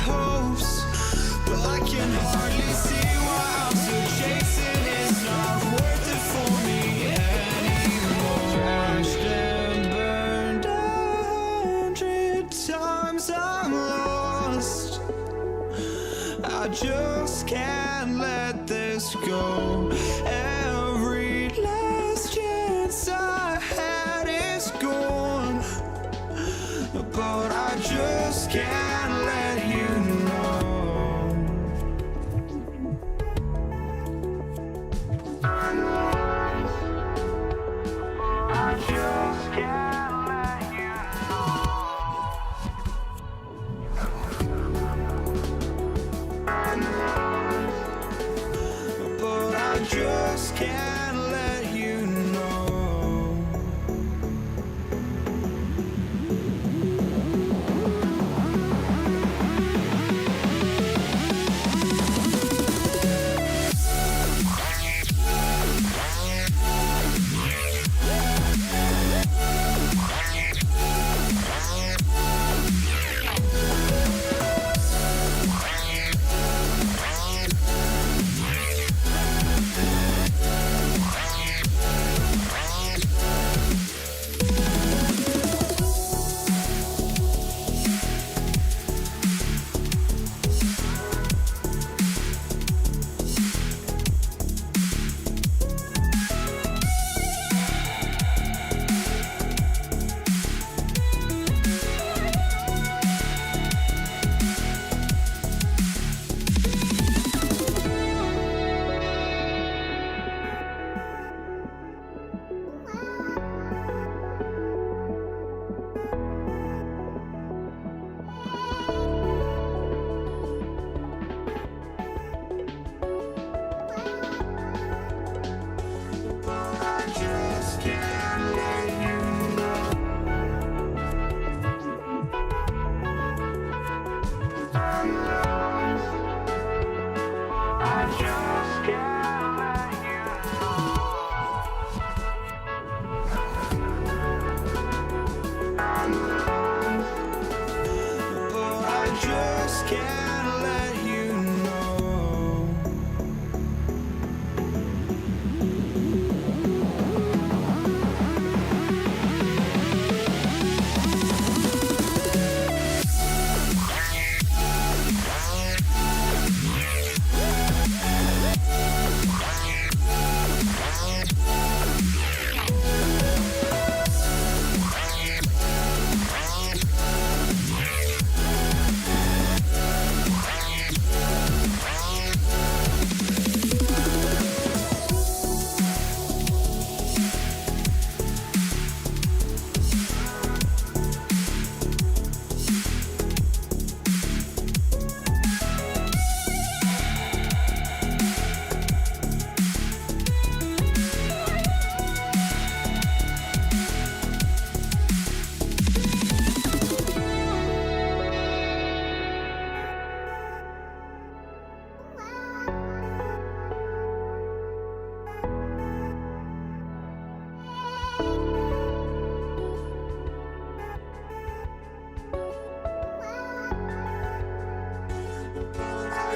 hopes, but I can hardly see why I'm still chasing. It's not worth it for me anymore. Crashed and burned 100 times, I'm lost. I just can't let this go. Every last chance I had is gone, but I just can't let you know. I just can't let you know. But I just can't let you know.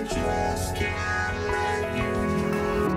just can't let you know.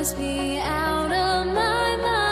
must be out of my mind.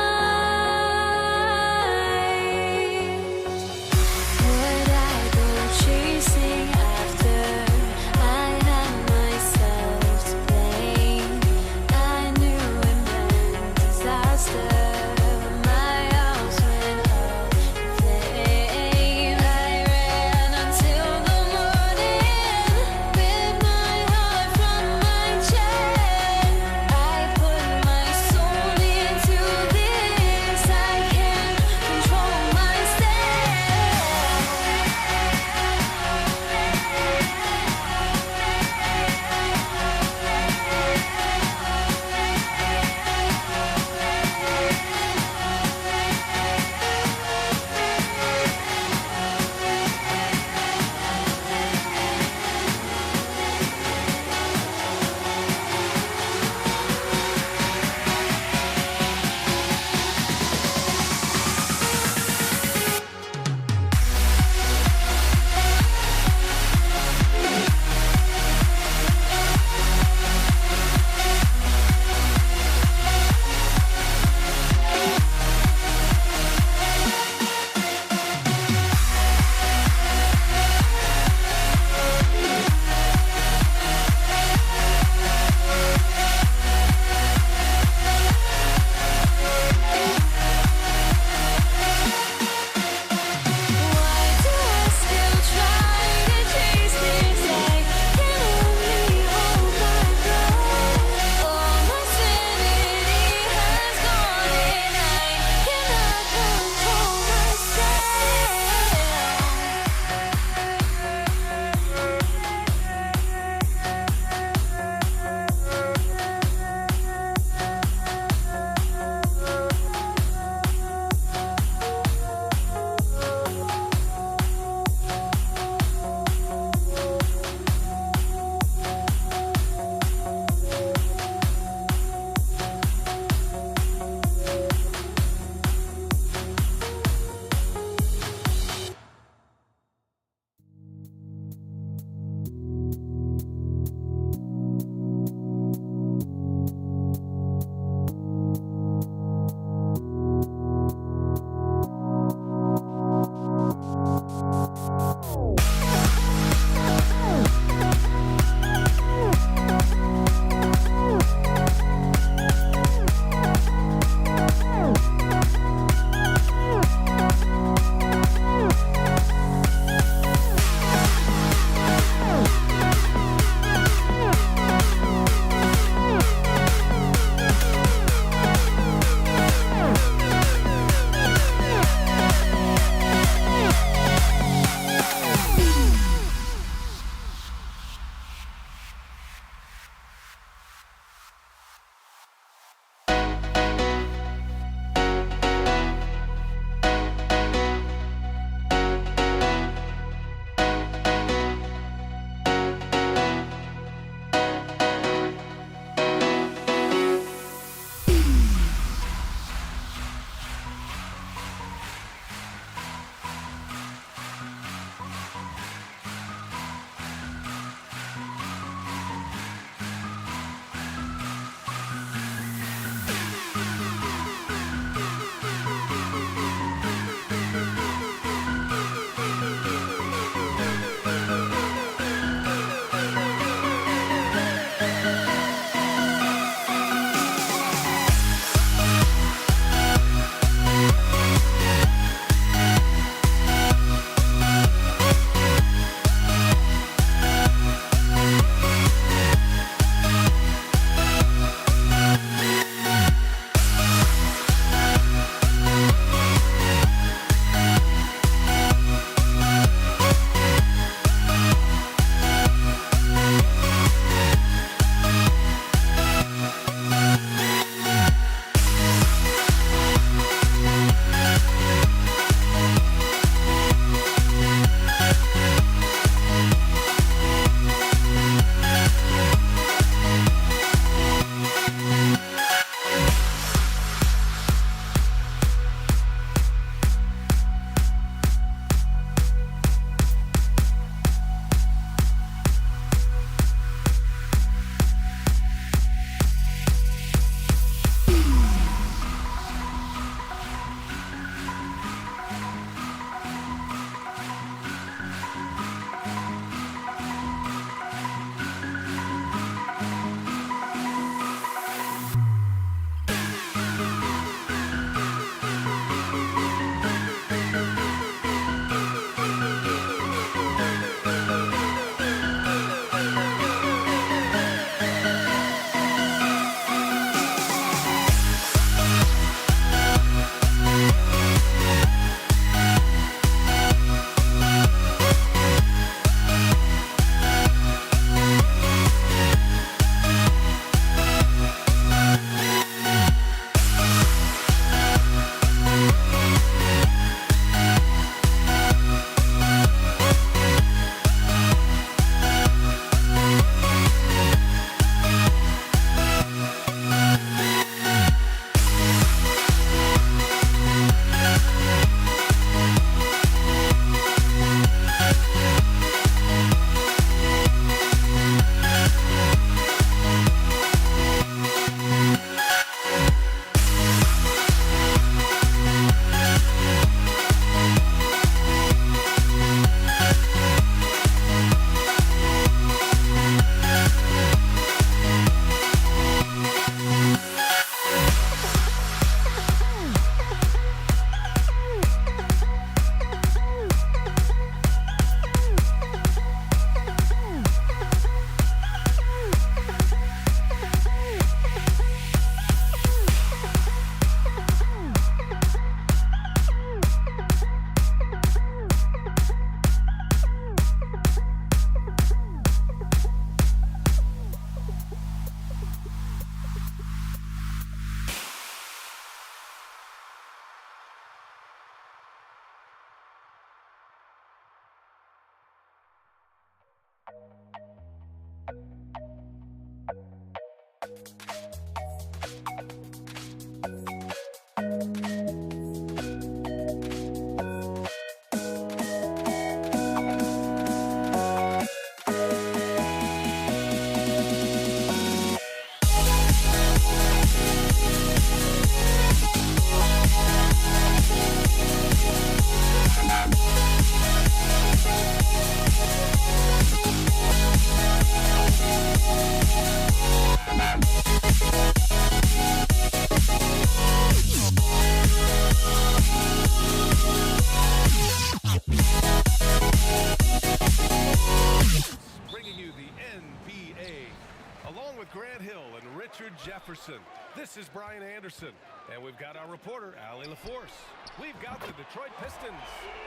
Jefferson. This is Brian Anderson. And we've got our reporter, Allie LaForce. We've got the Detroit Pistons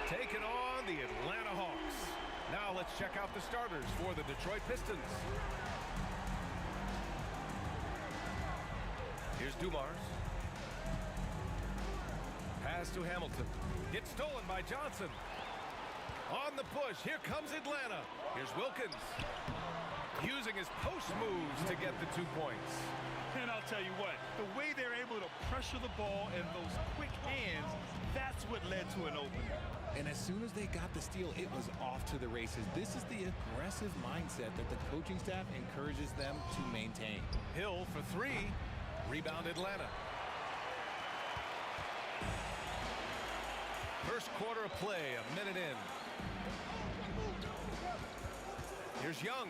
taking on the Atlanta Hawks. Now let's check out the starters for the Detroit Pistons. Here's Dumars. Pass to Hamilton. Gets stolen by Johnson. On the push, here comes Atlanta. Here's Wilkins. Using his post moves to get the 2 points. And I'll tell you what, the way they're able to pressure the ball and those quick hands, that's what led to an opening. And as soon as they got the steal, it was off to the races. This is the aggressive mindset that the coaching staff encourages them to maintain. Hill for 3. Rebound Atlanta. First quarter of play, a minute in. Here's Young,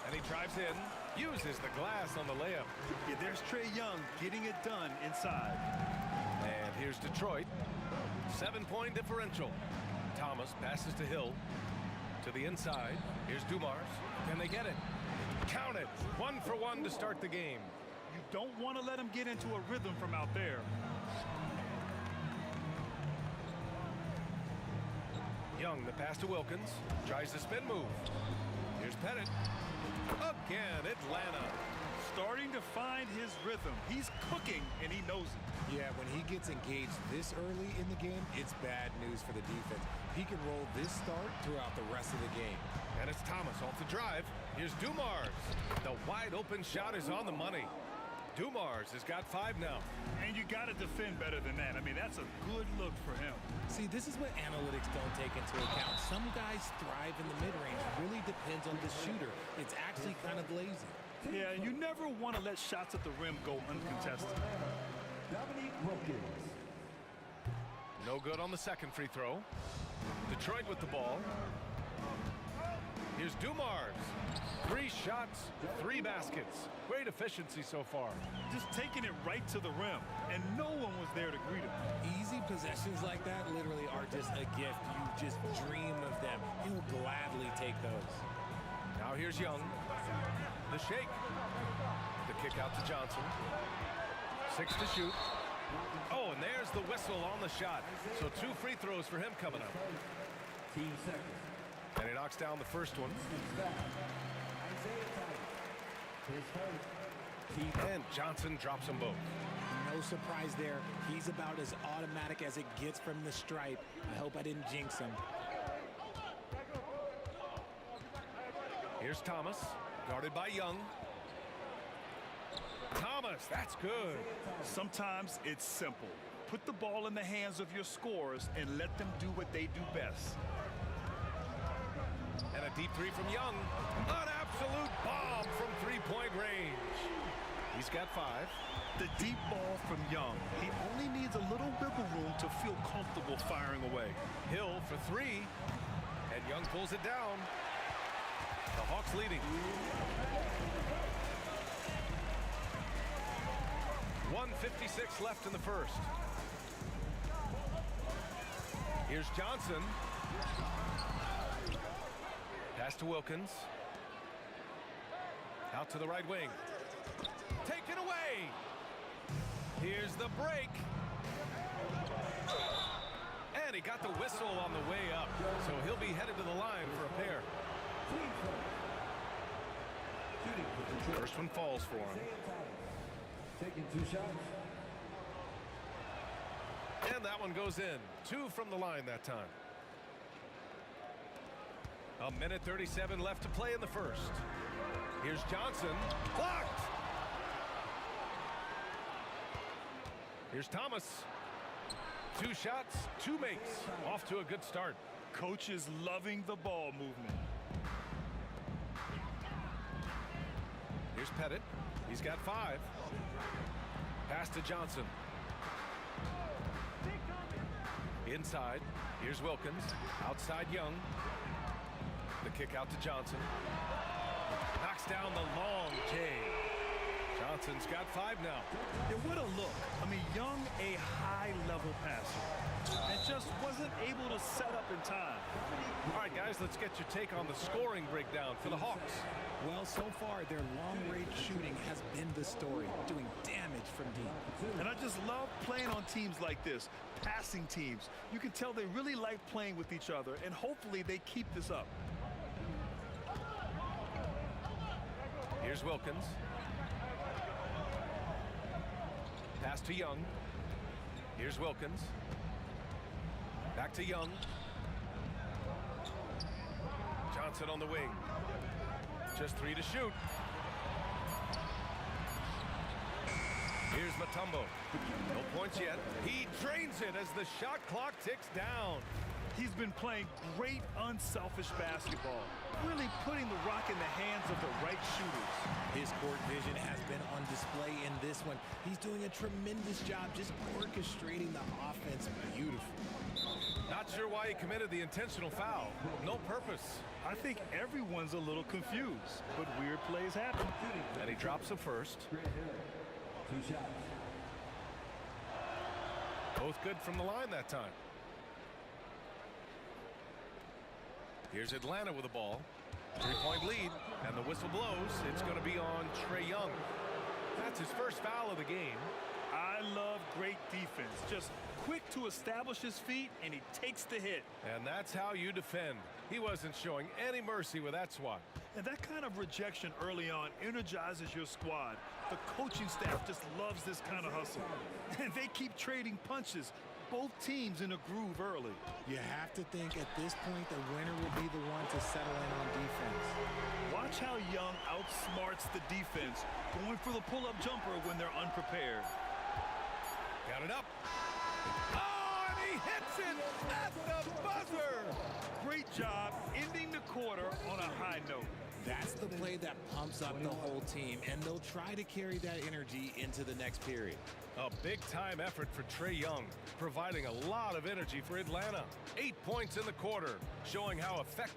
and he drives in, uses the glass on the layup. Yeah, there's Trae Young getting it done inside. And here's Detroit. 7-point differential. Thomas passes to Hill. To the inside. Here's Dumars. Can they get it? Count it. 1 for 1 to start the game. You don't want to let him get into a rhythm from out there. Young, the pass to Wilkins. Tries the spin move. Here's Pettit. Again, Atlanta. Starting to find his rhythm. He's cooking, and he knows it. Yeah, when he gets engaged this early in the game, it's bad news for the defense. He can roll this start throughout the rest of the game. And it's Thomas off the drive. Here's Dumars. The wide open shot is on the money. Dumars has got 5 now. And you got to defend better than that. I mean, that's a good look for him. See, this is what analytics don't take into account. Some guys thrive in the mid-range. Really depends on the shooter. It's actually kind of lazy. Yeah, you never want to let shots at the rim go uncontested. No good on the second free throw. Detroit with the ball. Here's Dumars. 3 shots, 3 baskets. Great efficiency so far. Just taking it right to the rim, and no one was there to greet him. Easy possessions like that literally are just a gift. You just dream of them. He'll gladly take those. Now here's Young. The shake. The kick out to Johnson. 6 to shoot. Oh, and there's the whistle on the shot. So 2 free throws for him coming up. Team second. And he knocks down the first one. And Johnson drops them both. No surprise there. He's about as automatic as it gets from the stripe. I hope I didn't jinx him. Here's Thomas, guarded by Young. Thomas, that's good. Sometimes it's simple. Put the ball in the hands of your scorers and let them do what they do best. And a deep 3 from Young. An absolute bomb from 3-point range. He's got 5. The deep ball from Young. He only needs a little wiggle room to feel comfortable firing away. Hill for 3. And Young pulls it down. The Hawks leading. 1:56 left in the first. Here's Johnson. Pass to Wilkins. Out to the right wing. Taken away. Here's the break. And he got the whistle on the way up. So he'll be headed to the line for a pair. First one falls for him. Taking 2 shots. And that one goes in. 2 from the line that time. 1:37 left to play in the first. Here's Johnson. Blocked! Here's Thomas. 2 shots, 2 makes. Off to a good start. Coach is loving the ball movement. Here's Pettit. He's got 5. Pass to Johnson. Inside. Here's Wilkins. Outside Young. The kick out to Johnson. Knocks down the long J. Johnson's got 5 now. Yeah, what a look. I mean, Young, a high-level passer, and just wasn't able to set up in time. All right, guys, let's get your take on the scoring breakdown for the Hawks. Well, so far, their long-range shooting has been the story, doing damage from deep. And I just love playing on teams like this, passing teams. You can tell they really like playing with each other, and hopefully they keep this up. Here's Wilkins. Pass to Young. Here's Wilkins. Back to Young. Johnson on the wing. Just 3 to shoot. Here's Mutombo. No points yet. He drains it as the shot clock ticks down. He's been playing great unselfish basketball, really putting the rock in the hands of the right shooters. His court vision has been on display in this one. He's doing a tremendous job just orchestrating the offense beautifully. Not sure why he committed the intentional foul. No purpose. I think everyone's a little confused, but weird plays happen. And he drops a first. 2 shots. Both good from the line that time. Here's Atlanta with the ball. 3-point lead, and the whistle blows. It's going to be on Trae Young. That's his first foul of the game. I love great defense. Just quick to establish his feet, and he takes the hit. And that's how you defend. He wasn't showing any mercy with that swat. And that kind of rejection early on energizes your squad. The coaching staff just loves this kind of hustle. And they keep trading punches. Both teams in a groove early. You have to think at this point the winner will be the one to settle in on defense. Watch how Young outsmarts the defense, going for the pull-up jumper when they're unprepared. Got it up. Oh, and he hits it at the buzzer. Great job ending the quarter on a high note. That's the play that pumps up the whole team, and they'll try to carry that energy into the next period. A big-time effort for Trae Young, providing a lot of energy for Atlanta. 8 points in the quarter, showing how effective.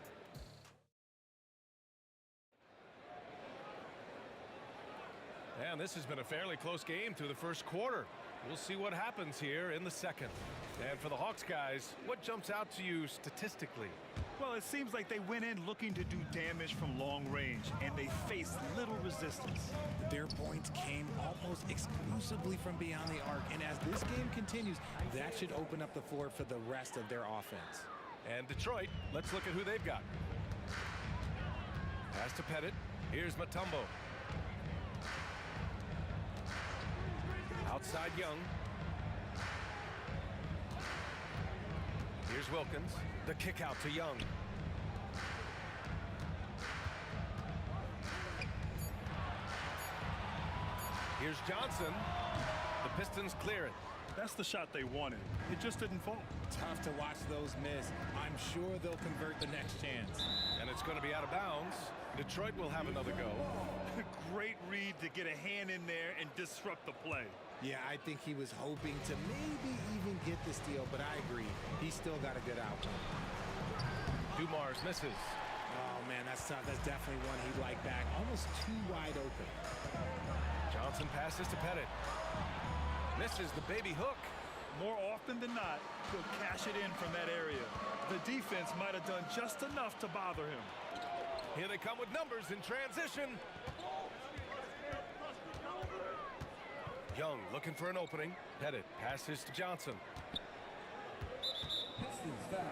And this has been a fairly close game through the first quarter. We'll see what happens here in the second. And for the Hawks guys, what jumps out to you statistically? Well, it seems like they went in looking to do damage from long range, and they faced little resistance. Their points came almost exclusively from beyond the arc, and as this game continues, that should open up the floor for the rest of their offense. And Detroit, let's look at who they've got. Pass to Pettit. Here's Mutombo. Outside Young. Here's Wilkins. The kick out to Young. Here's Johnson. The Pistons clear it. That's the shot they wanted. It just didn't fall. Tough to watch those miss. I'm sure they'll convert the next chance. And it's going to be out of bounds. Detroit will have another go. Great read to get a hand in there and disrupt the play. Yeah, I think he was hoping to maybe even get the steal, but I agree. He's still got a good outcome. Dumars misses. Oh, man, that's tough. That's definitely one he'd like back. Almost too wide open. Johnson passes to Pettit. Misses the baby hook. More often than not, he'll cash it in from that area. The defense might have done just enough to bother him. Here they come with numbers in transition. Young looking for an opening. Pettit passes to Johnson. Pistons foul.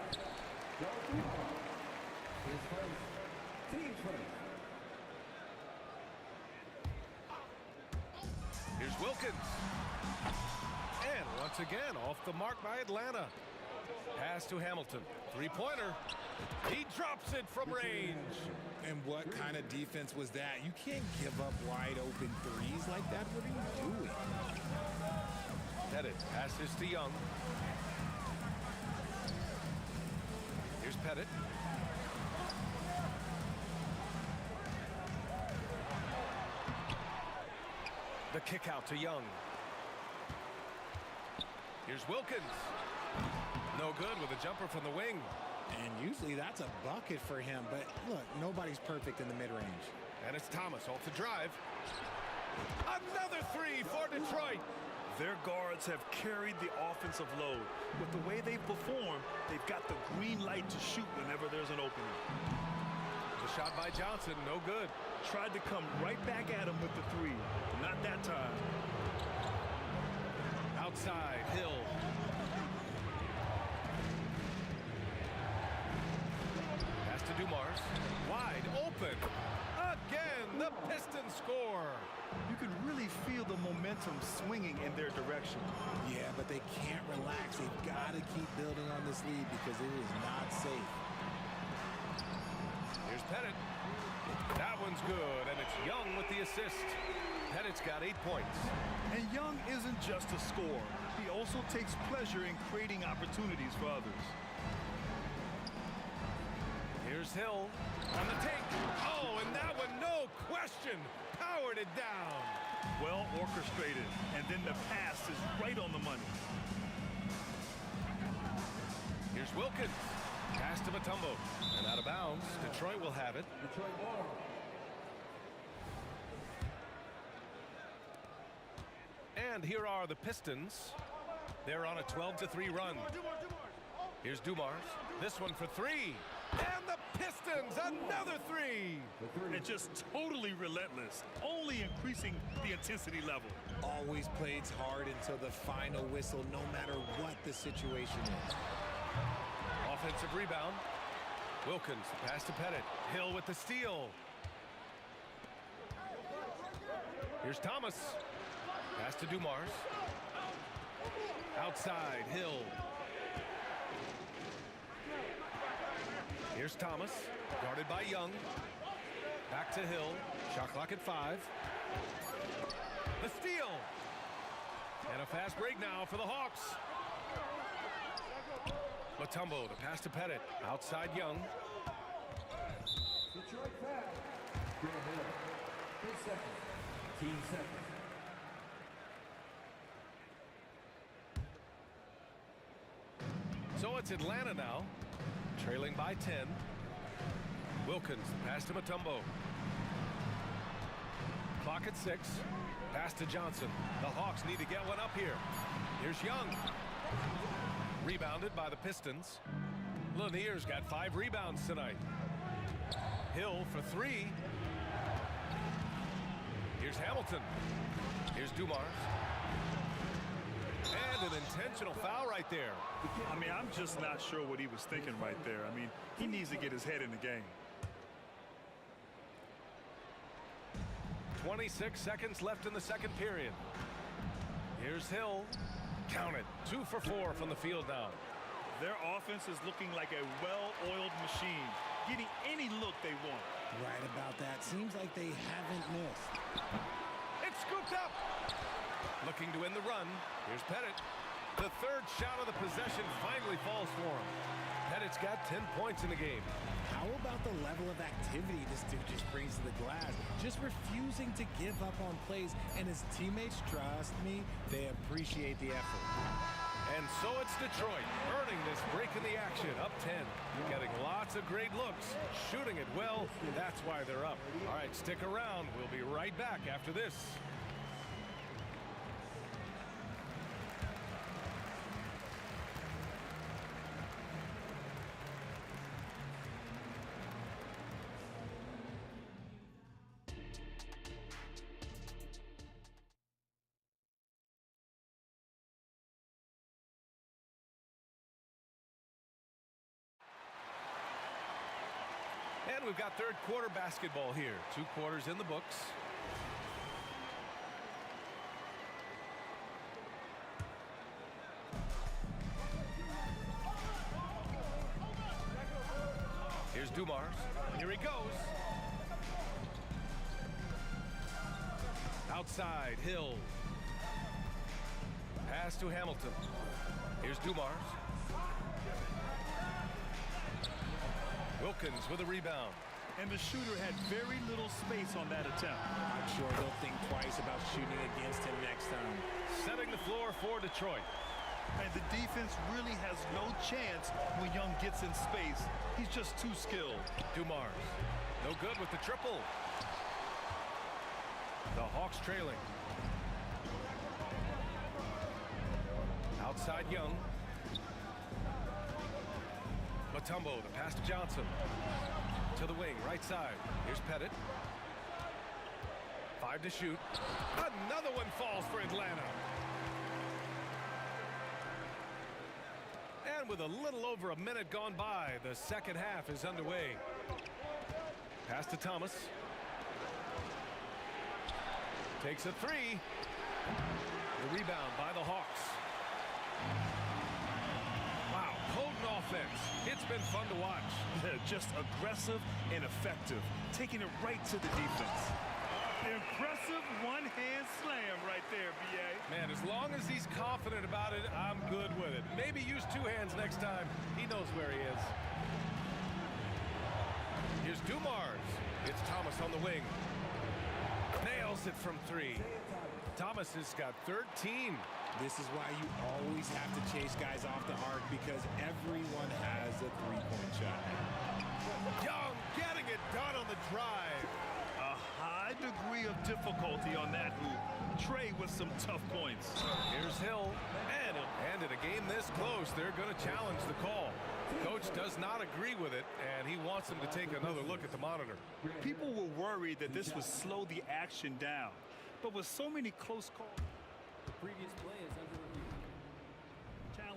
His first. Team first. Here's Wilkins. And once again, off the mark by Atlanta. Pass to Hamilton. Three-pointer. He drops it from range. And what kind of defense was that? You can't give up wide open threes like that. What are you doing? Pettit passes to Young. Here's Pettit. The kick out to Young. Here's Wilkins. No good with a jumper from the wing. And usually that's a bucket for him, but look, nobody's perfect in the mid-range. And it's Thomas off the drive. Another three for Detroit. Their guards have carried the offensive load. With the way they perform, they've got the green light to shoot whenever there's an opening. The shot by Johnson, no good. Tried to come right back at him with the three. Not that time. Outside, Hill. Pass to Dumars. Wide open. Again, the Pistons score. You can really feel the momentum swinging in their direction. Yeah, but they can't relax. They've got to keep building on this lead because it is not safe. Here's Pettit. That one's good, and it's Young with the assist. Pettit's got 8 points. And Young isn't just a scorer. He also takes pleasure in creating opportunities for others. Here's Hill on the take. Oh, and that one, no question, powered it down. Well orchestrated, and then the pass is right on the money. Here's Wilkins. Pass to Mutombo. And out of bounds. Detroit will have it. Detroit ball. And here are the Pistons. They're on a 12-3 run. Here's Dumars. This one for three. And the Pistons, another three. And just totally relentless, only increasing the intensity level. Always plays hard until the final whistle, no matter what the situation is. Offensive rebound. Wilkins, pass to Pettit. Hill with the steal. Here's Thomas. Pass to Dumars. Outside, Hill. Here's Thomas, guarded by Young. Back to Hill. Shot clock at 5. The steal. And a fast break now for the Hawks. Mutombo, the pass to Pettit. Outside Young. Detroit foul. Grant Hill. 8 seconds. Team seconds. So it's Atlanta now, trailing by 10. Wilkins, pass to Mutombo. Clock at 6. Pass to Johnson. The Hawks need to get one up here. Here's Young. Rebounded by the Pistons. Lanier's got 5 rebounds tonight. Hill for 3. Here's Hamilton. Here's Dumars. And an intentional foul right there. I mean, I'm just not sure what he was thinking right there. I mean, he needs to get his head in the game. 26 seconds left in the second period. Here's Hill. Count it. 2 for 4 from the field now. Their offense is looking like a well-oiled machine, getting any look they want. Right about that. Seems like they haven't missed. It's scooped up. Looking to end the run. Here's Pettit. The third shot of the possession finally falls for him. Pettit's got 10 points in the game. How about the level of activity this dude just brings to the glass? Just refusing to give up on plays, and his teammates, trust me, they appreciate the effort. And so it's Detroit earning this break in the action, up 10. Getting lots of great looks, shooting it well. That's why they're up. All right, stick around. We'll be right back after this. And we've got third quarter basketball here. 2 quarters in the books. Here's Dumars. Here he goes. Outside, Hill. Pass to Hamilton. Here's Dumars. Wilkins with a rebound. And the shooter had very little space on that attempt. I'm sure they'll think twice about shooting against him next time. Setting the floor for Detroit. And the defense really has no chance when Young gets in space. He's just too skilled. Dumars. No good with the triple. The Hawks trailing. Outside Young. Mutombo, the pass to Johnson. To the wing, right side. Here's Pettit. 5 to shoot. Another one falls for Atlanta. And with a little over a minute gone by, the second half is underway. Pass to Thomas. Takes a three. The rebound by the Hawks. Wow, potent offense. It's been fun to watch. Just aggressive and effective, taking it right to the defense. Impressive one-hand slam right there, B.A. Man, as long as he's confident about it, I'm good with it. Maybe use 2 hands next time. He knows where he is. Here's Dumars. It's Thomas on the wing. Nails it from 3. Thomas has got 13. This is why you always have to chase guys off the arc, because everyone has a three-point shot. Young getting it done on the drive. A high degree of difficulty on that hoop. Trey with some tough points. Here's Hill. And in a game this close, they're going to challenge the call. Coach does not agree with it, and he wants them to take another look at the monitor. People were worried that this would slow the action down. But with so many close calls, The previous play is under review.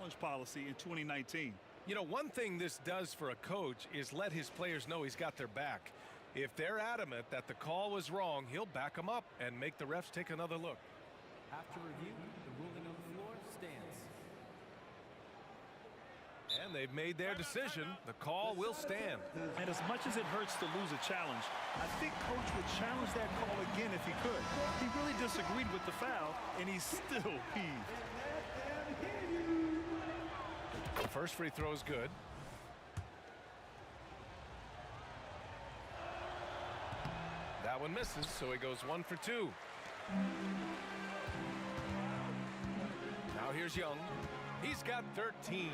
challenge policy in 2019. You know, one thing this does for a coach is let his players know he's got their back. If they're adamant that the call was wrong, he'll back them up and make the refs take another look. After review, the ruling on the floor stands. And they've made their decision. The call will stand. And as much as it hurts to lose a challenge, I think Coach would challenge that call again if he could. He really disagreed with the foul, and he's still peeved. First free throw is good. That one misses, so he goes 1 for 2. Now here's Young. He's got 13.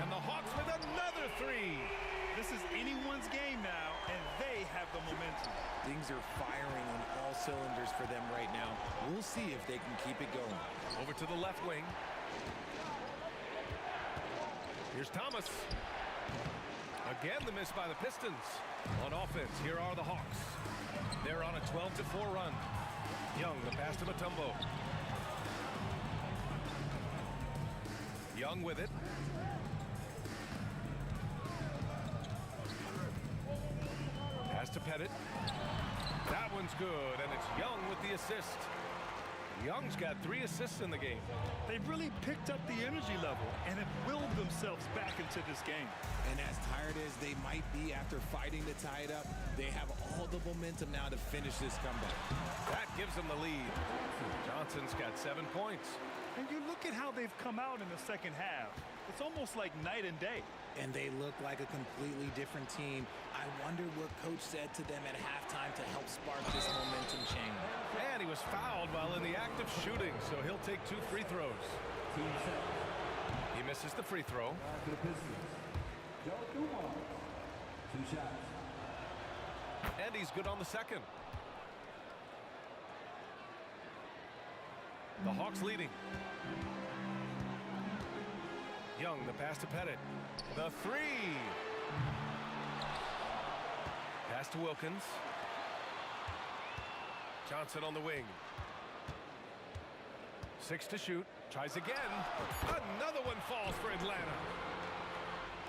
And the Hawks with another 3. This is anyone's game now, and they have the momentum. Things are firing on all cylinders for them right now. We'll see if they can keep it going. Over to the left wing. Here's Thomas. Again, the miss by the Pistons. On offense, here are the Hawks. They're on a 12-4 run. Young, the pass to Mutombo. Young with it. Pass to Pettit. That one's good, and it's Young with the assist. Young's got 3 assists in the game. They've really picked up the energy level and have willed themselves back into this game. And as tired as they might be after fighting to tie it up, they have all the momentum now to finish this comeback. That gives them the lead. Johnson's got 7 points. And you look at how they've come out in the second half. It's almost like night and day. And they look like a completely different team. I wonder what Coach said to them at halftime to help spark this momentum change. And he was fouled while in the act of shooting, so he'll take 2 free throws. Team set. He misses the free throw. For the Pistons, Joe Dumars. 2 shots. And he's good on the second. The Hawks leading. Young, the pass to Pettit. The 3. Pass to Wilkins. Johnson on the wing. 6 to shoot. Tries again. Another one falls for Atlanta.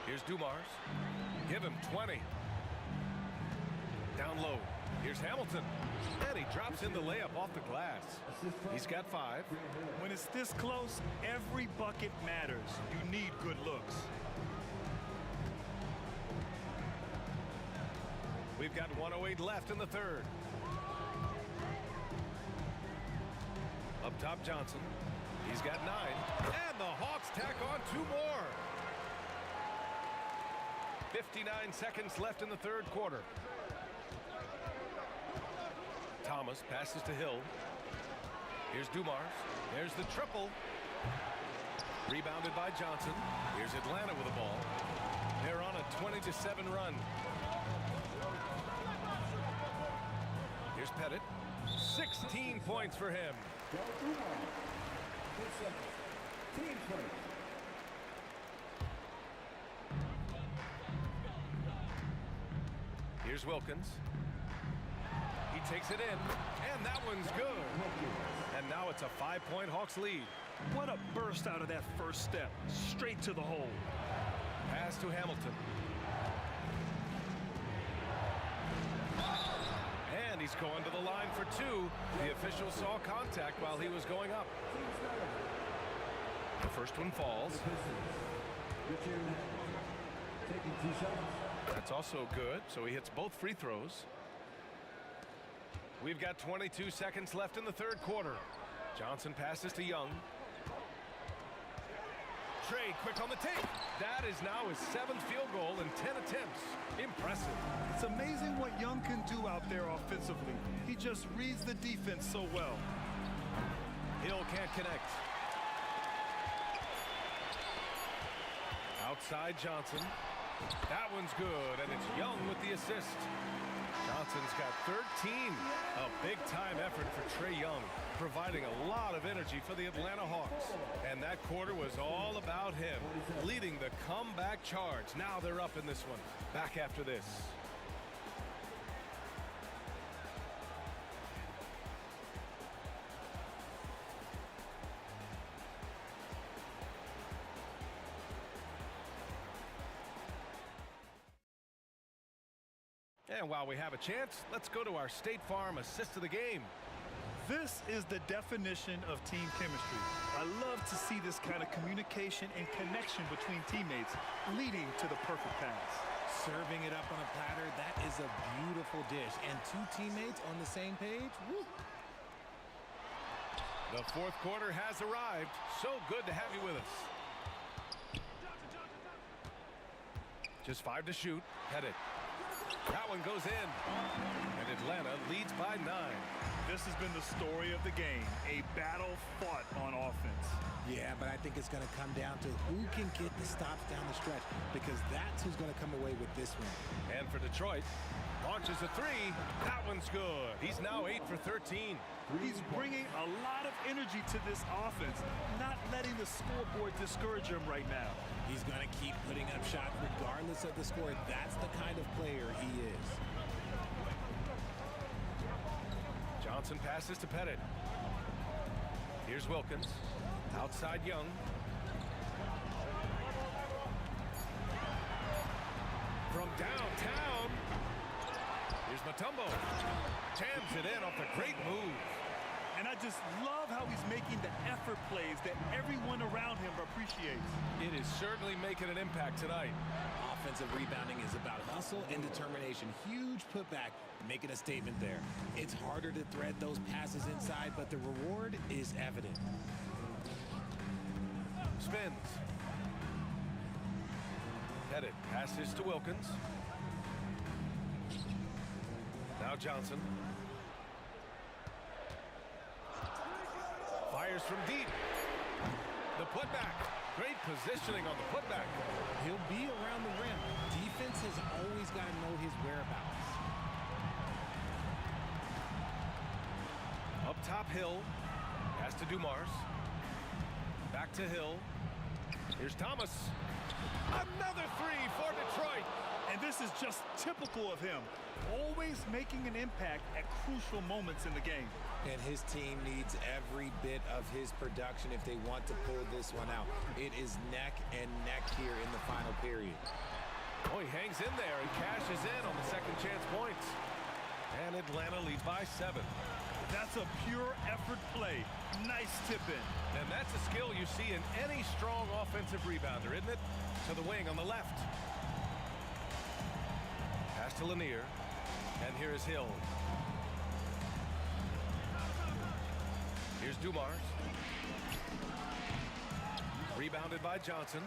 Here's Dumars. Give him 20. Down low. Here's Hamilton. And he drops in the layup off the glass. He's got 5. When it's this close, every bucket matters. You need good looks. We've got 1:08 left in the third. Up top, Johnson. He's got 9. And the Hawks tack on 2 more. 59 seconds left in the third quarter. Thomas passes to Hill. Here's Dumars. There's the triple. Rebounded by Johnson. Here's Atlanta with the ball. They're on a 20-7 run. Here's Pettit. 16 points for him. Team fight. Here's Wilkins. He takes it in, and that one's good. And now it's a 5-point Hawks lead. What a burst out of that first step. Straight to the hole. Pass to Hamilton. And he's going to the line for two. The official saw contact while he was going up. The first one falls. Taking 2 shots. That's also good, so he hits both free throws. We've got 22 seconds left in the third quarter. Johnson passes to Young. Trey quick on the tape. That is now his 7th field goal in 10 attempts. Impressive. It's amazing what Young can do out there offensively. He just reads the defense so well. Hill can't connect. Outside Johnson. That one's good, and it's Young with the assist. Johnson's got 13. A big-time effort for Trey Young, providing a lot of energy for the Atlanta Hawks. And that quarter was all about him, leading the comeback charge. Now they're up in this one. Back after this. And while we have a chance, let's go to our State Farm assist of the game. This is the definition of team chemistry. I love to see this kind of communication and connection between teammates leading to the perfect pass. Serving it up on a platter, that is a beautiful dish. And 2 teammates on the same page, woo. The fourth quarter has arrived. So good to have you with us. Just 5 to shoot. Headed. That one goes in. And Atlanta leads by 9. This has been the story of the game. A battle fought on offense. Yeah, but I think it's going to come down to who can get the stops down the stretch, because that's who's going to come away with this one. And for Detroit, launches a 3. That one's good. He's now 8 for 13. He's bringing a lot of energy to this offense, not letting the scoreboard discourage him right now. He's going to keep putting up shots regardless of the score. That's the kind of player he is. Johnson passes to Pettit. Here's Wilkins. Outside Young. From downtown. Here's Mutombo. Jams it in off the great move. And I just love how he's making the effort plays that everyone around him appreciates. It is certainly making an impact tonight. Offensive rebounding is about hustle and determination. Huge putback, making a statement there. It's harder to thread those passes inside, but the reward is evident. Spins. Pettit passes to Wilkins. Now Johnson. Fires from deep. The putback. Great positioning on the putback. He'll be around the rim. Defense has always got to know his whereabouts. Up top, Hill. Pass to Dumars. Back to Hill. Here's Thomas. Another 3 for Detroit. And this is just typical of him. Always making an impact at crucial moments in the game. And his team needs every bit of his production if they want to pull this one out. It is neck and neck here in the final period. Oh, he hangs in there and cashes in on the second chance points. And Atlanta leads by 7. That's a pure effort play. Nice tip in. And that's a skill you see in any strong offensive rebounder, isn't it? To the wing on the left. Pass to Lanier. And here is Hill. Here's Dumars. Rebounded by Johnson.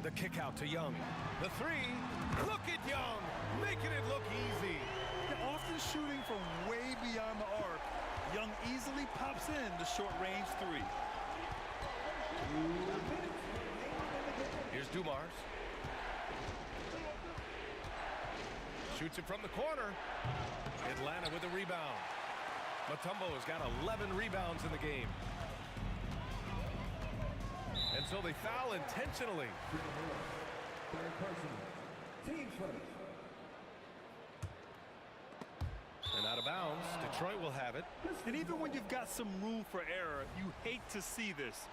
The kick out to Young. The 3. Look at Young, making it look easy. They're often shooting from way beyond the arc. Young easily pops in the short-range 3. Here's Dumars. Shoots it from the corner. Atlanta with the rebound. Mutombo has got 11 rebounds in the game. And so they foul intentionally. Third personal. Team first. And out of bounds. Detroit will have it. And even when you've got some room for error, you hate to see this.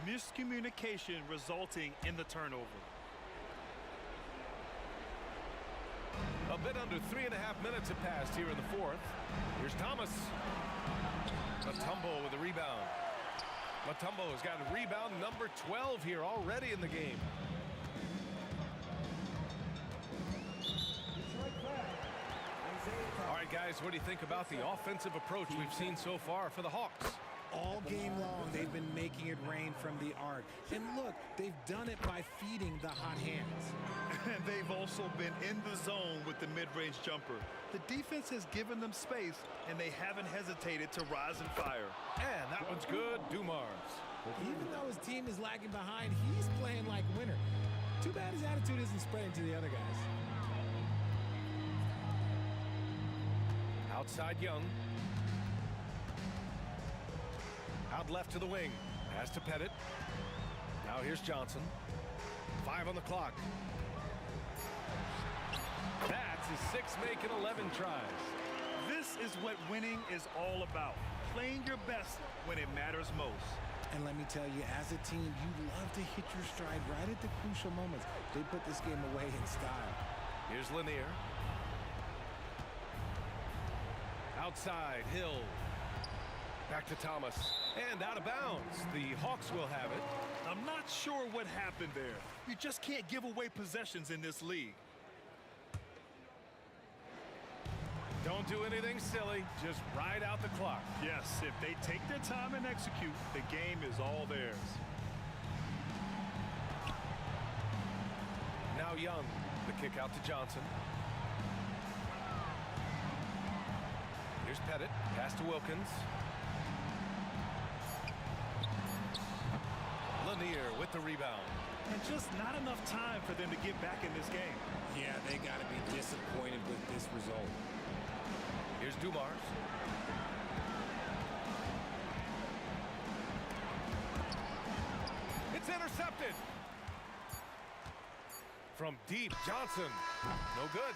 Miscommunication resulting in the turnover. A bit under 3.5 minutes have passed here in the fourth. Here's Thomas. Mutombo with a rebound. Mutombo has got rebound number 12 here already in the game. All right, guys, what do you think about the offensive approach we've seen so far for the Hawks? All game long, they've been making it rain from the arc. And look, they've done it by feeding the hot hands. And they've also been in the zone with the mid-range jumper. The defense has given them space, and they haven't hesitated to rise and fire. And that one's good. Dumars. Even though his team is lagging behind, he's playing like winner. Too bad his attitude isn't spreading to the other guys. Outside Young. Out left to the wing. Pass to Pettit. Now here's Johnson. 5 on the clock. That's his 6 make and 11 tries. This is what winning is all about. Playing your best when it matters most. And let me tell you, as a team, you love to hit your stride right at the crucial moments. They put this game away in style. Here's Lanier. Outside, Hill. Back to Thomas. And out of bounds. The Hawks will have it. I'm not sure what happened there. You just can't give away possessions in this league. Don't do anything silly. Just ride out the clock. Yes, if they take their time and execute, the game is all theirs. Now Young. The kick out to Johnson. Here's Pettit. Pass to Wilkins. Lanier with the rebound. And just not enough time for them to get back in this game. Yeah, they got to be disappointed with this result. Here's Dumars. It's intercepted. From deep, Johnson. No good.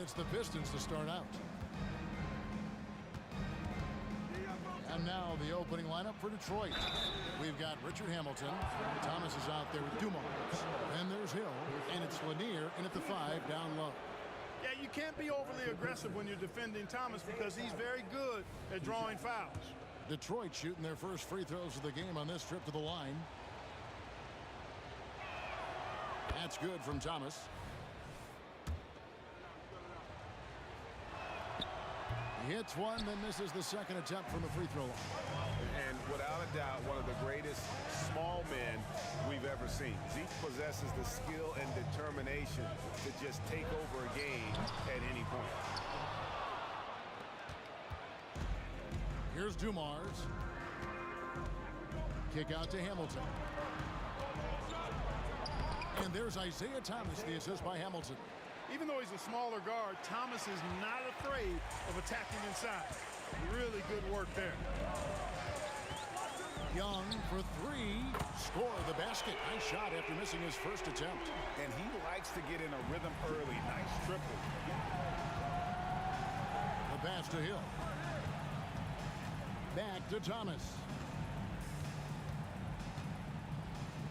It's the Pistons to start out. And now the opening lineup for Detroit. We've got Richard Hamilton. Thomas is out there with Dumars. Then there's Hill. And it's Lanier in at the 5 down low. Yeah, you can't be overly aggressive when you're defending Thomas because he's very good at drawing fouls. Detroit shooting their first free throws of the game on this trip to the line. That's good from Thomas. He hits one, then misses the second attempt from the free throw line. And without a doubt, one of the greatest small men we've ever seen. He possesses the skill and determination to just take over a game at any point. Here's Dumars. Kick out to Hamilton. And there's Isaiah Thomas, the assist by Hamilton. Even though he's a smaller guard, Thomas is not afraid of attacking inside. Really good work there. Young for 3. Score the basket. Nice shot after missing his first attempt. And he likes to get in a rhythm early. Nice triple. The pass to Hill. Back to Thomas.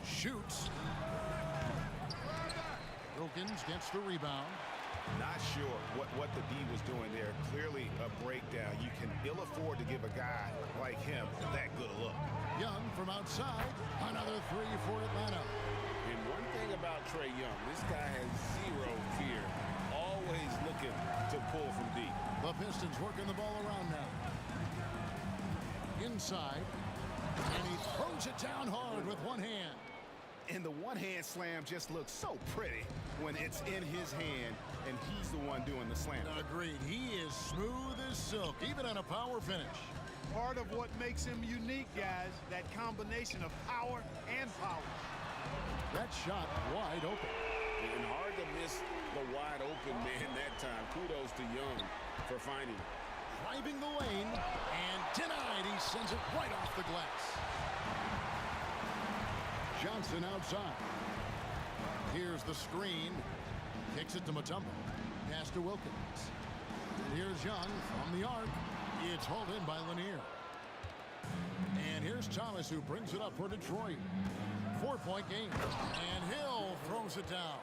Shoots. Wilkins gets the rebound. Not sure what the D was doing there. Clearly a breakdown. You can ill afford to give a guy like him that good a look. Young from outside. Another 3 for Atlanta. And one thing about Trae Young, this guy has zero fear. Always looking to pull from deep. The Pistons working the ball around now. Inside. And he throws it down hard with one hand. And the one-hand slam just looks so pretty when it's in his hand and he's the one doing the slam. Agreed. He is smooth as silk, even on a power finish. Part of what makes him unique, guys, that combination of power and polish. That shot wide open. And hard to miss the wide open man that time. Kudos to Young for finding it. Driving the lane and denied. He sends it right off the glass. Johnson outside. Here's the screen. Kicks it to Mutombo. Pass to Wilkins. Here's Young from the arc. It's hauled in by Lanier. And here's Thomas, who brings it up for Detroit. 4-point game. And Hill throws it down.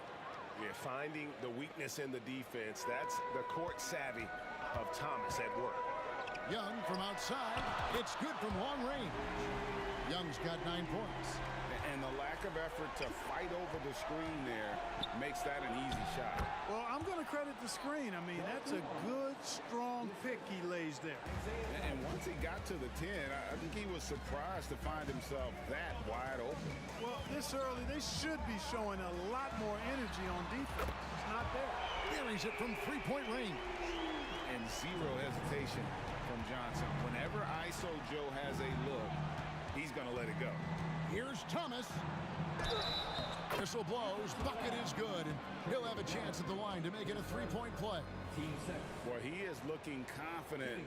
Yeah, finding the weakness in the defense. That's the court savvy of Thomas at work. Young from outside. It's good from long range. Young's got 9 points. And the lack of effort to fight over the screen there makes that an easy shot. Well, I'm going to credit the screen. I mean, that's a good, strong pick he lays there. And once he got to the 10, I think he was surprised to find himself that wide open. Well, this early, they should be showing a lot more energy on defense. It's not there. Buries it from 3-point range. And zero hesitation from Johnson. Whenever ISO Joe has a look, he's going to let it go. Here's Thomas. Whistle blows. Bucket is good. And he'll have a chance at the line to make it a 3-point play. Well, he is looking confident.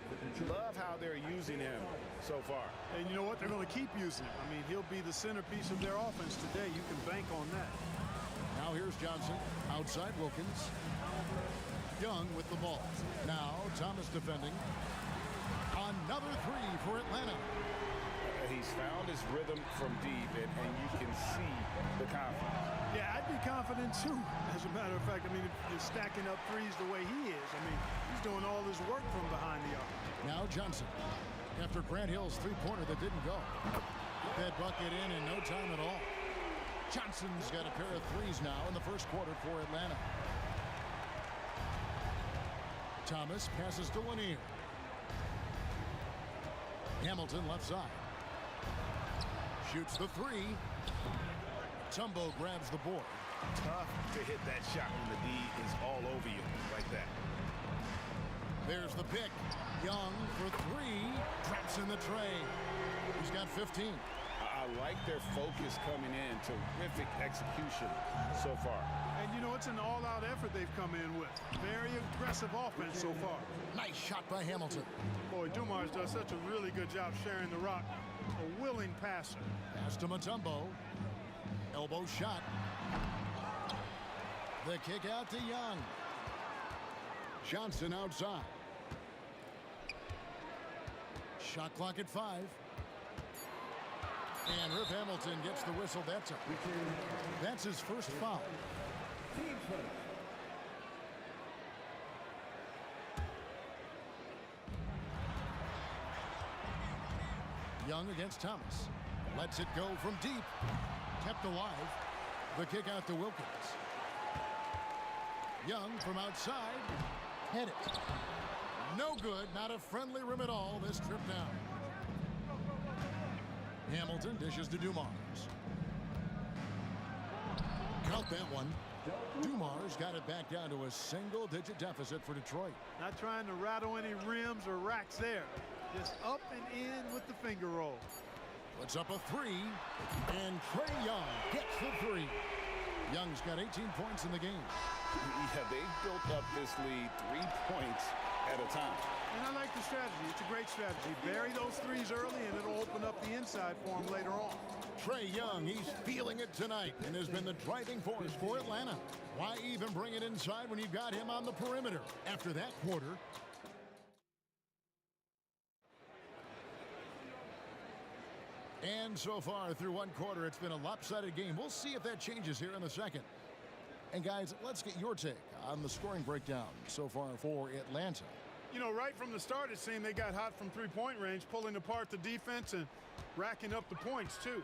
Love how they're using him so far. And you know what? They're going to keep using him. I mean, he'll be the centerpiece of their offense today. You can bank on that. Now here's Johnson. Outside Wilkins. Young with the ball. Now Thomas defending. Another 3 for Atlanta. He's found his rhythm from deep, and you can see the confidence. Yeah, I'd be confident too. As a matter of fact, I mean, if you're stacking up threes the way he is, I mean, he's doing all his work from behind the arc. Now Johnson, after Grant Hill's 3-pointer that didn't go. That bucket in no time at all. Johnson's got a pair of threes now in the first quarter for Atlanta. Thomas passes to Lanier. Hamilton left side. Shoots the 3. Tumbo grabs the board. Tough to hit that shot when the D is all over you like that. There's the pick. Young for 3. Traps in the tray. He's got 15. I like their focus coming in. Terrific execution so far. And you know, it's an all-out effort they've come in with. Very aggressive offense so far. Nice shot by Hamilton. Boy, Dumars does such a really good job sharing the rock. A willing passer. Pass to Mutombo. Elbow shot. The kick out to Young. Johnson outside. Shot clock at 5. And Rip Hamilton gets the whistle. That's his first foul. Team first. Young against Thomas. Lets it go from deep. Kept alive. The kick out to Wilkins. Young from outside. Hit it. No good. Not a friendly rim at all this trip down. Hamilton dishes to Dumars. Count that one. Dumars got it back down to a single-digit deficit for Detroit. Not trying to rattle any rims or racks there. Just up and in with the finger roll. Puts up a 3, and Trae Young gets the 3. Young's got 18 points in the game. Yeah, they built up this lead 3 points at a time. And I like the strategy. It's a great strategy. Bury those threes early, and it'll open up the inside for him later on. Trae Young, he's feeling it tonight and has been the driving force for Atlanta. Why even bring it inside when you've got him on the perimeter? After that quarter, and so far through one quarter, it's been a lopsided game. We'll see if that changes here in the second. And guys, let's get your take on the scoring breakdown so far for Atlanta. You know, right from the start, it seemed they got hot from three-point range, pulling apart the defense and racking up the points, too.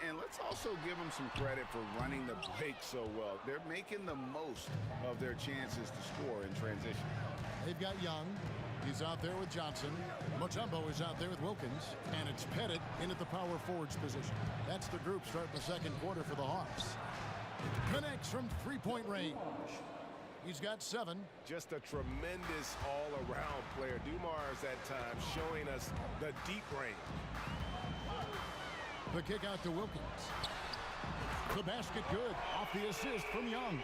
And let's also give them some credit for running the break so well. They're making the most of their chances to score in transition. They've got Young. He's out there with Johnson. Mutombo is out there with Wilkins. And it's Pettit in at the power forwards position. That's the group starting the second quarter for the Hawks. Connects from three-point range. He's got 7. Just a tremendous all-around player. Dumars at times showing us the deep range. The kick out to Wilkins. The basket good. Off the assist from Young.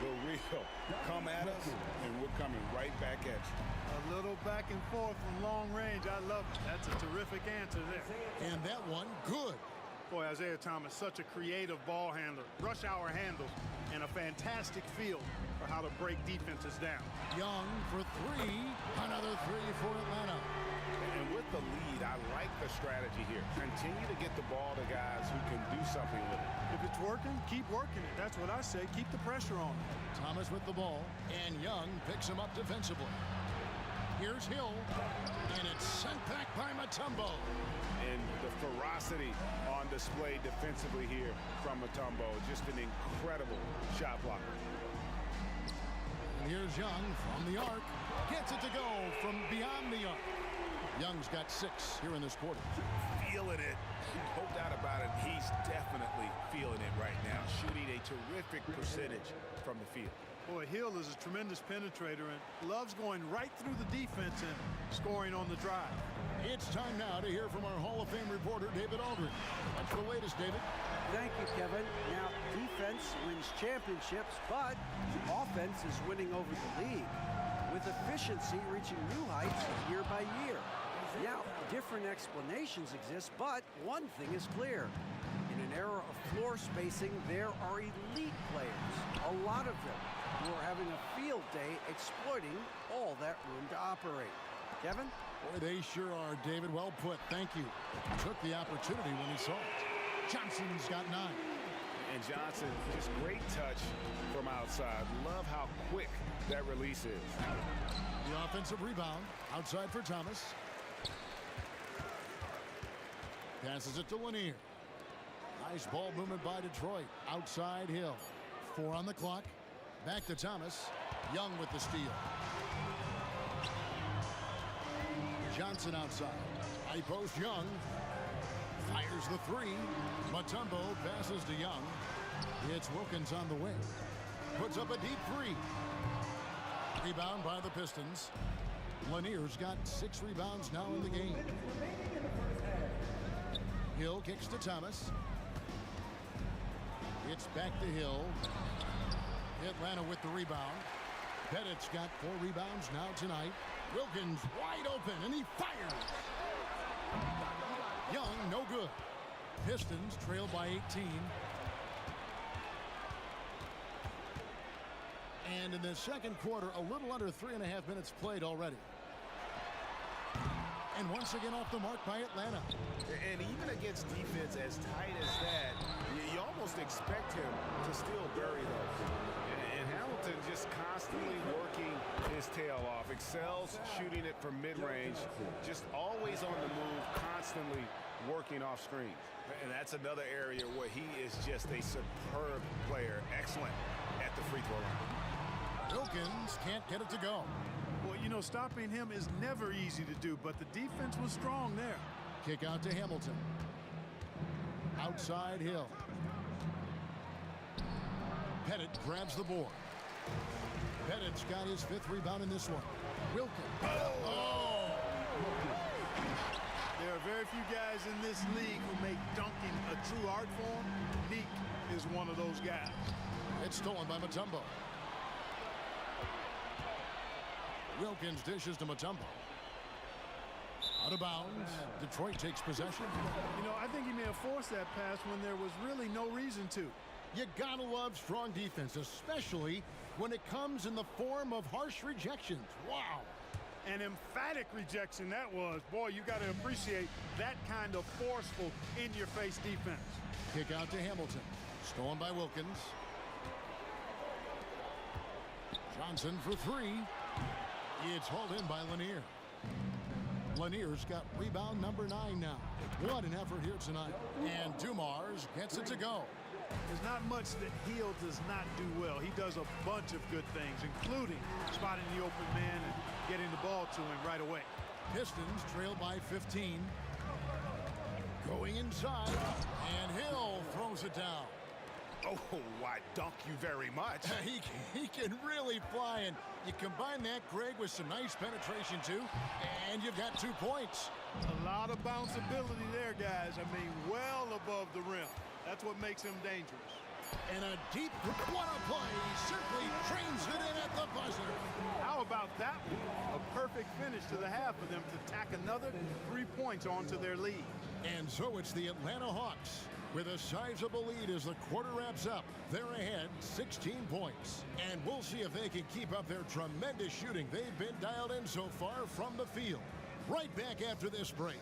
The real come at us, and we're coming right back at you. A little back and forth from long range. I love it. That's a terrific answer there. And that one good. Boy, Isaiah Thomas, such a creative ball handler. Rush hour handles and a fantastic feel for how to break defenses down. Young for 3. Another 3 for Atlanta. And with the lead, I like the strategy here. Continue to get the ball to guys who can do something with it. If it's working, keep working it. That's what I say. Keep the pressure on. Thomas with the ball, and Young picks him up defensively. Here's Hill, and it's sent back by Mutombo. And the ferocity on display defensively here from Mutombo. Just an incredible shot blocker. And here's Young from the arc. Gets it to go from beyond the arc. Young's got 6 here in this quarter. Feeling it. No doubt about it. He's definitely feeling it right now. Shooting a terrific percentage from the field. Boy, Hill is a tremendous penetrator and loves going right through the defense and scoring on the drive. It's time now to hear from our Hall of Fame reporter, David Aldridge. What's the latest, David? Thank you, Kevin. Now, defense wins championships, but offense is winning over the league, with efficiency reaching new heights year by year. Now, different explanations exist, but one thing is clear. In an era of floor spacing, there are elite players, a lot of them, who are having a field day exploiting all that room to operate. Kevin? Boy, they sure are, David. Well put. Thank you. Took the opportunity when he saw it. Johnson's got 9. And Johnson, just great touch from outside. Love how quick that release is. The offensive rebound outside for Thomas. Passes it to Lanier. Nice ball movement by Detroit. Outside Hill. 4 on the clock. Back to Thomas. Young with the steal. Johnson outside. High post Young. Fires the 3. Mutombo passes to Young. It's Wilkins on the wing. Puts up a deep 3. Rebound by the Pistons. Lanier's got 6 rebounds now in the game. Hill kicks to Thomas. It's back to Hill. Atlanta with the rebound. Pettit's got 4 rebounds now tonight. Wilkins wide open, and he fires. Young, no good. Pistons trail by 18. And in the second quarter, a little under 3.5 minutes played already. And once again off the mark by Atlanta. And even against defense as tight as that, you almost expect him to still bury those. And Hamilton just constantly working his tail off, excels shooting it from mid-range, just always on the move, constantly working off screens. And that's another area where he is just a superb player, excellent at the free throw line. Wilkins can't get it to go. Well, you know, stopping him is never easy to do, but the defense was strong there. Kick out to Hamilton. Outside Hill. Pettit grabs the board. Pettit's got his 5th rebound in this one. Wilkins. Oh! There are very few guys in this league who make dunking a true art form. Meek is one of those guys. It's stolen by Mutombo. Wilkins dishes to Mutombo. Out of bounds. Detroit takes possession. You know, I think he may have forced that pass when there was really no reason to. You gotta love strong defense, especially when it comes in the form of harsh rejections. Wow. An emphatic rejection that was. Boy, you got to appreciate that kind of forceful, in-your-face defense. Kick out to Hamilton. Stolen by Wilkins. Johnson for 3. It's hauled in by Lanier. Lanier's got rebound number 9 now. What an effort here tonight. And Dumars gets it to go. There's not much that Hill does not do well. He does a bunch of good things, including spotting the open man and getting the ball to him right away. Pistons trail by 15. Going inside, and Hill throws it down. Oh, why, dunk you very much. He can really fly, and you combine that, Greg, with some nice penetration, too, and you've got 2 points. A lot of bounceability there, guys. I mean, well above the rim. That's what makes him dangerous. And a deep corner play simply trains it in at the buzzer. How about that one? A perfect finish to the half for them to tack another 3 points onto their lead. And so it's the Atlanta Hawks with a sizable lead as the quarter wraps up. They're ahead 16 points. And we'll see if they can keep up their tremendous shooting they've been dialed in so far from the field. Right back after this break.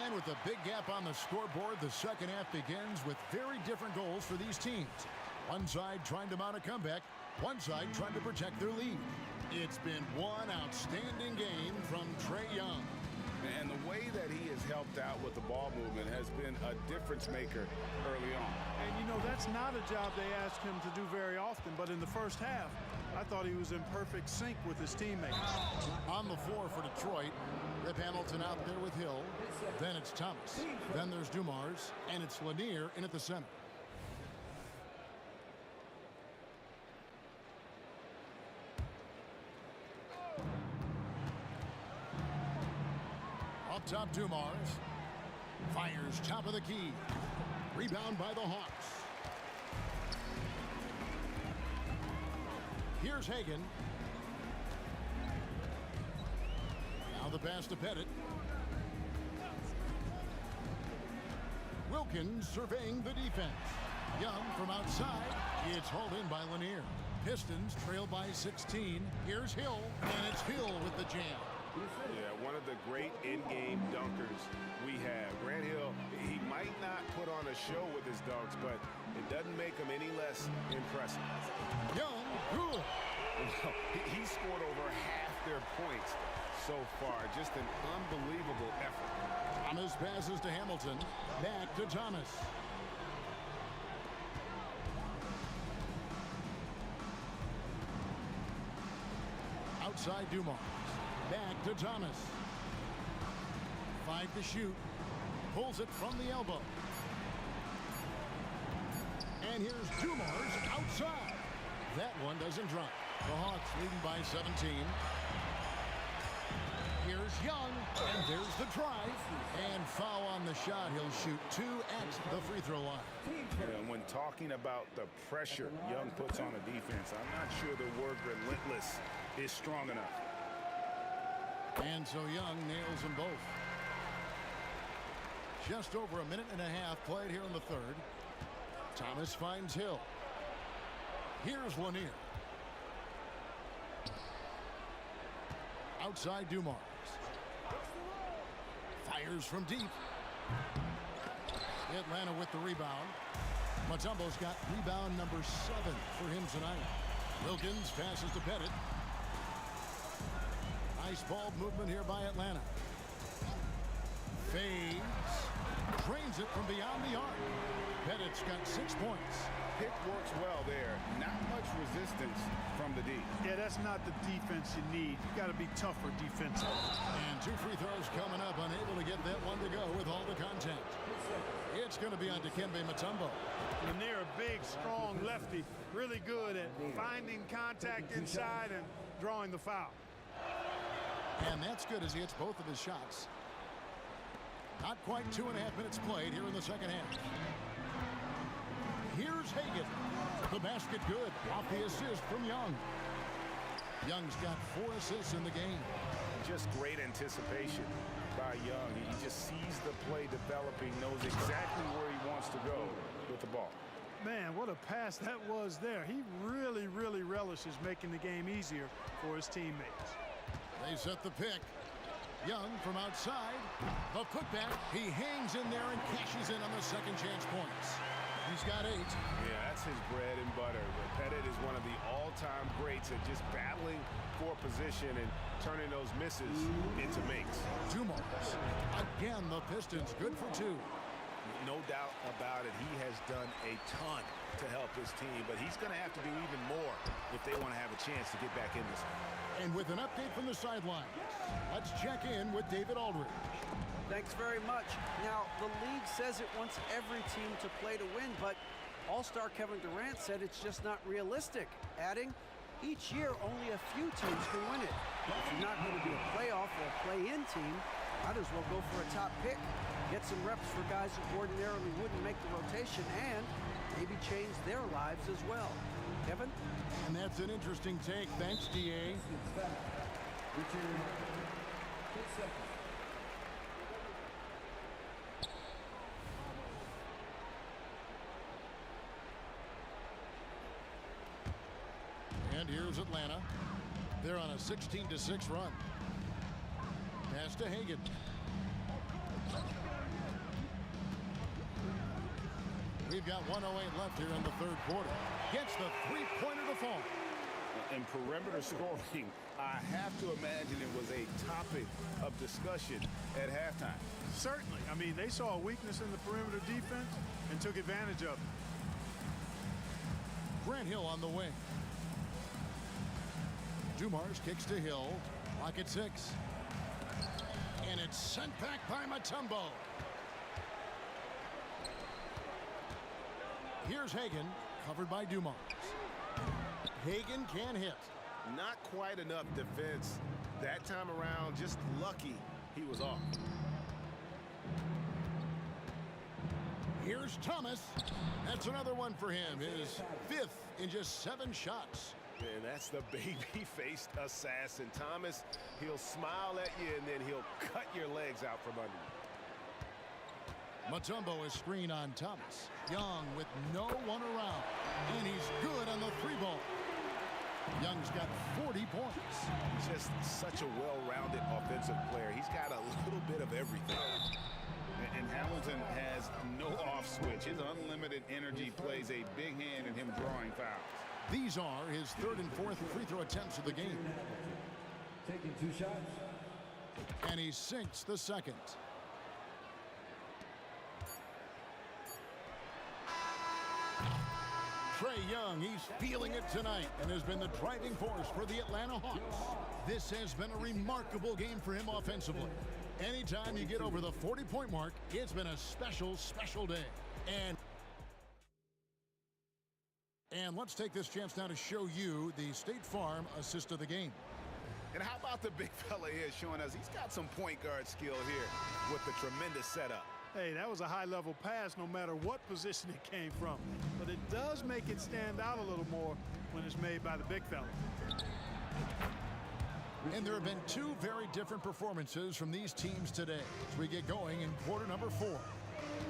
And with a big gap on the scoreboard, the second half begins with very different goals for these teams. One side trying to mount a comeback, one side trying to protect their lead. It's been one outstanding game from Trae Young. And the way that he has helped out with the ball movement has been a difference maker early on. And, you know, that's not a job they ask him to do very often, but in the first half, I thought he was in perfect sync with his teammates. On the floor for Detroit, Rip Hamilton out there with Hill. Then it's Thomas. Then there's Dumars, and it's Lanier in at the center. Up top, Dumars. Fires top of the key. Rebound by the Hawks. Here's Hagan. Now the pass to Pettit. Wilkins surveying the defense. Young from outside. It's hauled in by Lanier. Pistons trail by 16. Here's Hill, and it's Hill with the jam. Yeah, one of the great in-game dunkers we have. Grant Hill, he might not put on a show with his dunks, but it doesn't make him any less impressive. Young, cool. He scored over half their points so far. Just an unbelievable effort. Thomas passes to Hamilton. Back to Thomas. Outside Dumars. Back to Thomas. 5 to shoot. Pulls it from the elbow. And here's Dumars outside. That one doesn't drop. The Hawks leading by 17. Here's Young, and there's the drive. And foul on the shot. He'll shoot 2 at the free throw line. And when talking about the pressure Young puts on a defense, I'm not sure the word relentless is strong enough. And so Young nails them both. Just over a minute and a half played here in the third. Thomas finds Hill. Here's Lanier. Outside Dumars. Fires from deep. Atlanta with the rebound. Mutombo's got rebound number 7 for him tonight. Wilkins passes to Pettit. Nice ball movement here by Atlanta. Fades. Drains it from beyond the arc. Pettit's got 6 points. Pick works well there. Not much resistance from the D. Yeah, that's not the defense you need. You got to be tougher defensively. And 2 free throws coming up. Unable to get that one to go with all the contact. It's going to be on Dikembe Mutombo. Lanier, a big, strong lefty. Really good at finding contact inside and drawing the foul. And that's good as he hits both of his shots. Not quite 2.5 minutes played here in the second half. Here's Hagan. The basket good. Off the assist from Young. Young's got 4 assists in the game. Just great anticipation by Young. He just sees the play developing, knows exactly where he wants to go with the ball. Man, what a pass that was there. He really, really relishes making the game easier for his teammates. They set the pick. Young from outside. The putback. He hangs in there and cashes in on the second chance points. He's got 8. Yeah, that's his bread and butter. Pettit is one of the all-time greats at just battling for position and turning those misses into makes. Dumars. Again, the Pistons good for 2. No doubt about it. He has done a ton to help his team, but he's going to have to do even more if they want to have a chance to get back in this one. And with an update from the sidelines, let's check in with David Aldridge. Thanks very much. Now, the league says it wants every team to play to win, but All-Star Kevin Durant said it's just not realistic, adding, each year only a few teams can win it. If you're not going to be a playoff or a play-in team, might as well go for a top pick. Get some reps for guys who ordinarily wouldn't make the rotation and maybe change their lives as well. Kevin? And that's an interesting take. Thanks, DA. And here's Atlanta. They're on a 16-6 run. Pass to Hagan. We've got 1:08 left here in the third quarter. Gets the three-pointer to fall. And perimeter scoring, I have to imagine it was a topic of discussion at halftime. Certainly. I mean, they saw a weakness in the perimeter defense and took advantage of it. Grant Hill on the wing. Dumars kicks to Hill. Clock at 6. And it's sent back by Mutombo. Here's Hagan, covered by Dumars. Hagan can hit. Not quite enough defense that time around. Just lucky he was off. Here's Thomas. That's another one for him. His 5th in just 7 shots. And that's the baby-faced assassin. Thomas, he'll smile at you, and then he'll cut your legs out from under you. Mutombo is screen on Thomas. Young with no one around. And he's good on the 3-ball. Young's got 40 points. He's just such a well-rounded offensive player. He's got a little bit of everything. And Hamilton has no off switch. His unlimited energy plays a big hand in him drawing fouls. These are his 3rd and 4th free throw attempts of the game. Taking 2 shots. And he sinks the 2nd. Trae Young, he's feeling it tonight and has been the driving force for the Atlanta Hawks. This has been a remarkable game for him offensively. Anytime you get over the 40-point mark, it's been a special, special day. And let's take this chance now to show you the State Farm assist of the game. And how about the big fella here showing us he's got some point guard skill here with the tremendous setup. Hey, that was a high-level pass no matter what position it came from. But it does make it stand out a little more when it's made by the big fella. And there have been two very different performances from these teams today as we get going in quarter number 4.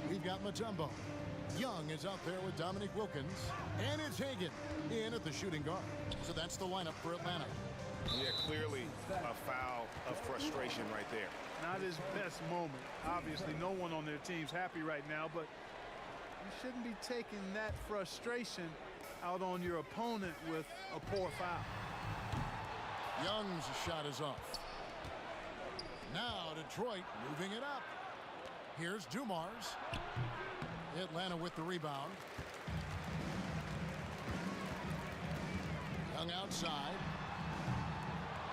We've got Mutombo. Young is out there with Dominique Wilkins. And it's Hagan in at the shooting guard. So that's the lineup for Atlanta. Yeah, clearly a foul of frustration right there. Not his best moment. Obviously, no one on their team's happy right now, but you shouldn't be taking that frustration out on your opponent with a poor foul. Young's shot is off. Now Detroit moving it up. Here's Dumars. Atlanta with the rebound. Young outside.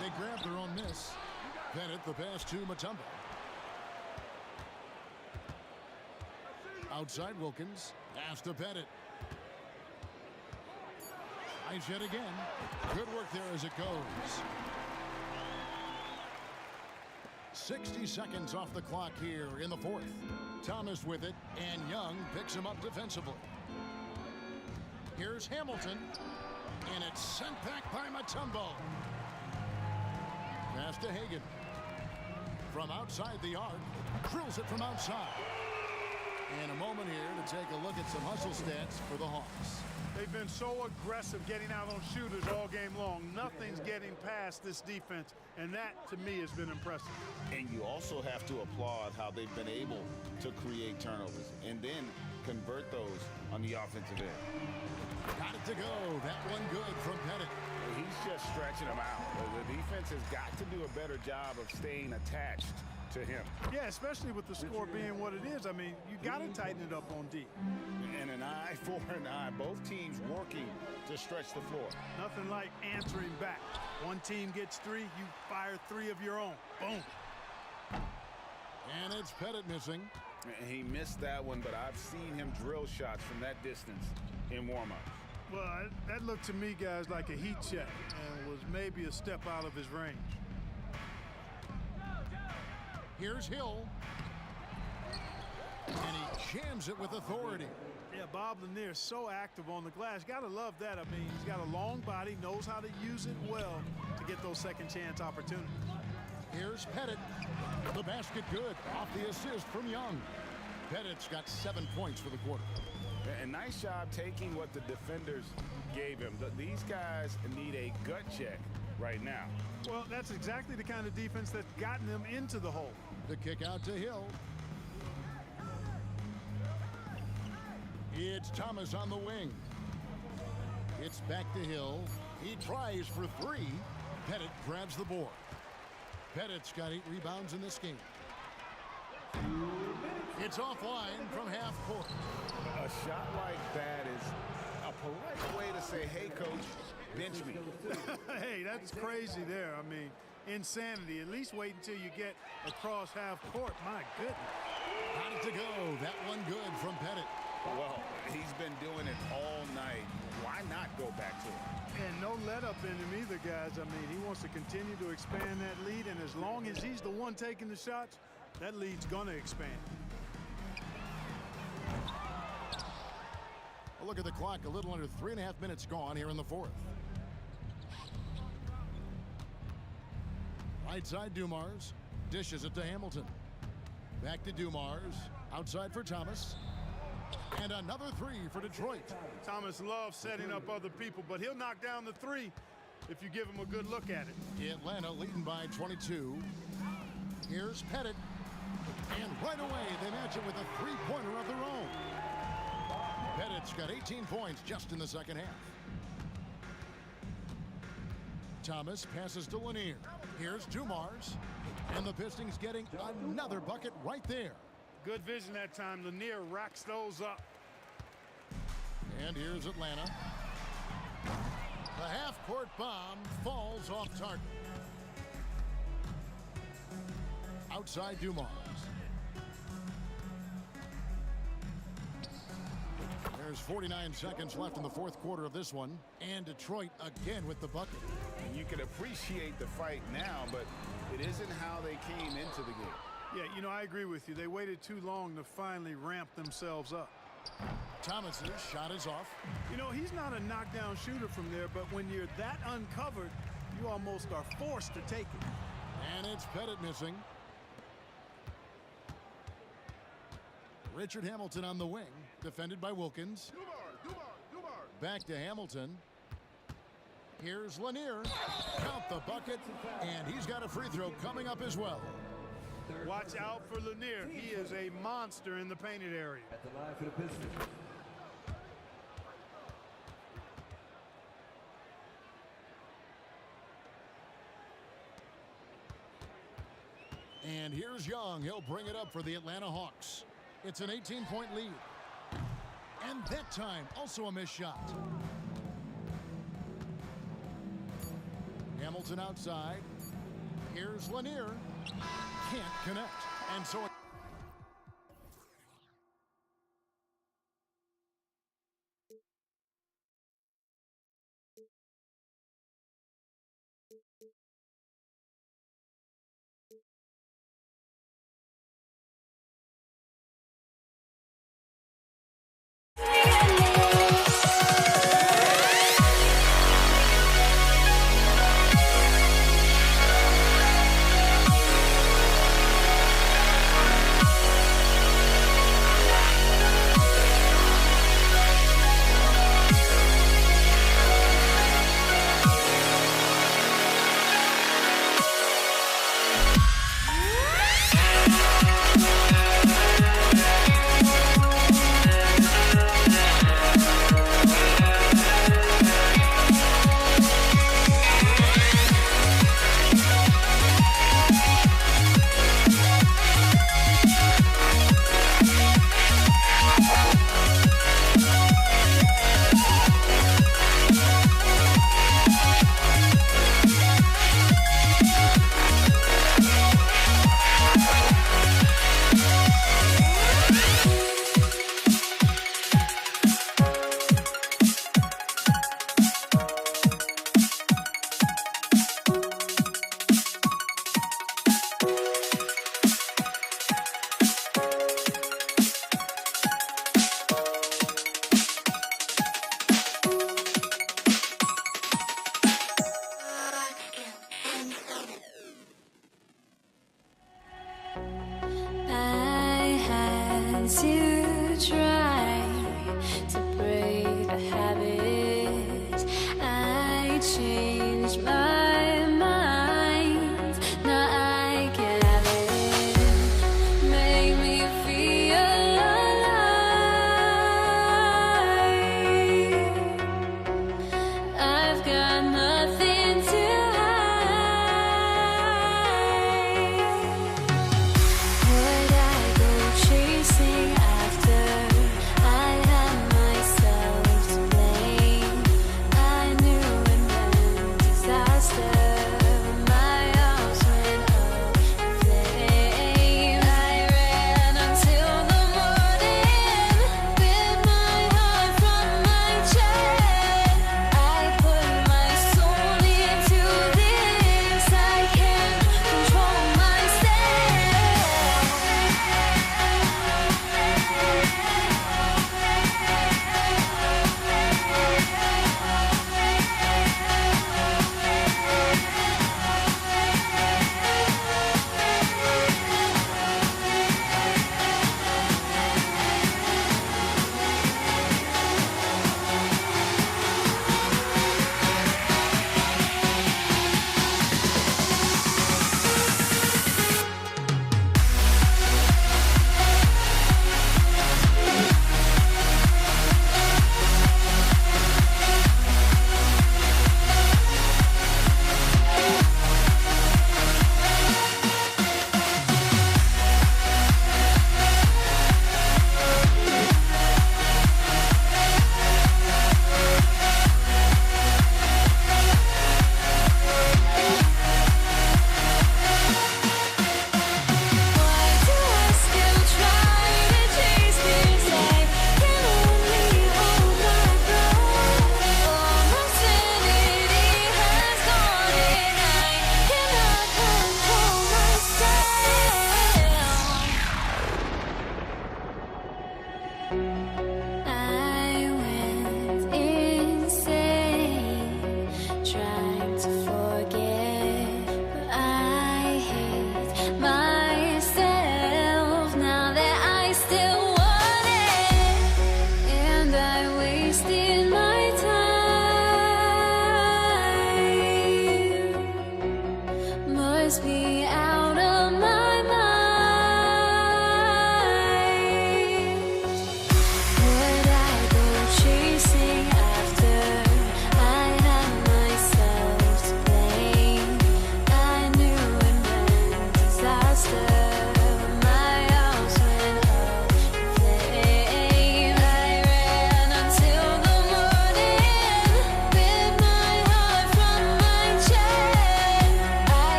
They grab their own miss. Bennett the pass to Mutombo. Outside Wilkins. Pass to Bennett. Nice hit again. Good work there as it goes. 60 seconds off the clock here in the 4th. Thomas with it, and Young picks him up defensively. Here's Hamilton, and it's sent back by Mutombo. Pass to Hagan. From outside the arc, drills it from outside. And a moment here to take a look at some hustle stats for the Hawks. They've been so aggressive getting out on shooters all game long. Nothing's getting past this defense, and that, to me, has been impressive. And you also have to applaud how they've been able to create turnovers and then convert those on the offensive end. Got it to go. That one good from Pettit. He's just stretching them out. The defense has got to do a better job of staying attached to him. Yeah, especially with the score being what it is. I mean, you got to tighten it up on D. And an eye for an eye. Both teams working to stretch the floor. Nothing like answering back. One team gets 3, you fire 3 of your own. Boom. And it's Pettit missing. And he missed that one, but I've seen him drill shots from that distance in warm-ups. Well, that looked to me, guys, like a heat check and was maybe a step out of his range. Here's Hill. And he jams it with authority. Yeah, Bob Lanier so active on the glass. Got to love that. I mean, he's got a long body, knows how to use it well to get those second chance opportunities. Here's Pettit. The basket good off the assist from Young. Pettit's got 7 points for the quarter. And nice job taking what the defenders gave him. These guys need a gut check right now. Well, that's exactly the kind of defense that's gotten them into the hole. The kick out to Hill. It's Thomas on the wing. It's back to Hill. He tries for 3. Pettit grabs the board. Pettit's got 8 rebounds in this game. It's offline from half court. A shot like that is a polite way to say, hey, coach, bench me. Hey, that's crazy there. I mean, insanity. At least wait until you get across half court. My goodness. Got it to go. That one good from Pettit. Well, he's been doing it all night. Why not go back to it? And no let up in him either, guys. I mean, he wants to continue to expand that lead, and as long as he's the one taking the shots, that lead's going to expand. A look at the clock. A little under 3.5 minutes gone here in the 4th. Right side, Dumars. Dishes it to Hamilton. Back to Dumars. Outside for Thomas. And another 3 for Detroit. Thomas loves setting up other people, but he'll knock down the 3 if you give him a good look at it. Atlanta leading by 22. Here's Pettit. And right away, they match it with a 3-pointer of their own. Pettit's got 18 points just in the second half. Thomas passes to Lanier. Here's Dumars. And the Pistons getting another bucket right there. Good vision that time. Lanier racks those up. And here's Atlanta. The half-court bomb falls off target. Outside Dumars. There's 49 seconds left in the fourth quarter of this one, and Detroit again with the bucket. And you can appreciate the fight now, but it isn't how they came into the game. Yeah, you know, I agree with you. They waited too long to finally ramp themselves up. Thomas's shot is off. You know, he's not a knockdown shooter from there, but when you're that uncovered, you almost are forced to take it. And it's Pettit missing. Richard Hamilton on the wing, defended by Wilkins. Back to Hamilton. Here's Lanier. Count the bucket, and he's got a free throw coming up as well. Watch out for Lanier. He is a monster in the painted area. At the line for the Pistons. And here's Young. He'll bring it up for the Atlanta Hawks. It's an 18-point lead. And that time, also a missed shot. Hamilton outside. Here's Lanier. Can't connect. And so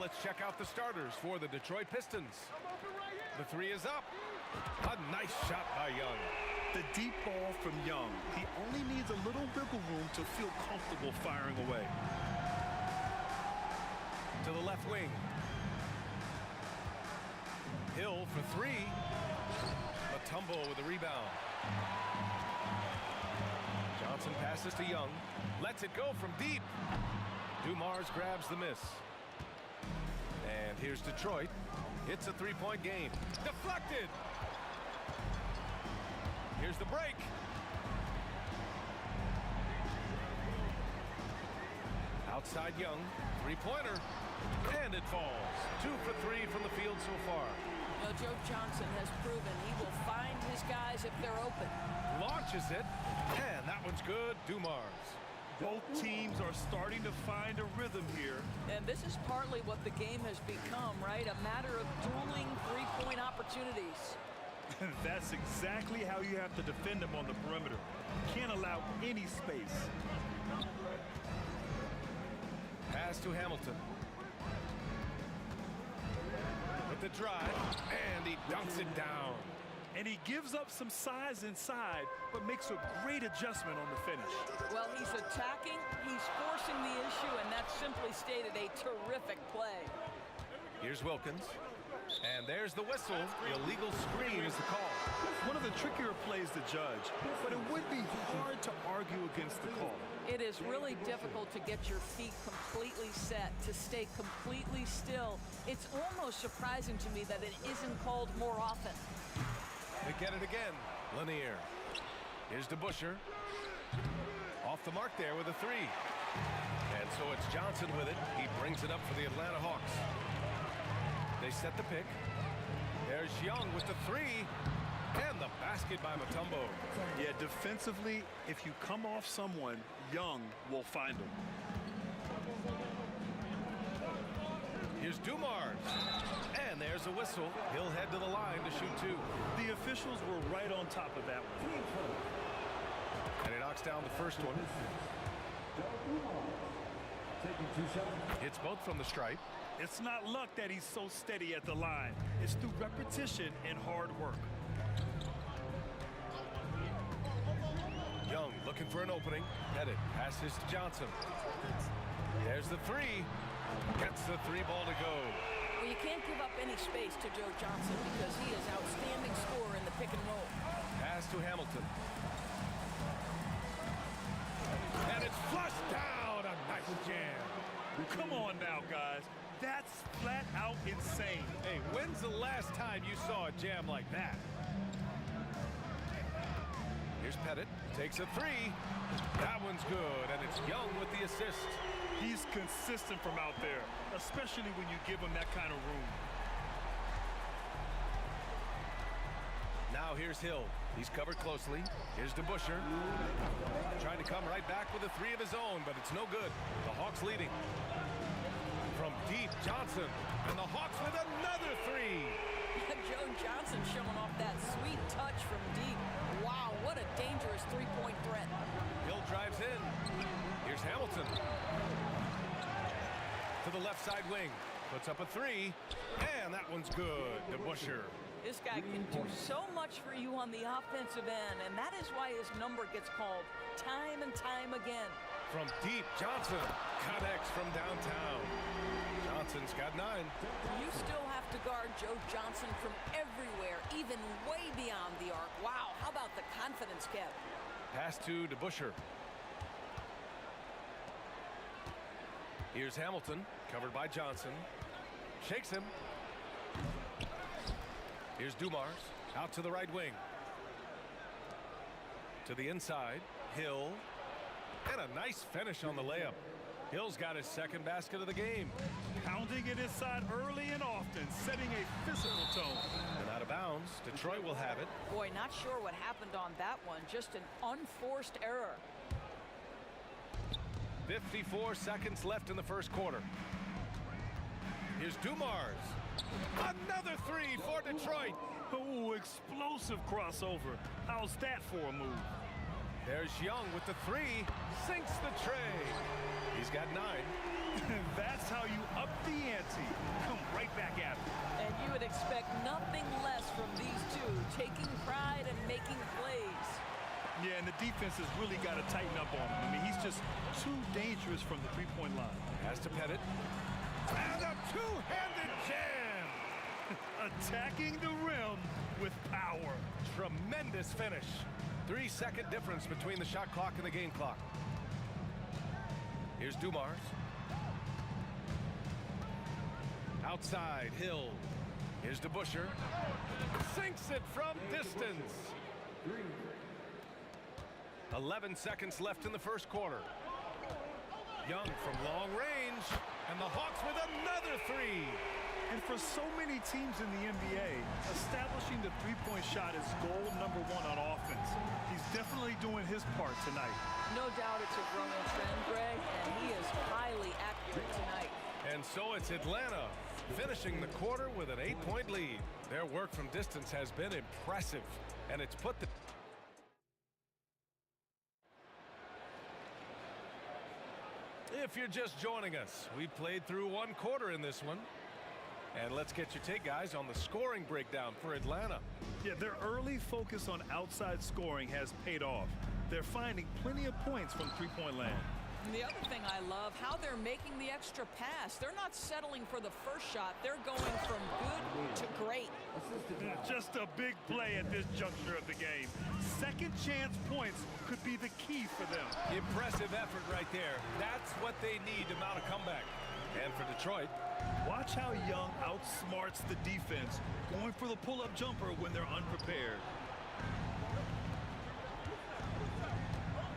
let's check out the starters for the Detroit Pistons. The three is up. A nice shot by Young. The deep ball from Young. He only needs a little wiggle room to feel comfortable firing away. To the left wing. Hill for three. Mutombo with the rebound. Johnson passes to Young. Lets it go from deep. Dumars grabs the miss. And here's Detroit. It's a three-point game. Deflected. Here's the break. Outside Young. Three-pointer. And it falls. 2 for 3 from the field so far. You know, Joe Johnson has proven he will find his guys if they're open. Launches it. And that one's good. Dumars. Both teams are starting to find a rhythm here. And this is partly what the game has become, right? A matter of dueling three-point opportunities. That's exactly how you have to defend them on the perimeter. Can't allow any space. Pass to Hamilton. With the drive, and he dunks it down. And he gives up some size inside, but makes a great adjustment on the finish. Well, he's attacking, he's forcing the issue, and that's simply stated a terrific play. Here's Wilkins. And there's the whistle. The illegal screen is the call. One of the trickier plays to judge, but it would be hard to argue against the call. It is really difficult to get your feet completely set, to stay completely still. It's almost surprising to me that it isn't called more often. They get it again. Lanier. Here's DeBuscher. Off the mark there with a three. And so it's Johnson with it. He brings it up for the Atlanta Hawks. They set the pick. There's Young with the three. And the basket by Mutombo. Yeah, defensively, if you come off someone, Young will find him. Here's Dumars. And there's a whistle. He'll head to the line to shoot two. The officials were right on top of that one. And he knocks down the first one. Hits both from the stripe. It's not luck that he's so steady at the line. It's through repetition and hard work. Young looking for an opening. Headed. Passes to Johnson. There's the three. Gets the three ball to go. Well, you can't give up any space to Joe Johnson because he is outstanding scorer in the pick and roll. Pass to Hamilton. And it's flushed down. A nice jam. Come on now, guys. That's flat out insane. Hey, when's the last time you saw a jam like that? Here's Pettit. Takes a three. That one's good, and it's Young with the assist. He's consistent from out there, especially when you give him that kind of room. Now here's Hill. He's covered closely. Here's DeBuscher. Trying to come right back with a three of his own, but it's no good. The Hawks leading. From deep, Johnson. And the Hawks with another three. Joe Johnson showing off that sweet touch from deep. Wow, what a dangerous three-point threat. Hill drives in. Here's Hamilton. To the left side wing. Puts up a three. And that one's good. DeBuscher. This guy can do so much for you on the offensive end, and that is why his number gets called time and time again. From deep, Johnson connects from downtown. Johnson's got 9. You still have to guard Joe Johnson from everywhere, even way beyond the arc. Wow, how about the confidence, Kev? Pass to DeBuscher. Here's Hamilton, covered by Johnson. Shakes him. Here's Dumars, out to the right wing. To the inside, Hill. And a nice finish on the layup. Hill's got his second basket of the game. Pounding it inside early and often, setting a physical tone. And out of bounds, Detroit will have it. Boy, not sure what happened on that one. Just an unforced error. 54 seconds left in the first quarter. Here's Dumars. Another three for Detroit. Oh, explosive crossover. How's that for a move? There's Young with the three. Sinks the tray. He's got 9. That's how you up the ante. Come right back at it. And you would expect nothing less from these two, taking pride and making plays. Yeah, and the defense has really got to tighten up on him. I mean, he's just too dangerous from the three-point line. Has to pet it. And a two-handed jam. Attacking the rim with power. Tremendous finish. 3-second difference between the shot clock and the game clock. Here's Dumars. Outside, Hill. Here's DeBuscher. Sinks it from distance. 11 seconds left in the first quarter. Young from long range. And the Hawks with another three. And for so many teams in the NBA, establishing the three-point shot is goal number one on offense. He's definitely doing his part tonight. No doubt it's a growing trend, Greg, and he is highly accurate tonight. And so it's Atlanta finishing the quarter with an 8-point lead. Their work from distance has been impressive, and it's put the If you're just joining us, we played through one quarter in this one. And let's get your take, guys, on the scoring breakdown for Atlanta. Yeah, their early focus on outside scoring has paid off. They're finding plenty of points from three-point land. And the other thing I love, how they're making the extra pass. They're not settling for the first shot. They're going from good to great. Just a big play at this juncture of the game. Second chance points could be the key for them. Impressive effort right there. That's what they need to mount a comeback. And for Detroit, watch how Young outsmarts the defense, going for the pull-up jumper when they're unprepared.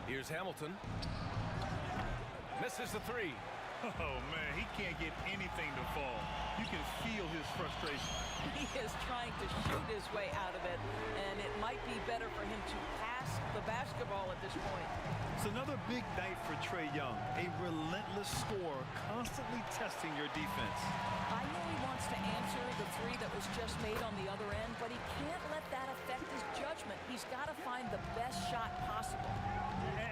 Here's Hamilton. Misses the three. Oh, man, he can't get anything to fall. You can feel his frustration. He is trying to shoot his way out of it, and it might be better for him to pass the basketball at this point. It's another big night for Trae Young, a relentless scorer, constantly testing your defense. I know he wants to answer the three that was just made on the other end, but he can't let that affect his judgment. He's got to find the best shot possible.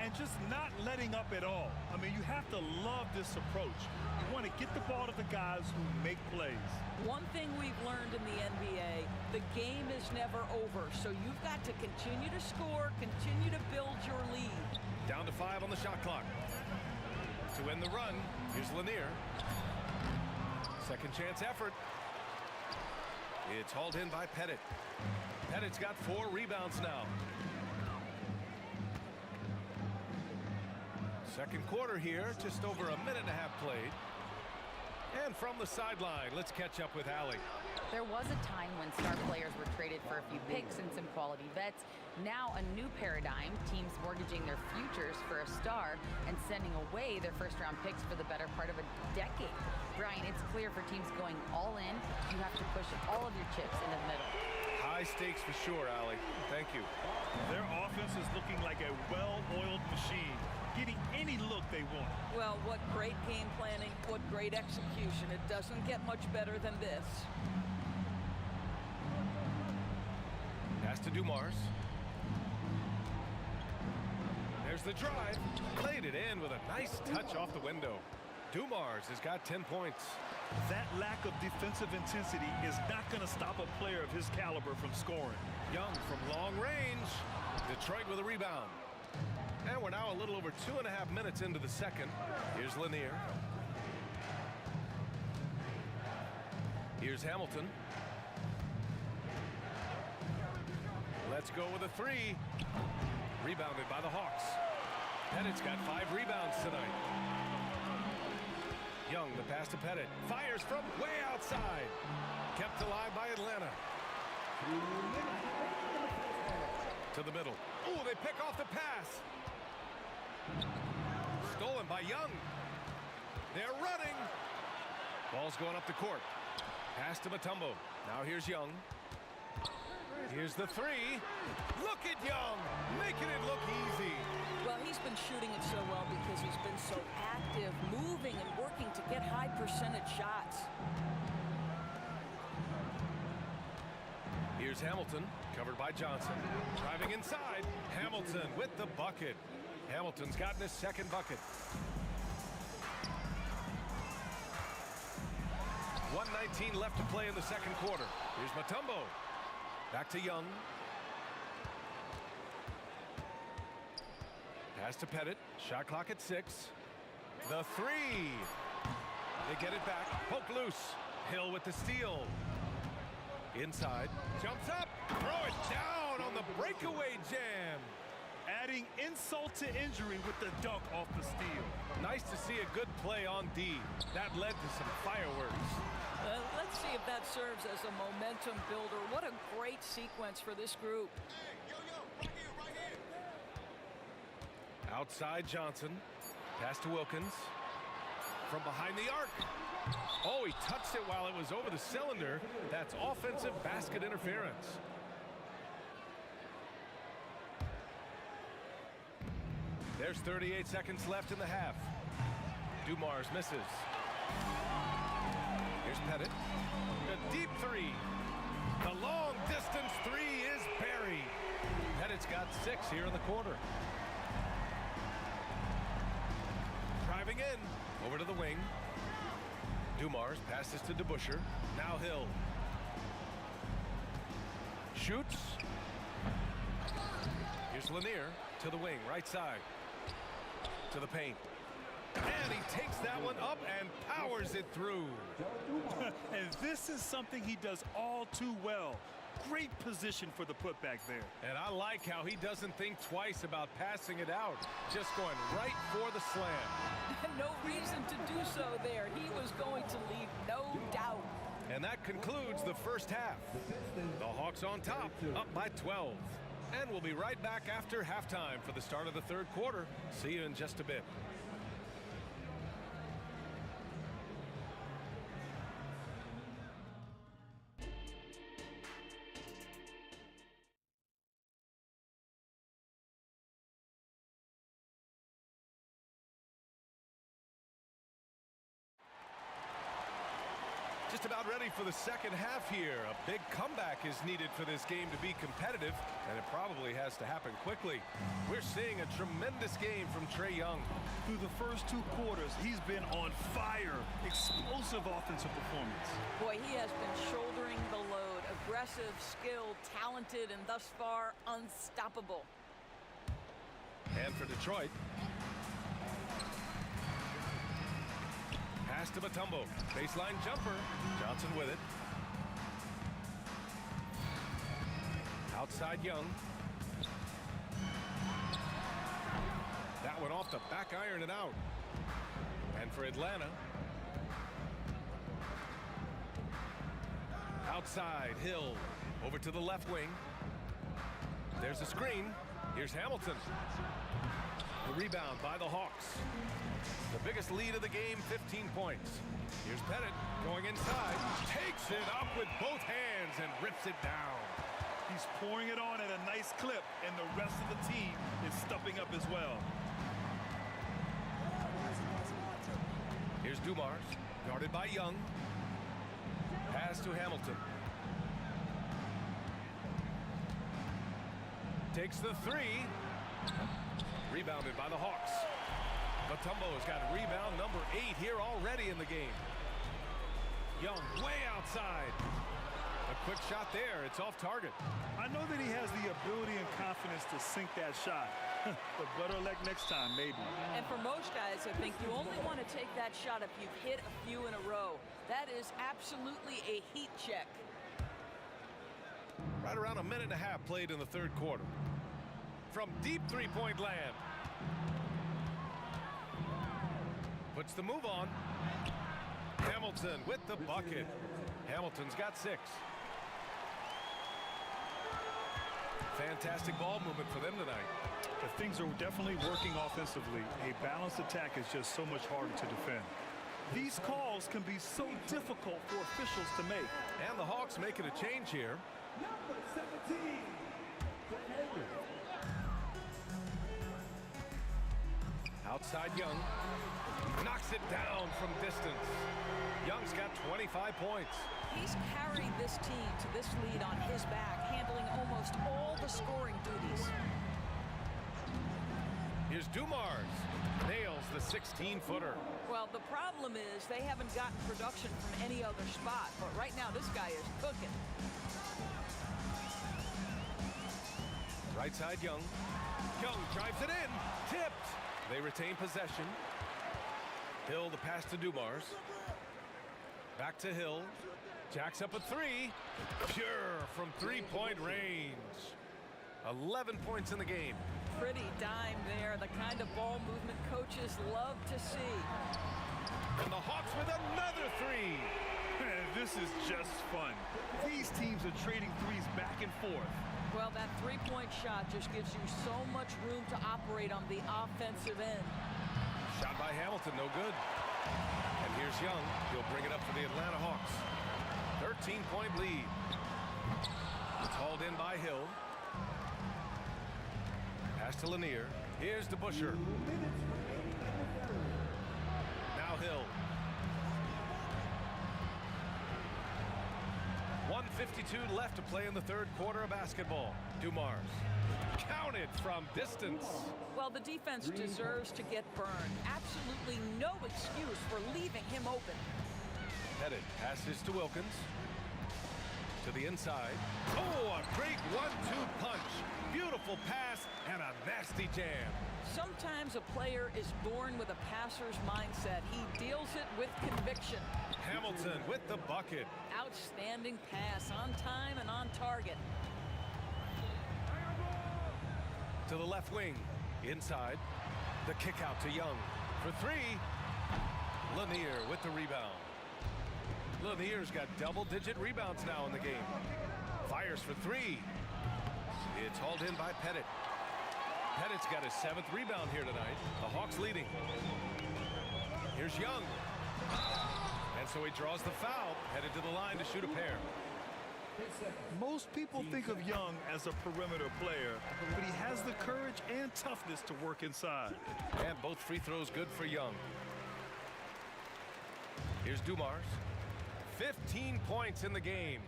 And just not letting up at all. I mean, you have to love this approach. You want to get the ball to the guys who make plays. One thing we've learned in the NBA, the game is never over. So you've got to continue to score, continue to build your lead. Down to 5 on the shot clock. To win the run, here's Lanier. Second chance effort. It's hauled in by Pettit. Pettit's got 4 rebounds now. Second quarter here, just over a minute and a half played. And from the sideline, let's catch up with Allie. There was a time when star players were traded for a few picks and some quality vets. Now a new paradigm, teams mortgaging their futures for a star and sending away their first-round picks for the better part of a decade. Brian, it's clear for teams going all in, you have to push all of your chips into the middle. High stakes for sure, Allie. Thank you. Their offense is looking like a well-oiled machine, getting any look they want. Well, what great game planning, what great execution. It doesn't get much better than this. Pass to Dumars. There's the drive. Played it in with a nice touch off the window. Dumars has got 10 points. That lack of defensive intensity is not going to stop a player of his caliber from scoring. Young from long range. Detroit with a rebound. And we're now a little over 2.5 minutes into the second. Here's Lanier. Here's Hamilton. Let's go with a three. Rebounded by the Hawks. Pettit's got 5 rebounds tonight. Young, the pass to Pettit. Fires from way outside. Kept alive by Atlanta. To the middle. Ooh, they pick off the pass. Stolen by Young. They're running. Ball's going up the court. Pass to Mutombo. Now here's Young. Here's the three. Look at Young, making it look easy. Well, he's been shooting it so well because he's been so active, moving and working to get high percentage shots. Here's Hamilton, covered by Johnson. Driving inside, Hamilton with the bucket. Hamilton's gotten his second bucket. 1:19 left to play in the second quarter. Here's Mutombo. Back to Young. Pass to Pettit. Shot clock at 6. The three. They get it back. Poke loose. Hill with the steal. Inside. Jumps up. Throw it down on the breakaway jam. Adding insult to injury with the dunk off the steal. Nice to see a good play on D. That led to some fireworks. Let's see if that serves as a momentum builder. What a great sequence for this group. Outside Johnson. Pass to Wilkins. From behind the arc. Oh, he touched it while it was over the cylinder. That's offensive basket interference. There's 38 seconds left in the half. Dumars misses. Here's Pettit. A deep three. The long distance three is buried. Pettit's got 6 here in the quarter. Driving in. Over to the wing. Dumars passes to DeBusschere. Now Hill. Shoots. Here's Lanier to the wing, right side. To the paint. And he takes that one up and powers it through. And this is something he does all too well. Great position for the putback there. And I like how he doesn't think twice about passing it out. Just going right for the slam. No reason to do so there. He was going to leave no doubt. And that concludes the first half. The Hawks on top, up by 12. And we'll be right back after halftime for the start of the third quarter. See you in just a bit. Just about ready for the second half here. A big comeback is needed for this game to be competitive, and it probably has to happen quickly. We're seeing a tremendous game from Trae Young. Through the first 2 quarters, he's been on fire. Explosive offensive performance. Boy, he has been shouldering the load. Aggressive, skilled, talented, and thus far unstoppable. And for Detroit. Pass to Mutombo. Baseline jumper. Johnson with it. Outside Young. That one off the back iron and out. And for Atlanta. Outside Hill. Over to the left wing. There's a screen. Here's Hamilton. The rebound by the Hawks. The biggest lead of the game, 15 points. Here's Pettit going inside. Takes it up with both hands and rips it down. He's pouring it on at a nice clip, and the rest of the team is stepping up as well. Here's Dumars, guarded by Young. Pass to Hamilton. Takes the three. Rebounded by the Hawks. Mutombo has got rebound number 8 here already in the game. Young way outside. A quick shot there. It's off target. I know that he has the ability and confidence to sink that shot. But better luck next time, maybe. And for most guys, I think you only want to take that shot if you've hit a few in a row. That is absolutely a heat check. Right around a minute and a half played in the third quarter. From deep three-point land. Puts the move on. Hamilton with the bucket. Hamilton's got 6. Fantastic ball movement for them tonight. But things are definitely working offensively. A balanced attack is just so much harder to defend. These calls can be so difficult for officials to make. And the Hawks making a change here. Number 17. Outside Young. Knocks it down from distance. Young's got 25 points. He's carried this team to this lead on his back, handling almost all the scoring duties. Here's Dumars. Nails the 16-footer. Well, the problem is they haven't gotten production from any other spot. But right now, this guy is cooking. Right side, Young. Young drives it in. Tipped. They retain possession. Hill, the pass to Dumars. Back to Hill. Jacks up a three. Pure from three-point range. 11 points in the game. Pretty dime there. The kind of ball movement coaches love to see. And the Hawks with another three. This is just fun. These teams are trading threes back and forth. Well, that three-point shot just gives you so much room to operate on the offensive end. Shot by Hamilton, no good. And here's Young. He'll bring it up for the Atlanta Hawks. 13-point lead. It's hauled in by Hill. Pass to Lanier. Here's DeBusschere. Now Hill. 1:52 left to play in the third quarter of basketball. Dumars. Counted from distance. Well, the defense deserves to get burned. Absolutely no excuse for leaving him open. Headed. Passes to Wilkins. To the inside. Oh, a great 1-2 punch. Beautiful pass and a nasty jam. Sometimes a player is born with a passer's mindset. He deals it with conviction. Hamilton with the bucket. Outstanding pass, on time and on target. To the left wing. Inside. The kick out to Young. For three. Lanier with the rebound. Lanier's got double-digit rebounds now in the game. Fires for three. It's hauled in by Pettit. Pettit's got his 7th rebound here tonight. The Hawks leading. Here's Young. And so he draws the foul, headed to the line to shoot a pair. Most people think of Young as a perimeter player, but he has the courage and toughness to work inside. And both free throws good for Young. Here's Dumars. 15 points in the game.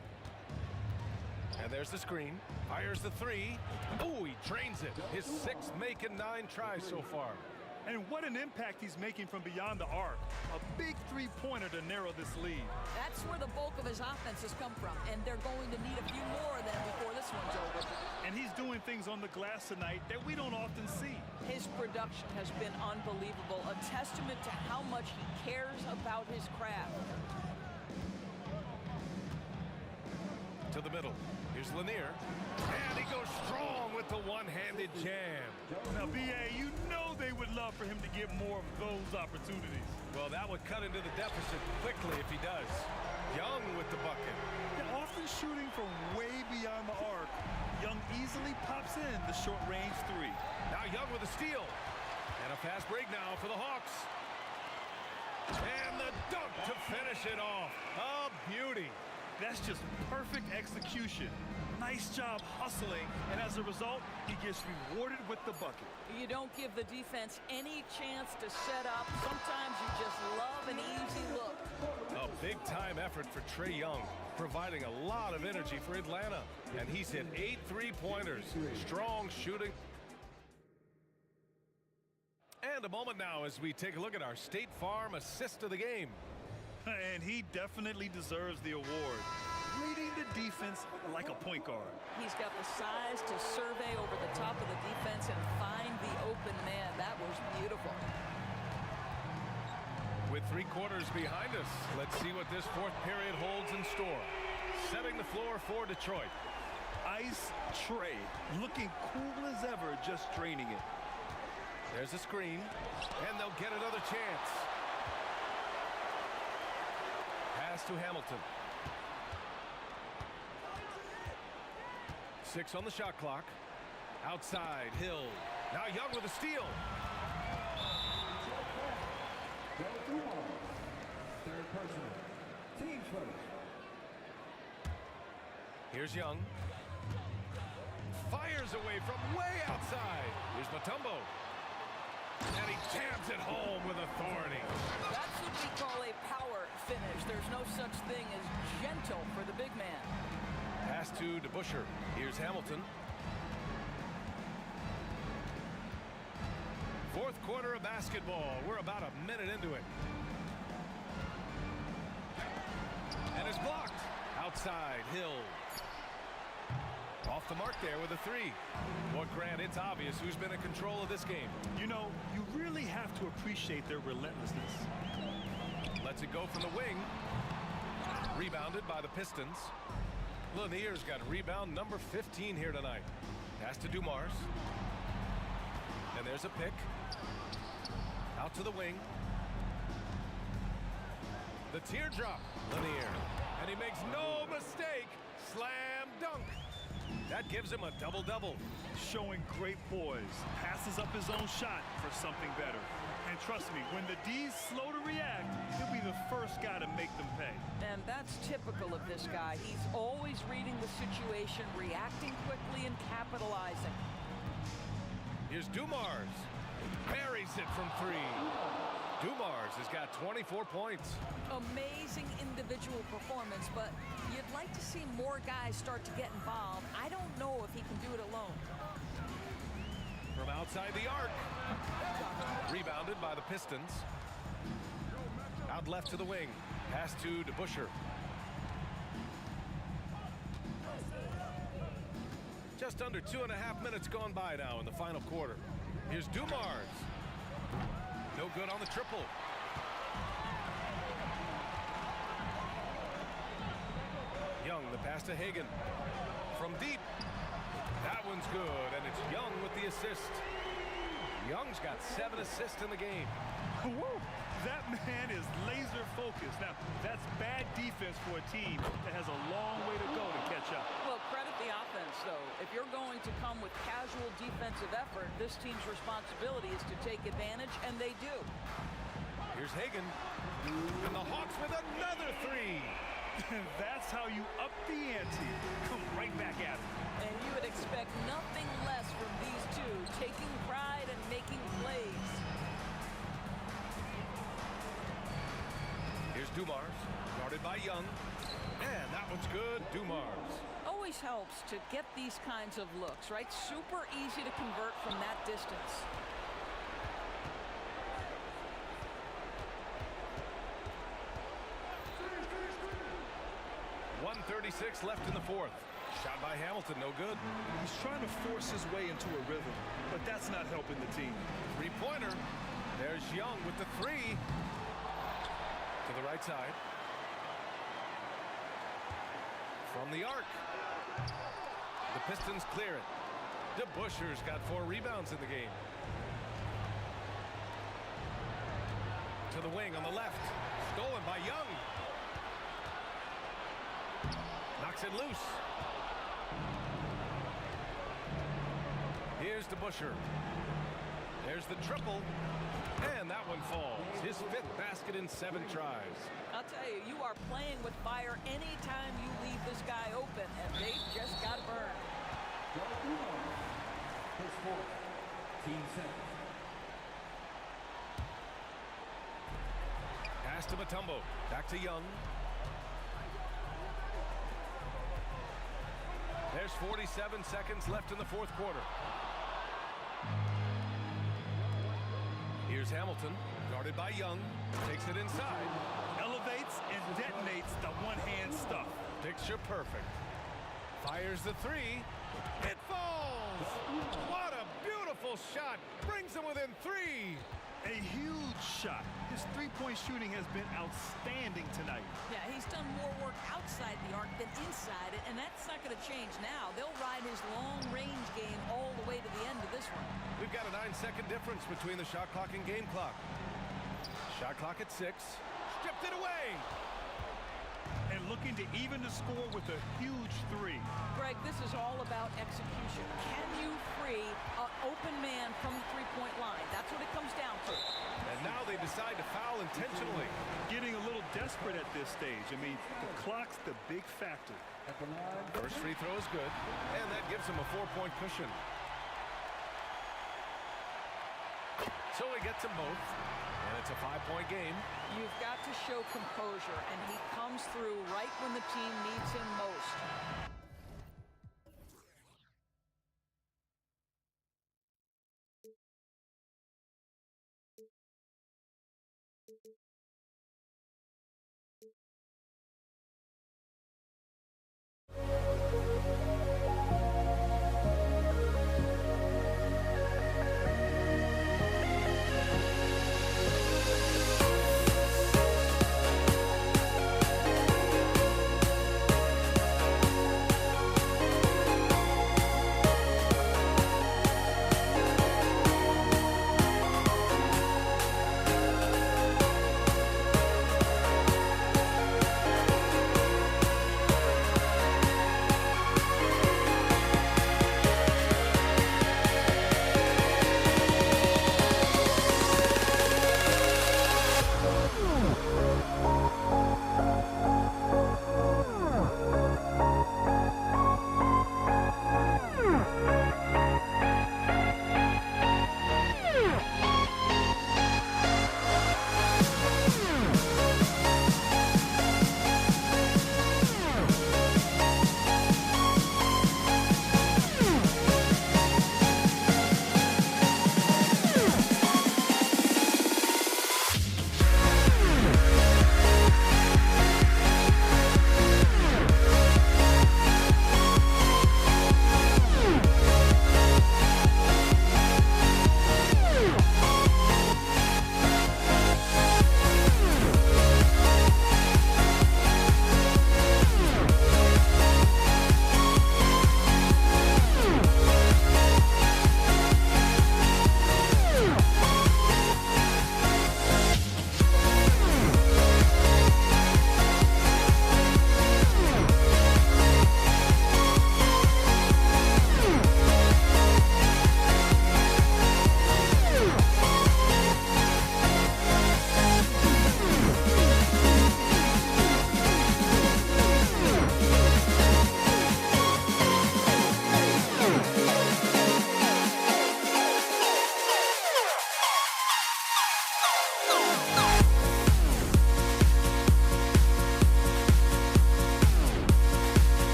And there's the screen. Fires the three. Oh, he drains it. His 6th make in 9 tries so far. And what an impact he's making from beyond the arc. A big three-pointer to narrow this lead. That's where the bulk of his offense has come from, and they're going to need a few more of them before this one's over. And he's doing things on the glass tonight that we don't often see. His production has been unbelievable, a testament to how much he cares about his craft. To the middle. Here's Lanier. And he goes strong with the one-handed jam. Now, B.A., you know they would love for him to get more of those opportunities. Well, that would cut into the deficit quickly if he does. Young with the bucket. They're often shooting from way beyond the arc. Young easily pops in the short-range three. Now Young with a steal. And a fast break now for the Hawks. And the dunk to finish it off. A beauty. That's just perfect execution. Nice job hustling, and as a result, he gets rewarded with the bucket. You don't give the defense any chance to set up. Sometimes you just love an easy look. A big-time effort for Trae Young, providing a lot of energy for Atlanta. And he's hit 8 three-pointers. Strong shooting. And a moment now as we take a look at our State Farm assist of the game. And he definitely deserves the award. Reading the defense like a point guard. He's got the size to survey over the top of the defense and find the open man. That was beautiful. With 3 quarters behind us, let's see what this 4th period holds in store. Setting the floor for Detroit. Ice Trae, looking cool as ever, just draining it. There's a screen, and they'll get another chance. Pass to Hamilton. 6 on the shot clock. Outside, Hill. Now Young with a steal. Third personal. Team first. Here's Young. Fires away from way outside. Here's Mutombo. And he jams it home with authority. That's what we call a power finish. There's no such thing as gentle for the big man. Pass to DeBusschere. Here's Hamilton. fourth quarter of basketball. We're about a minute into it. And it's blocked. Outside, Hill. Off the mark there with a three. Well, Grant, it's obvious who's been in control of this game. You know, you really have to appreciate their relentlessness. Lets it go from the wing. Rebounded by the Pistons. Lanier's got rebound number 15 here tonight. Pass to Dumars. And there's a pick. Out to the wing. The teardrop. Lanier. And he makes no mistake. Slam dunk. That gives him a double-double. Showing great poise. Passes up his own shot for something better. And trust me, when the D's slow to react, he'll be the first guy to make them pay. And that's typical of this guy. He's always reading the situation, reacting quickly, and capitalizing. Here's Dumars. Buries it from three. Dumars has got 24 points. Amazing individual performance, but you'd like to see more guys start to get involved. I don't know if he can do it alone. From outside the arc. Rebounded by the Pistons. Out left to the wing. Pass to DeBusschere. Just under 2.5 minutes gone by now in the final quarter. Here's Dumars. No good on the triple. Young, the pass to Hagan. From deep. That one's good, and it's Young with the assist. Young's got 7 assists in the game. Woo! That man is laser focused. Now, that's bad defense for a team that has a long way to go to catch up. Well, credit the offense, though. If you're going to come with casual defensive effort, this team's responsibility is to take advantage, and they do. Here's Hagan. And the Hawks with another three. That's how you up the ante. Come right back at it. And you would expect nothing less from these two, taking pride and making plays. Here's Dumars, guarded by Young. And that one's good, Dumars. Always helps to get these kinds of looks, right? Super easy to convert from that distance. .136 left in the fourth. Shot by Hamilton, no good. He's trying to force his way into a rhythm, but that's not helping the team. Three-pointer. There's Young with the three. To the right side. From the arc. The Pistons clear it. DeBusschere's got 4 rebounds in the game. To the wing on the left. Stolen by Young. Knocks it loose. Here's DeBusschere. There's the triple. And that one falls. His 5th basket in 7 tries. I'll tell you, you are playing with fire anytime you leave this guy open, and they just got burned. His fourth, team second. Pass to Mutombo. Back to Young. There's 47 seconds left in the fourth quarter. Here's Hamilton, guarded by Young. Takes it inside. Elevates and detonates the one-hand stuff. Picture perfect. Fires the three. It falls! What a beautiful shot. Brings him within 3. A huge shot. His three-point shooting has been outstanding tonight. Yeah, he's done more work outside the arc than inside it, and that's not going to change now. They'll ride his long-range game all the way to the end of this one. We've got a 9-second difference between the shot clock and game clock. Shot clock at 6. Stripped it away. And looking to even the score with a huge three. Greg, this is all about execution. Can you free an open man from the three-point line? That's what it comes down to. And now they decide to foul intentionally. Getting a little desperate at this stage. I mean, the clock's the big factor. First free throw is good, and that gives him a 4-point cushion. So he gets them both, and it's a 5-point game. You've got to show composure, and he comes through right when the team needs him most.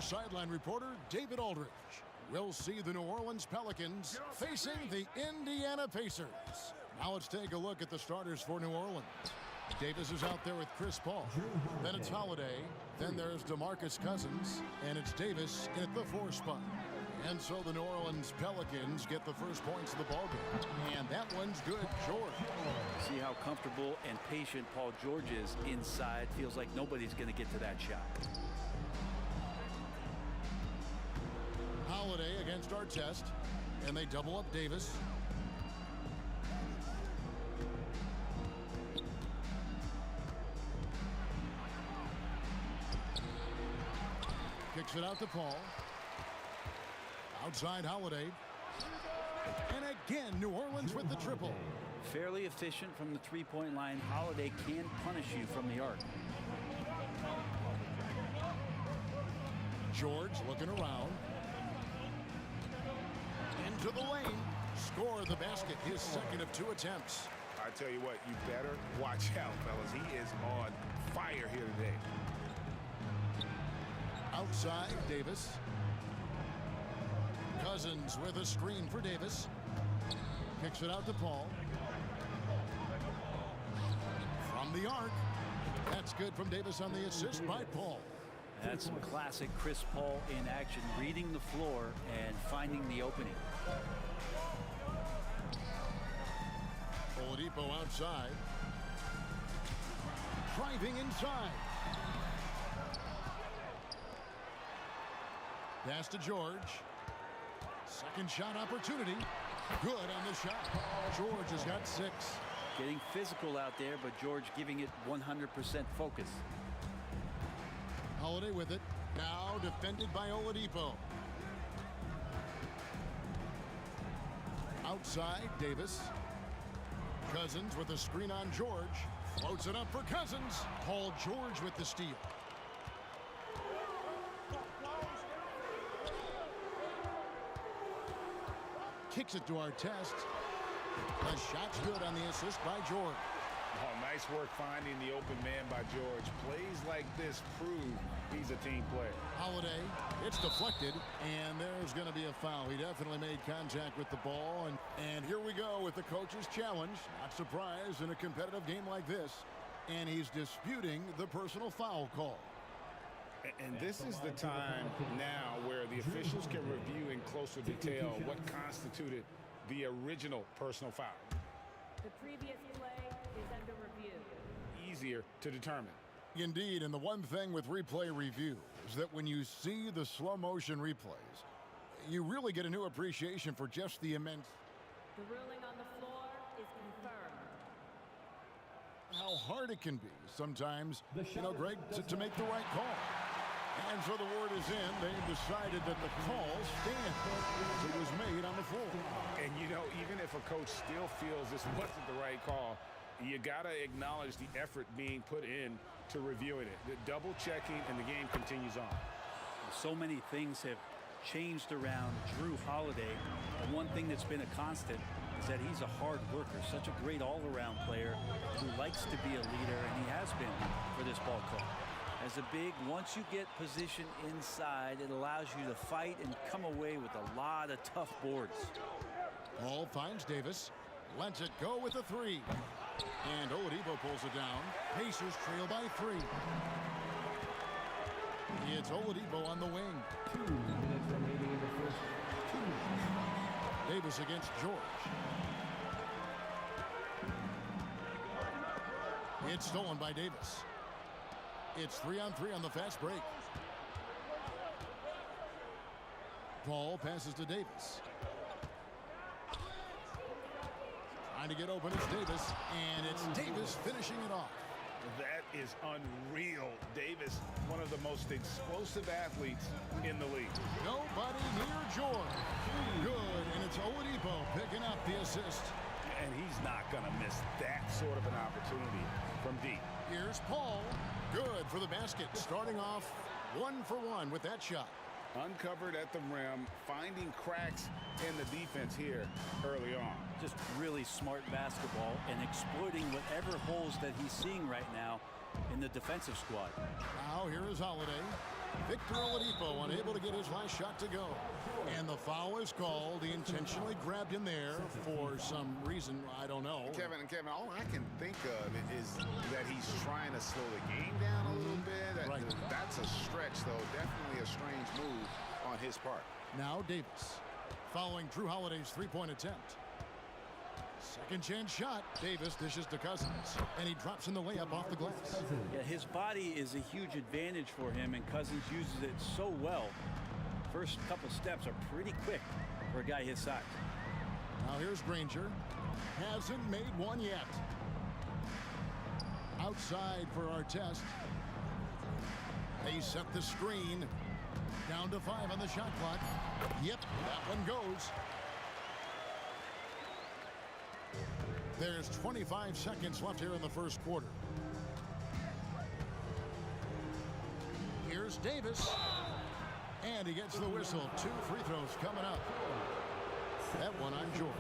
Sideline reporter David Aldridge. We'll see the New Orleans Pelicans facing the Indiana Pacers. Now let's take a look at the starters for New Orleans. Davis is out there with Chris Paul. Then it's Holiday. Then there's DeMarcus Cousins. And it's Davis in at the 4 spot. And so the New Orleans Pelicans get the first points of the ballgame. And that one's good, George. See how comfortable and patient Paul George is inside. Feels like nobody's going to get to that shot. Holiday against Artest, and they double up Davis. Kicks it out to Paul. Outside Holiday. And again, New Orleans with the triple. Fairly efficient from the three-point line. Holiday can punish you from the arc. George looking around. To the lane, score the basket, his second of 2 attempts. I tell you what, you better watch out, fellas. He is on fire here today. Outside, Davis. Cousins with a screen for Davis. Kicks it out to Paul. From the arc. That's good from Davis on the assist by Paul. That's some classic Chris Paul in action, reading the floor and finding the opening. Oladipo outside. Driving inside. Pass to George. Second shot opportunity. Good on the shot. George has got 6. Getting physical out there, but George giving it 100% focus. Holiday with it. Now defended by Oladipo. Outside, Davis. Cousins with a screen on George. Floats it up for Cousins. Paul George with the steal. Kicks it to Artest. The shot's good on the assist by George. Oh, nice work finding the open man by George. Plays like this prove he's a team player. Holiday, it's deflected, and there's going to be a foul. He definitely made contact with the ball, and here we go with the coach's challenge. Not surprised in a competitive game like this, and he's disputing the personal foul call. And this is the time now where the officials can review in closer detail what constituted the original personal foul. The previous play is under review. Easier to determine. Indeed, and the one thing with replay review is that when you see the slow motion replays, you really get a new appreciation for just the immense. The ruling on the floor is confirmed. How hard it can be sometimes, Greg, to make the right call. And so the word is in. They've decided that the call stands. It was made on the floor. And, even if a coach still feels this wasn't the right call, you got to acknowledge the effort being put in to reviewing it. The double checking, and the game continues on. So many things have changed around Jrue Holiday. And one thing that's been a constant is that he's a hard worker, such a great all-around player who likes to be a leader, and he has been for this ball club. As a big, once you get position inside, it allows you to fight and come away with a lot of tough boards. Paul finds Davis, lets it go with a 3. And Oladipo pulls it down. Pacers trail by 3. It's Oladipo on the wing. 2 minutes remaining in the first. Davis against George. It's stolen by Davis. It's 3-on-3 on the fast break. Paul passes to Davis. Trying to get open is Davis, and it's Davis finishing it off. That is unreal. Davis, one of the most explosive athletes in the league. Nobody near George. Good, and it's Oladipo picking up the assist. And he's not going to miss that sort of an opportunity from deep. Here's Paul. Good for the basket. Starting off 1 for 1 with that shot. Uncovered at the rim, finding cracks in the defense here early on. Just really smart basketball and exploiting whatever holes that he's seeing right now in the defensive squad. Now here is Holiday. Victor Oladipo unable to get his last shot to go. And the foul is called. He intentionally grabbed him there for some reason, I don't know. Kevin, all I can think of is that he's trying to slow the game down a little bit. Right. That's a stretch, though. Definitely a strange move on his part. Now Davis following Drew Holiday's three-point attempt. Second chance shot. Davis dishes to Cousins, and he drops in the layup off the glass. Yeah, his body is a huge advantage for him, and Cousins uses it so well. First couple steps are pretty quick for a guy his size. Now here's Granger. Hasn't made one yet. Outside for Artest. They set the screen. Down to 5 on the shot clock. Yep, that one goes. There's 25 seconds left here in the first quarter. Here's Davis. And he gets the whistle. 2 free throws coming up. That one on George.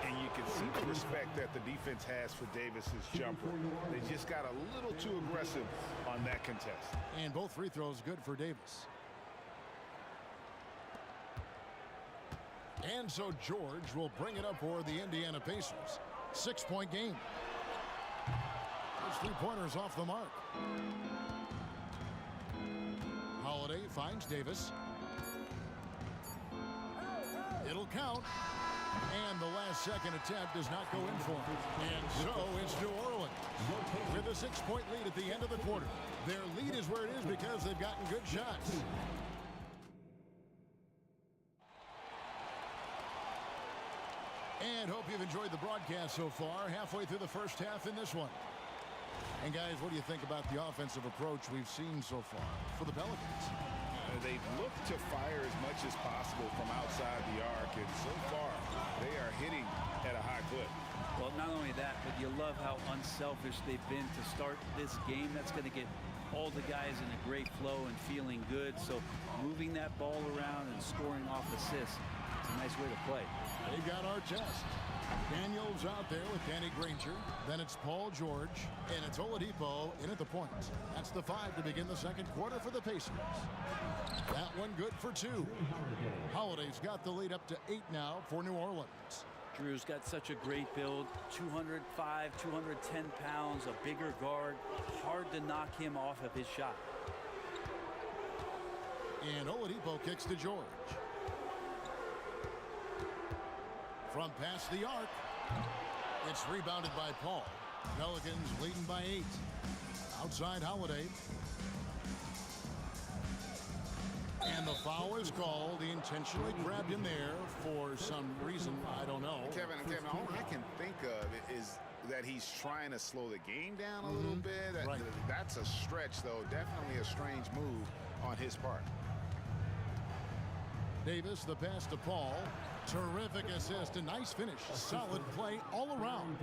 And you can see the respect that the defense has for Davis's jumper. They just got a little too aggressive on that contest. And both free throws good for Davis. And so George will bring it up for the Indiana Pacers. 6-point game. Those three-pointers off the mark. Holiday finds Davis. It'll count. And the last second attempt does not go in for him. And so it's New Orleans with a 6-point lead at the end of the quarter. Their lead is where it is because they've gotten good shots. And hope you've enjoyed the broadcast so far. Halfway through the first half in this one. And guys, what do you think about the offensive approach we've seen so far for the Pelicans? They've looked to fire as much as possible from outside the arc, and so far they are hitting at a high clip. Well, not only that, but you love how unselfish they've been to start this game. That's going to get all the guys in a great flow and feeling good. So moving that ball around and scoring off assists, it's a nice way to play. They got Artest. Daniels out there with Danny Granger. Then it's Paul George. And it's Oladipo in at the point. That's the 5 to begin the second quarter for the Pacers. That one good for 2. Holiday's got the lead up to 8 now for New Orleans. Drew's got such a great build. 205, 210 pounds, a bigger guard. Hard to knock him off of his shot. And Oladipo kicks to George. From past the arc. It's rebounded by Paul. Pelicans leading by 8. Outside Holiday. And the foul is called. He intentionally grabbed him there for some reason. I don't know. Kevin, all I can think of is that he's trying to slow the game down a little bit. Right. That's a stretch, though. Definitely a strange move on his part. Davis, the pass to Paul. Terrific assist, a nice finish. Solid play all around.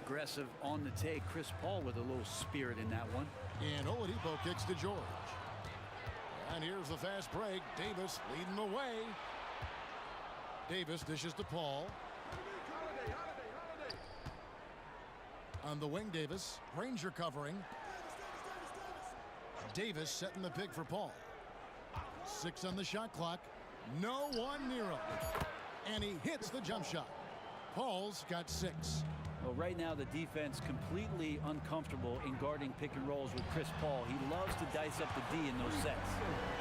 Aggressive on the take. Chris Paul with a little spirit in that one. And Oladipo kicks to George. And here's the fast break. Davis leading the way. Davis dishes to Paul. On the wing, Davis. Granger covering. Davis setting the pick for Paul. 6 on the shot clock. No one near him. And he hits the jump shot. Paul's got 6. Well, right now the defense completely uncomfortable in guarding pick and rolls with Chris Paul. He loves to dice up the D in those sets.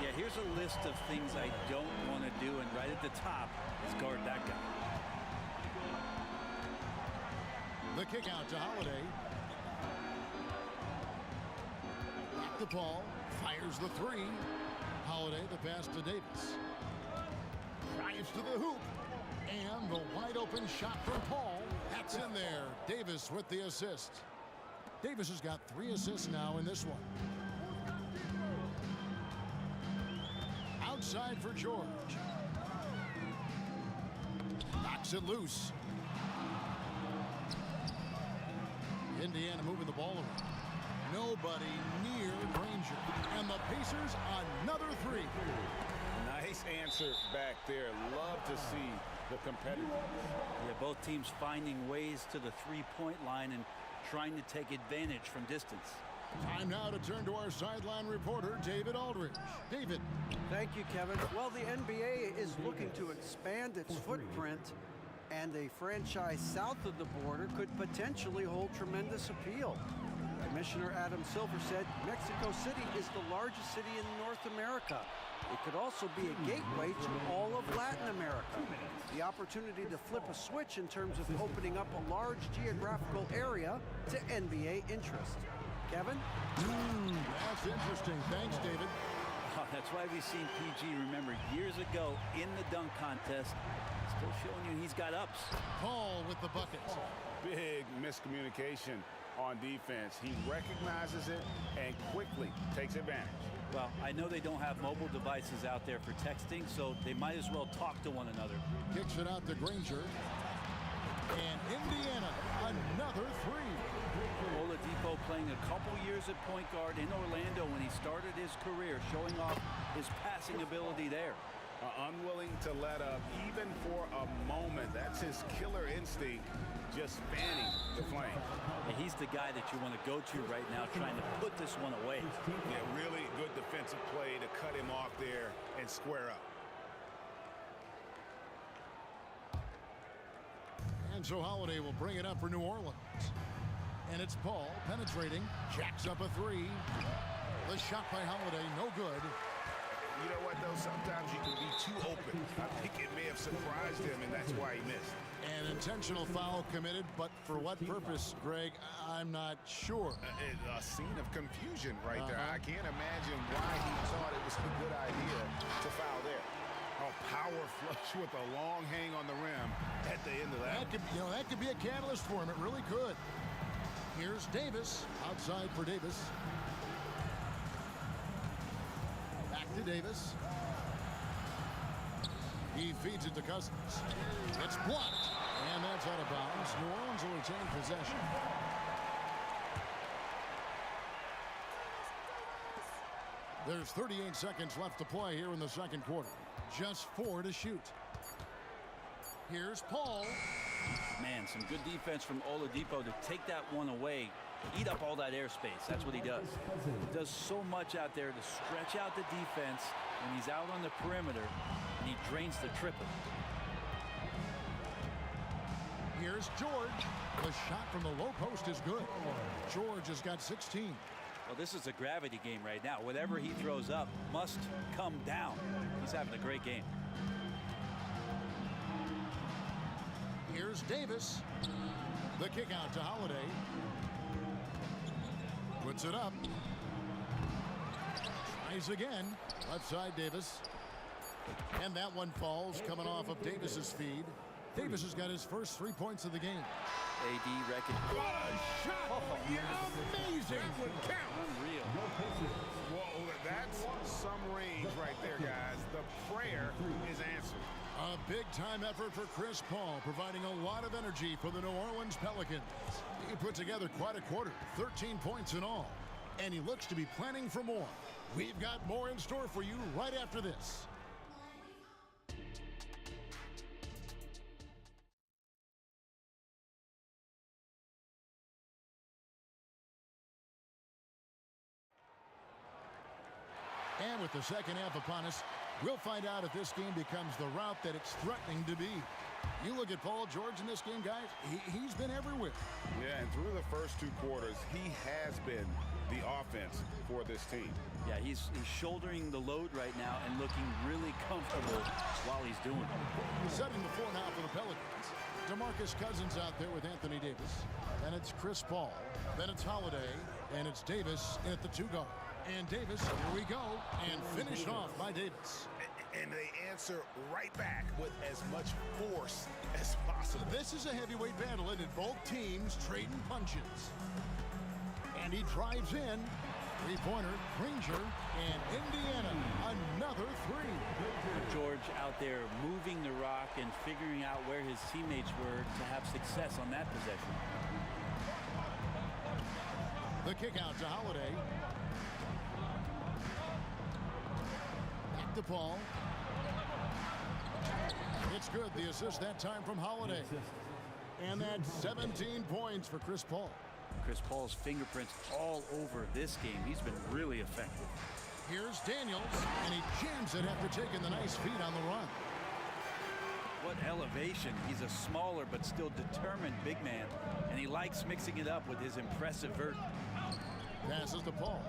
Yeah, here's a list of things I don't want to do, and right at the top is guard that guy. The kick out to Holiday. to Paul. Fires the three. Holiday the pass to Davis. Drives to the hoop. And the wide open shot from Paul. That's in there. Davis with the assist. Davis has got 3 assists now in this one. Outside for George. Knocks it loose. Indiana moving the ball around. Nobody near Granger. And the Pacers another 3. Nice answer back there. Love to see the competitors. Yeah, both teams finding ways to the three-point line and trying to take advantage from distance. Time now to turn to our sideline reporter, David Aldridge. David. Thank you, Kevin. Well, the NBA is looking to expand its footprint, and a franchise south of the border could potentially hold tremendous appeal. Commissioner Adam Silver said Mexico City is the largest city in North America. It could also be a gateway to all of Latin America. The opportunity to flip a switch in terms of opening up a large geographical area to NBA interest. Kevin? That's interesting. Thanks, David. Oh, that's why we've seen PG, remember, years ago in the dunk contest. Still showing you he's got ups. Paul with the buckets. Big miscommunication on defense. He recognizes it and quickly takes advantage. Well, I know they don't have mobile devices out there for texting, so they might as well talk to one another. Kicks it out to Granger. And Indiana, another 3. Oladipo playing a couple years at point guard in Orlando when he started his career, showing off his passing ability there. Unwilling to let up even for a moment. That's his killer instinct, just fanning the flame. And he's the guy that you want to go to right now, trying to put this one away. Yeah, really good defensive play to cut him off there and square up. And so Holiday will bring it up for New Orleans. And it's Paul penetrating, jacks up a 3. The shot by Holiday, no good. You know what, though? Sometimes you can be too open. I think it may have surprised him, and that's why he missed. An intentional foul committed, but for what purpose, Greg? I'm not sure. A scene of confusion right there. I can't imagine why he thought it was a good idea to foul there. A power flush with a long hang on the rim at the end of that. That could be a catalyst for him. It really could. Here's Davis. Outside for Davis. Back to Davis. He feeds it to Cousins. It's blocked. And that's out of bounds. New Orleans will retain possession. There's 38 seconds left to play here in the second quarter. Just 4 to shoot. Here's Paul. Man, some good defense from Oladipo to take that one away, eat up all that airspace. That's what he does. He does so much out there to stretch out the defense when he's out on the perimeter, and he drains the triple. Here's George. The shot from the low post is good. George has got 16. Well, this is a gravity game right now. Whatever he throws up must come down. He's having a great game. Here's Davis. The kick out to Holiday. Puts it up. Tries again. Left side Davis. And that one falls coming off of Davis's feed. Davis has got his first 3 points of the game. AD record. What a shot! Amazing! That would count. Unreal. Whoa, that's some range right there, guys. The prayer is answered. A big-time effort for Chris Paul, providing a lot of energy for the New Orleans Pelicans. He put together quite a quarter, 13 points in all, and he looks to be planning for more. We've got more in store for you right after this. And with the second half upon us, we'll find out if this game becomes the route that it's threatening to be. You look at Paul George in this game, guys, he's been everywhere. Yeah, and through the first 2 quarters, he has been the offense for this team. Yeah, he's shouldering the load right now and looking really comfortable while he's doing it. Setting the floor now for the Pelicans. DeMarcus Cousins out there with Anthony Davis. Then it's Chris Paul. Then it's Holiday. And it's Davis in at the 2 guard. And Davis, here we go, and finished off by Davis. And they answer right back with as much force as possible. This is a heavyweight battle, and both teams trading punches. And he drives in. Three-pointer, Granger, and Indiana, another three. George out there moving the rock and figuring out where his teammates were to have success on that possession. The kick out to Holiday. Back to Paul. It's good. The assist that time from Holiday. And that's 17 points for Chris Paul. Chris Paul's fingerprints all over this game. He's been really effective. Here's Daniels, and he jams it after taking the nice feed on the run. What elevation. He's a smaller but still determined big man, and he likes mixing it up with his impressive vert. Passes to Paul.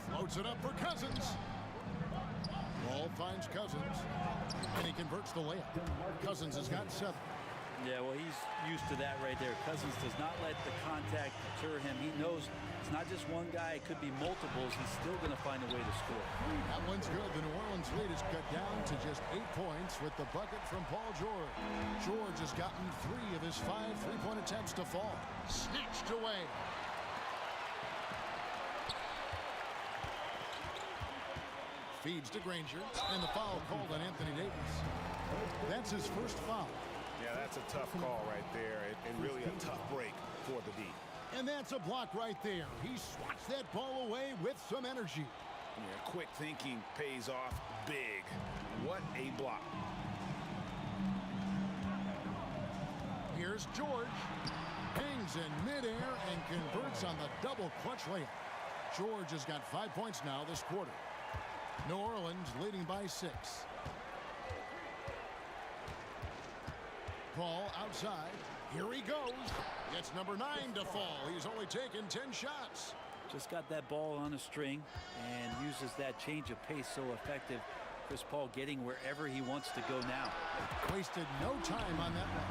Floats it up for Cousins. Ball finds Cousins, and he converts the layup. Cousins has got 7. Yeah, well, he's used to that right there. Cousins does not let the contact deter him. He knows it's not just one guy. It could be multiples. He's still going to find a way to score. That one's good. The New Orleans lead is cut down to just 8 points with the bucket from Paul George. George has gotten 3 of his 5 three-point attempts to fall. Snatched away. Feeds to Granger, and the foul called on Anthony Davis. That's his first foul. Yeah, that's a tough call right there, and really a tough break for the D. And that's a block right there. He swats that ball away with some energy. Yeah, quick thinking pays off big. What a block. Here's George. Hangs in midair and converts on the double clutch layup. George has got 5 points now this quarter. New Orleans leading by 6. Paul outside. Here he goes. Gets number 9 to fall. He's only taken 10 shots. Just got that ball on a string and uses that change of pace so effective. Chris Paul getting wherever he wants to go now. Wasted no time on that one.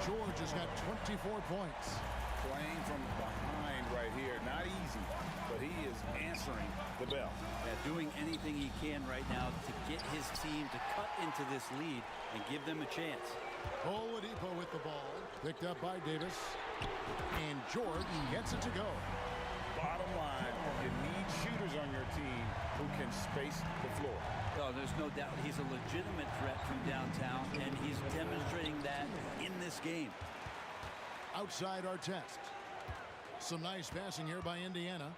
George has got 24 points. Playing from behind right here. Not easy, but he is answering the bell. Yeah, doing anything he can right now to get his team to cut into this lead and give them a chance. Oladipo with the ball. Picked up by Davis. And George gets it to go. Bottom line, you need shooters on your team who can space the floor. Oh, there's no doubt he's a legitimate threat from downtown, and he's demonstrating that in this game. Outside our test. Some nice passing here by Indiana.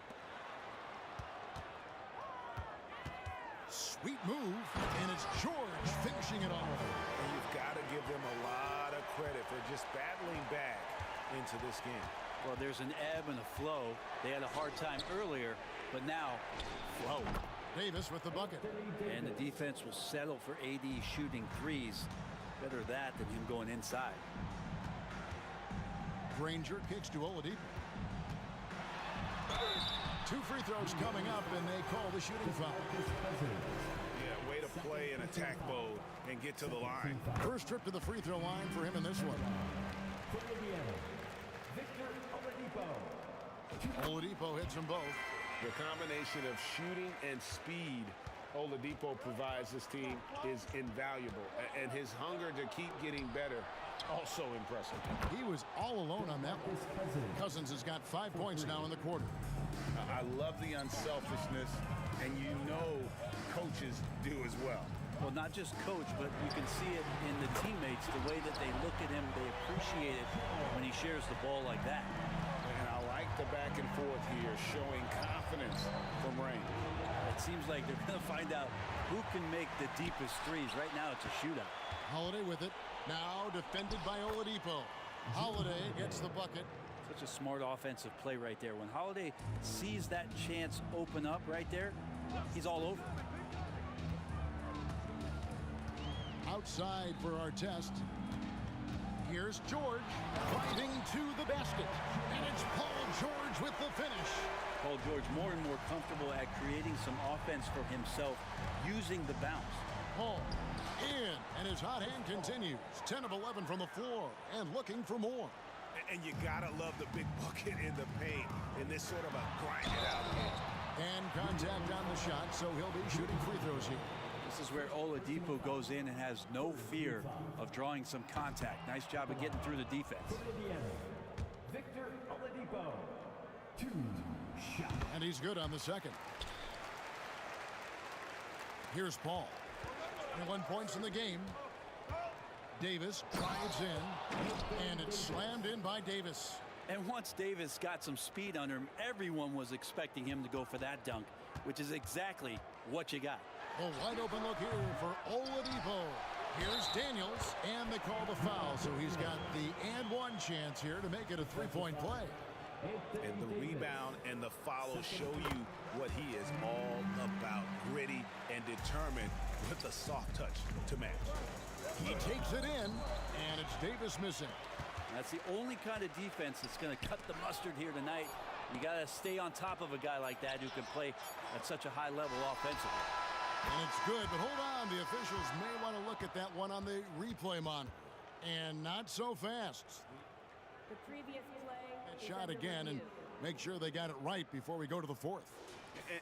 Sweet move, and it's George finishing it off. And you've got to give them a lot of credit for just battling back into this game. Well, there's an ebb and a flow. They had a hard time earlier, but now, flow. Davis with the bucket. And the defense will settle for AD shooting threes. Better that than him going inside. Granger kicks to Oladipo. 2 free throws coming up, and they call the shooting foul. Yeah, way to play in attack mode and get to the line. First trip to the free throw line for him in this one. Oladipo hits them both. The combination of shooting and speed Oladipo provides this team is invaluable. And his hunger to keep getting better, also impressive. He was all alone on that one. Cousins has got 5 points now in the quarter. I love the unselfishness, and you know coaches do as well. Well, not just coach, but you can see it in the teammates, the way that they look at him. They appreciate it when he shares the ball like that. And I like the back and forth here, showing confidence from Rain. It seems like they're going to find out who can make the deepest threes. Right now, it's a shootout. Holiday with it. Now defended by Oladipo. Holiday gets the bucket. Such a smart offensive play right there. When Holiday sees that chance open up right there, he's all over. Outside for our test. Here's George driving to the basket. And it's Paul George with the finish. Paul George more and more comfortable at creating some offense for himself using the bounce. Paul in, and his hot hand continues. 10 of 11 from the floor and looking for more. And you gotta love the big bucket in the paint in this sort of a grind-it-out game. And contact on the shot, so he'll be shooting free throws here. This is where Oladipo goes in and has no fear of drawing some contact. Nice job of getting through the defense. Victor Oladipo, 2 shots. And he's good on the second. Here's Paul. 21 points in the game. Davis drives in, and it's slammed in by Davis. And once Davis got some speed under him, everyone was expecting him to go for that dunk, which is exactly what you got. A wide open look here for Oladipo. Here's Daniels, and they call the foul, so he's got the and one chance here to make it a three-point play. And the rebound and the follow show you what he is all about. Gritty and determined with the soft touch to match. He takes it in, and it's Davis missing. That's the only kind of defense that's going to cut the mustard here tonight. You got to stay on top of a guy like that who can play at such a high level offensively. And it's good, but hold on. The officials may want to look at that one on the replay monitor. And not so fast. The previous play Shot again and make sure they got it right before we go to the fourth.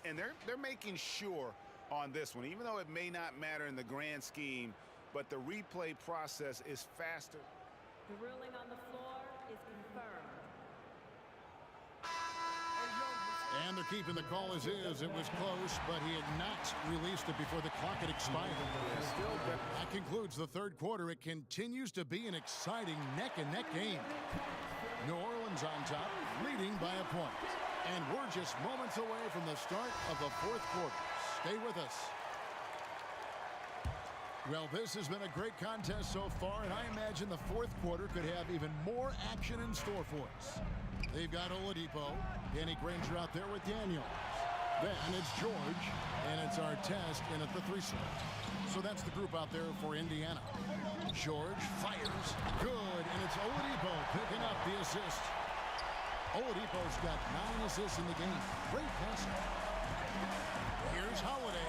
And they're making sure on this one, even though it may not matter in the grand scheme, but the replay process is faster. The ruling on the floor is confirmed. And they're keeping the call as is. It was close, but he had not released it before the clock had expired. That concludes the third quarter. It continues to be an exciting neck-and-neck game. New Orleans on top, leading by a point. And we're just moments away from the start of the fourth quarter. Stay with us. Well, this has been a great contest so far, and I imagine the fourth quarter could have even more action in store for us. They've got Oladipo, Danny Granger out there with Daniels. Then it's George, and it's Artest in at the 3 slot. So that's the group out there for Indiana. George fires, good, and it's Oladipo picking up the assist. Oladipo's got 9 assists in the game. Great passing. Here's Holiday.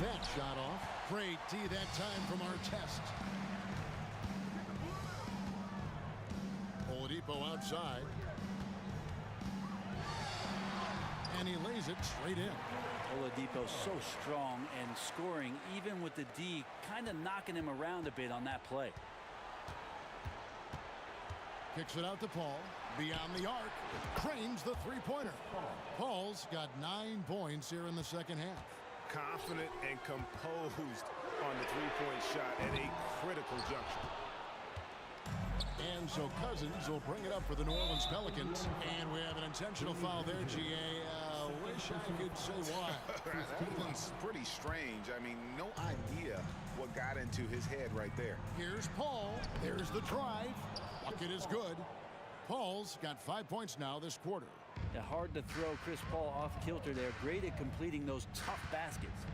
That shot off. Great D that time from Artest. Oladipo outside. And he lays it straight in. Oladipo's so strong and scoring, even with the D, kind of knocking him around a bit on that play. Kicks it out to Paul. Beyond the arc. Cranes the three-pointer. Paul's got 9 points here in the second half. Confident and composed on the three-point shot at a critical juncture. And so Cousins will bring it up for the New Orleans Pelicans. And we have an intentional foul there, GA. Wish I could say why. That one's pretty strange. I mean, no idea what got into his head right there. Here's Paul. There's the drive. Bucket is good. Paul's got 5 points now this quarter. Yeah, hard to throw Chris Paul off kilter there. Great at completing those tough baskets.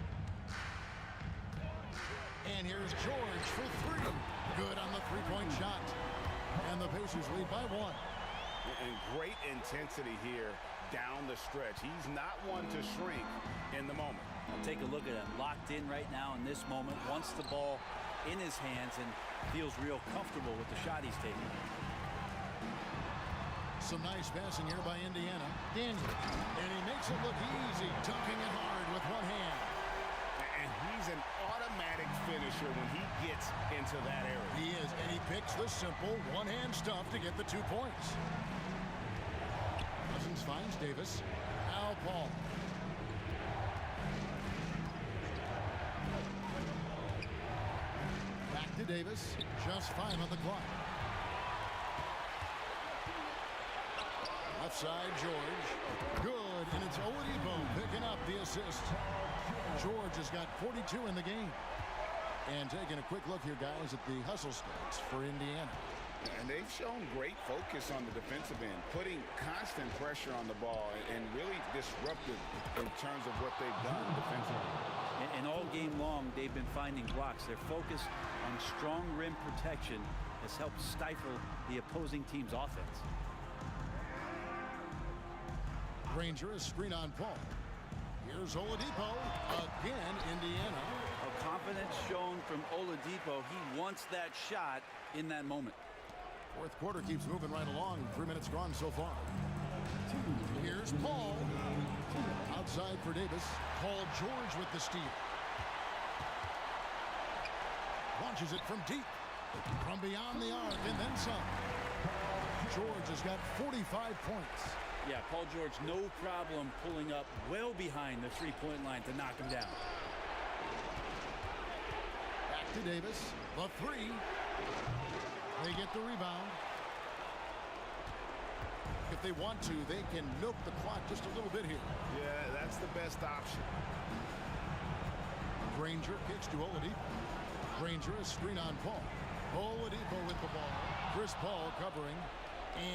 And here's George for 3. Good on the three-point shot. And the Pacers lead by 1. And great intensity here down the stretch. He's not one to shrink in the moment. I'll take a look at him. Locked in right now in this moment. Wants the ball in his hands and feels real comfortable with the shot he's taking. Some nice passing here by Indiana. Daniels. And he makes it look easy, dunking it hard with one hand. And he's an automatic finisher when he gets into that area. He is, and he picks the simple one-hand stuff to get the 2 points. Cousins finds Davis. Now Paul. Back to Davis. Just 5 on the clock. Left side, George. Good, and it's Oladipo picking up the assist. George has got 42 in the game. And taking a quick look here, guys, at the hustle stats for Indiana. And they've shown great focus on the defensive end, putting constant pressure on the ball and really disruptive in terms of what they've done defensively. And all game long, they've been finding blocks. Their focus on strong rim protection has helped stifle the opposing team's offense. Granger is screen on Paul. Here's Oladipo. Again, Indiana. A confidence shown from Oladipo. He wants that shot in that moment. Fourth quarter keeps moving right along. 3 minutes gone so far. Here's Paul. Outside for Davis. Paul George with the steal. Launches it from deep. From beyond the arc and then some. George has got 45 points. Yeah, Paul George, no problem pulling up well behind the three-point line to knock him down. Back to Davis. The three. They get the rebound. If they want to, they can milk the clock just a little bit here. Yeah, that's the best option. Granger kicks to Oladipo. Granger a screen on Paul. Oladipo with the ball. Chris Paul covering.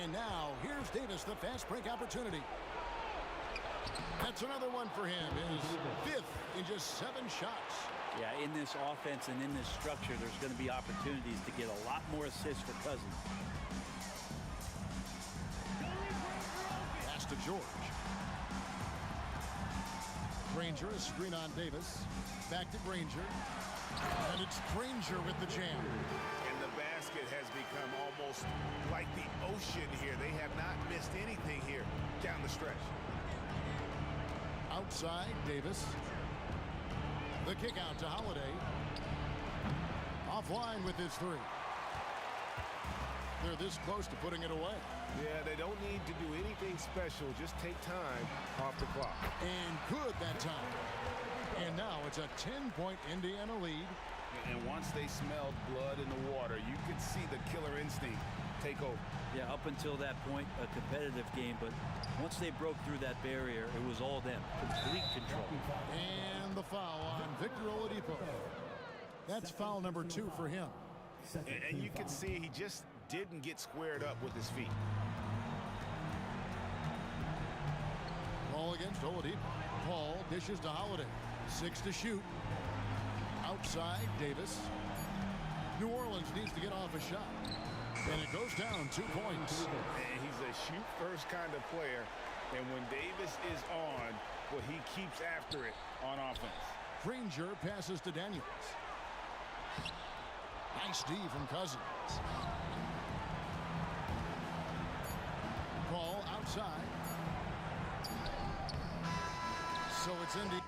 And now here's Davis, the fast break opportunity. That's another one for him. His fifth in just 7 shots. Yeah, in this offense and in this structure, there's going to be opportunities to get a lot more assists for Cousins. Pass to George. Granger a screen on Davis. Back to Granger. And it's Granger with the jam. And the basket has become almost like the ocean here. They have not missed anything here down the stretch. Outside, Davis. The kick out to Holiday. Offline with his three. They're this close to putting it away. Yeah, they don't need to do anything special. Just take time off the clock. And good that time. And now it's a 10-point Indiana lead. And once they smelled blood in the water, you could see the killer instinct take over. Yeah, up until that point, a competitive game, but once they broke through that barrier, it was all them. Complete control. And the foul on Victor Oladipo. That's foul number 2 for him. And you can see he just didn't get squared up with his feet. Ball against Oladipo. Paul dishes to Holiday. 6 to shoot. Outside, Davis. New Orleans needs to get off a shot. And it goes down 2 points. And he's a shoot-first kind of player. And when Davis is on, well, he keeps after it on offense. Granger passes to Daniels. Nice D from Cousins. Paul outside. So it's Indy.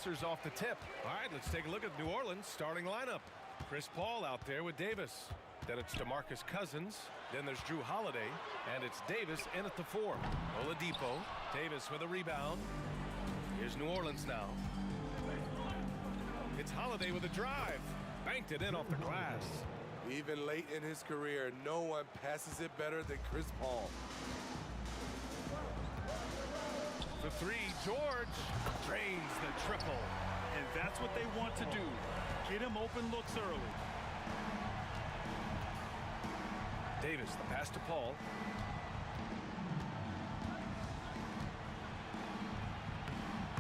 Pacers off the tip. All right, let's take a look at New Orleans starting lineup. Chris Paul out there with Davis. Then it's DeMarcus Cousins. Then there's Drew Holiday. And it's Davis in at the 4. Oladipo. Davis with a rebound. Here's New Orleans now. It's Holiday with a drive. Banked it in off the glass. Even late in his career, no one passes it better than Chris Paul. For 3, George drains the triple. And that's what they want to do. Get him open looks early. Davis, the pass to Paul.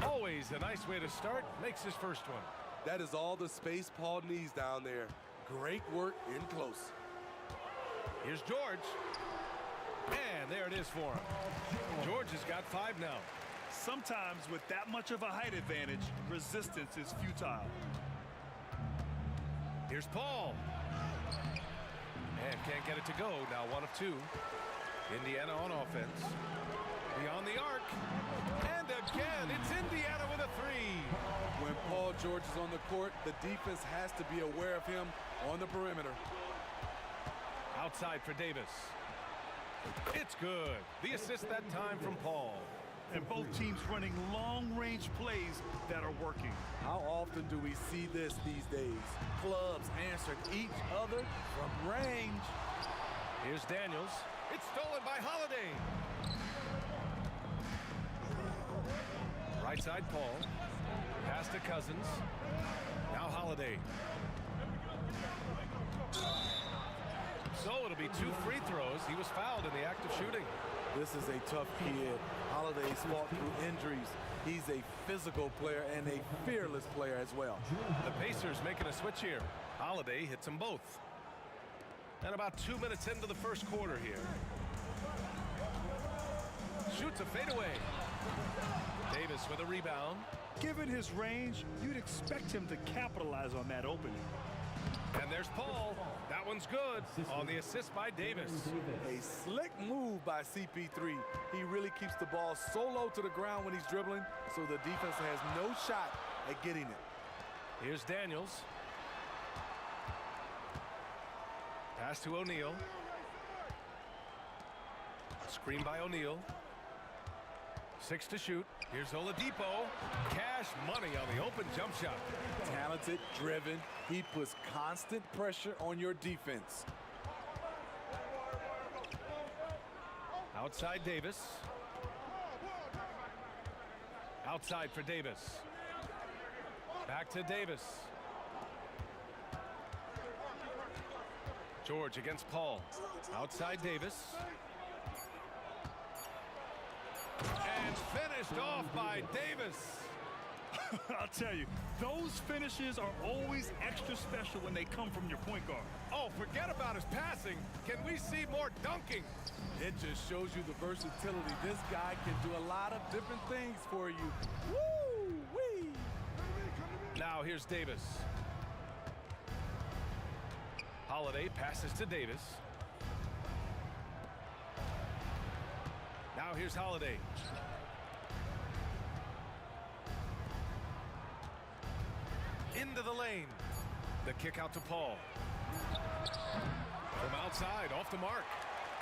Always a nice way to start. Makes his first one. That is all the space Paul needs down there. Great work in close. Here's George. And there it is for him. George has got 5 now. Sometimes with that much of a height advantage, resistance is futile. Here's Paul. And can't get it to go. Now 1 of 2. Indiana on offense. Beyond the arc. And again, it's Indiana with a 3. When Paul George is on the court, the defense has to be aware of him on the perimeter. Outside for Davis. It's good. The assist that time from Paul. And both teams running long-range plays that are working. How often do we see this these days? Clubs answering each other from range. Here's Daniels. It's stolen by Holiday. Right side Paul. Pass to Cousins. Now Holiday. So it'll be 2 free throws. He was fouled in the act of shooting. This is a tough kid. Holiday's fought through injuries. He's a physical player and a fearless player as well. The Pacers making a switch here. Holiday hits them both. And about 2 minutes into the first quarter here. Shoots a fadeaway. Davis with a rebound. Given his range, you'd expect him to capitalize on that opening. And there's Paul. That one's good on the assist by Davis. A slick move by CP3. He really keeps the ball so low to the ground when he's dribbling, so the defense has no shot at getting it. Here's Daniels. Pass to O'Neal. Screen by O'Neal. 6 to shoot. Here's Oladipo. Cash money on the open jump shot. Talented, driven. He puts constant pressure on your defense. Outside Davis. Outside for Davis. Back to Davis. George against Paul. Outside Davis. And finished off by Davis. I'll tell you, those finishes are always extra special when they come from your point guard. Oh, forget about his passing. Can we see more dunking? It just shows you the versatility. This guy can do a lot of different things for you. Woo-wee! Now here's Davis. Holiday passes to Davis. Now here's Holiday. Into the lane. The kick out to Paul. From outside, off the mark.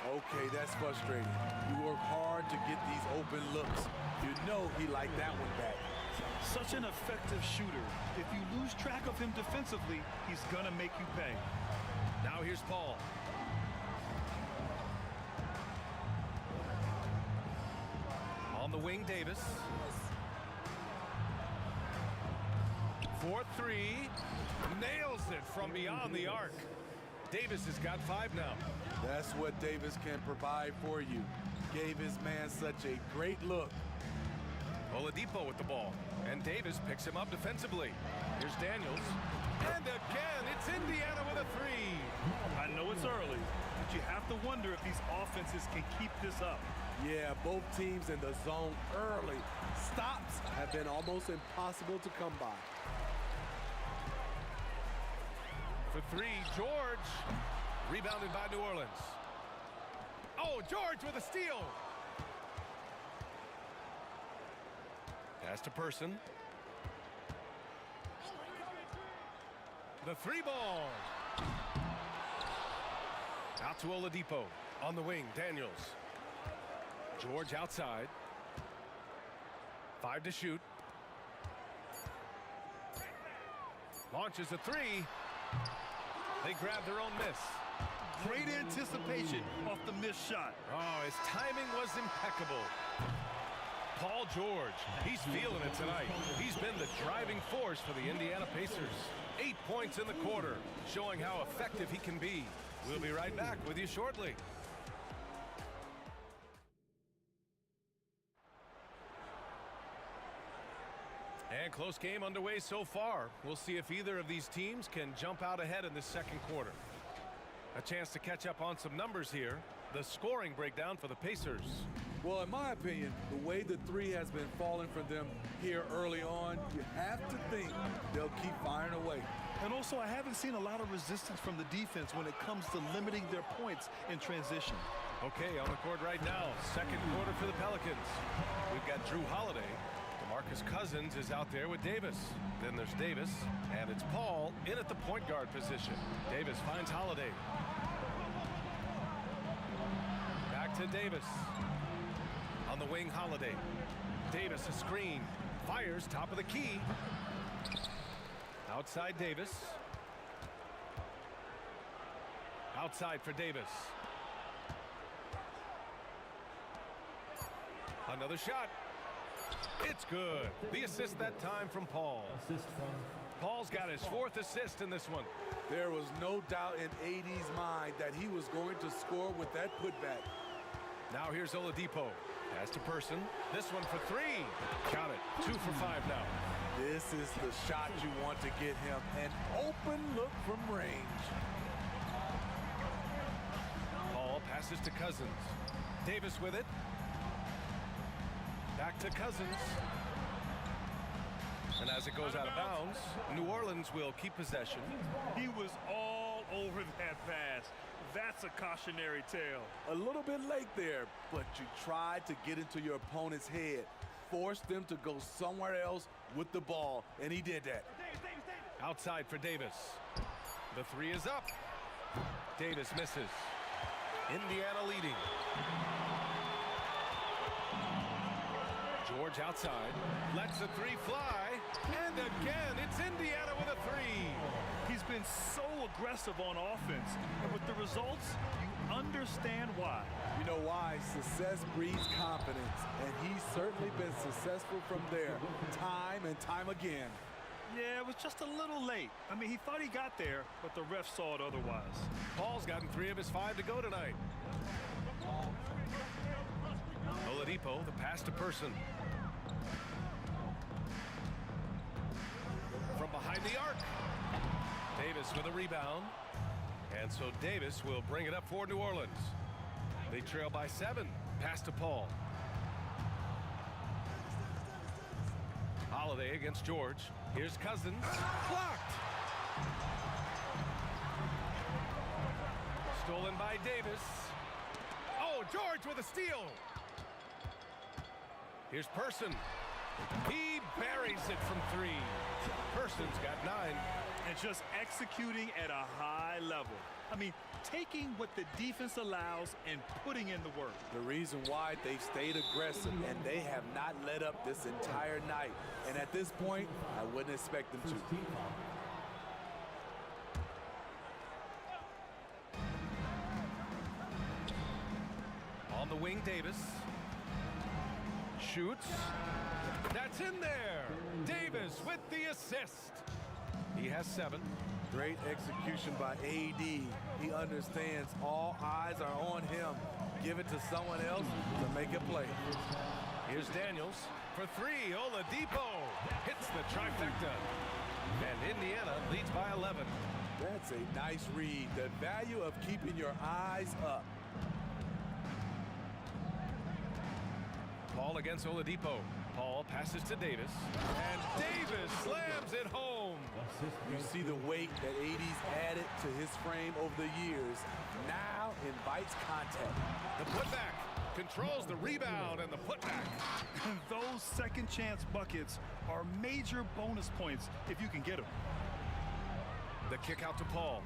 Okay, that's frustrating. You work hard to get these open looks. You know he liked that one back. Such an effective shooter. If you lose track of him defensively, he's gonna make you pay. Now here's Paul. On the wing, Davis. 4-3. Nails it from beyond the arc. Davis has got 5 now. That's what Davis can provide for you. Gave his man such a great look. Oladipo with the ball. And Davis picks him up defensively. Here's Daniels. And again, it's Indiana with a 3. I know it's early, but you have to wonder if these offenses can keep this up. Yeah, both teams in the zone early. Stops have been almost impossible to come by. For 3, George. Rebounded by New Orleans. Oh, George with a steal. Pass to Person. The three ball. Out to Oladipo. On the wing, Daniels. George outside. 5 to shoot. Launches a three. They grab their own miss. Great anticipation off the missed shot. Oh, his timing was impeccable. Paul George, he's feeling it tonight. He's been the driving force for the Indiana Pacers. 8 points in the quarter, showing how effective he can be. We'll be right back with you shortly. And close game underway so far. We'll see if either of these teams can jump out ahead in the second quarter. A chance to catch up on some numbers here. The scoring breakdown for the Pacers. Well, in my opinion, the way the three has been falling for them here early on, you have to think they'll keep firing away. And also, I haven't seen a lot of resistance from the defense when it comes to limiting their points in transition. Okay, on the court right now, second quarter for the Pelicans. We've got Drew Holiday. DeMarcus Cousins is out there with Davis. Then there's Davis, and it's Paul in at the point guard position. Davis finds Holiday. Back to Davis. On the wing, Holiday. Davis, a screen. Fires, top of the key. Outside Davis. Outside for Davis. Another shot. It's good. The assist that time from Paul. Paul's got his 4th assist in this one. There was no doubt in AD's mind that he was going to score with that putback. Now here's Oladipo. Pass to Person. This one for 3. Count it. 2 for 5 now. This is the shot you want to get him. An open look from range. Paul passes to Cousins. Davis with it. Back to Cousins. And as it goes out of bounds, New Orleans will keep possession. He was all over that pass. That's a cautionary tale. A little bit late there, but you tried to get into your opponent's head. Force them to go somewhere else with the ball, and he did that. Outside for Davis. The 3 is up. Davis misses. Indiana leading. George outside. Lets the 3 fly. And again, it's Indiana with a 3. He's been so aggressive on offense. And with the results, you understand why. You know why? Success breeds confidence. And he's certainly been successful from there, time and time again. Yeah, it was just a little late. I mean, he thought he got there, but the ref saw it otherwise. Paul's gotten 3 of his 5 to go tonight. Oladipo, the pass to Person. From behind the arc. Davis with a rebound. And so Davis will bring it up for New Orleans. They trail by 7. Pass to Paul. Holiday against George. Here's Cousins. Blocked. Stolen by Davis. Oh, George with a steal. Here's Person. He buries it from 3. Person's got 9. And just executing at a high level. I mean, taking what the defense allows and putting in the work. The reason why they've stayed aggressive and they have not let up this entire night. And at this point, I wouldn't expect them to. On the wing, Davis. Shoots. That's in there. Davis with the assist. He has 7. Great execution by AD. He understands all eyes are on him. Give it to someone else to make a play. Here's Daniels for 3. Oladipo hits the trifecta. And Indiana leads by 11. That's a nice read. The value of keeping your eyes up. Paul against Oladipo. Paul passes to Davis. And Davis slams it home. You see the weight that AD's added to his frame over the years. Now invites contact. The putback controls the rebound and the putback. And those second chance buckets are major bonus points if you can get them. The kick out to Paul.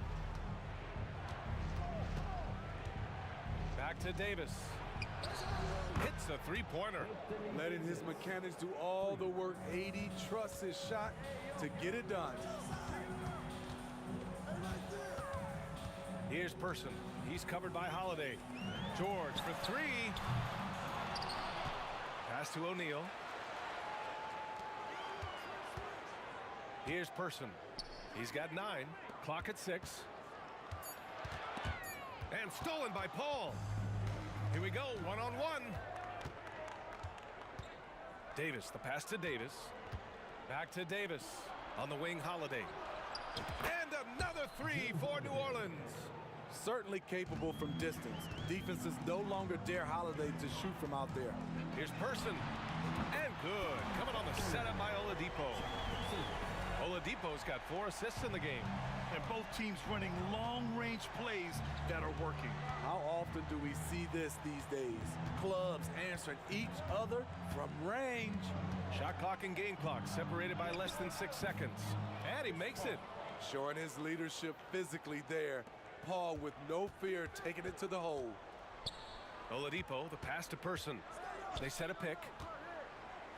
Back to Davis. Hits the three-pointer. Letting his mechanics do all the work. 80 trusts his shot to get it done. Here's Person. He's covered by Holiday. George for three. Pass to O'Neal. Here's Person. He's got 9. Clock at 6. And stolen by Paul. Here we go, one-on-one. Davis, the pass to Davis. Back to Davis. On the wing, Holiday. And another three for New Orleans. Certainly capable from distance. Defenses no longer dare Holiday to shoot from out there. Here's Person. And good. Coming on the setup by Oladipo. Oladipo's got 4 assists in the game. And both teams running long-range plays that are working. How often do we see this these days? Clubs answering each other from range. Shot clock and game clock separated by less than 6 seconds. And he makes it. Showing his leadership physically there. Paul with no fear taking it to the hole. Oladipo, the pass to Person. They set a pick.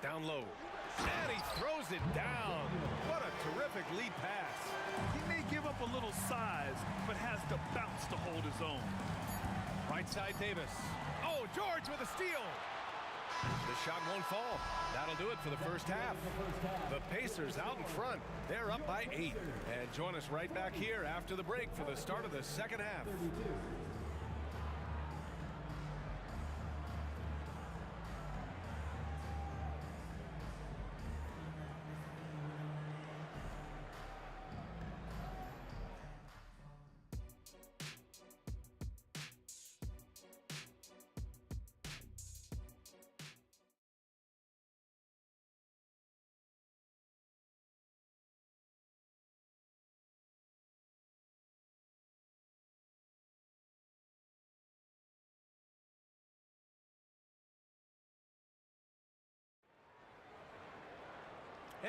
Down low. And he throws it down. What a terrific lead pass. He may give up a little size, but has the bounce to hold his own. Right side Davis. Oh, George with a steal. The shot won't fall. That'll do it for the first half. The Pacers out in front. They're up by 8. And join us right back here after the break for the start of the second half.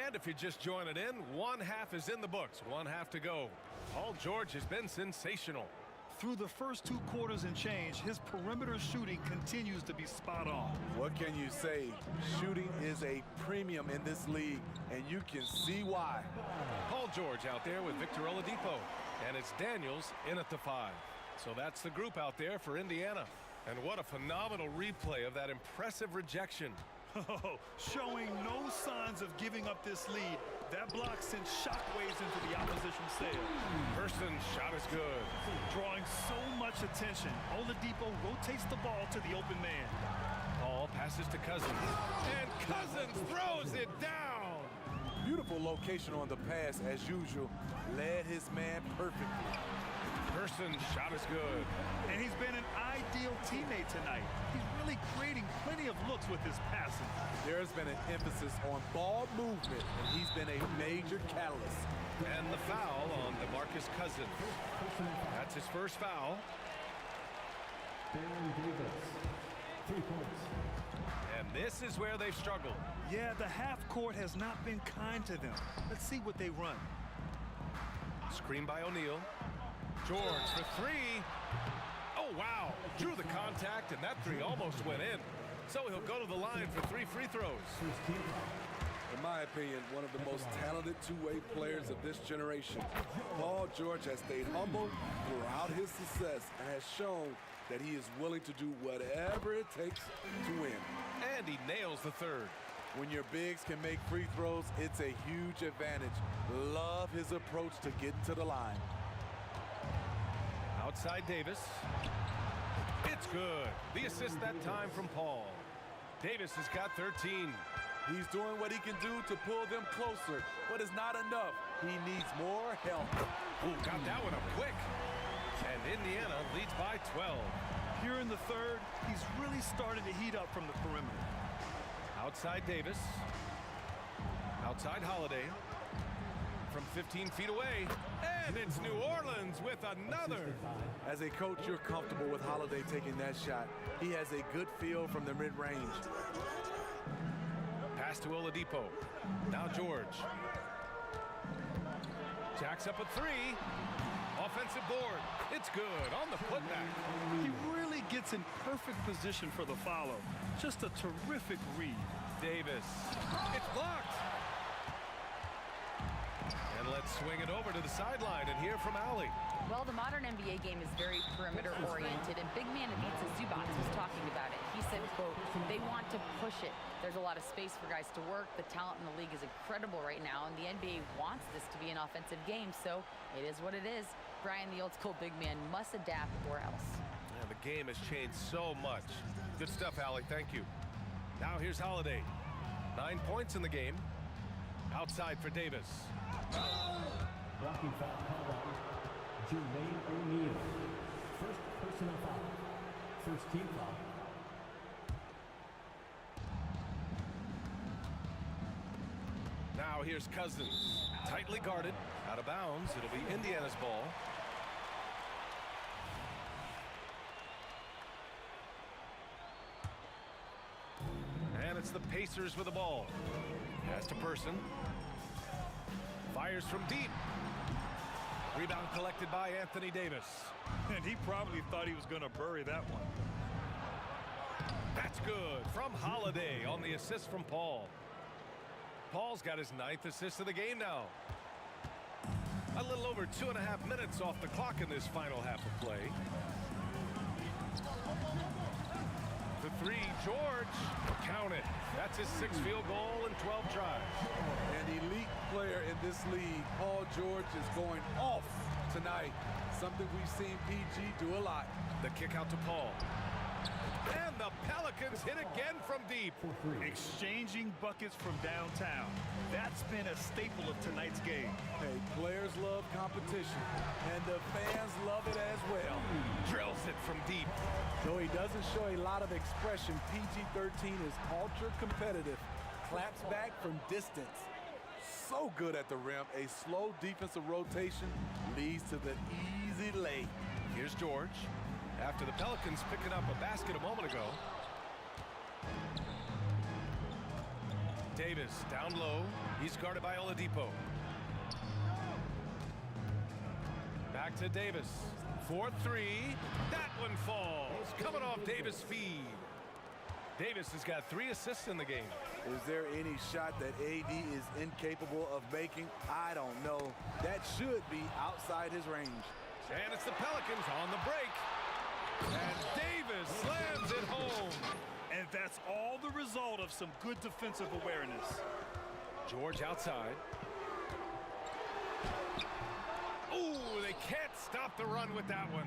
And if you're just joining in, one half is in the books. One half to go. Paul George has been sensational. Through the first 2 quarters and change, his perimeter shooting continues to be spot on. What can you say? Shooting is a premium in this league, and you can see why. Paul George out there with Victor Oladipo. And it's Daniels in at the 5. So that's the group out there for Indiana. And what a phenomenal replay of that impressive rejection. Oh, showing no signs of giving up this lead. That block sent shockwaves into the opposition's sail. Person's shot is good. Drawing so much attention, Oladipo rotates the ball to the open man. Paul passes to Cousins. And Cousins throws it down. Beautiful location on the pass as usual. Led his man perfectly. Person's shot is good. And he's been an ideal teammate tonight. He's really creating plenty of looks with his passing. There's been an emphasis on ball movement, and he's been a major catalyst. And the foul on DeMarcus Cousins. That's his first foul. And this is where they've struggled. Yeah, the half court has not been kind to them. Let's see what they run. Screen by O'Neal. George for 3. Oh, wow. Drew the contact, and that 3 almost went in. So he'll go to the line for 3 free throws. In my opinion, one of the most talented two-way players of this generation. Paul George has stayed humble throughout his success and has shown that he is willing to do whatever it takes to win. And he nails the 3rd. When your bigs can make free throws, it's a huge advantage. Love his approach to getting to the line. Outside Davis. It's good. The assist that time from Paul. Davis has got 13. He's doing what he can do to pull them closer, but it's not enough. He needs more help. Ooh, got that one up quick. And Indiana leads by 12. Here in the 3rd, he's really started to heat up from the perimeter. Outside Davis. Outside Holiday. From 15 feet away. And it's New Orleans with another. As a coach, you're comfortable with Holiday taking that shot. He has a good feel from the mid-range. Pass to Oladipo. Now George. Jacks up a three. Offensive board. It's good on the putback. He really gets in perfect position for the follow. Just a terrific read. Davis. It's blocked. And let's swing it over to the sideline and hear from Allie. Well, the modern NBA game is very perimeter-oriented, and big man Ivica Zubac was talking about it. He said, quote, they want to push it. There's a lot of space for guys to work. The talent in the league is incredible right now, and the NBA wants this to be an offensive game, so it is what it is. Brian, the old-school big man, must adapt or else. Yeah, the game has changed so much. Good stuff, Allie. Thank you. Now here's Holiday. 9 points in the game. Outside for Davis. Blocking foul called on Jermaine O'Neal. First personal foul. First team foul. Now here's Cousins. Tightly guarded. Out of bounds. It'll be Indiana's ball. And it's the Pacers with the ball. Pass to Person. Fires from deep. Rebound collected by Anthony Davis. And he probably thought he was going to bury that one. That's good from Holiday on the assist from Paul. Paul's got his 9th assist of the game now. A little over 2.5 minutes off the clock in this final half of play. The three, George. Count it. That's his 6th field goal in 12 tries. An elite player in this league, Paul George, is going off tonight. Something we've seen PG do a lot. The kick out to Paul. And the Pelicans hit again from deep. Exchanging buckets from downtown. That's been a staple of tonight's game. Hey, players love competition, and the fans love it as well. Drills it from deep. Though he doesn't show a lot of expression, PG-13 is ultra competitive. Claps back from distance. So good at the rim. A slow defensive rotation leads to the easy lay. Here's George. After the Pelicans picking up a basket a moment ago. Davis down low. He's guarded by Oladipo. Back to Davis. 4-3. That one falls. Coming off Davis' feed. Davis has got 3 assists in the game. Is there any shot that AD is incapable of making? I don't know. That should be outside his range. And it's the Pelicans on the break. And Davis slams it home. And that's all the result of some good defensive awareness. George outside. Ooh, they can't stop the run with that one.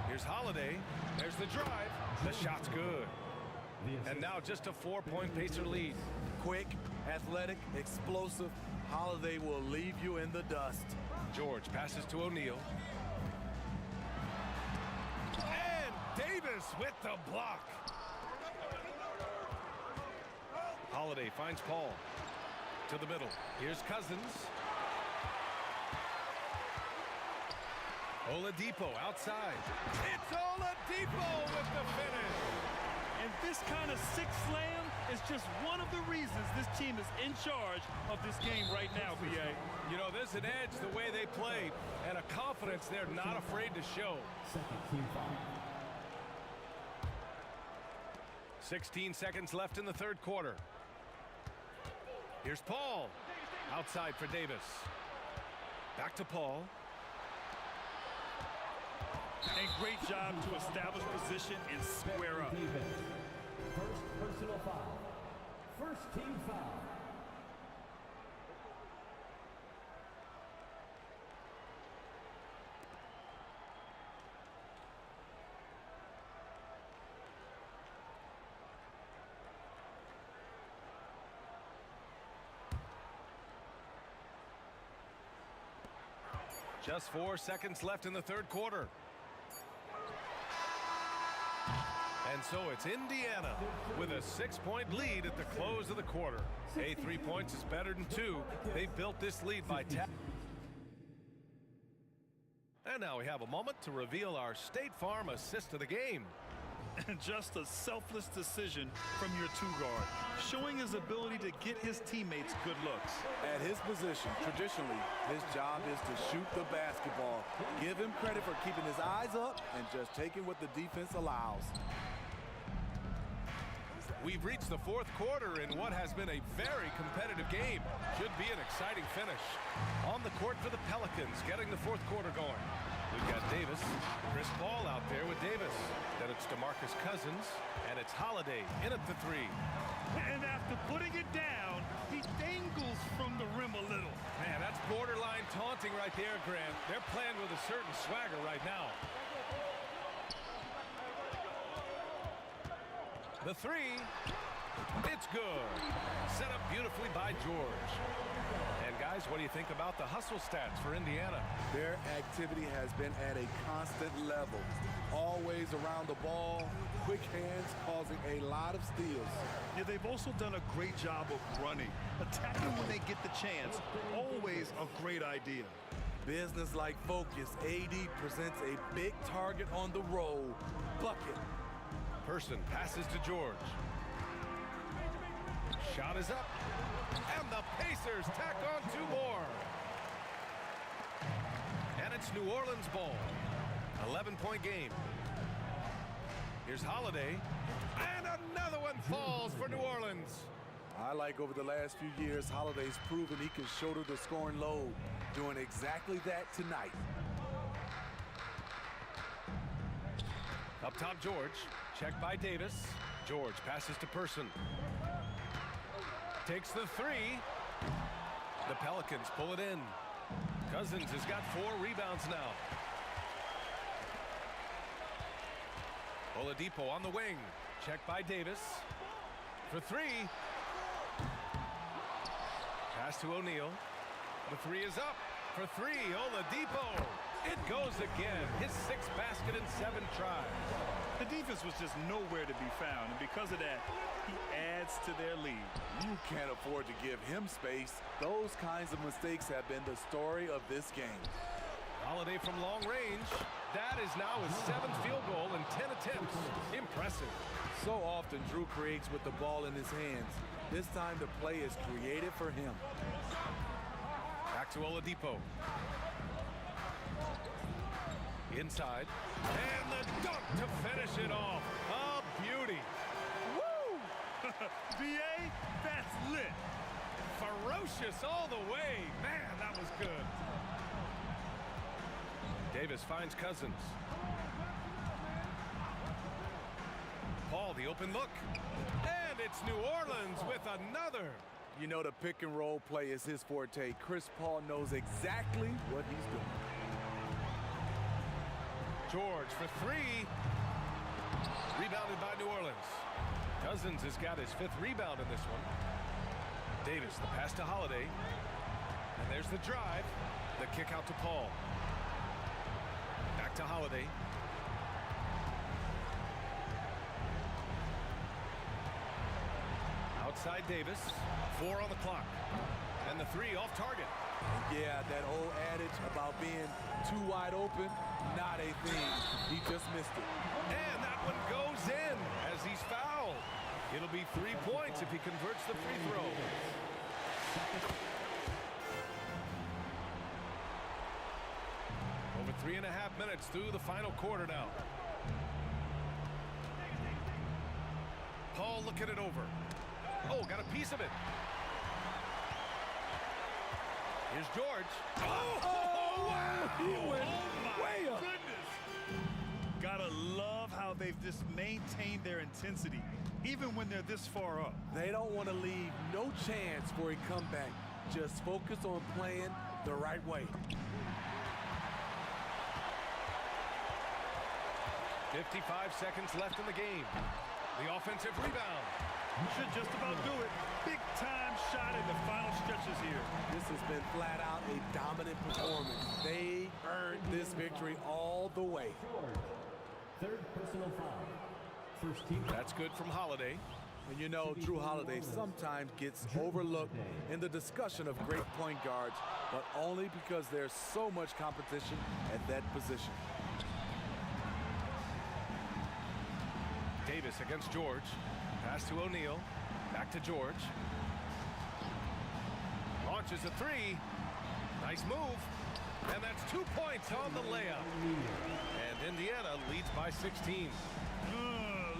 Here's Holiday. There's the drive. The shot's good. And now just a 4-point Pacer lead. Quick, athletic, explosive. Holiday will leave you in the dust. George passes to O'Neal. And Davis with the block. Holiday finds Paul. To the middle. Here's Cousins. Oladipo outside. It's Oladipo with the finish. And this kind of six slam is just one of the reasons this team is in charge of this game right now, B.A. You know, there's an edge the way they play and a confidence they're not afraid to show. 16 seconds left in the third quarter. Here's Paul. Outside for Davis. Back to Paul. And great job to establish position and square up. First personal foul. First team foul. Just 4 seconds left in the third quarter. And so it's Indiana with a 6-point lead at the close of the quarter. Hey, 3 points is better than 2. They've built this lead by 10. And now we have a moment to reveal our State Farm assist of the game. And just a selfless decision from your two-guard, showing his ability to get his teammates good looks. At his position, traditionally, his job is to shoot the basketball. Give him credit for keeping his eyes up and just taking what the defense allows. We've reached the fourth quarter in what has been a very competitive game. Should be an exciting finish. On the court for the Pelicans, getting the fourth quarter going. We've got Davis, Chris Paul out there with Davis. Then it's DeMarcus Cousins, and it's Holiday in at the three. And after putting it down, he dangles from the rim a little. Man, that's borderline taunting right there, Grant. They're playing with a certain swagger right now. The three, it's good. Set up beautifully by George. And guys, what do you think about the hustle stats for Indiana? Their activity has been at a constant level. Always around the ball, quick hands causing a lot of steals. Yeah, they've also done a great job of running. Attacking when they get the chance, always a great idea. Business-like focus, AD presents a big target on the roll. Bucket. Person passes to George. Shot is up. And the Pacers tack on two more. And it's New Orleans ball. 11-point game. Here's Holiday. And another one falls for New Orleans. I like over the last few years, Holiday's proven he can shoulder the scoring load. Doing exactly that tonight. Up top, George. Checked by Davis. George passes to Person. Takes the three. The Pelicans pull it in. Cousins has got 4 rebounds now. Oladipo on the wing. Checked by Davis. For 3. Pass to O'Neal. The 3 is up. For 3, Oladipo. It goes again. His 6th basket in 7 tries. The defense was just nowhere to be found, and because of that, he adds to their lead. You can't afford to give him space. Those kinds of mistakes have been the story of this game. Holiday from long range. That is now his 7th field goal in 10 attempts. Impressive. So often, Drew creates with the ball in his hands. This time, the play is created for him. Back to Oladipo. Inside. And the dunk to finish it off. A beauty. Woo! BA, that's lit. Ferocious all the way. Man, that was good. Davis finds Cousins. Paul, the open look. And it's New Orleans with another. You know, the pick and roll play is his forte. Chris Paul knows exactly what he's doing. George for 3. Rebounded by New Orleans. Cousins has got his 5th rebound in this one. Davis, the pass to Holiday. And there's the drive. The kick out to Paul. Back to Holiday. Outside Davis. 4 on the clock. And the 3 off target. Yeah, that old adage about being too wide open, not a thing. He just missed it. And that one goes in as he's fouled. It'll be 3 points if he converts the free throw. Over 3.5 minutes through the final quarter now. Paul looking it over. Oh, got a piece of it. Here's George. Oh, wow! He went way up. Goodness. Gotta love how they've just maintained their intensity, even when they're this far up. They don't want to leave no chance for a comeback. Just focus on playing the right way. 55 seconds left in the game. The offensive rebound. Should just about do it. Big time shot in the final stretches here. This has been flat out a dominant performance. They earned this victory all the way. Third personal foul. First team. That's good from Holiday. And you know, Drew Holiday sometimes gets overlooked in the discussion of great point guards, but only because there's so much competition at that position. Davis against George. Pass to O'Neal. Back to George. Launches a three. Nice move. And that's 2 points on the layup. And Indiana leads by 16.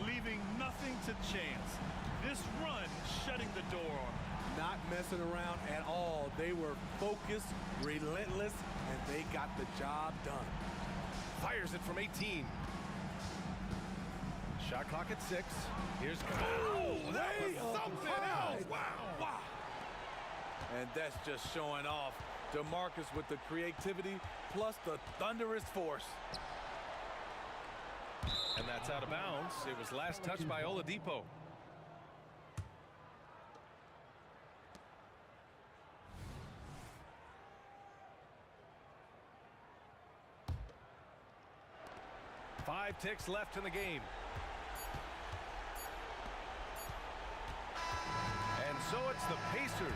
Leaving nothing to chance. This run shutting the door on them. Not messing around at all. They were focused, relentless, and they got the job done. Fires it from 18. Shot clock at 6. Here's that was something else. Wow. And that's just showing off. DeMarcus with the creativity plus the thunderous force. And that's out of bounds. It was last touched by Oladipo. Five ticks left in the game. And so it's the Pacers.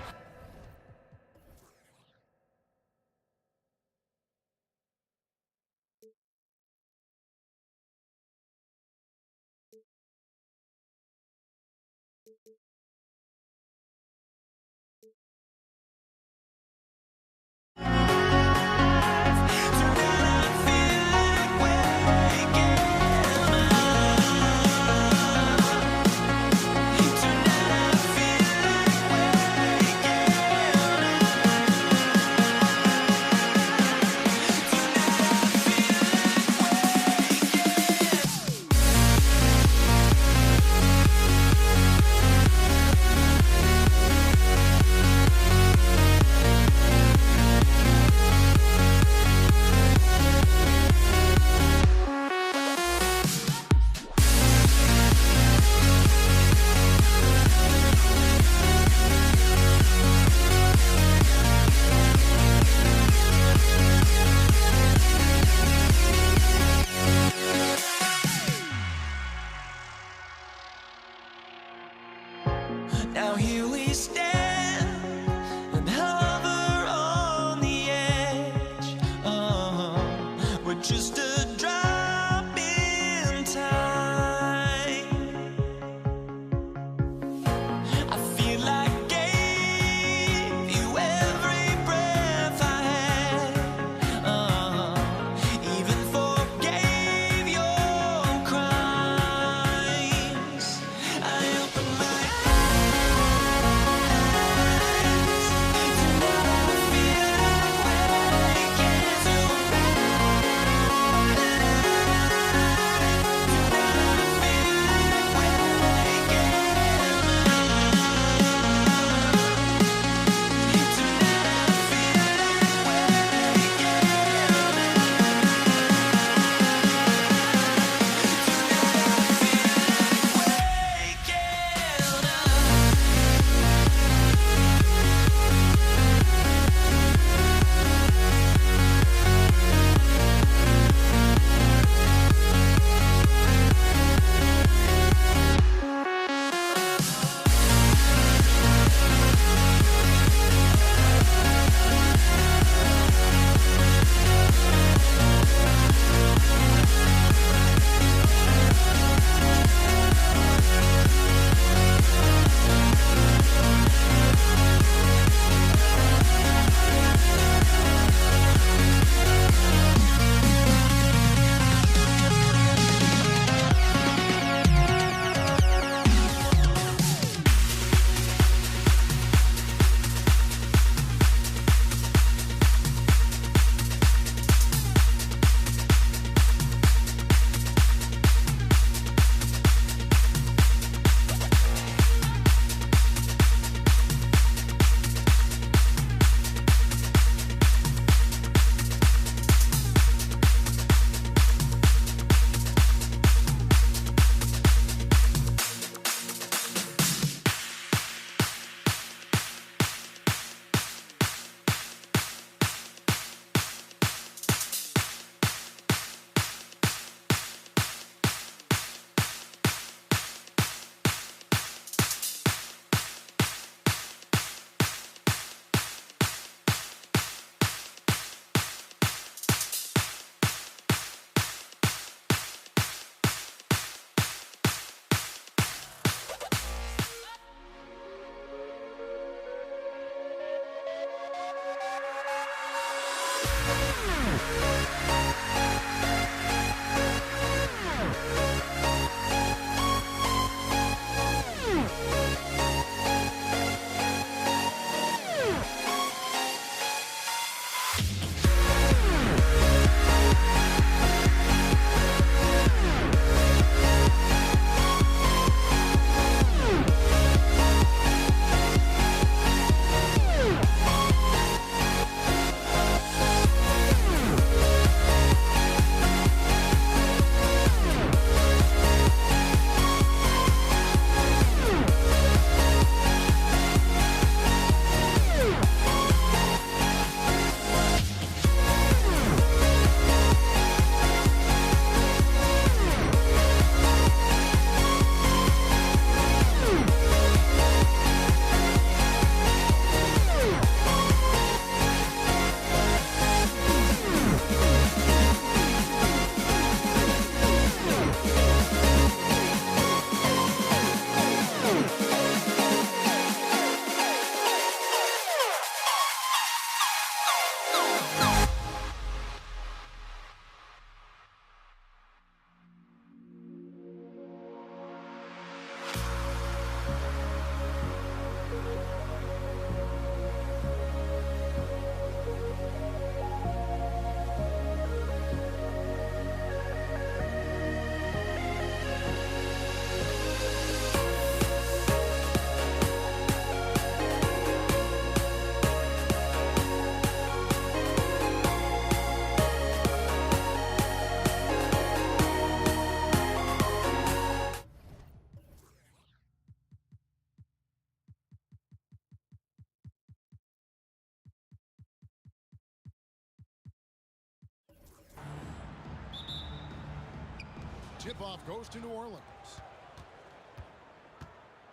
Tip-off goes to New Orleans.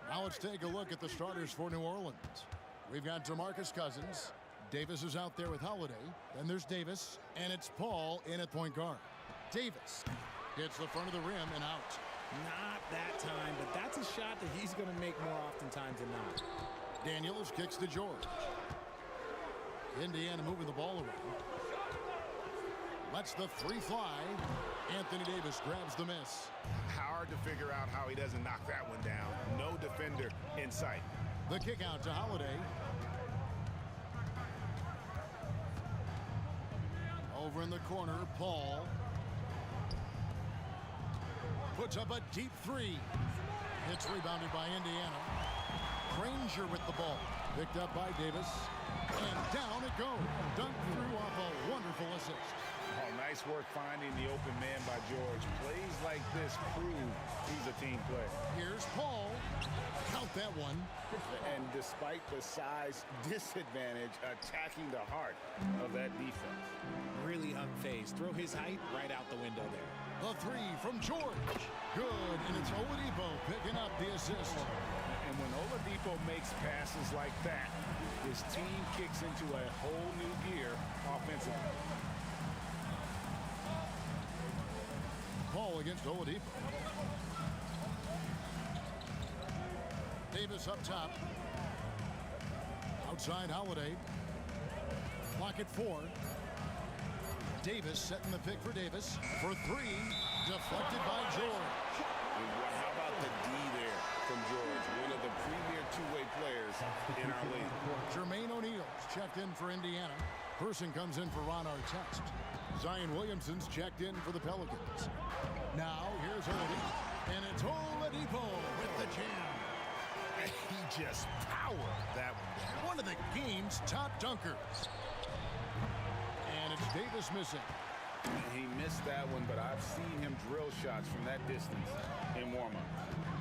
Now let's take a look at the starters for New Orleans. We've got DeMarcus Cousins. Davis is out there with Holiday. Then there's Davis, and it's Paul in at point guard. Davis hits the front of the rim and out. Not that time, but that's a shot that he's going to make more oftentimes than not. Daniels kicks to George. Indiana moving the ball around. Lets the three fly. Anthony Davis grabs the miss. Hard to figure out how he doesn't knock that one down. No defender in sight. The kick out to Holiday. Over in the corner, Paul. Puts up a deep three. It's rebounded by Indiana. Granger with the ball. Picked up by Davis. And down it goes. Dunked through off a wonderful assist. Oh, nice work finding the open man by George. Plays like this prove he's a team player. Here's Paul. Count that one. And despite the size disadvantage, attacking the heart of that defense. Really unfazed. Throw his height right out the window there. The three from George. Good, and it's Oladipo picking up the assist. And when Oladipo makes passes like that, his team kicks into a whole new gear offensively. Paul against Oladipo. Davis up top. Outside Holiday. Clock at 4. Davis setting the pick for Davis. For 3. Deflected by George. How about the D there from George? One of the premier two-way players in our league. Jermaine O'Neal's checked in for Indiana. Person comes in for Ron Artest. Zion Williamson's checked in for the Pelicans. Now, here's Oladipo. And it's Oladipo with the jam. He just powered that one down. One of the game's top dunkers. And it's Davis missing. He missed that one, but I've seen him drill shots from that distance in warm-up.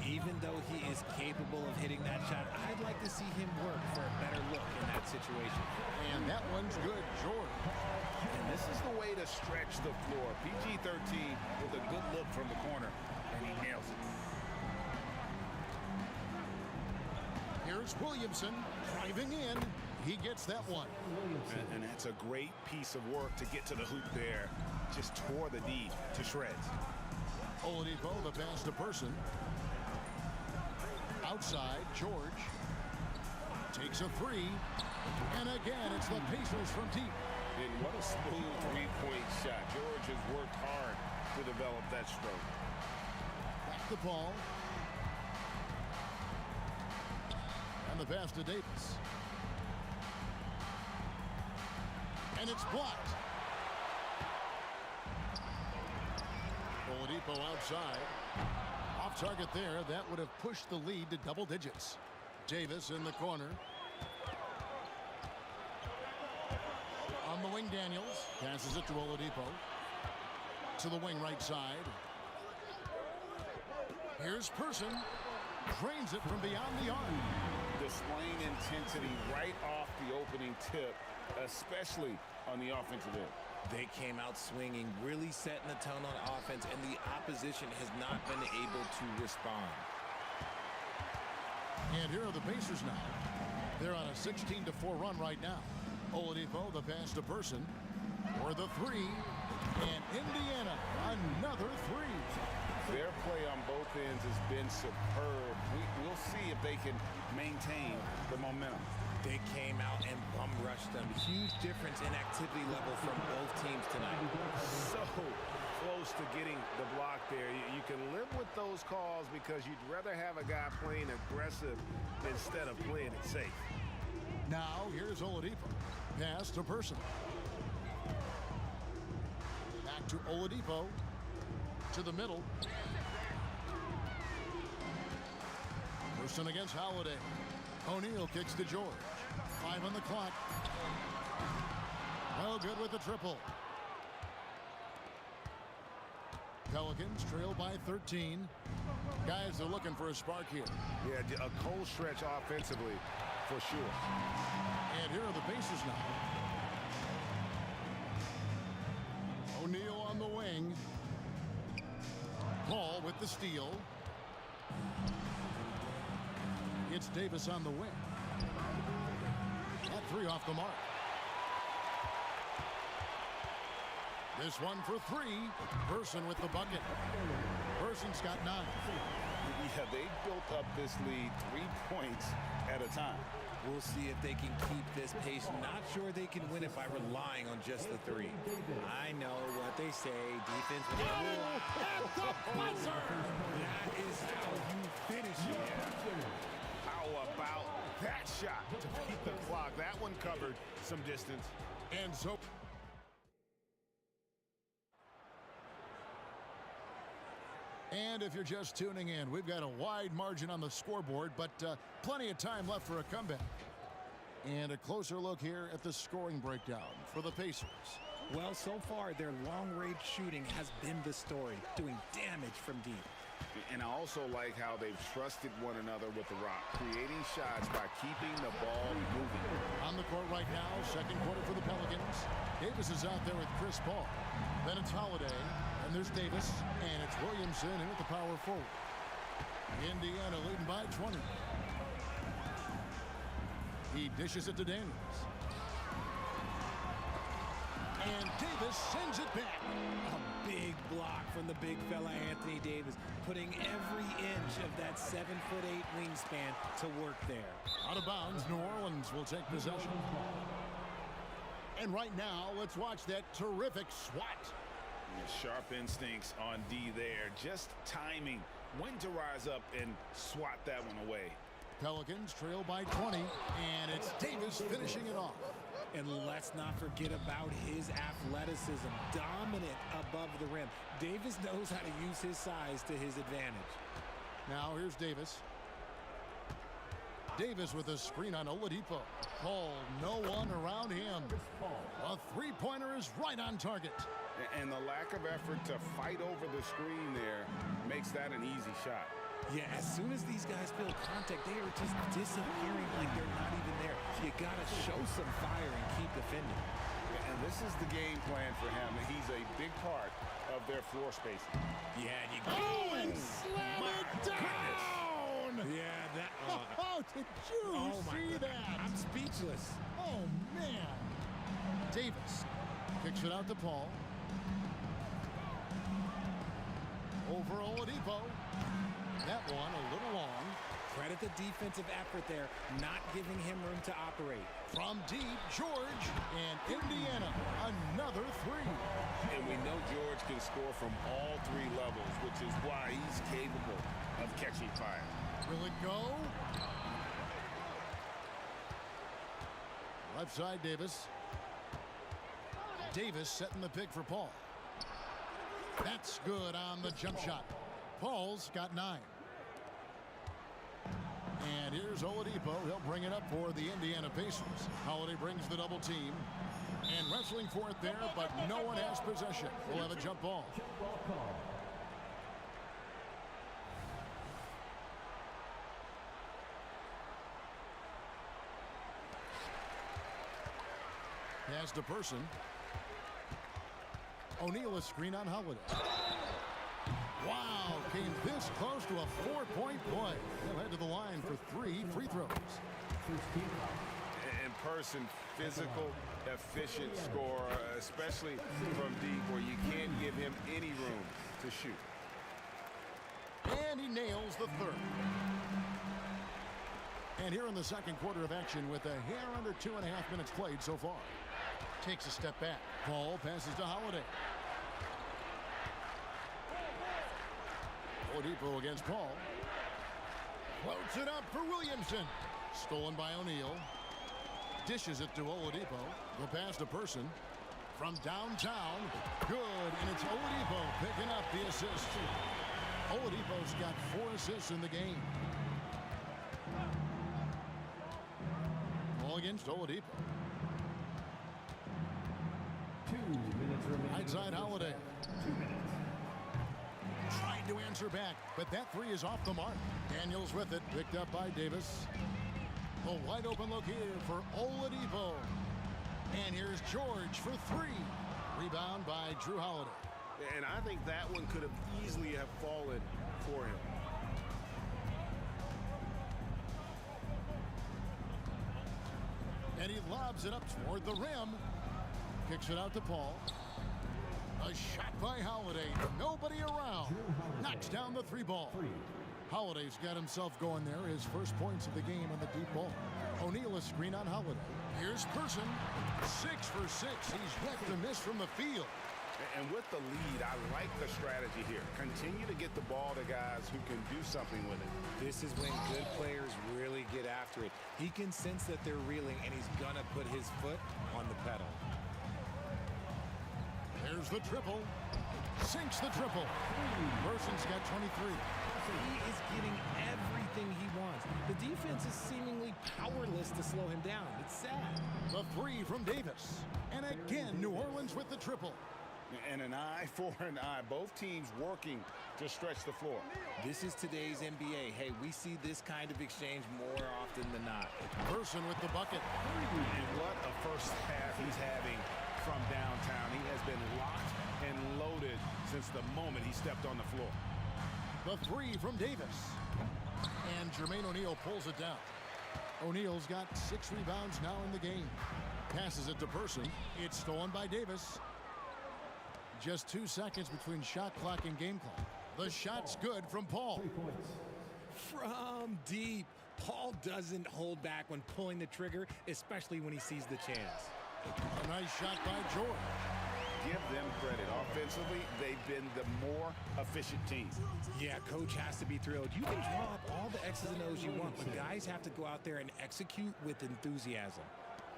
Even though he is capable of hitting that shot, I'd like to see him work for a better look in that situation. And that one's good, George. And this is the way to stretch the floor. PG-13 with a good look from the corner, and he nails it. Here's Williamson driving in. He gets that one. And that's a great piece of work to get to the hoop there. Just tore the D to shreds. Oladipo, the pass to Person. Outside, George takes a 3. And again, it's the Pacers from deep. And what a smooth three-point shot. George has worked hard to develop that stroke. Back to Paul. And the pass to Davis. And it's blocked. Oladipo outside. Off target there. That would have pushed the lead to double digits. Davis in the corner. On the wing, Daniels. Passes it to Oladipo. To the wing right side. Here's Person. Drains it from beyond the arc. Displaying intensity right off the opening tip, especially on the offensive end. They came out swinging, really setting the tone on offense, and the opposition has not been able to respond. And here are the Pacers now. They're on a 16-4 run right now. Oladipo, the pass to Person. For the 3. And Indiana, another 3. Their play on both ends has been superb. We'll see if they can maintain the momentum. They came out and bum rushed them. Huge difference in activity level from both teams tonight. So close to getting the block there. You can live with those calls because you'd rather have a guy playing aggressive instead of playing it safe. Now here's Oladipo. Pass to Person. Back to Oladipo. To the middle. Person against Holiday. O'Neal kicks to George. 5 on the clock. No good with the triple. Pelicans trail by 13. Guys are looking for a spark here. Yeah, a cold stretch offensively for sure. And here are the Pacers now. O'Neal on the wing. Paul with the steal. It's Davis on the wing. That three off the mark. This one for three. Person with the bucket. Person's got 9. Yeah, they built up this lead 3 points at a time. We'll see if they can keep this pace. Not sure they can win it by relying on just the 3. I know what they say. Defense. At the buzzer! That is how you finish it. How about that shot to beat the clock? That one covered some distance. And so... And if you're just tuning in, we've got a wide margin on the scoreboard, but plenty of time left for a comeback. And a closer look here at the scoring breakdown for the Pacers. Well, so far, their long-range shooting has been the story, doing damage from deep. And I also like how they've trusted one another with the rock, creating shots by keeping the ball moving. On the court right now, second quarter for the Pelicans. Davis is out there with Chris Paul. Then it's Holiday, and there's Davis, and it's Williamson in at the power forward. Indiana leading by 20. He dishes it to Daniels. And Davis sends it back. A big block from the big fella Anthony Davis, putting every inch of that 7'8" wingspan to work there. Out of bounds, New Orleans will take possession. And right now, let's watch that terrific swat. Sharp instincts on D there. Just timing when to rise up and swat that one away. Pelicans trail by 20, and it's Davis finishing it off. And let's not forget about his athleticism, dominant above the rim. Davis knows how to use his size to his advantage. Now here's Davis. Davis with a screen on Oladipo. Paul, no one around him. A three-pointer is right on target. And the lack of effort to fight over the screen there makes that an easy shot. Yeah, as soon as these guys feel contact, they are just disappearing like they're not even there. You got to show some fire and keep defending. And this is the game plan for him. He's a big part of their floor spacing. Yeah, and you and slam it down! Yeah, that... Oh, did you see that? I'm speechless. Oh, man. Davis kicks it out to Paul. Over Oladipo. That one a little long. Credit the defensive effort there, not giving him room to operate. From deep, George, and Indiana, another three. And we know George can score from all 3 levels, which is why he's capable of catching fire. Will it go? Left side, Davis. Davis setting the pick for Paul. That's good on the jump shot. Paul's got 9. And here's Oladipo. He'll bring it up for the Indiana Pacers. Holiday brings the double team. And wrestling for it there, but no one has possession. We'll have a jump ball. Pass to Person. O'Neal a screen on Holiday. Wow, came this close to a 4-point play. He'll head to the line for 3 free throws. In Person, physical, efficient scorer, especially from deep where you can't give him any room to shoot. And he nails the 3rd. And here in the second quarter of action with a hair under 2.5 minutes played so far. Takes a step back. Paul passes to Holiday. Oladipo against Paul. Floats it up for Williamson. Stolen by O'Neal. Dishes it to Oladipo. The pass to Person. From downtown. Good, and it's Oladipo picking up the assist. Oladipo's got 4 assists in the game. Ball against Oladipo. 2 minutes remaining. Right side Holiday. 2 minutes. Tried to answer back, but that 3 is off the mark. Daniels with it, picked up by Davis. A wide open look here for Oladipo. And here's George for 3. Rebound by Drew Holiday. And I think that one could have easily have fallen for him. And he lobs it up toward the rim. Kicks it out to Paul. A shot by Holiday. Nobody around. Knocks down the 3-ball. Holiday's got himself going there. His first points of the game on the deep ball. O'Neal a screen on Holiday. Here's Person. 6 for 6. He's yet to miss from the field. And with the lead, I like the strategy here. Continue to get the ball to guys who can do something with it. This is when good players really get after it. He can sense that they're reeling, and he's going to put his foot on the pedal. There's the triple. Sinks the triple. Person's got 23. He is getting everything he wants. The defense is seemingly powerless to slow him down. It's sad. The 3 from Davis. And again, New Orleans with the triple. And an eye for an eye. Both teams working to stretch the floor. This is today's NBA. Hey, we see this kind of exchange more often than not. Person with the bucket. And what a first half he's having from downtown. He has been locked and loaded since the moment he stepped on the floor. The 3 from Davis. And Jermaine O'Neal pulls it down. O'Neal's got 6 rebounds now in the game. Passes it to Person. It's stolen by Davis. Just 2 seconds between shot clock and game clock. The shot's good from Paul. 3 points. From deep. Paul doesn't hold back when pulling the trigger, especially when he sees the chance. A nice shot by George. Give them credit. Offensively, they've been the more efficient team. Yeah, coach has to be thrilled. You can draw up all the X's and O's you want, but guys have to go out there and execute with enthusiasm.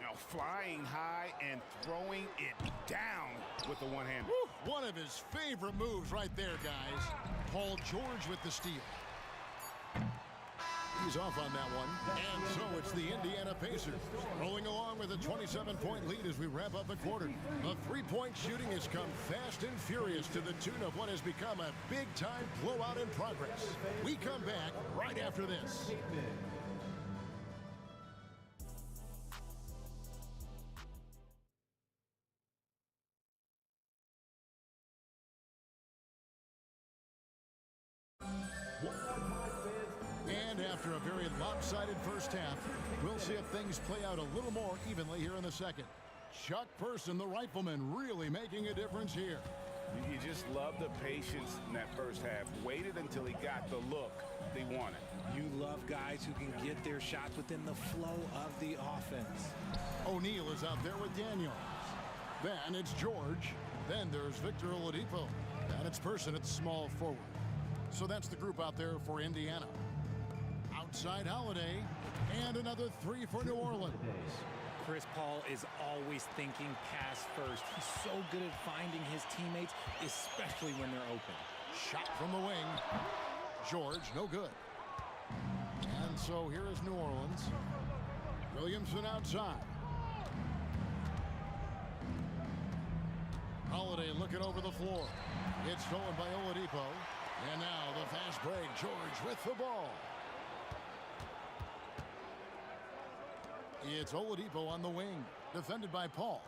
Now flying high and throwing it down with the one-hander. One of his favorite moves right there, guys. Paul George with the steal. He's off on that one. And so it's the Indiana Pacers rolling along with a 27-point lead as we wrap up the quarter. The three-point shooting has come fast and furious to the tune of what has become a big-time blowout in progress. We come back right after this. And after a very lopsided first half, we'll see if things play out a little more evenly here in the second. Chuck Person, the rifleman, really making a difference here. You just love the patience in that first half. Waited until he got the look they wanted. You love guys who can get their shots within the flow of the offense. O'Neal is out there with Daniels. Then it's George. Then there's Victor Oladipo. And it's Person at small forward. So that's the group out there for Indiana. Outside Holiday, and another three for New Orleans. Chris Paul is always thinking pass first. He's so good at finding his teammates, especially when they're open. Shot from the wing. George, no good. And so here is New Orleans. Williamson outside. Holiday looking over the floor. It's stolen by Oladipo. And now the fast break. George with the ball. It's Oladipo on the wing, defended by Paul.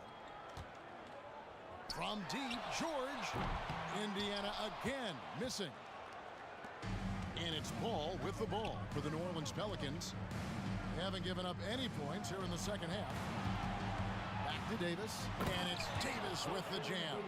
From deep, George. Indiana again missing. And it's Paul with the ball for the New Orleans Pelicans. They haven't given up any points here in the second half. Back to Davis, and it's Davis with the jam.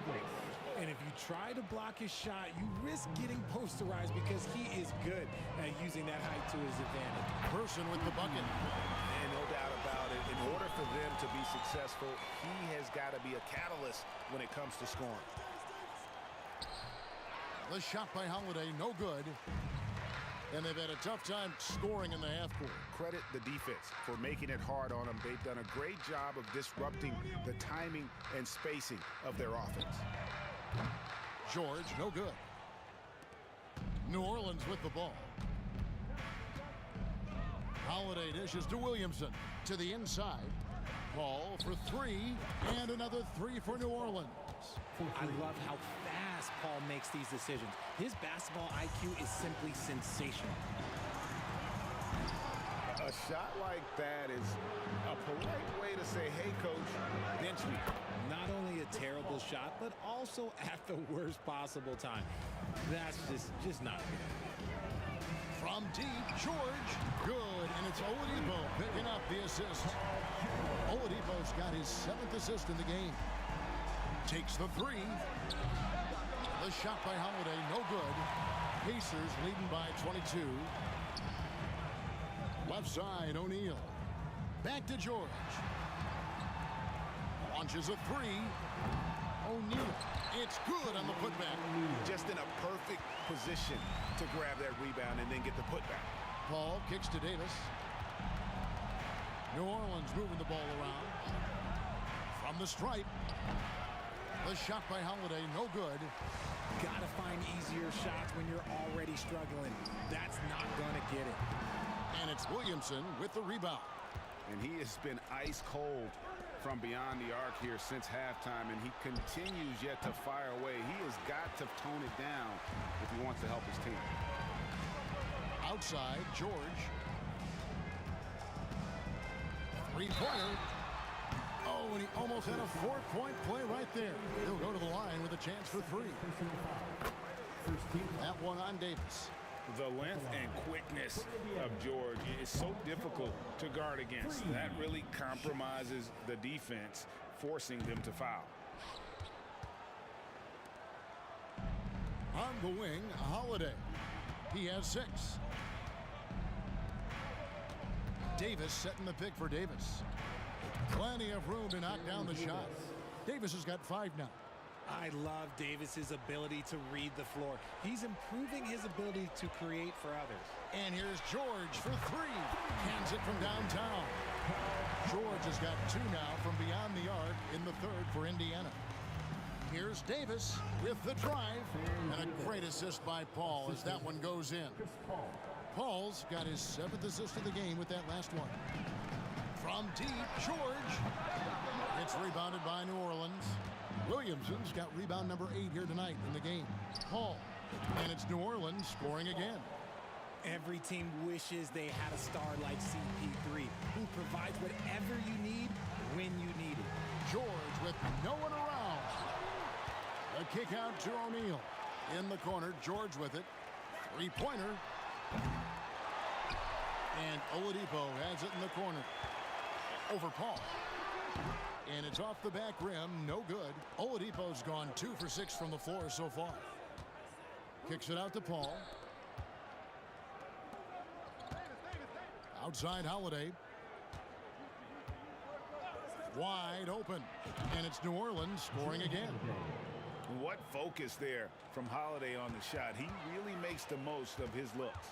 And if you try to block his shot, you risk getting posterized because he is good at using that height to his advantage. Person with the bucket. And no doubt about it, in order for them to be successful, he has got to be a catalyst when it comes to scoring. The shot by Holiday, no good. And they've had a tough time scoring in the half court. Credit the defense for making it hard on them. They've done a great job of disrupting the timing and spacing of their offense. George, no good. New Orleans with the ball. Holiday dishes to Williamson. To the inside. Paul for three. And another three for New Orleans. I love how fast Paul makes these decisions. His basketball IQ is simply sensational. A shot like that is a polite way to say, hey, coach, bench me. Not only a terrible shot, but also at the worst possible time. That's just not good. From deep, George. Good, and it's Oladipo picking up the assist. Oladipo's got his 7th assist in the game. Takes the three. The shot by Holiday, no good. Pacers leading by 22. Left side, O'Neal. Back to George. Launches a three. O'Neal. It's good on the putback. Just in a perfect position to grab that rebound and then get the putback. Paul kicks to Davis. New Orleans moving the ball around. From the stripe. The shot by Holiday, no good. Gotta find easier shots when you're already struggling. That's not gonna get it. And it's Williamson with the rebound. And he has been ice cold from beyond the arc here since halftime, and he continues yet to fire away. He has got to tone it down if he wants to help his team. Outside, George. Three-pointer. Oh, and he almost had a 4-point play right there. He'll go to the line with a chance for three. That one on Davis. The length and quickness of George is so difficult to guard against. That really compromises the defense, forcing them to foul. On the wing, Holiday. He has 6. Davis setting the pick for Davis. Plenty of room to knock down the shot. Davis has got 5 now. I love Davis's ability to read the floor. He's improving his ability to create for others. And here's George for 3. Hands it from downtown. George has got 2 now from beyond the arc in the 3rd for Indiana. Here's Davis with the drive. And a great assist by Paul as that one goes in. Paul's got his 7th assist of the game with that last one. From deep, George. It's rebounded by New Orleans. Williamson's got rebound number 8 here tonight in the game. Paul. And it's New Orleans scoring again. Every team wishes they had a star like CP3 who provides whatever you need when you need it. George with no one around. A kick out to O'Neal. In the corner, George with it. 3-pointer. And Oladipo has it in the corner. Over Paul. And it's off the back rim, no good. Oladipo's gone 2 for 6 from the floor so far. Kicks it out to Paul. Outside Holiday. Wide open. And it's New Orleans scoring again. What focus there from Holiday on the shot. He really makes the most of his looks.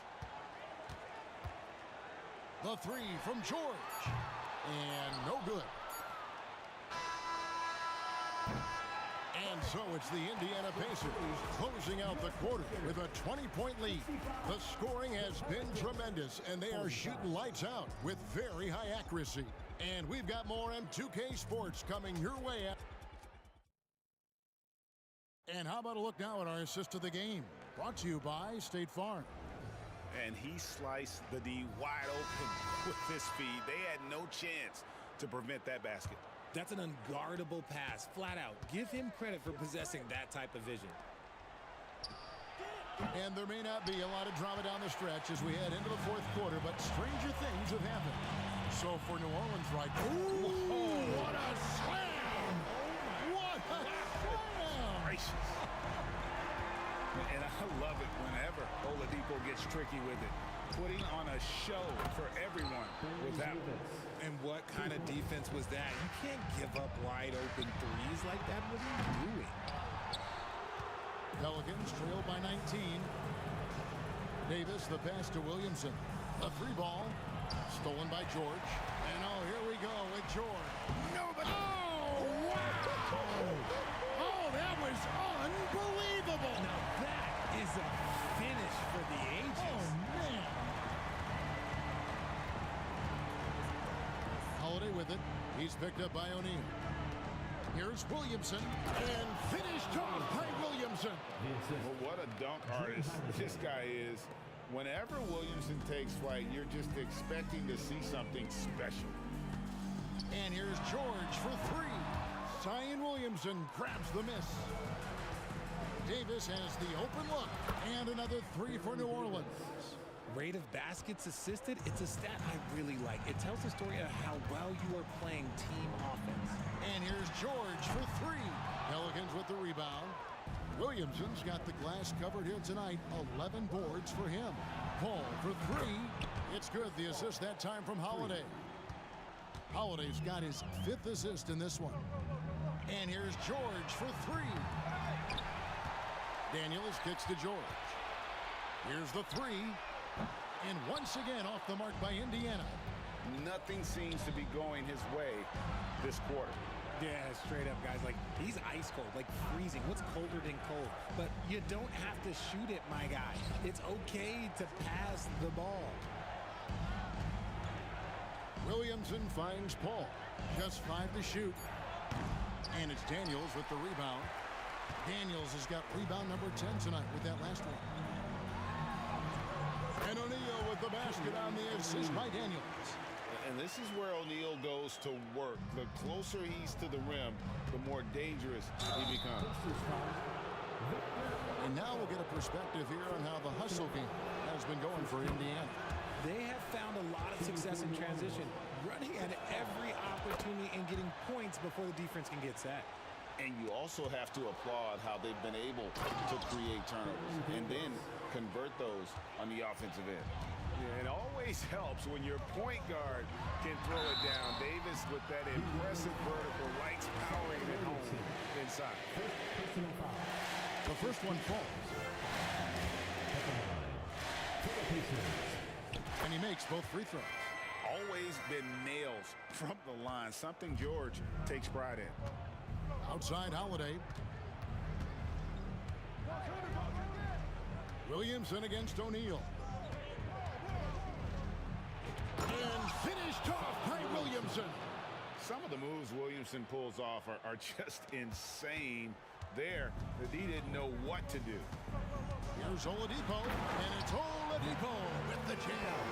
The 3 from George. And no good. And so it's the Indiana Pacers closing out the quarter with a 20-point lead. The scoring has been tremendous, and they are shooting lights out with very high accuracy. And we've got more M2K Sports coming your way. And how about a look now at our assist of the game? Brought to you by State Farm. And he sliced the D wide open with his feed. They had no chance to prevent that basket. That's an unguardable pass, flat out. Give him credit for possessing that type of vision. And there may not be a lot of drama down the stretch as we head into the 4th quarter, but stranger things have happened. So for New Orleans right now. Ooh, what a slam! What a slam! Gracious. And I love it whenever Oladipo gets tricky with it. Putting on a show for everyone with that one. And what kind of defense was that? You can't give up wide open threes like that. What are you doing? Pelicans trail by 19. Davis, the pass to Williamson. A 3-ball. Stolen by George. And oh, here we go with George. Nobody. Oh, wow! Oh, that was unbelievable. Now that is a finish for the ages. Oh, man. Holiday with it. He's picked up by O'Neal. Here's Williamson. And finished off by Williamson. Well, what a dunk artist this guy is. Whenever Williamson takes flight, you're just expecting to see something special. And here's George for three. Zion Williamson grabs the miss. Davis has the open look, and another three for New Orleans. Rate of baskets assisted, it's a stat I really like. It tells the story of how well you are playing team offense. And here's George for three. Pelicans with the rebound. Williamson's got the glass covered here tonight. 11 boards for him. Paul for three. It's good. The assist that time from Holiday. Holiday's got his 5th assist in this one. And here's George for three. Daniels kicks to George. Here's the three. And once again off the mark by Indiana. Nothing seems to be going his way this quarter. Yeah, straight up, guys. Like, he's ice cold, like freezing. What's colder than cold? But you don't have to shoot it, my guy. It's okay to pass the ball. Williamson finds Paul. Just 5 to shoot. And it's Daniels with the rebound. Daniels has got rebound number 10 tonight with that last one. And O'Neal with the basket on the assist by Daniels. And this is where O'Neal goes to work. The closer he's to the rim, the more dangerous he becomes. And now we'll get a perspective here on how the hustle game has been going for Indiana. They have found a lot of success in transition, running at every opportunity and getting points before the defense can get set. And you also have to applaud how they've been able to create turnovers and then convert those on the offensive end. Yeah, it always helps when your point guard can throw it down. Davis with that impressive vertical likes powering it home inside. The first one falls. And he makes both free throws. Always been nails from the line, something George takes pride in. Outside Holiday. Williamson against O'Neal. And finished off by Williamson. Some of the moves Williamson pulls off are just insane there that he didn't know what to do. Here's Oladipo, and it's Oladipo with the jam.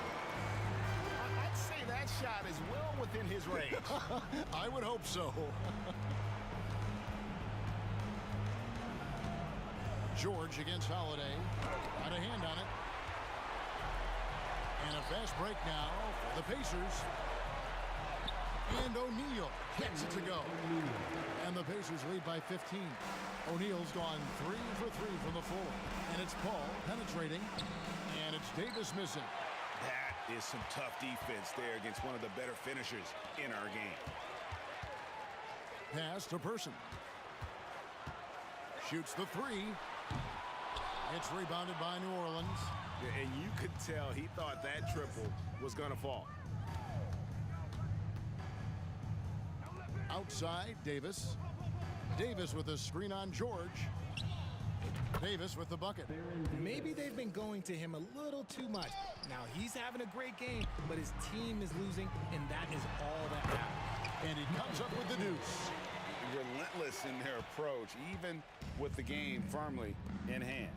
I'd say that shot is well within his range. I would hope so. George against Holiday. Got a hand on it. And a fast break now for the Pacers. And O'Neal gets it to go. And the Pacers lead by 15. O'Neal's gone 3 for 3 from the floor. And it's Paul penetrating. And it's Davis missing. That is some tough defense there against one of the better finishers in our game. Pass to Person. Shoots the three. It's rebounded by New Orleans. And you could tell he thought that triple was going to fall. Outside, Davis. Davis with a screen on George. Davis with the bucket. Maybe they've been going to him a little too much. Now he's having a great game, but his team is losing, and that is all that matters. And he comes up with the deuce. Relentless in their approach, even with the game firmly in hand.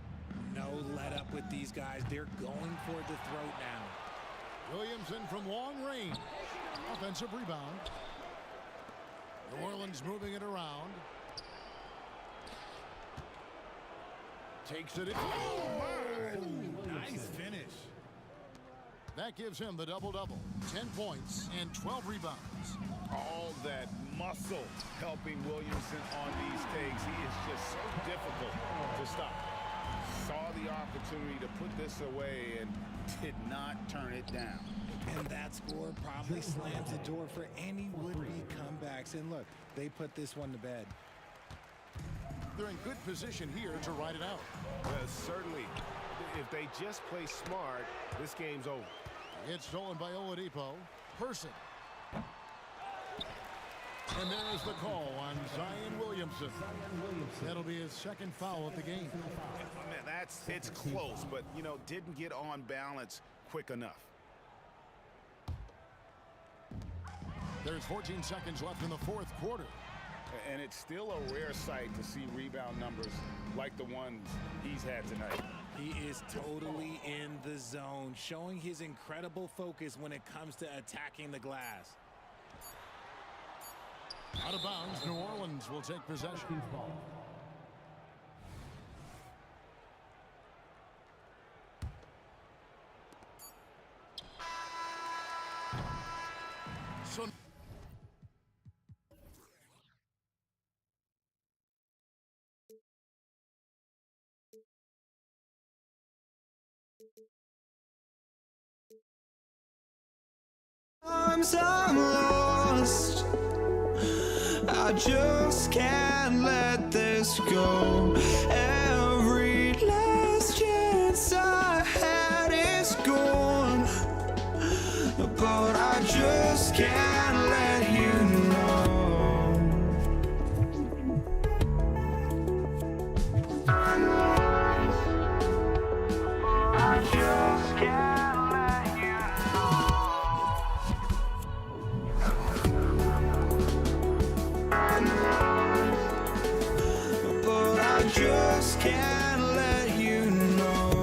No let up with these guys. They're going for the throat now. Williamson from long range. Offensive rebound. New Orleans moving it around. Takes it in. Oh, my! Nice finish. That gives him the double-double. 10 points and 12 rebounds. All that muscle helping Williamson on these takes. He is just so difficult to stop. Saw the opportunity to put this away and did not turn it down. And that score probably slams the door for any would-be comebacks. And look, they put this one to bed. They're in good position here to ride it out. Certainly. If they just play smart, this game's over. It's stolen by Oladipo. Person. And there is the call on Zion Williamson. That'll be his second foul of the game. Man, it's close, but, you know, didn't get on balance quick enough. There's 14 seconds left in the fourth quarter. And it's still a rare sight to see rebound numbers like the ones he's had tonight. He is totally in the zone, showing his incredible focus when it comes to attacking the glass. Out of bounds, New Orleans will take possession. So Sometimes I'm lost. I just can't let this go. Every last chance I had is gone, but I just can't let you know. I just can't let you but I just can't let you know.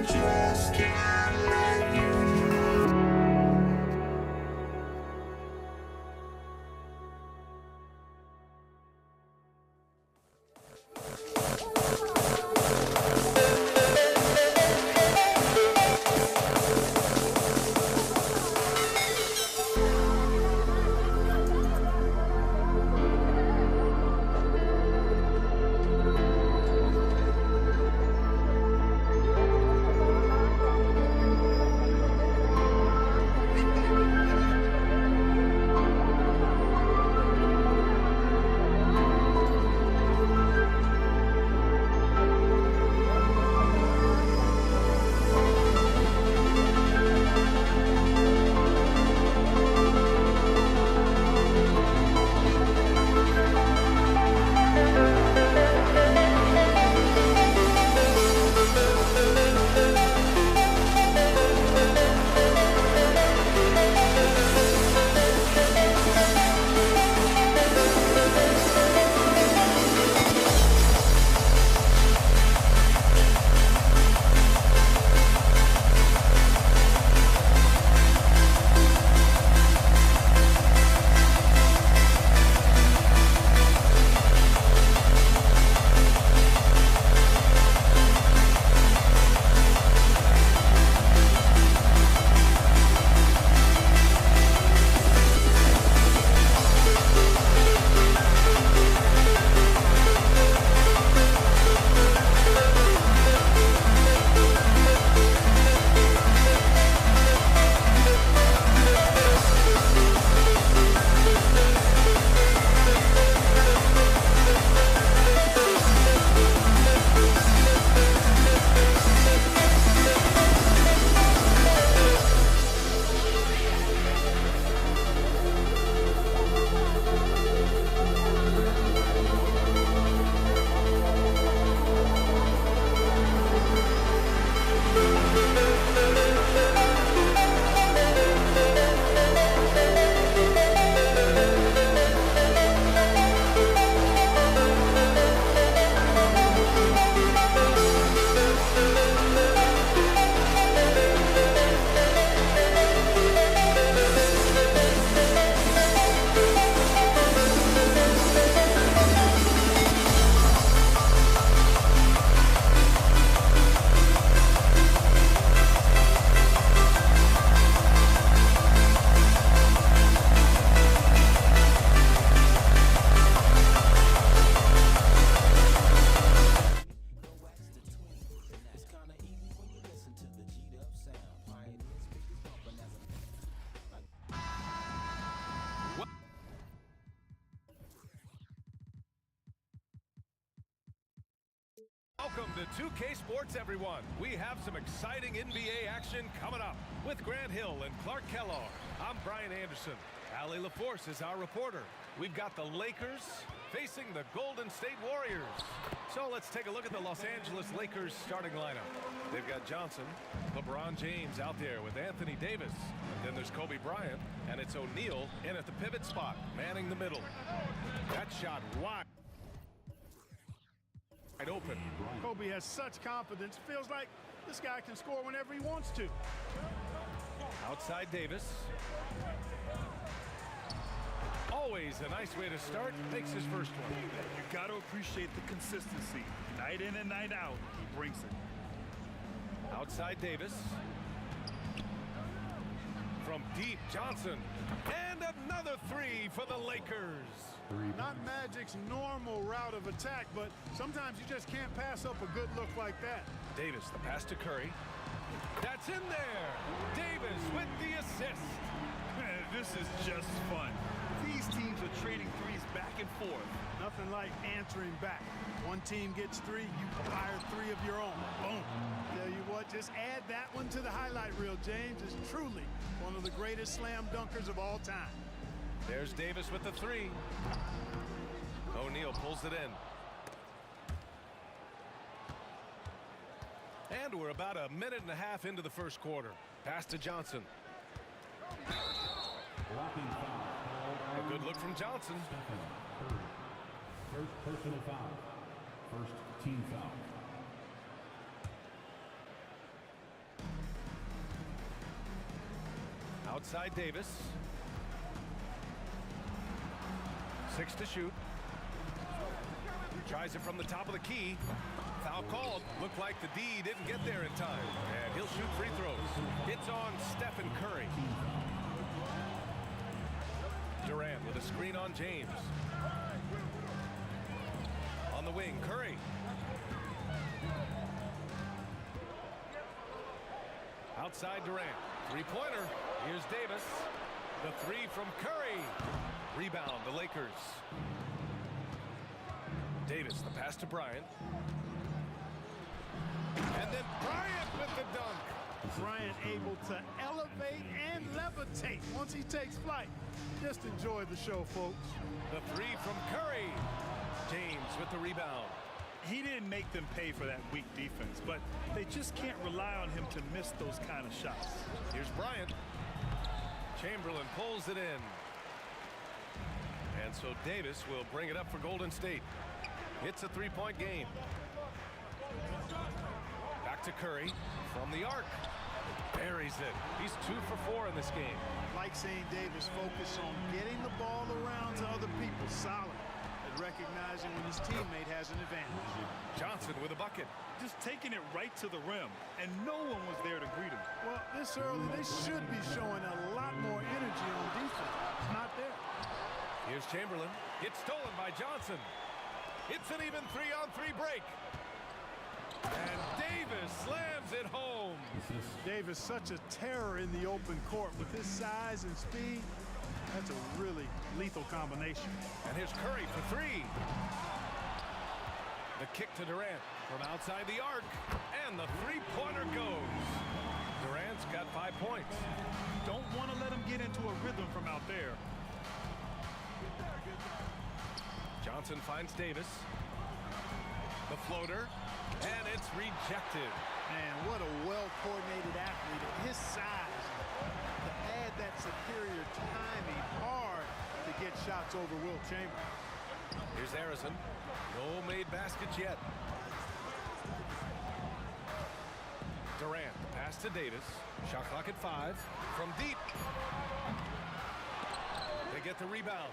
just can't let you Welcome to 2K Sports, everyone. We have some exciting NBA action coming up. With Grant Hill and Clark Kellogg, I'm Brian Anderson. Allie LaForce is our reporter. We've got the Lakers facing the Golden State Warriors. So let's take a look at the Los Angeles Lakers starting lineup. They've got Johnson, LeBron James out there with Anthony Davis. And then there's Kobe Bryant, and it's O'Neal in at the pivot spot, manning the middle. That shot wide open. Kobe has such confidence. Feels like this guy can score whenever he wants to. Outside Davis. Always a nice way to start. Makes his first one. You got to appreciate the consistency. Night in and night out, he brings it. Outside Davis. From deep, Johnson. And another three for the Lakers. Not Magic's normal route of attack, but sometimes you just can't pass up a good look like that. Davis, the pass to Curry. That's in there. Davis with the assist. This is just fun. These teams are trading threes back and forth. Nothing like answering back. One team gets three, you fire three of your own. Boom. Tell you what, just add that one to the highlight reel. James is truly one of the greatest slam dunkers of all time. There's Davis with the three. O'Neal pulls it in. And we're about a minute and a half into the first quarter. Pass to Johnson. A good look from Johnson. First personal foul. First team foul. Outside Davis. 6 to shoot. Tries it from the top of the key. Foul called. Looked like the D didn't get there in time. And he'll shoot free throws. It's on Stephen Curry. Durant with a screen on James. On the wing, Curry. Outside Durant. Three-pointer. Here's Davis. The three from Curry. Rebound, the Lakers. Davis, the pass to Bryant. And then Bryant with the dunk. Bryant able to elevate and levitate once he takes flight. Just enjoy the show, folks. The three from Curry. James with the rebound. He didn't make them pay for that weak defense, but they just can't rely on him to miss those kind of shots. Here's Bryant. Chamberlain pulls it in. And so Davis will bring it up for Golden State. It's a three-point game. Back to Curry from the arc. Buries it. He's 2 for 4 in this game. Like seeing Davis focus on getting the ball around to other people solid and recognizing when his teammate has an advantage. Johnson with a bucket. Just taking it right to the rim, and no one was there to greet him. Well, this early, they should be showing a lot more energy on defense. It's not there. Here's Chamberlain. It's stolen by Johnson. It's an even 3-on-3 break. And Davis slams it home. Davis, such a terror in the open court with his size and speed. That's a really lethal combination. And here's Curry for three. The kick to Durant from outside the arc. And the three-pointer goes. Durant's got 5 points. Don't want to let him get into a rhythm from out there. Johnson finds Davis. The floater. And it's rejected. Man, what a well-coordinated athlete at his size. To add that superior timing, hard to get shots over Will Chamberlain. Here's Harrison. No made baskets yet. Durant, pass to Davis. Shot clock at 5. From deep. They get the rebound.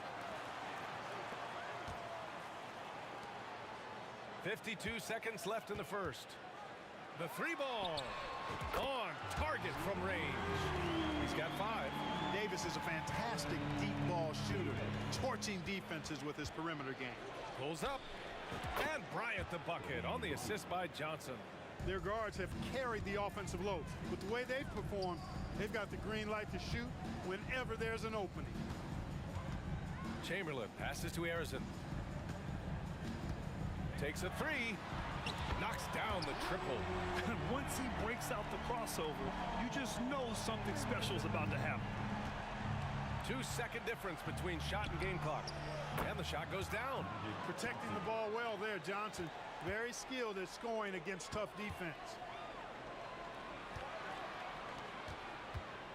52 seconds left in the first. The three ball on target from range. He's got 5. Davis is a fantastic deep ball shooter, torching defenses with his perimeter game. Pulls up, and Bryant the bucket on the assist by Johnson. Their guards have carried the offensive load. With the way they've performed, they've got the green light to shoot whenever there's an opening. Chamberlain passes to Harrison. Takes a three. Knocks down the triple. And once he breaks out the crossover, you just know something special is about to happen. 2-second difference between shot and game clock. And the shot goes down. Protecting the ball well there, Johnson. Very skilled at scoring against tough defense.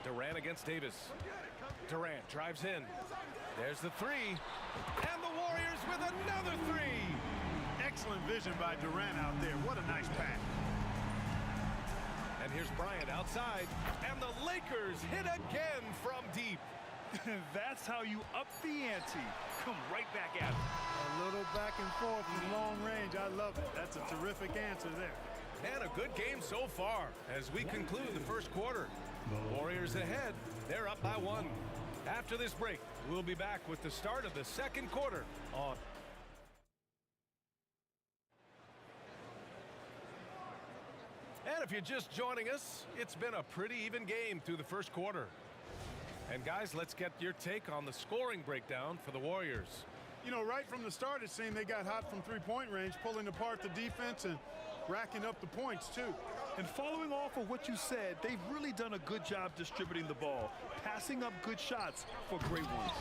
Durant against Davis. Durant drives in. There's the three. And the Warriors with another three. Excellent vision by Durant out there. What a nice pass. And here's Bryant outside. And the Lakers hit again from deep. That's how you up the ante. Come right back at it. A little back and forth from long range. I love it. That's a terrific answer there. And a good game so far as we conclude the first quarter. Warriors ahead. They're up by 1. After this break, we'll be back with the start of the second quarter on. And if you're just joining us, it's been a pretty even game through the first quarter. And guys, let's get your take on the scoring breakdown for the Warriors. You know, right from the start, it seemed they got hot from three-point range, pulling apart the defense and racking up the points, too. And following off of what you said, they've really done a good job distributing the ball, passing up good shots for great ones.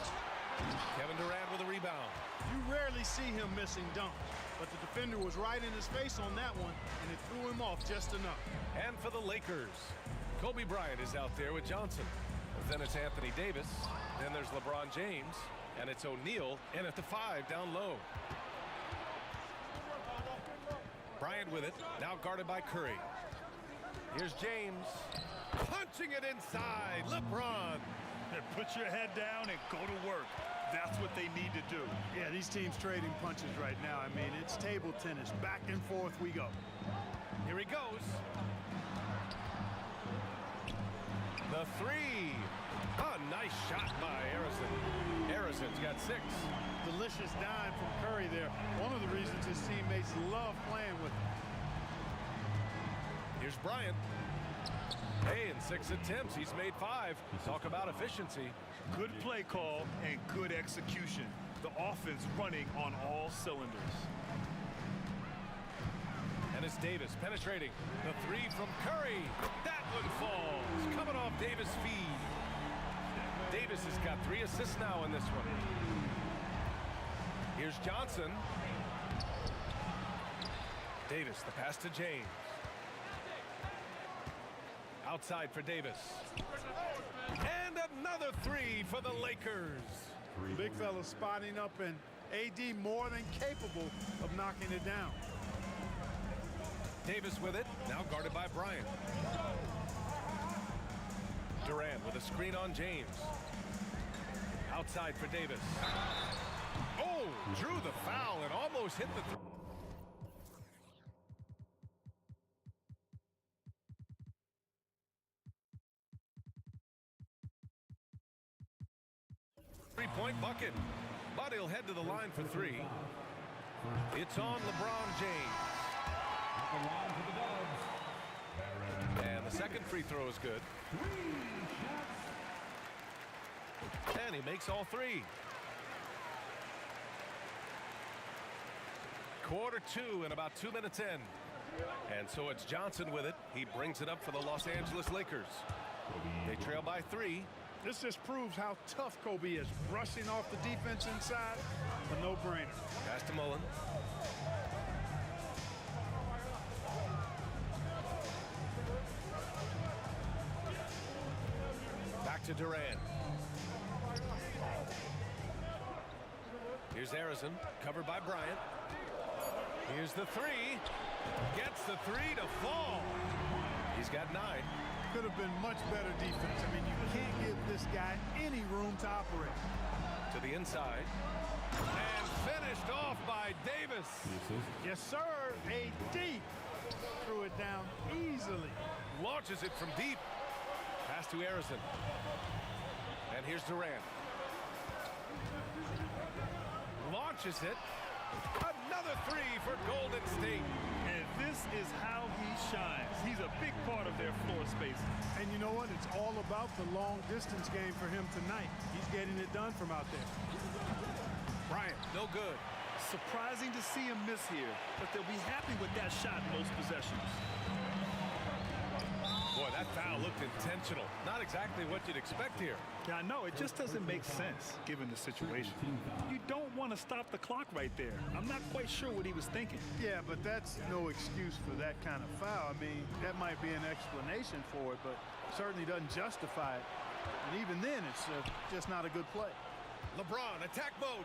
Kevin Durant with a rebound. You rarely see him missing dunks, but the defender was right in his face on that one, and it threw him off just enough. And for the Lakers, Kobe Bryant is out there with Johnson. Then it's Anthony Davis. Then there's LeBron James. And it's O'Neal in at the 5 down low. Bryant with it. Now guarded by Curry. Here's James. Punching it inside. LeBron. Put your head down and go to work. That's what they need to do. Yeah, these teams trading punches right now. I mean, it's table tennis. Back and forth we go. Here he goes. The 3. A nice shot by Harrison. Harrison's got 6. Delicious dime from Curry there. One of the reasons his teammates love playing with him. Here's Bryant. Hey, in 6 attempts, he's made 5. Talk about efficiency. Good play call and good execution. The offense running on all cylinders. And it's Davis penetrating. The 3 from Curry. That one falls. Coming off Davis' feed. Davis has got 3 assists now in this one. Here's Johnson. Davis, the pass to James. Outside for Davis. And another 3 for the Lakers. Big fella spotting up, and AD more than capable of knocking it down. Davis with it, now guarded by Bryant. Durant with a screen on James. Outside for Davis. Oh, drew the foul and almost hit the three-point bucket. But he'll head to the line for 3. It's on LeBron James. And the second free throw is good. And he makes all 3. Quarter 2 and about 2 minutes in. And so it's Johnson with it. He brings it up for the Los Angeles Lakers. They trail by 3. This just proves how tough Kobe is. Brushing off the defense inside, a no-brainer. Pass to Mullen. Back to Durant. Here's Harrison, covered by Bryant. Here's the 3. Gets the 3 to fall. He's got 9. Could have been much better defense. I mean, you can't give this guy any room to operate. To the inside. And finished off by Davis. Yes, sir. AD threw it down easily. Launches it from deep. Pass to Harrison. And here's Durant. Launches it. Another 3 for Golden State. And this is how he shines. He's a big part of their floor space. And you know what? It's all about the long distance game for him tonight. He's getting it done from out there. Bryant, no good. Surprising to see him miss here, but they'll be happy with that shot most possessions. Boy, that foul looked intentional. Not exactly what you'd expect here. Yeah, I know. It just doesn't make sense given the situation. You don't want to stop the clock right there. I'm not quite sure what he was thinking. Yeah, but that's no excuse for that kind of foul. I mean, that might be an explanation for it, but certainly doesn't justify it. And even then, it's just not a good play. LeBron, attack mode.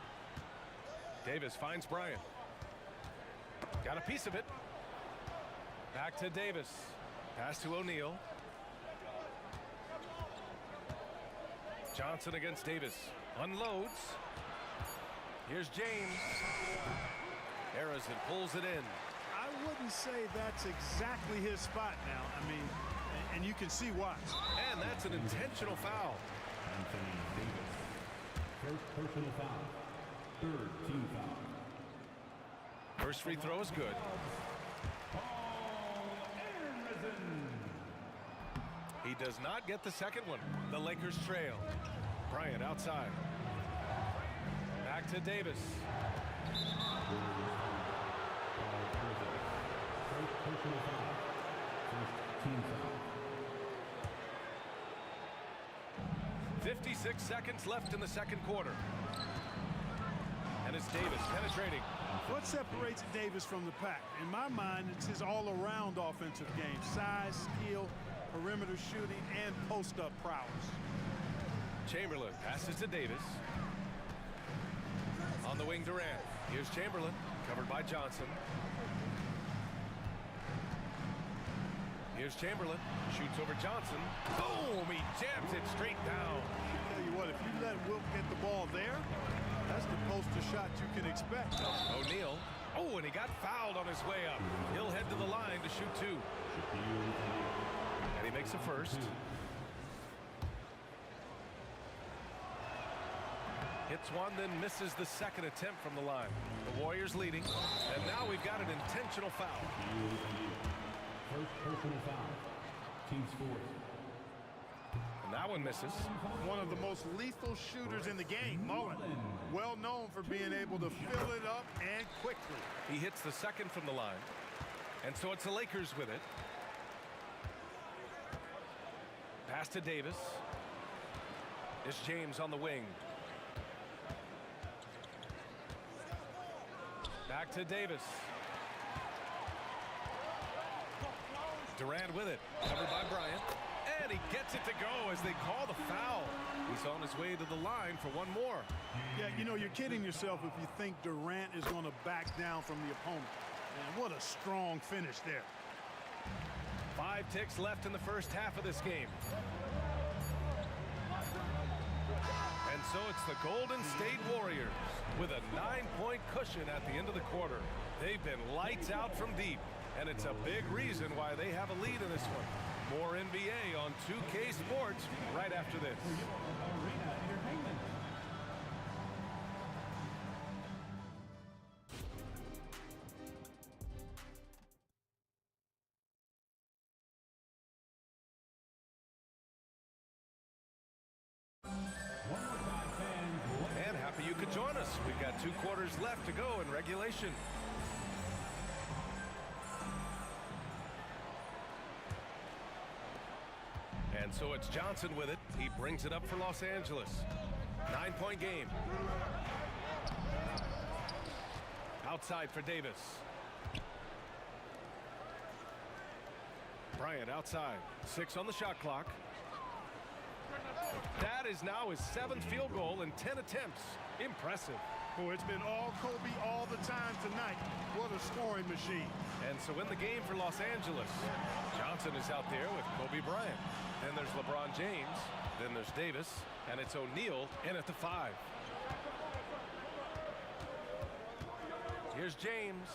Davis finds Bryant. Got a piece of it. Back to Davis. Pass to O'Neal. Johnson against Davis. Unloads. Here's James. Harrison pulls it in. I wouldn't say that's exactly his spot now. I mean, and you can see why. And that's an intentional foul. Anthony Davis. First personal foul. Third team foul. First free throw is good. He does not get the second one. The Lakers trail. Bryant outside. Back to Davis. First personal foul. First team foul. 56 seconds left in the second quarter. And it's Davis penetrating. What separates Davis from the pack? In my mind, it's his all-around offensive game. Size, skill, perimeter shooting, and post-up prowess. Chamberlain passes to Davis. On the wing, Durant. Here's Chamberlain, covered by Johnson. Here's Chamberlain, shoots over Johnson. Boom! He jams it straight down. I'll tell you what, if you let Wilt get the ball there, that's the poster shot you can expect. O'Neal. Oh, and he got fouled on his way up. He'll head to the line to shoot two. And he makes a first. Hits one, then misses the second attempt from the line. The Warriors leading. And now we've got an intentional foul. First personal foul. Team scores. And that one misses. One of the most lethal shooters in the game, Mullen. Well known for being able to fill it up and quickly. He hits the second from the line. And so it's the Lakers with it. Pass to Davis. It's James on the wing. Back to Davis. Durant with it. Covered by Bryant. And he gets it to go as they call the foul. He's on his way to the line for one more. Yeah, you know, you're kidding yourself if you think Durant is going to back down from the opponent. Man, what a strong finish there. 5 ticks left in the first half of this game. And so it's the Golden State Warriors with a 9-point cushion at the end of the quarter. They've been lights out from deep, and it's a big reason why they have a lead in this one. More NBA on 2K Sports right after this. And happy you could join us. We've got 2 quarters left to go in regulation. And so it's Johnson with it. He brings it up for Los Angeles. 9-point game. Outside for Davis. Bryant outside. 6 on the shot clock. That is now his 7th field goal in 10 attempts. Impressive. Boy, it's been all Kobe all the time tonight. What a scoring machine. And so in the game for Los Angeles, Johnson is out there with Kobe Bryant. Then there's LeBron James. Then there's Davis. And it's O'Neal in at the 5. Here's James.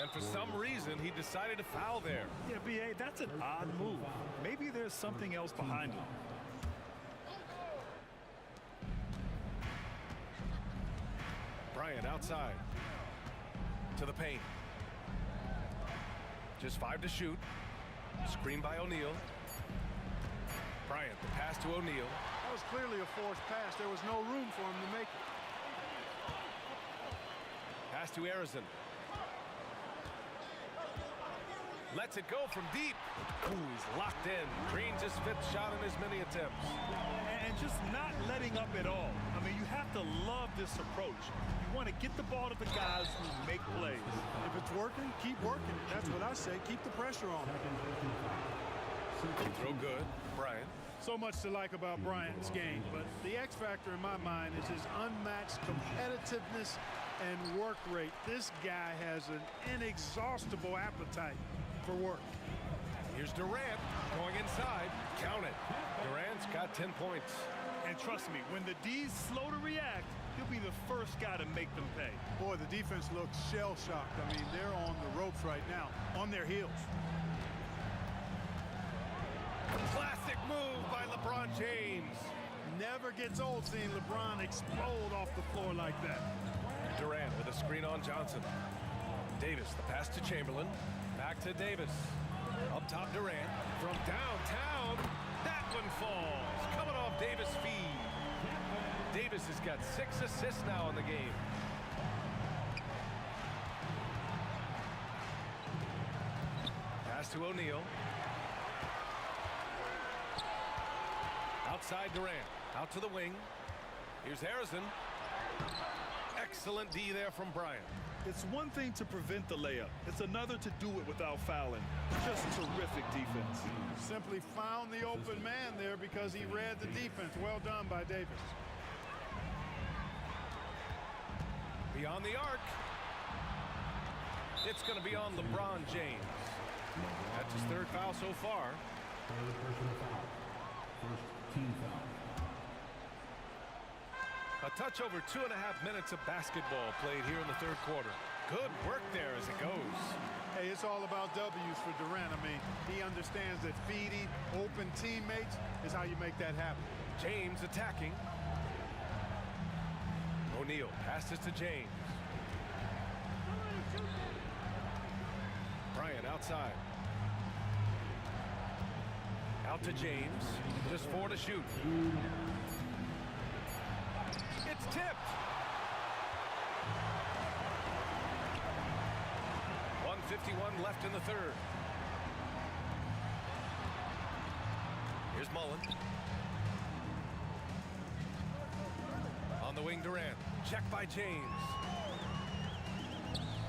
And for some reason, he decided to foul there. Yeah, B.A., that's an odd move. Maybe there's something else behind it. Bryant outside. To the paint. Just 5 to shoot. Screen by O'Neal. Bryant, the pass to O'Neal. That was clearly a forced pass. There was no room for him to make it. Pass to Harrison. Lets it go from deep. Ooh, he's locked in. Drains his 5th shot in as many attempts. And just not letting up at all. I mean, you have to love this approach. You want to get the ball to the guys who make plays. If it's working, keep working. That's what I say. Keep the pressure on. Throw good. Bryant. So much to like about Bryant's game, but the X factor in my mind is his unmatched competitiveness and work rate. This guy has an inexhaustible appetite for work. Here's Durant going inside. Count it. Durant's got 10 points. And trust me, when the D's slow to react, he'll be the first guy to make them pay. Boy, the defense looks shell-shocked. I mean, they're on the ropes right now, on their heels. Classic move by LeBron James. Never gets old seeing LeBron explode off the floor like that. Durant with a screen on Johnson. Davis, the pass to Chamberlain. Back to Davis. Up top Durant. From downtown, that one falls. Coming off Davis' feed. Davis has got 6 assists now in the game. Pass to O'Neal. Outside Durant. Out to the wing. Here's Harrison. Excellent D there from Bryant. It's one thing to prevent the layup. It's another to do it without fouling. Just terrific defense. Simply found the open man there because he read the defense. Well done by Davis. Beyond the arc. It's going to be on LeBron James. That's his 3rd foul so far. Third personal foul. First team foul. A touch over 2.5 minutes of basketball played here in the 3rd quarter. Good work there as it goes. Hey, it's all about W's for Durant. I mean, he understands that feeding open teammates is how you make that happen. James attacking. O'Neal passes to James. Bryant outside. Out to James. Just 4 to shoot. It's tipped. 1:51 left in the 3rd. Here's Mullen. On the wing, Durant. Checked by James.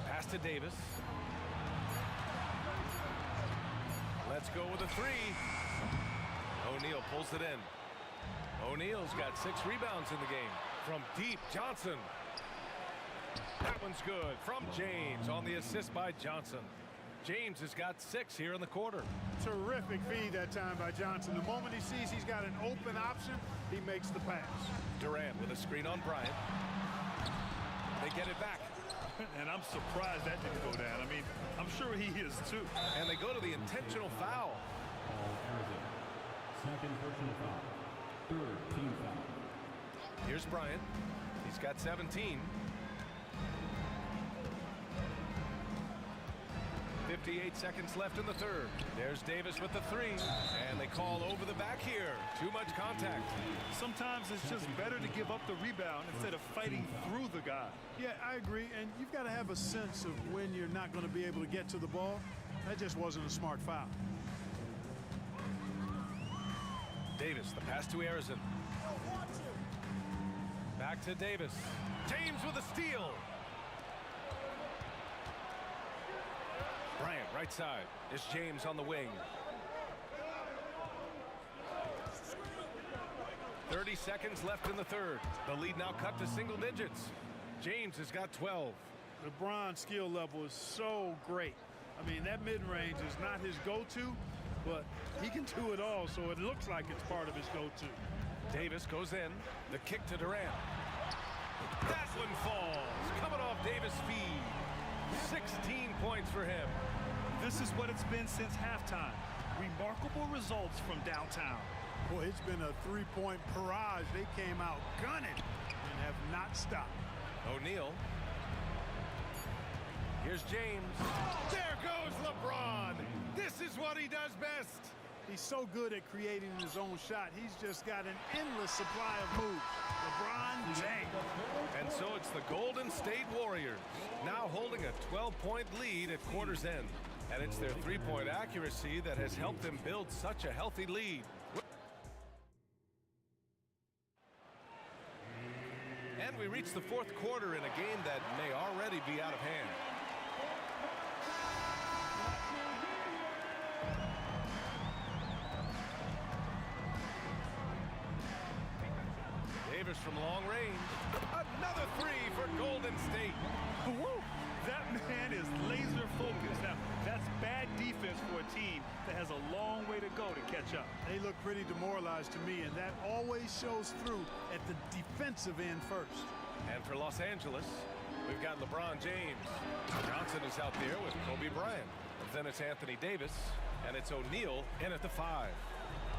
Pass to Davis. Let's go with a 3. O'Neal pulls it in. O'Neal's got 6 rebounds in the game. From deep, Johnson. That one's good. From James on the assist by Johnson. James has got 6 here in the quarter. Terrific feed that time by Johnson. The moment he sees he's got an open option, he makes the pass. Durant with a screen on Bryant. They get it back. And I'm surprised that didn't go down. I mean, I'm sure he is too. And they go to the intentional foul. Second personal foul. Third team foul. Here's Bryant. He's got 17. 58 seconds left in the 3rd. There's Davis with the 3. And they call over the back here. Too much contact. Sometimes it's just better to give up the rebound instead of fighting through the guy. Yeah, I agree. And you've got to have a sense of when you're not going to be able to get to the ball. That just wasn't a smart foul. Davis, the pass to Harrison. Back to Davis. James with a steal. Bryant, right side. It's James on the wing. 30 seconds left in the 3rd. The lead now cut to single digits. James has got 12. LeBron's skill level is so great. I mean, that mid-range is not his go-to, but he can do it all, so it looks like it's part of his go-to. Davis goes in. The kick to Durant. That one falls. Coming off Davis' feed. 16 points for him. This is what it's been since halftime. Remarkable results from downtown. Boy, it's been a 3-point barrage. They came out gunning and have not stopped. O'Neal. Here's James. There goes LeBron. This is what he does best. He's so good at creating his own shot. He's just got an endless supply of moves. LeBron James. And so it's the Golden State Warriors now holding a 12-point lead at quarter's end. And it's their three-point accuracy that has helped them build such a healthy lead. And we reach the fourth quarter in a game that may already be out of hand. Davis from long range. Another three for Golden State. Woo! That man is laser focused. Now, that's bad defense for a team that has a long way to go to catch up. They look pretty demoralized to me, and that always shows through at the defensive end first. And for Los Angeles, we've got LeBron James. Johnson is out there with Kobe Bryant. Then it's Anthony Davis, and it's O'Neal in at the 5.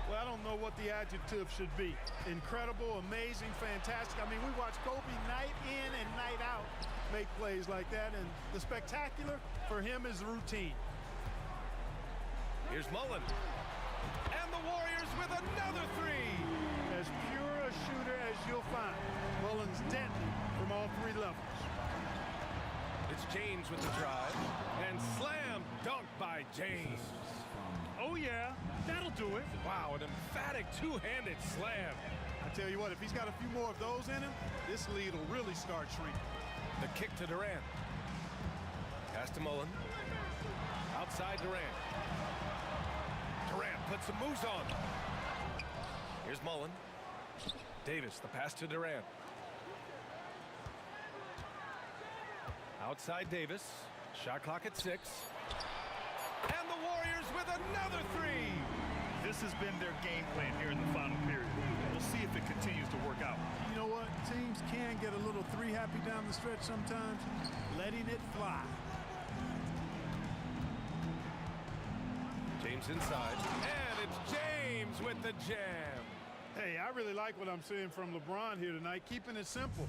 Well, I don't know what the adjective should be. Incredible, amazing, fantastic. I mean, we watch Kobe night in and night out make plays like that, and the spectacular for him is routine. Here's Mullen. And the Warriors with another three. As pure a shooter as you'll find. Mullen's deadly from all three levels. It's James with the drive. And slam dunk by James. Oh, yeah, that'll do it. Wow, an emphatic two-handed slam. I tell you what, if he's got a few more of those in him, this lead will really start shrinking. The kick to Durant. Pass to Mullen. Outside Durant. Durant puts some moves on. Here's Mullen. Davis, the pass to Durant. Outside Davis. Shot clock at 6. And the Warriors with another three. This has been their game plan here in the final period. We'll see if it continues to work out. You know what? Teams can get a little three-happy down the stretch sometimes. Letting it fly. James inside. And it's James with the jam. Hey, I really like what I'm seeing from LeBron here tonight, keeping it simple.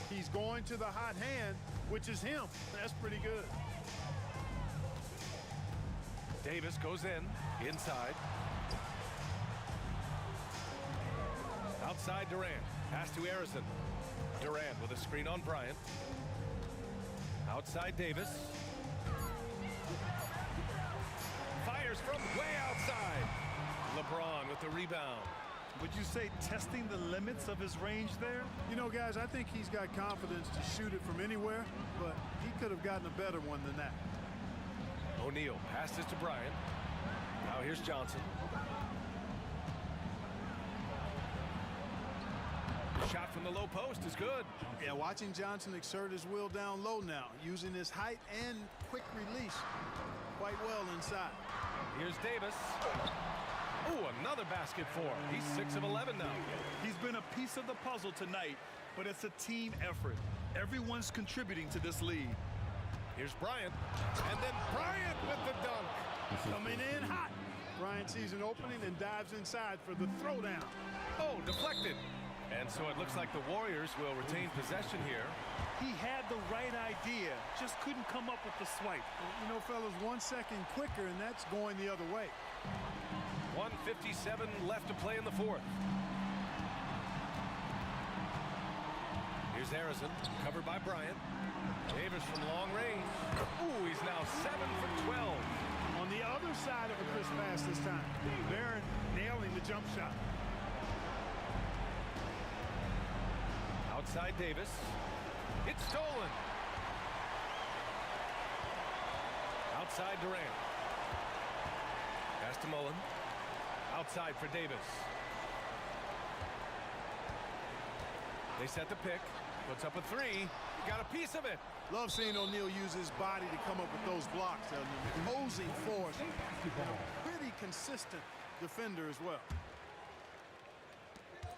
He's going to the hot hand, which is him. That's pretty good. Davis goes inside. Outside Durant. Pass to Harrison. Durant with a screen on Bryant. Outside Davis. Fires from way outside. LeBron with the rebound. Would you say testing the limits of his range there? You know, guys, I think he's got confidence to shoot it from anywhere, but he could have gotten a better one than that. O'Neal passes to Bryant. Now here's Johnson. The shot from the low post is good. Yeah, watching Johnson exert his will down low now, using his height and quick release quite well inside. Here's Davis. Oh, another basket for him. He's 6 of 11 now. He's been a piece of the puzzle tonight, but it's a team effort. Everyone's contributing to this lead. Here's Bryant. And then Bryant with the dunk. Coming in hot. Bryant sees an opening and dives inside for the throwdown. Oh, deflected. And so it looks like the Warriors will retain possession here. He had the right idea, just couldn't come up with the swipe. You know, fellas, 1 second quicker, and that's going the other way. 1:57 left to play in the fourth. Here's Harrison, covered by Bryant. Davis from long range. Ooh, he's now 7 for 12. On the other side of a crisp pass this time. Barron nailing the jump shot. Outside Davis. It's stolen. Outside Durant. Pass to Mullen. Outside for Davis. They set the pick. Puts up a three. Got a piece of it. Love seeing O'Neal use his body to come up with those blocks. An imposing force. And a pretty consistent defender as well.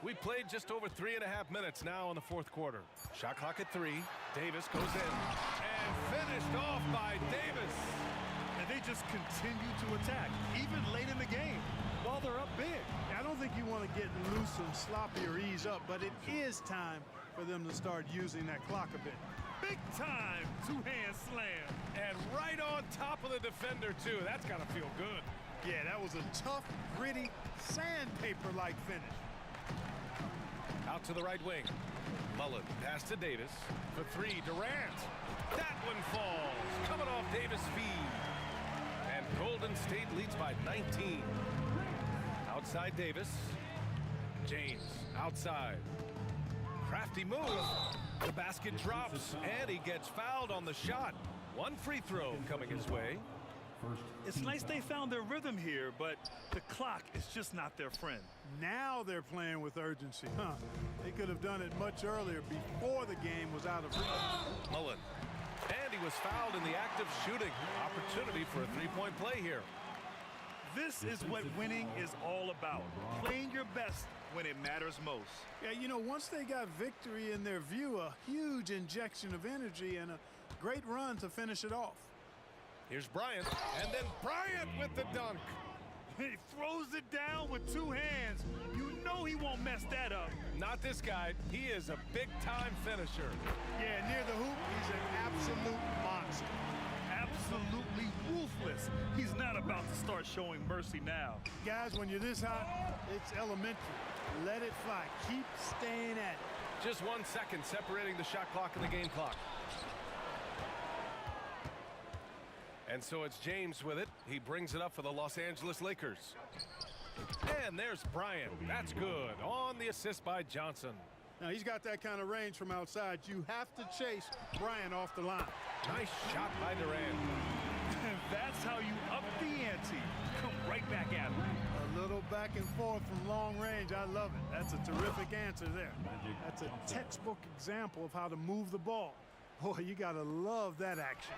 We played just over 3.5 minutes now in the fourth quarter. Shot clock at 3. Davis goes in. And finished off by Davis. And they just continue to attack, even late in the game, while they're up big. I don't think you want to get loose and sloppy or ease up, but it is time for them to start using that clock a bit. Big time two-hand slam. And right on top of the defender, too. That's got to feel good. Yeah, that was a tough, gritty, sandpaper-like finish. Out to the right wing. Mullen pass to Davis. For three, Durant. That one falls. Coming off Davis' feed. And Golden State leads by 19. Outside Davis. James outside. Crafty move. The basket drops, and he gets fouled on the shot. One free throw coming his way. It's nice they found their rhythm here, but the clock is just not their friend. Now they're playing with urgency. They could have done it much earlier before the game was out of reach. Mullen. And he was fouled in the act of shooting. Opportunity for a three-point play here. This is what winning is all about. Playing your best when it matters most. Yeah, you know, once they got victory in their view, a huge injection of energy and a great run to finish it off. Here's Bryant, and then Bryant with the dunk. He throws it down with two hands. You know he won't mess that up. Not this guy. He is a big-time finisher. Yeah, near the hoop, he's an absolute monster. Absolutely ruthless. He's not about to start showing mercy now. Guys, when you're this hot, it's elementary. Let it fly. Keep staying at it. Just 1 second separating the shot clock and the game clock. And so it's James with it. He brings it up for the Los Angeles Lakers. And there's Bryant. That's good. On the assist by Johnson. Now, he's got that kind of range from outside. You have to chase Bryant off the line. Nice shot by Durant. And that's how you up the ante. Come right back at him. A little back and forth from long range. I love it. That's a terrific answer there. That's a textbook example of how to move the ball. Boy, you got to love that action.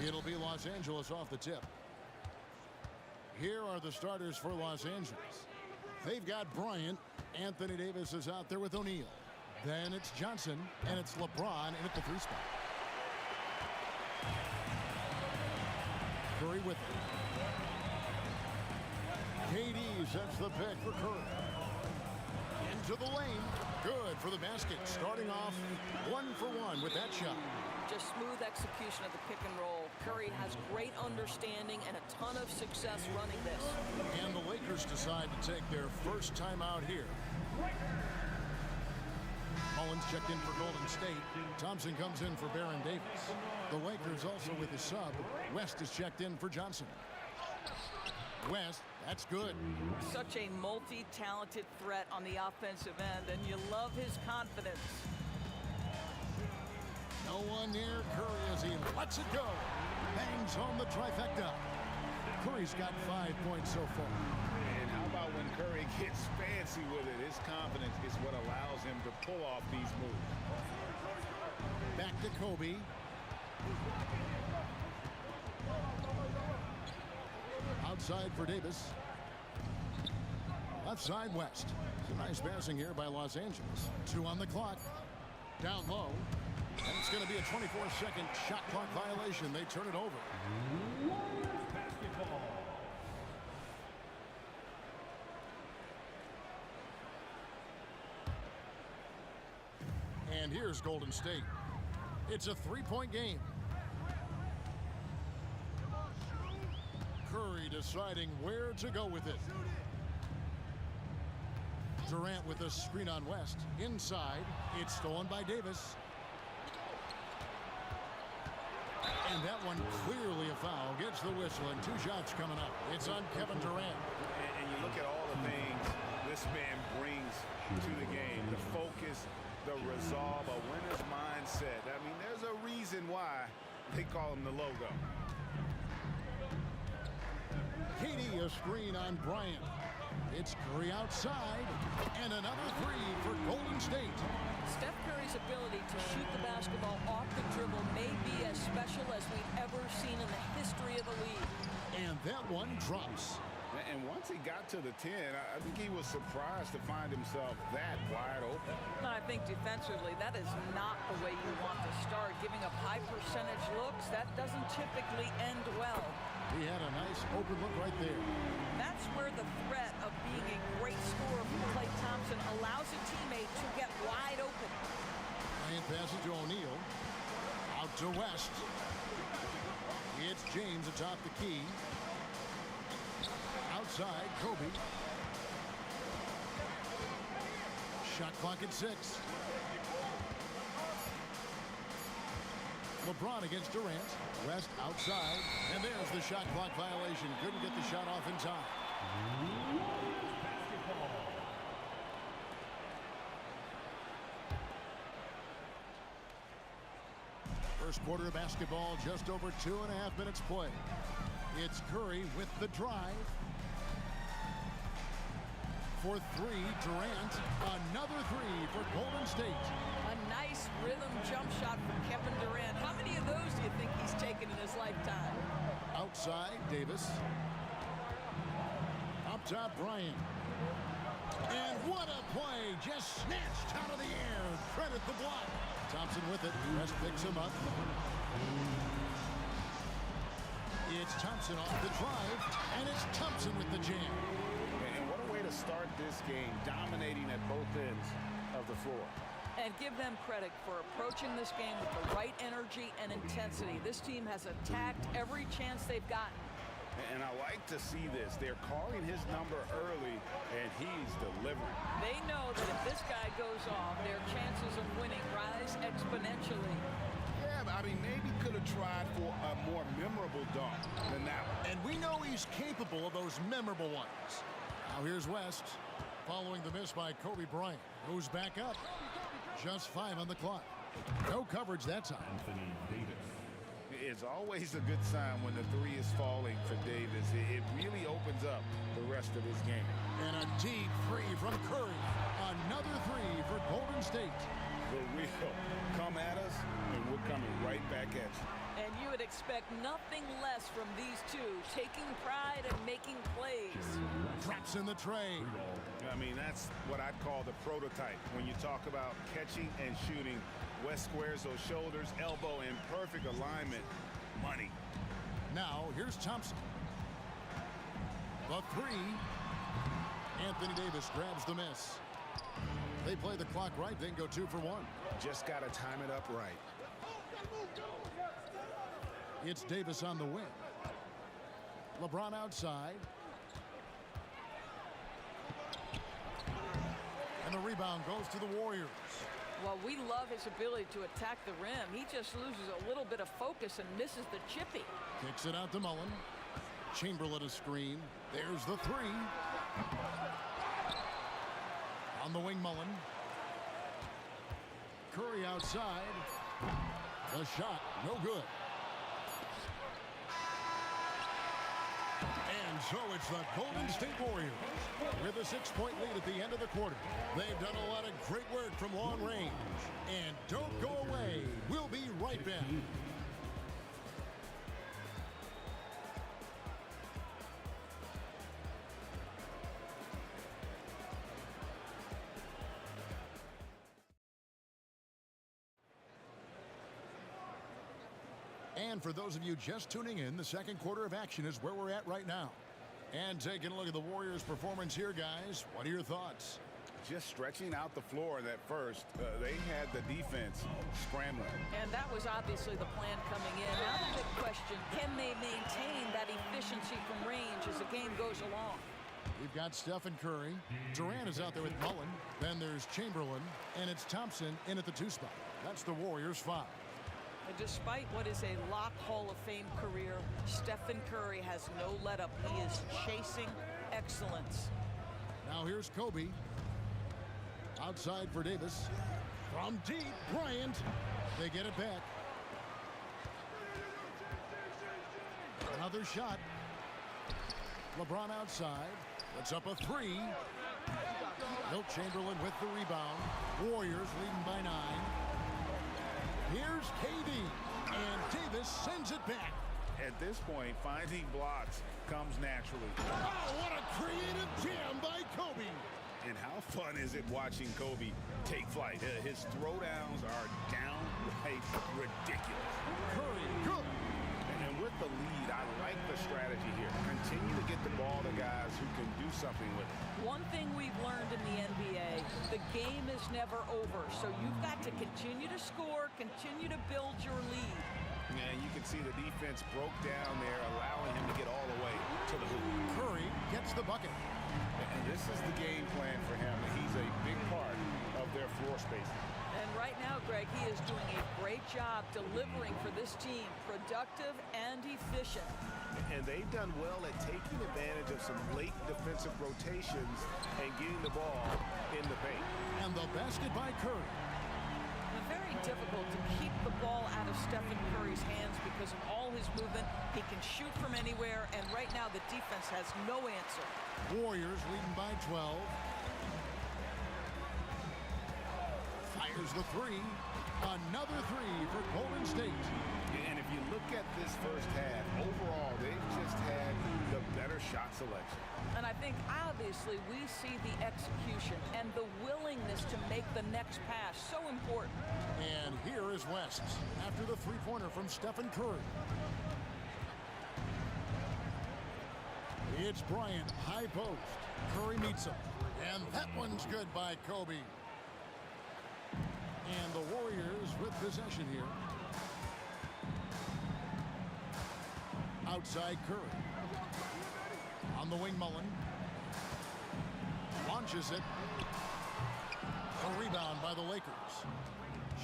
It'll be Los Angeles off the tip. Here are the starters for Los Angeles. They've got Bryant. Anthony Davis is out there with O'Neal. Then it's Johnson, and it's LeBron in at the 3 spot. Curry with it. KD sets the pick for Curry. Into the lane. Good for the basket. Starting off 1 for 1 with that shot. Just smooth execution of the pick and roll. Curry has great understanding and a ton of success running this. And the Lakers decide to take their first time out here. Mullins checked in for Golden State. Thompson comes in for Baron Davis. The Lakers also with his sub. West is checked in for Johnson. West, that's good. Such a multi-talented threat on the offensive end, and you love his confidence. No one near Curry as he lets it go. Bangs home the trifecta. Curry's got 5 points so far. And how about when Curry gets fancy with it? His confidence is what allows him to pull off these moves. Back to Kobe. Outside for Davis. Left side West. Some nice passing here by Los Angeles. 2 on the clock. Down low. And it's going to be a 24-second shot clock violation. They turn it over. Basketball. And here's Golden State. It's a 3-point game. Curry deciding where to go with it. Durant with a screen on West. Inside. It's stolen by Davis. And that one clearly a foul. Gets the whistle and 2 shots coming up. It's on Kevin Durant. And you look at all the things this man brings to the game. The focus, the resolve, a winner's mindset. I mean, there's a reason why they call him the logo. KD a screen on Bryant. It's Curry outside. And another 3 for Golden State. Steph Curry's ability to shoot the basketball off the dribble may be as special as we've ever seen in the history of the league. And that one drops. And once he got to the 10, I think he was surprised to find himself that wide open. I think defensively, that is not the way you want to start. Giving up high percentage looks, that doesn't typically end well. He had a nice open look right there. That's where the threat of being a great scorer from Klay Thompson allows a teammate to get wide open. Bryant passes to O'Neal. Out to West. It's James atop the key. Outside, Kobe. Shot clock at 6. LeBron against Durant. West outside. And there's the shot clock violation. Couldn't get the shot off in time. First quarter of basketball, just over 2.5 minutes play. It's Curry with the drive. For 3, Durant. Another 3 for Golden State. A nice rhythm jump shot from Kevin Durant. How many of those do you think he's taken in his lifetime? Outside, Davis. Up top, Bryant. And what a play. Just snatched out of the air. Credit the block. Thompson with it. West picks him up. It's Thompson off the drive. And it's Thompson with the jam. And what a way to start this game, dominating at both ends of the floor. And give them credit for approaching this game with the right energy and intensity. This team has attacked every chance they've gotten. And I like to see this. They're calling his number early, and he's delivering. They know that if this guy goes off, their chances of winning rise exponentially. Yeah, but I mean, maybe could have tried for a more memorable dunk than that one. And we know he's capable of those memorable ones. Now here's West. Following the miss by Kobe Bryant. Goes back up. Just 5 on the clock. No coverage that time. It's always a good sign when the 3 is falling for Davis. It really opens up the rest of his game. And a deep 3 from Curry. Another 3 for Golden State. The real come at us, and we're coming right back at you. And you You would expect nothing less from these two, taking pride and making plays. Drops in the tray. I mean, that's what I'd call the prototype. When you talk about catching and shooting, West squares those shoulders, elbow in perfect alignment. Money. Now, here's Thompson. The three. Anthony Davis grabs the miss. They play the clock right, then go 2 for 1. Just got to time it up right. It's Davis on the wing. LeBron outside. And the rebound goes to the Warriors. Well, we love his ability to attack the rim. He just loses a little bit of focus and misses the chippy. Kicks it out to Mullen. Chamberlain a screen. There's the three. On the wing, Mullen. Curry outside. The shot, no good. And so it's the Golden State Warriors with a 6-point lead at the end of the quarter. They've done a lot of great work from long range. And don't go away. We'll be right back. And for those of you just tuning in, the second quarter of action is where we're at right now. And taking a look at the Warriors' performance here, guys. What are your thoughts? Just stretching out the floor at first. They had the defense scrambling. And that was obviously the plan coming in. Now the big question, can they maintain that efficiency from range as the game goes along? We've got Stephen Curry. Durant is out there with Mullen. Then there's Chamberlain. And it's Thompson in at the 2 spot. That's the Warriors' 5. And despite what is a lock Hall of Fame career, Stephen Curry has no let-up. He is chasing excellence. Now here's Kobe. Outside for Davis. From deep, Bryant. They get it back. Another shot. LeBron outside. Puts up a 3. Wilt Chamberlain with the rebound. Warriors leading by 9. Here's KD, and Davis sends it back. At this point, finding blocks comes naturally. Oh, what a creative jam by Kobe. And how fun is it watching Kobe take flight? His throwdowns are downright ridiculous. Curry, good. And with the lead, I like the strategy here. Continue to get the ball to guys who can do something with it. One thing we've learned in the NBA, the game is never over. So you've got to continue to score, continue to build your lead. And you can see the defense broke down there, allowing him to get all the way to the hoop. Curry gets the bucket. And this is the game plan for him. He's a big part of their floor spacing. And right now, Greg, he is doing a great job delivering for this team, productive and efficient. And they've done well at taking advantage of some late defensive rotations and getting the ball in the paint. And the basket by Curry. Very difficult to keep the ball out of Stephen Curry's hands because of all his movement. He can shoot from anywhere, and right now the defense has no answer. Warriors leading by 12. Fires the 3. Another 3 for Golden State. And if you look at this first half, overall, they've just had the better shot selection. And I think, obviously, we see the execution and the willingness to make the next pass so important. And here is West after the three-pointer from Stephen Curry. It's Bryant, high post. Curry meets him. And that one's good by Kobe. And the Warriors with possession here. Outside Curry. On the wing, Mullen. Launches it. A rebound by the Lakers.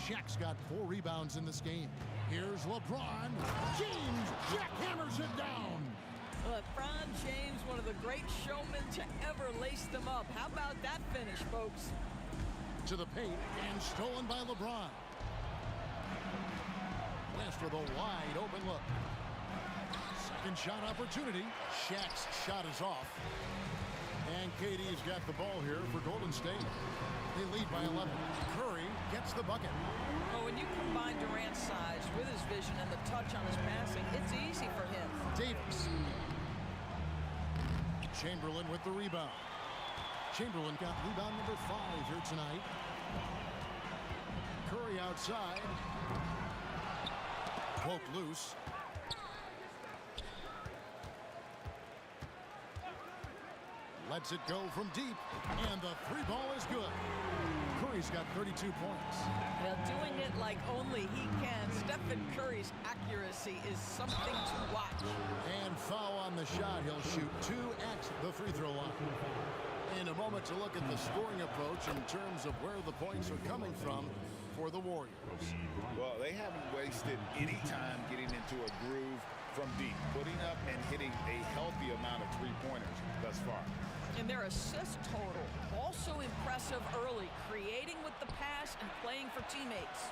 Shaq's got 4 rebounds in this game. Here's LeBron. James jackhammers it down. LeBron James, one of the great showmen to ever lace them up. How about that finish, folks? To the paint and stolen by LeBron. West with a wide open look. Second shot opportunity. Shaq's shot is off. And KD's got the ball here for Golden State. They lead by 11. Curry gets the bucket. Well, when you combine Durant's size with his vision and the touch on his passing, it's easy for him. Davis. Chamberlain with the rebound. Chamberlain got rebound number 5 here tonight. Curry outside. Poked loose. Lets it go from deep, and the 3 ball is good. Curry's got 32 points. Well, doing it like only he can. Stephen Curry's accuracy is something to watch. And foul on the shot. He'll shoot 2 at the free throw line. In a moment to look at the scoring approach in terms of where the points are coming from for the Warriors. Well, they haven't wasted any time getting into a groove from deep, putting up and hitting a healthy amount of three-pointers thus far. And their assist total, also impressive early, creating with the pass and playing for teammates.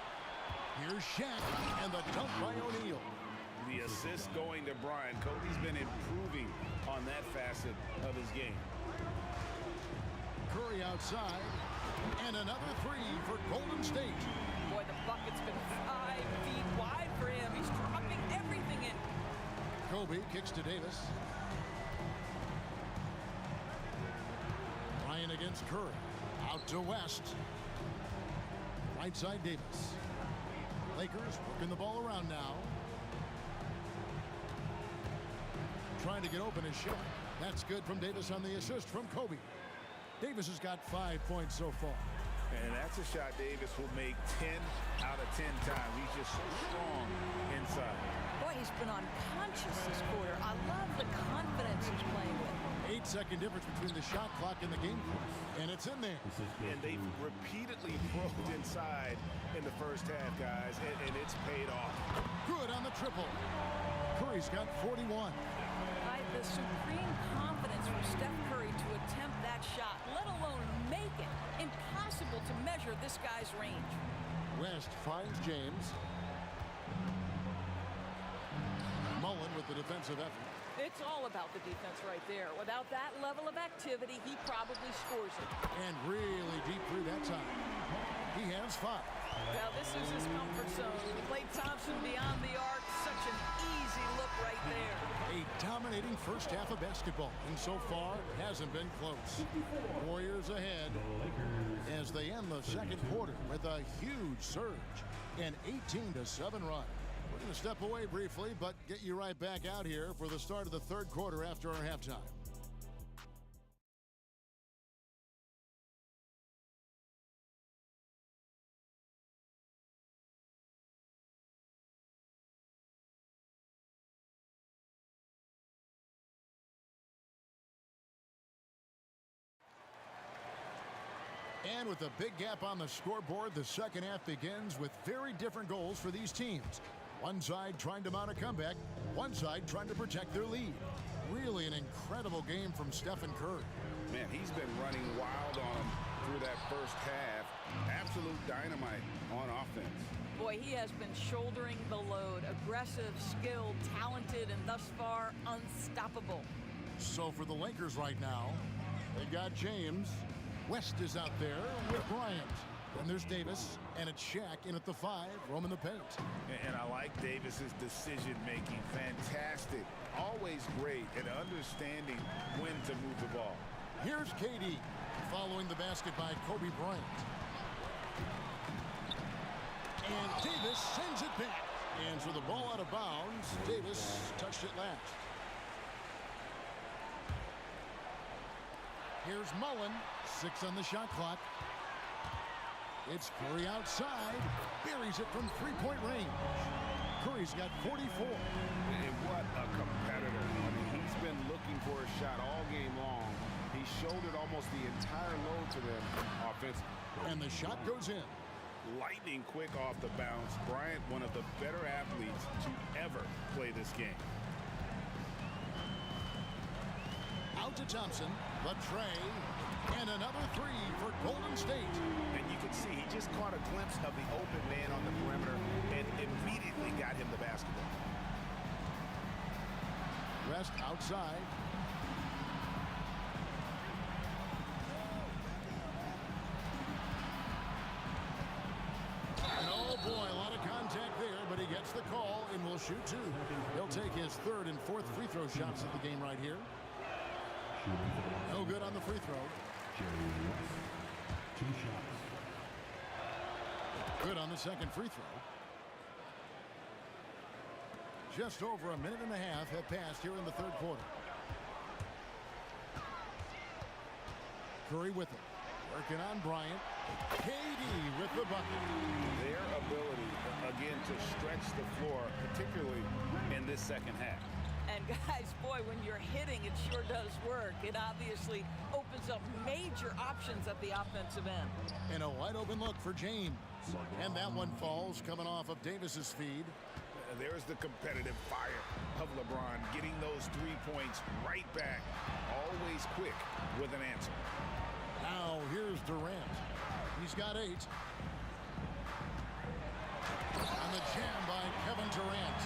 Here's Shaq, and the dunk by O'Neal. The assist going to Brian. Kobe's been improving on that facet of his game. Curry outside, and another 3 for Golden State. Boy, the bucket's been 5 feet wide for him. He's dropping everything in. Kobe kicks to Davis. Ryan against Curry. Out to West. Right side Davis. Lakers working the ball around now. Trying to get open is Shaq. That's good from Davis on the assist from Kobe. Davis has got 5 points so far. And that's a shot Davis will make 10 out of 10 times. He's just so strong inside. Boy, he's been unconscious this quarter. I love the confidence he's playing with. 8-second difference between the shot clock and the game clock. And it's in there. And they've repeatedly probed inside in the first half, guys, and it's paid off. Good on the triple. Curry's got 41. The supreme confidence from Steph Curry to attempt that shot, let alone make it. Impossible to measure this guy's range. West finds James. Mullen with the defensive effort. It's all about the defense right there. Without that level of activity, he probably scores it. And really deep through that time. He has 5. Now this is his comfort zone. Klay Thompson beyond the arc. Such an easy look right there. A dominating first half of basketball. And so far, hasn't been close. Warriors ahead as they end the second quarter with a huge surge. An 18-7 run. We're going to step away briefly, but get you right back out here for the start of the third quarter after our halftime. And with a big gap on the scoreboard, the second half begins with very different goals for these teams. One side trying to mount a comeback, one side trying to protect their lead. Really an incredible game from Stephen Curry. Man, he's been running wild on him through that first half. Absolute dynamite on offense. Boy, he has been shouldering the load. Aggressive, skilled, talented, and thus far unstoppable. So for the Lakers right now, they got James. West is out there with Bryant. Then there's Davis, and it's Shaq in at the 5, roaming the paint. And I like Davis's decision-making. Fantastic. Always great at understanding when to move the ball. Here's KD following the basket by Kobe Bryant. And Davis sends it back. And so the ball out of bounds. Davis touched it last. Here's Mullen. 6 on the shot clock. It's Curry outside. Buries it from three-point range. Curry's got 44. And what a competitor. I mean, he's been looking for a shot all game long. He shouldered almost the entire load to them offensively. And the shot goes in. Lightning quick off the bounce. Bryant, one of the better athletes to ever play this game. Out to Thompson, the tray, and another 3 for Golden State. And you can see he just caught a glimpse of the open man on the perimeter and immediately got him the basketball. West outside. shoot two. He'll take his third and fourth free throw shots of the game right here. No good on the free throw. 2 shots. Good on the second free throw. Just over a minute and a half have passed here in the third quarter. Curry with it. Working on Bryant. KD with the bucket. Their ability, again, to stretch the floor, particularly in this second half. And guys, boy, when you're hitting, it sure does work. It obviously opens up major options at the offensive end. And a wide open look for James. And that one falls coming off of Davis's feed. There's the competitive fire of LeBron, getting those 3 points right back. Always quick with an answer. Now here's Durant. He's got 8. And the jam by Kevin Durant.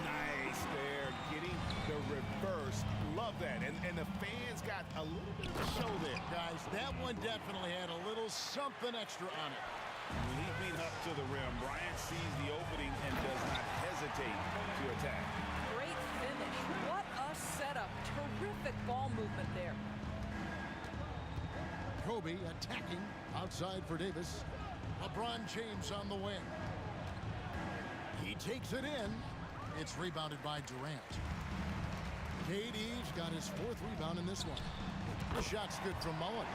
Nice there, getting the reverse. Love that. And the fans got a little bit of a show there. Guys, that one definitely had a little something extra on it. When he beat up to the rim, Bryant sees the opening and does not hesitate to attack. Great finish. What a setup. Terrific ball movement there. Kobe attacking outside for Davis. LeBron James on the wing. He takes it in. It's rebounded by Durant. KD's got his 4th rebound in this one. The shot's good from Mullen.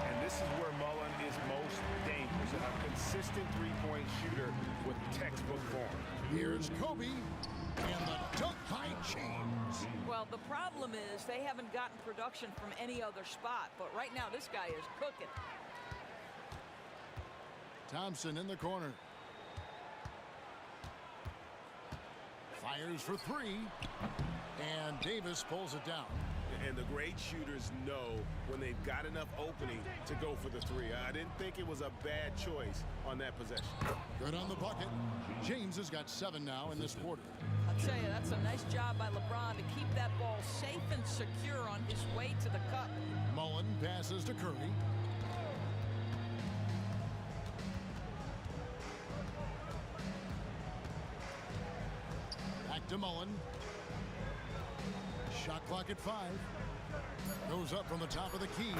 And this is where Mullen is most dangerous. A consistent three-point shooter with textbook form. Here's Kobe. And the dunk by James. Well, the problem is they haven't gotten production from any other spot. But right now, this guy is cooking. Thompson in the corner. Fires for 3. And Davis pulls it down. And the great shooters know when they've got enough opening to go for the 3. I didn't think it was a bad choice on that possession. Good on the bucket. James has got 7 now in this quarter. I'll tell you, that's a nice job by LeBron to keep that ball safe and secure on his way to the cup. Mullen passes to Curry. Back to Mullen. Shot clock at 5. Goes up from the top of the key.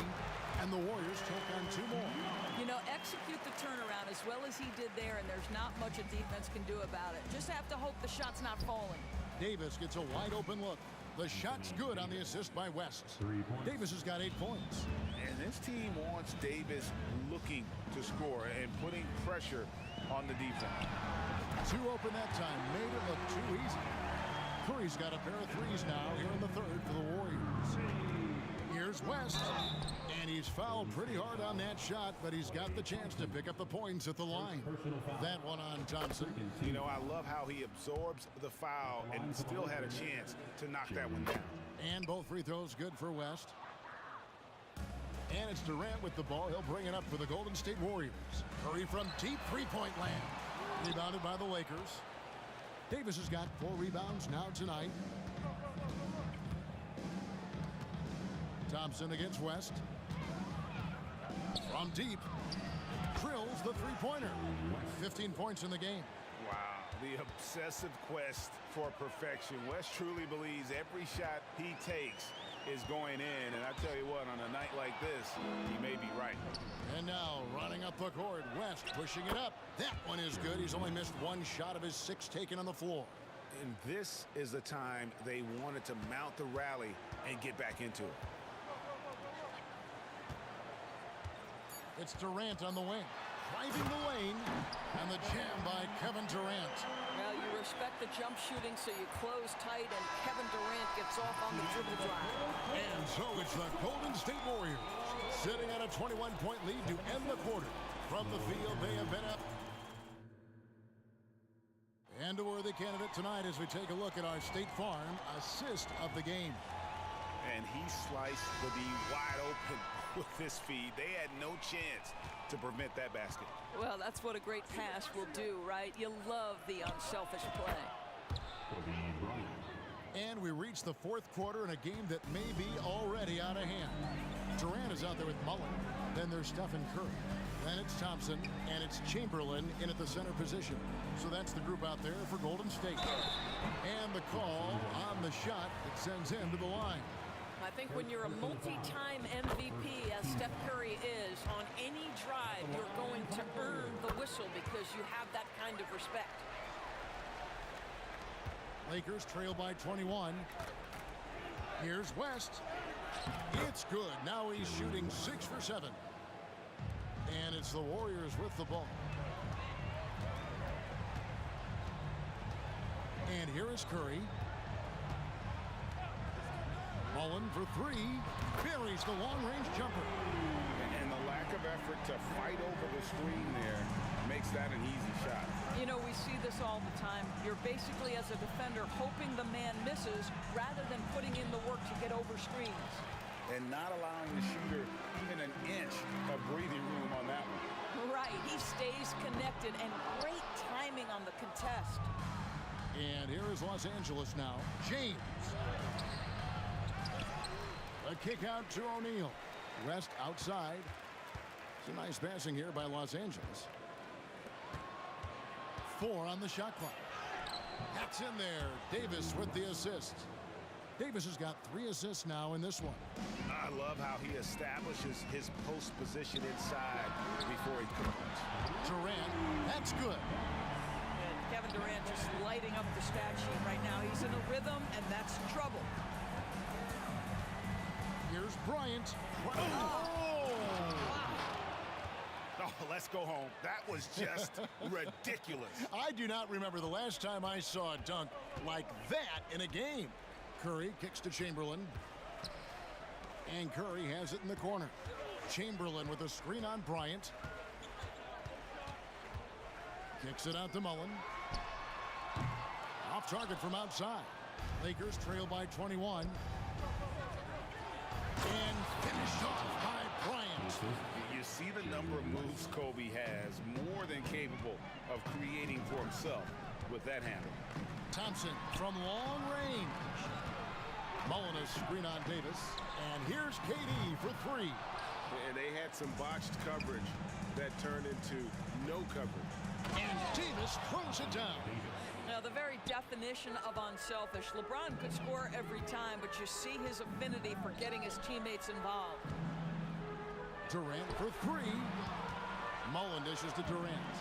And the Warriors take on 2 more. You know, execute the turnaround as well as he did there, and there's not much a defense can do about it. Just have to hope the shot's not falling. Davis gets a wide open look. The shot's good on the assist by West. Davis has got 8 points. And this team wants Davis looking to score and putting pressure on the defense. 2 open that time. Made it look too easy. Curry's got a pair of 3s now here in the third for the Warriors. Here's West. And he's fouled pretty hard on that shot, but he's got the chance to pick up the points at the line. That one on Thompson. You know, I love how he absorbs the foul and still had a chance to knock that one down. And both free throws good for West. And it's Durant with the ball. He'll bring it up for the Golden State Warriors. Curry from deep 3-point land. Rebounded by the Lakers. Davis has got 4 rebounds now tonight. Thompson against West. From deep. Drills the 3-pointer. 15 points in the game. Wow, the obsessive quest for perfection. West truly believes every shot he takes is going in. And I tell you what, on a night like this, he may be right. And now running up the court, West pushing it up. That one is good. He's only missed 1 shot of his 6 taken on the floor. And this is the time they wanted to mount the rally and get back into it. It's Durant on the wing. Driving the lane. And the jam by Kevin Durant. Well, you respect the jump shooting, so you close tight, and Kevin Durant gets off on the dribble drive. And so it's the Golden State Warriors sitting at a 21-point lead to end the quarter. From the field, they have been up. And a worthy candidate tonight as we take a look at our State Farm assist of the game. And he sliced the D wide open with this feed. They had no chance to prevent that basket. Well, that's what a great pass will do, right? You love the unselfish play. And we reach the 4th quarter in a game that may be already out of hand. Durant is out there with Mullen. Then there's Stephen Curry. Then it's Thompson, and it's Chamberlain in at the center position. So that's the group out there for Golden State. And the call on the shot that sends him to the line. I think when you're a multi-time MVP, as Steph Curry is, on any drive, you're going to earn the whistle because you have that kind of respect. Lakers trail by 21. Here's West. It's good. Now he's shooting 6 for 7. And it's the Warriors with the ball. And here is Curry. Mullen for 3. Buries the long-range jumper. And the lack of effort to fight over the screen there makes that an easy shot. You know, we see this all the time. You're basically, as a defender, hoping the man misses rather than putting in the work to get over screens. And not allowing the shooter even an inch of breathing room on that one. Right, he stays connected, and great timing on the contest. And here is Los Angeles now. James. A kick out to O'Neal. West outside. Some nice passing here by Los Angeles. 4 on the shot clock. That's in there. Davis with the assist. Davis has got 3 assists now in this one. I love how he establishes his post position inside before he comes. Durant, that's good. And Kevin Durant just lighting up the stat sheet right now. He's in a rhythm, and that's trouble. Here's Bryant. Oh, let's go home. That was just ridiculous. I do not remember the last time I saw a dunk like that in a game. Curry kicks to Chamberlain. And Curry has it in the corner. Chamberlain with a screen on Bryant. Kicks it out to Mullen. Off target from outside. Lakers trail by 21. And finished off by Bryant. You see the number of moves Kobe has, more than capable of creating for himself with that handle. Thompson from long range. Mullen a screen on Davis. And here's KD for 3. And they had some botched coverage that turned into no coverage. And Davis throws it down. Now, the very definition of unselfish. LeBron could score every time, but you see his affinity for getting his teammates involved. Durant for 3. Mullen dishes to Durant.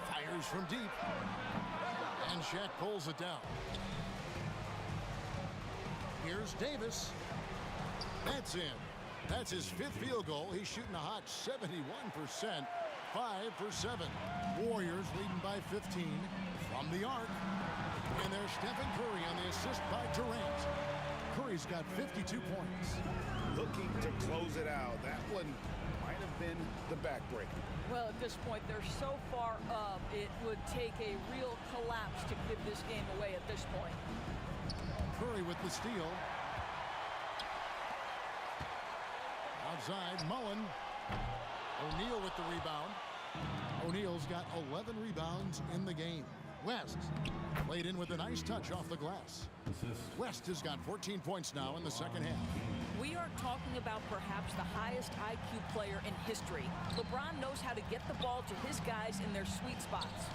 Fires from deep. And Shaq pulls it down. Here's Davis. That's in. That's his 5th field goal. He's shooting a hot 71%. 5 for 7. Warriors leading by 15 from the arc. And there's Stephen Curry on the assist by Durant. Curry's got 52 points. Looking to close it out. That one might have been the backbreaker. Well, at this point, they're so far up, it would take a real collapse to give this game away at this point. Curry with the steal. Outside, Mullen. O'Neal with the rebound. O'Neal's got 11 rebounds in the game. West laid in with a nice touch off the glass. West has got 14 points now in the second half. We are talking about perhaps the highest IQ player in history. LeBron knows how to get the ball to his guys in their sweet spots.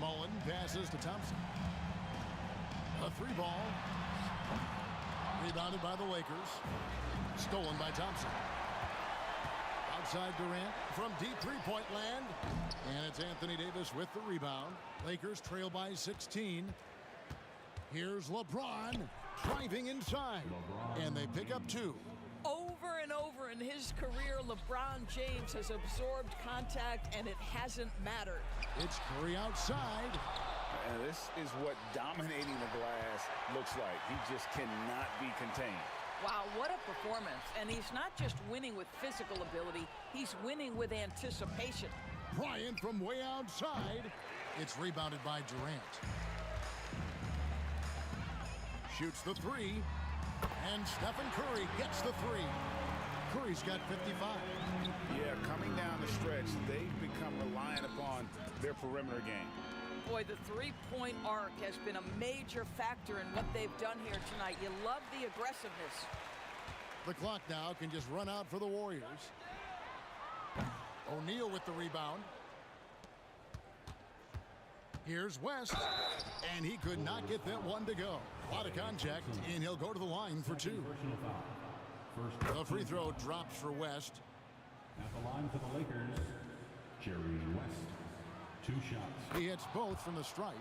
Mullen passes to Thompson. A 3 ball. Rebounded by the Lakers. Stolen by Thompson. Outside Durant from deep 3-point land. And it's Anthony Davis with the rebound. Lakers trail by 16. Here's LeBron driving inside. And they pick up 2. Over and over in his career, LeBron James has absorbed contact, and it hasn't mattered. It's Curry outside. And this is what dominating the glass looks like. He just cannot be contained. Wow, what a performance. And he's not just winning with physical ability, he's winning with anticipation. Bryant from way outside. It's rebounded by Durant. Shoots the 3. And Stephen Curry gets the 3. Curry's got 55. Yeah, coming down the stretch, they've become reliant upon their perimeter game. Boy, the three-point arc has been a major factor in what they've done here tonight. You love the aggressiveness. The clock now can just run out for the Warriors. O'Neal with the rebound. Here's West, and he could not get that one to go. A lot of contact, and he'll go to the line for two. The free throw drops for West. At the line for the Lakers, Jerry West. 2 shots. He hits both from the stripe.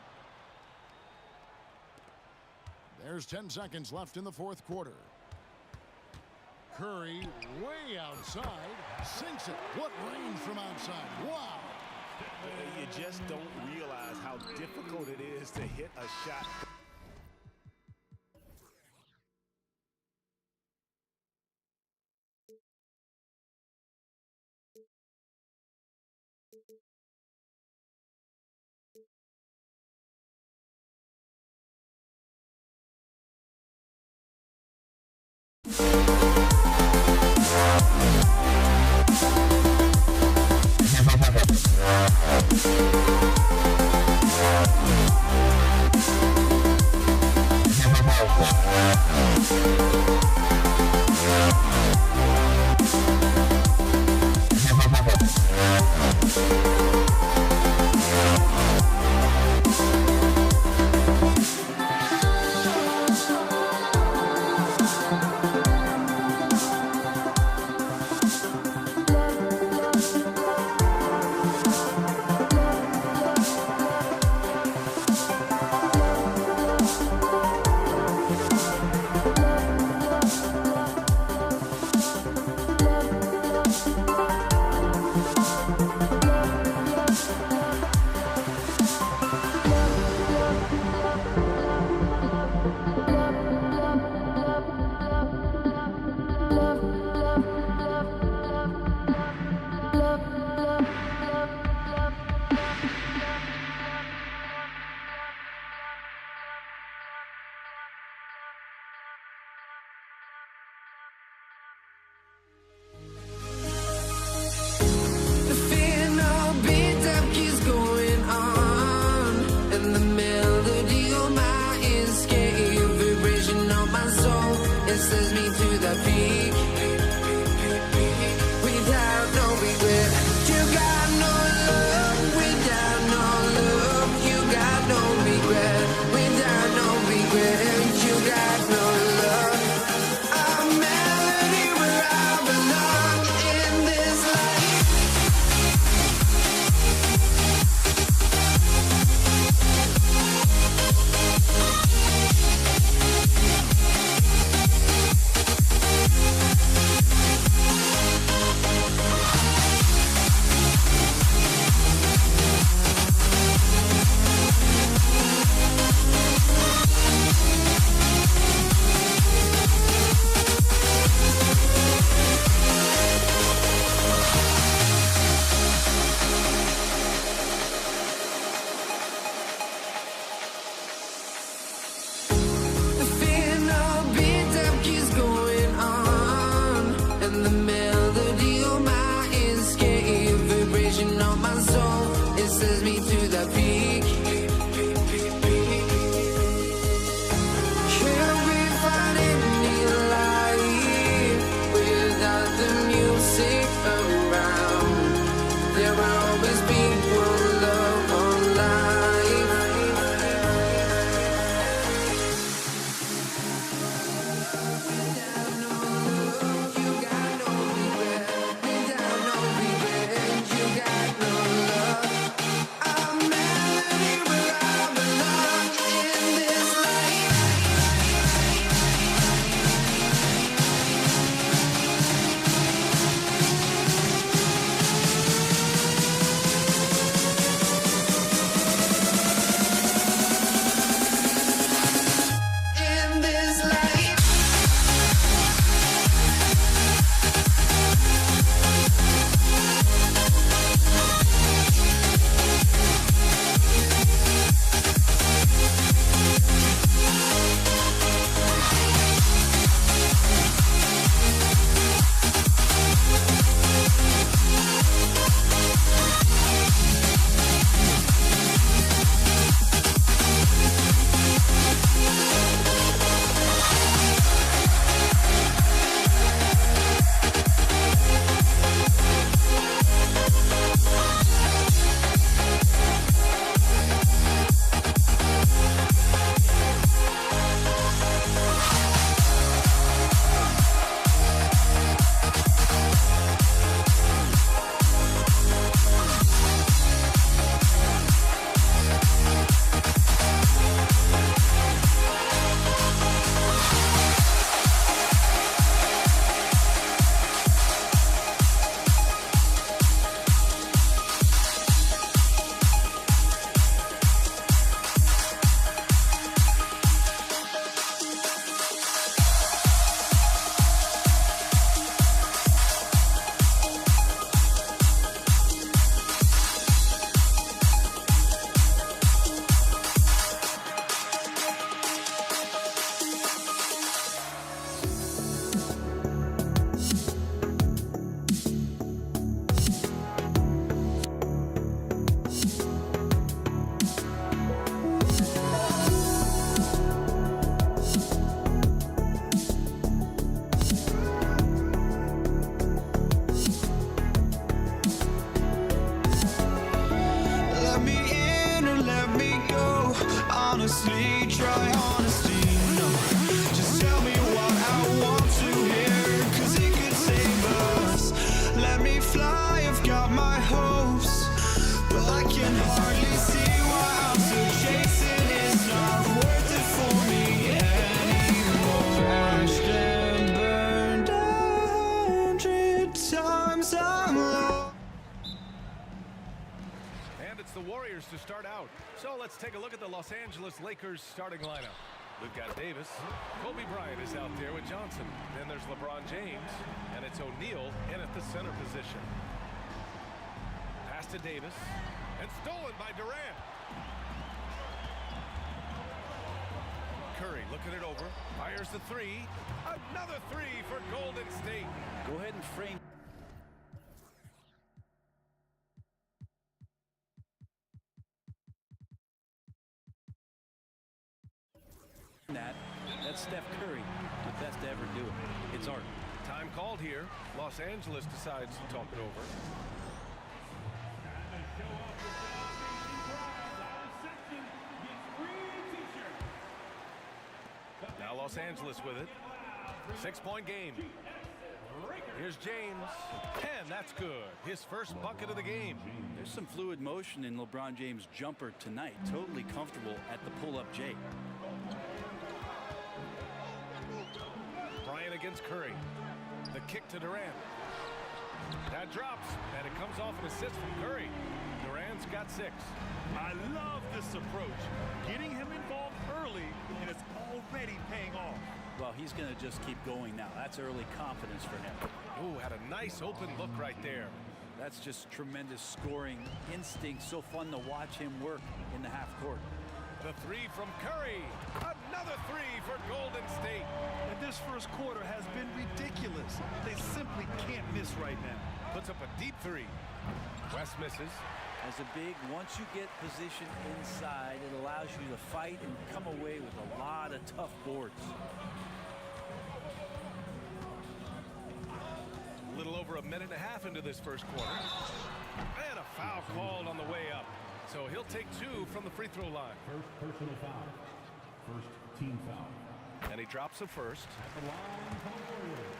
There's 10 seconds left in the fourth quarter. Curry way outside, sinks it. What range from outside? Wow. You just don't realize how difficult it is to hit a shot. fly, I've got my hopes, but I can hardly see why I'm still chasing. It's not worth it for me anymore. Crashed and burned 100 times, I'm lost. And it's the Warriors to start out. So let's take a look at the Los Angeles Lakers starting lineup. We've got Davis. Kobe Bryant is out there with Johnson. Then there's LeBron James. And it's O'Neal in at the center position. Pass to Davis. And stolen by Durant. Curry looking it over. Fires the three. Another three for Golden State. Go ahead and frame that. That's Steph Curry, the best to ever do it. It's art. Time called here. Los Angeles decides to talk it over. Now Los Angeles with it. 6-point game. Here's James. And that's good. His first bucket of the game. There's some fluid motion in LeBron James' jumper tonight. Totally comfortable at the pull-up J. Bryant against Curry. The kick to Durant. That drops, and it comes off an assist from Curry. Durant's got 6. I love this approach. Getting him involved early, and it's already paying off. Well, he's going to just keep going now. That's early confidence for him. Ooh, had a nice open look right there. That's just tremendous scoring instinct. So fun to watch him work in the half court. The three from Curry. Another three for Golden State. And this first quarter has been ridiculous. They simply can't miss right now. Puts up a deep three. West misses. As a big, once you get position inside, it allows you to fight and come away with a lot of tough boards. A little over a minute and a half into this first quarter. And a foul called on the way up. So he'll take 2 from the free throw line. First personal foul. First team foul. And he drops the first. At the line for the Warriors,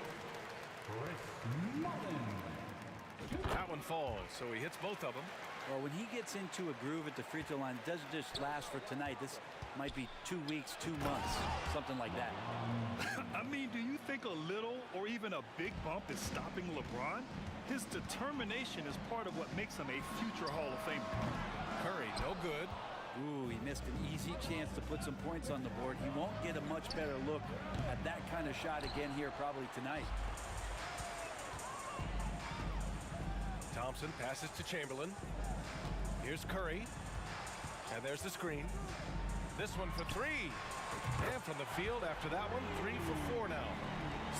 Chris Mullin. That one falls, so he hits both of them. Well, when he gets into a groove at the free throw line, it doesn't just last for tonight. This might be 2 weeks, 2 months, something like that. I mean, do you think a little or even a big bump is stopping LeBron? His determination is part of what makes him a future Hall of Famer. Curry, no good. Ooh, he missed an easy chance to put some points on the board. He won't get a much better look at that kind of shot again here probably tonight. Thompson passes to Chamberlain. Here's Curry. And there's the screen. This one for 3. And from the field after that one, 3 for 4 now.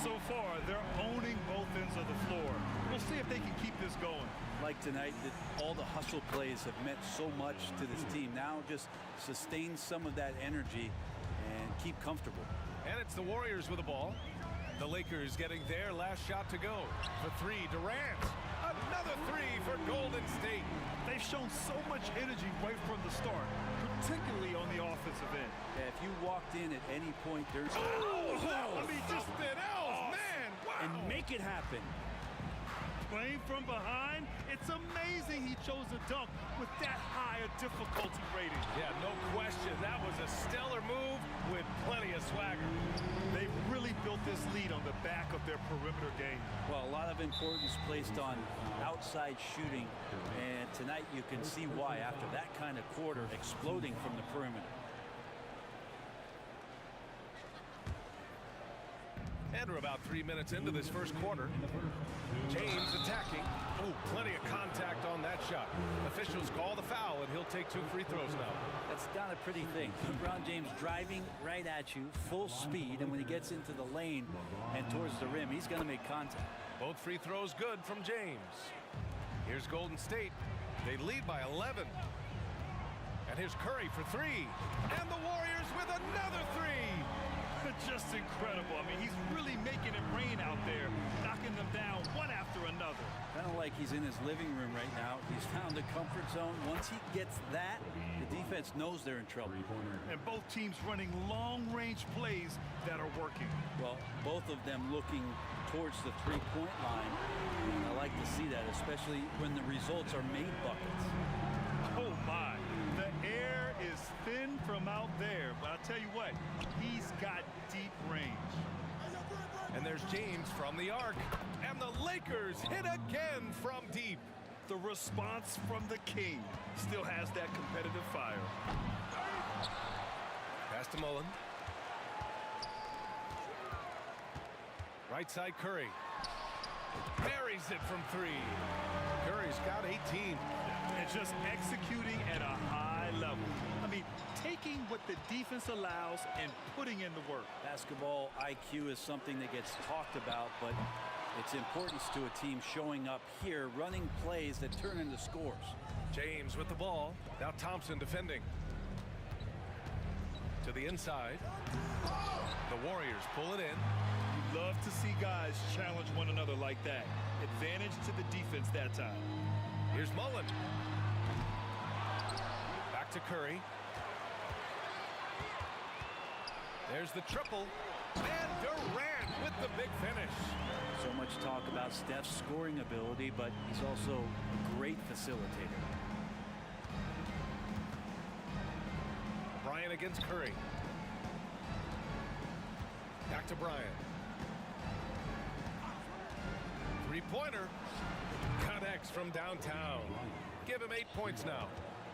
So far, they're owning both ends of the floor. We'll see if they can keep this going. Like tonight, that all the hustle plays have meant so much to this team. Now just sustain some of that energy and keep comfortable. And it's the Warriors with the ball. The Lakers getting their last shot to go. For 3, Durant. Another 3 for Golden State. They've shown so much energy right from the start, particularly on the offensive end. Yeah, if you walked in at any point during... I mean, just something else, man. Wow. And make it happen. Playing from behind, it's amazing he chose a dunk with that high a difficulty rating. Yeah, no question. That was a stellar move with plenty of swagger. They've really built this lead on the back of their perimeter game. Well, a lot of importance placed on outside shooting, and tonight you can see why after that kind of quarter exploding from the perimeter. And we're about 3 minutes into this first quarter. James attacking. Oh, plenty of contact on that shot. Officials call the foul, and he'll take 2 free throws now. That's not a pretty thing. LeBron James driving right at you, full speed, and when he gets into the lane and towards the rim, he's going to make contact. Both free throws good from James. Here's Golden State. They lead by 11. And here's Curry for 3. And the Warriors with another 3. Just incredible. I mean, he's really making it rain out there, knocking them down one after another. Kind of like he's in his living room right now. He's found the comfort zone. Once he gets that, the defense knows they're in trouble. And both teams running long-range plays that are working. Well, both of them looking towards the three-point line. And I like to see that, especially when the results are made buckets. Oh my, the air is thin from out there, but I'll tell you what, he's got deep range. And there's James from the arc. And the Lakers hit again from deep. The response from the king still has that competitive fire. Pass to Mullen. Right side Curry. Buries it from three. Curry's got 18. And just executing at a high level. I mean, taking what the defense allows and putting in the work. Basketball IQ is something that gets talked about, but its importance to a team showing up here, running plays that turn into scores. James with the ball. Now Thompson defending. To the inside. The Warriors pull it in. You love to see guys challenge one another like that. Advantage to the defense that time. Here's Mullen. Back to Curry. There's the triple. And Durant with the big finish. So much talk about Steph's scoring ability, but he's also a great facilitator. Bryant against Curry. Back to Bryant. Three-pointer. Connects from downtown. Give him 8 points now.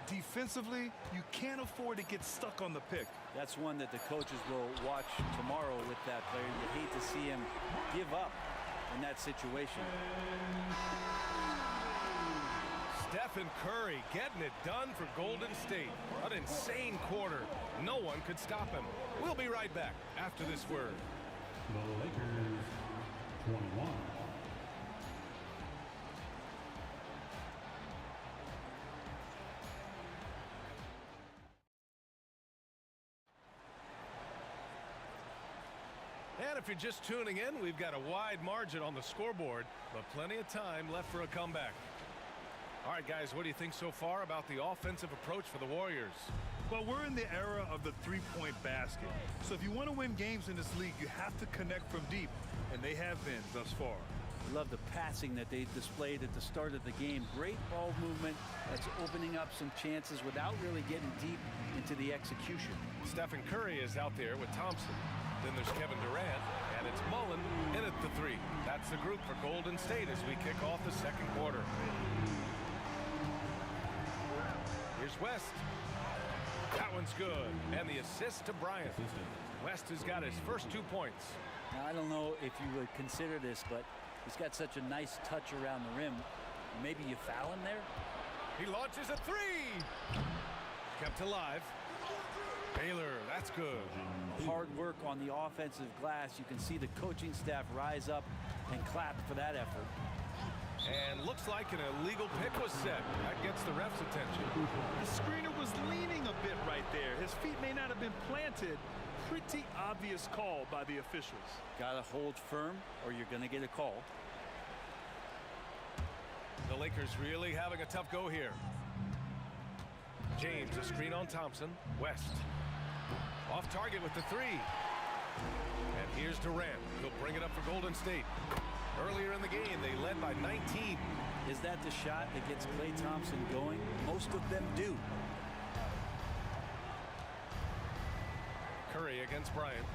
Defensively, you can't afford to get stuck on the pick. That's one that the coaches will watch tomorrow with that player. You hate to see him give up in that situation. Stephen Curry getting it done for Golden State. An insane quarter. No one could stop him. We'll be right back after this word. The Lakers, 21. And if you're just tuning in, we've got a wide margin on the scoreboard, but plenty of time left for a comeback. All right, guys, what do you think so far about the offensive approach for the Warriors? Well, we're in the era of the three-point basket. So if you want to win games in this league, you have to connect from deep, and they have been thus far. I love the passing that they displayed at the start of the game. Great ball movement that's opening up some chances without really getting deep into the execution. Stephen Curry is out there with Thompson. Then there's Kevin Durant, and it's Mullen in at the three. That's the group for Golden State as we kick off the second quarter. Here's West. That one's good. And the assist to Bryant. West has got his first 2 points. Now, I don't know if you would consider this, but he's got such a nice touch around the rim. Maybe you foul him there? He launches a three. Kept alive. Baylor, that's good. Hard work on the offensive glass. You can see the coaching staff rise up and clap for that effort. And looks like an illegal pick was set. That gets the ref's attention. The screener was leaning a bit right there. His feet may not have been planted. Pretty obvious call by the officials. Gotta hold firm or you're gonna get a call. The Lakers really having a tough go here. James, a screen on Thompson. West. Off target with the three. And here's Durant. He'll bring it up for Golden State. Earlier in the game, they led by 19. Is that the shot that gets Klay Thompson going? Most of them do. Curry against Bryant.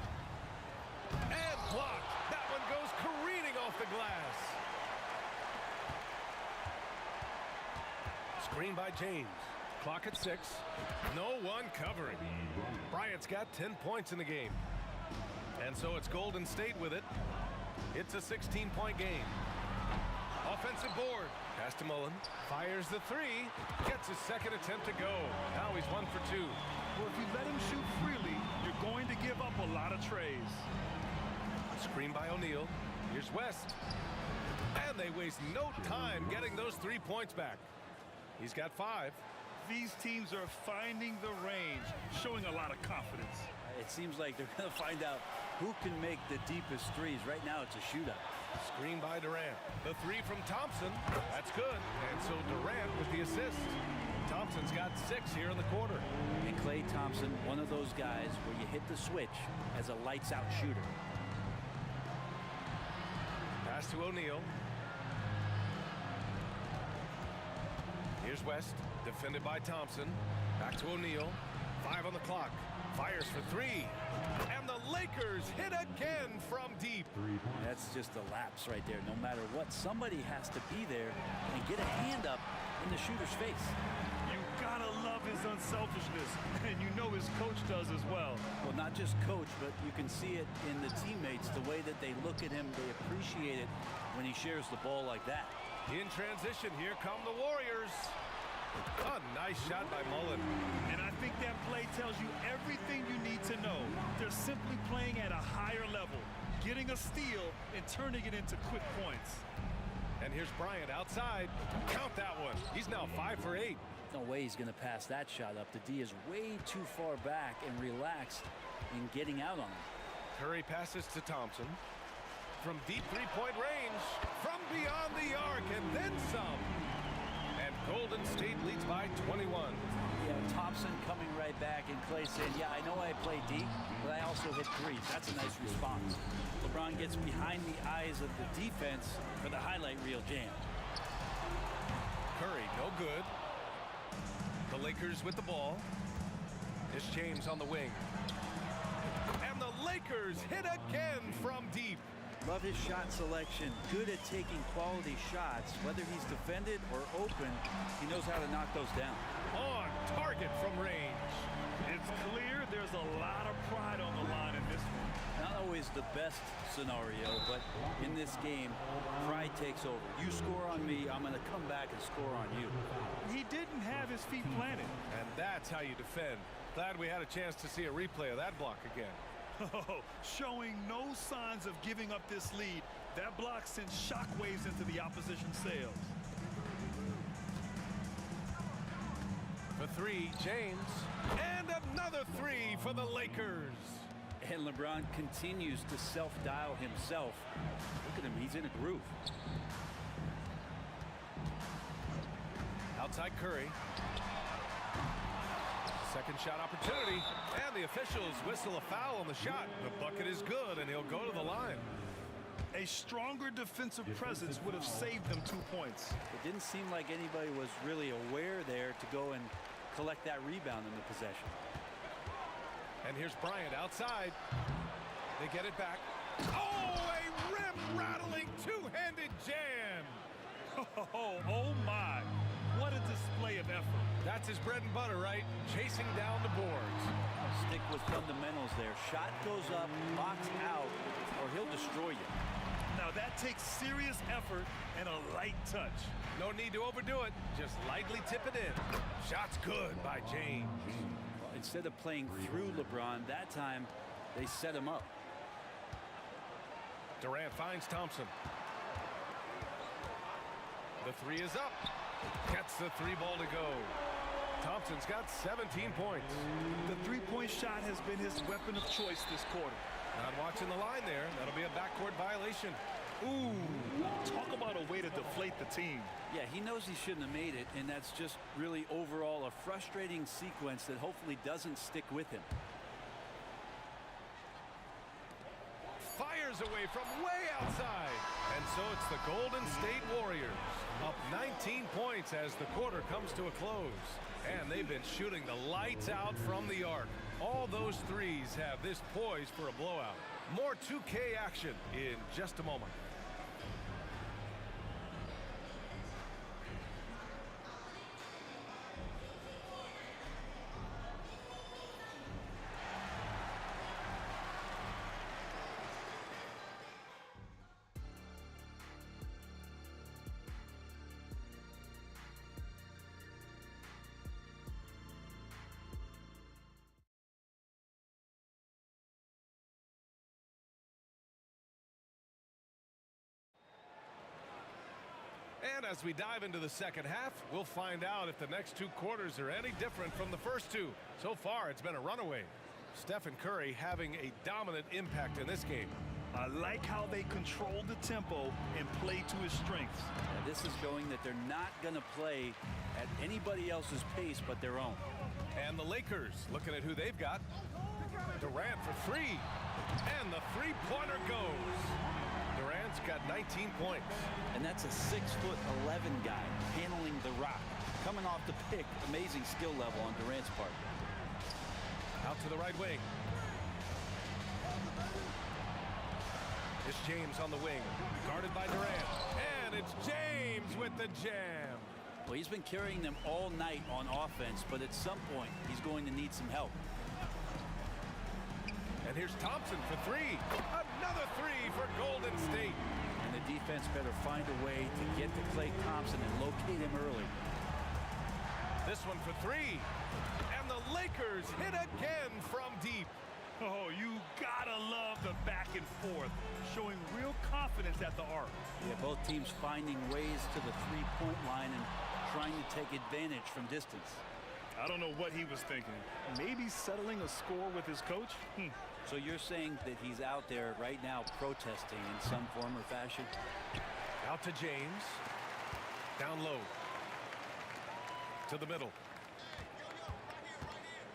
And blocked. That one goes careening off the glass. Screen by James. Clock at 6. No one covering. Bryant's got 10 points in the game. And so it's Golden State with it. It's a 16-point game. Offensive board. Pass to Mullen. Fires the three. Gets his second attempt to go. Now he's 1 for 2. Well, if you let him shoot freely, you're going to give up a lot of trays. Screen by O'Neal. Here's West. And they waste no time getting those 3 points back. He's got 5. These teams are finding the range, showing a lot of confidence. It seems like they're going to find out who can make the deepest threes. Right now, it's a shootout. Screen by Durant. The three from Thompson. That's good. And so Durant with the assist. Thompson's got 6 here in the quarter. And Klay Thompson, one of those guys where you hit the switch as a lights-out shooter. Pass to O'Neal. Here's West, defended by Thompson. Back to O'Neal. 5 on the clock. Fires for 3. And the Lakers hit again from deep. That's just a lapse right there. No matter what, somebody has to be there and get a hand up in the shooter's face. You gotta love his unselfishness, and you know his coach does as well. Well, not just coach, but you can see it in the teammates, the way that they look at him. They appreciate it when he shares the ball like that. In transition, here come the Warriors. A nice shot by Mullen. And I think that play tells you everything you need to know. They're simply playing at a higher level, getting a steal and turning it into quick points. And here's Bryant outside. Count that one. He's now 5 for 8. No way he's going to pass that shot up. The D is way too far back and relaxed in getting out on him. Curry passes to Thompson. From deep three-point range. From beyond the arc and then some. And Golden State leads by 21. Yeah, Thompson coming right back, and Clay saying, yeah, I know I play deep, but I also hit threes. That's a nice response. LeBron gets behind the eyes of the defense for the highlight reel jam. Curry, no good. The Lakers with the ball. Here's James on the wing. And the Lakers hit again from deep. Love his shot selection. Good at taking quality shots. Whether he's defended or open, he knows how to knock those down. On target from range. It's clear there's a lot of pride on the line in this one. Not always the best scenario, but in this game, pride takes over. You score on me, I'm going to come back and score on you. He didn't have his feet planted. And that's how you defend. Glad we had a chance to see a replay of that block again. Oh, showing no signs of giving up this lead. That block sends shockwaves into the opposition sails. For 3, James. And another 3 for the Lakers. And LeBron continues to self-dial himself. Look at him, he's in a groove. Outside Curry. Second shot opportunity, and the officials whistle a foul on the shot. The bucket is good, and he'll go to the line. A stronger defensive presence would have saved them 2 points. It didn't seem like anybody was really aware there to go and collect that rebound in the possession. And here's Bryant outside. They get it back. Oh, a rim-rattling two-handed jam. Oh my. What a display of effort. That's his bread and butter, right? Chasing down the boards. Stick with fundamentals there. Shot goes up, box out, or he'll destroy you. Now that takes serious effort and a light touch. No need to overdo it. Just lightly tip it in. Shot's good by James. Well, instead of playing through LeBron, that time they set him up. Durant finds Thompson. The 3 is up. Gets the 3 ball to go. Thompson's got 17 points. The three-point shot has been his weapon of choice this quarter. Not watching the line there. That'll be a backcourt violation. Ooh, talk about a way to deflate the team. Yeah, he knows he shouldn't have made it, and that's just really overall a frustrating sequence that hopefully doesn't stick with him. Fires away from way outside. And so it's the Golden State Warriors up 19 points as the quarter comes to a close. And they've been shooting the lights out from the arc. All those threes have this poised for a blowout. More 2K action in just a moment. And as we dive into the second half, we'll find out if the next 2 quarters are any different from the first 2. So far, it's been a runaway. Stephen Curry having a dominant impact in this game. I like how they control the tempo and play to his strengths. Yeah, this is showing that they're not going to play at anybody else's pace but their own. And the Lakers looking at who they've got. Durant for 3. And the 3-pointer goes. Durant's got 19 points. And that's a 6'11" guy handling the rock. coming off the pick, amazing skill level on Durant's part. Out to the right wing. It's James on the wing, guarded by Durant. And it's James with the jam. Well, he's been carrying them all night on offense, but at some point, he's going to need some help. And here's Thompson for three. Another three for Golden State. And the defense better find a way to get to Klay Thompson and locate him early. This one for three. And the Lakers hit again from deep. Oh, you gotta love the back and forth, showing real confidence at the arc. Yeah, both teams finding ways to the three-point line and trying to take advantage from distance. I don't know what he was thinking. Maybe settling a score with his coach? So you're saying that he's out there right now protesting in some form or fashion? Out to James. Down low. To the middle.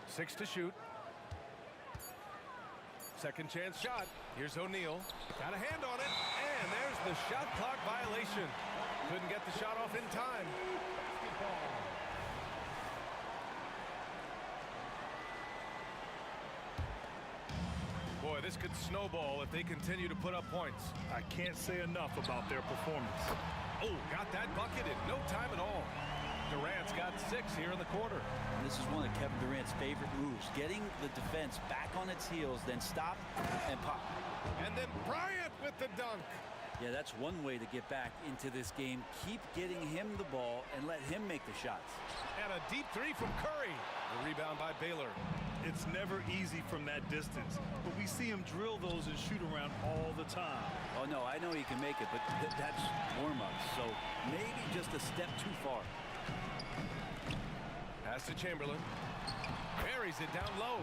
6 to shoot. Second chance shot. Here's O'Neal. Got a hand on it. And there's the shot clock violation. Couldn't get the shot off in time. Boy, this could snowball if they continue to put up points. I can't say enough about their performance. Oh, got that bucket in no time at all. Durant's got 6 here in the quarter. And this is one of Kevin Durant's favorite moves, getting the defense back on its heels, then stop and pop. And then Bryant with the dunk. Yeah, that's one way to get back into this game. Keep getting him the ball and let him make the shots. And a deep three from Curry. The rebound by Baylor. It's never easy from that distance, but we see him drill those and shoot around all the time. Oh, no, I know he can make it, but that's warm-up, so maybe just a step too far. Pass to Chamberlain. Buries it down low.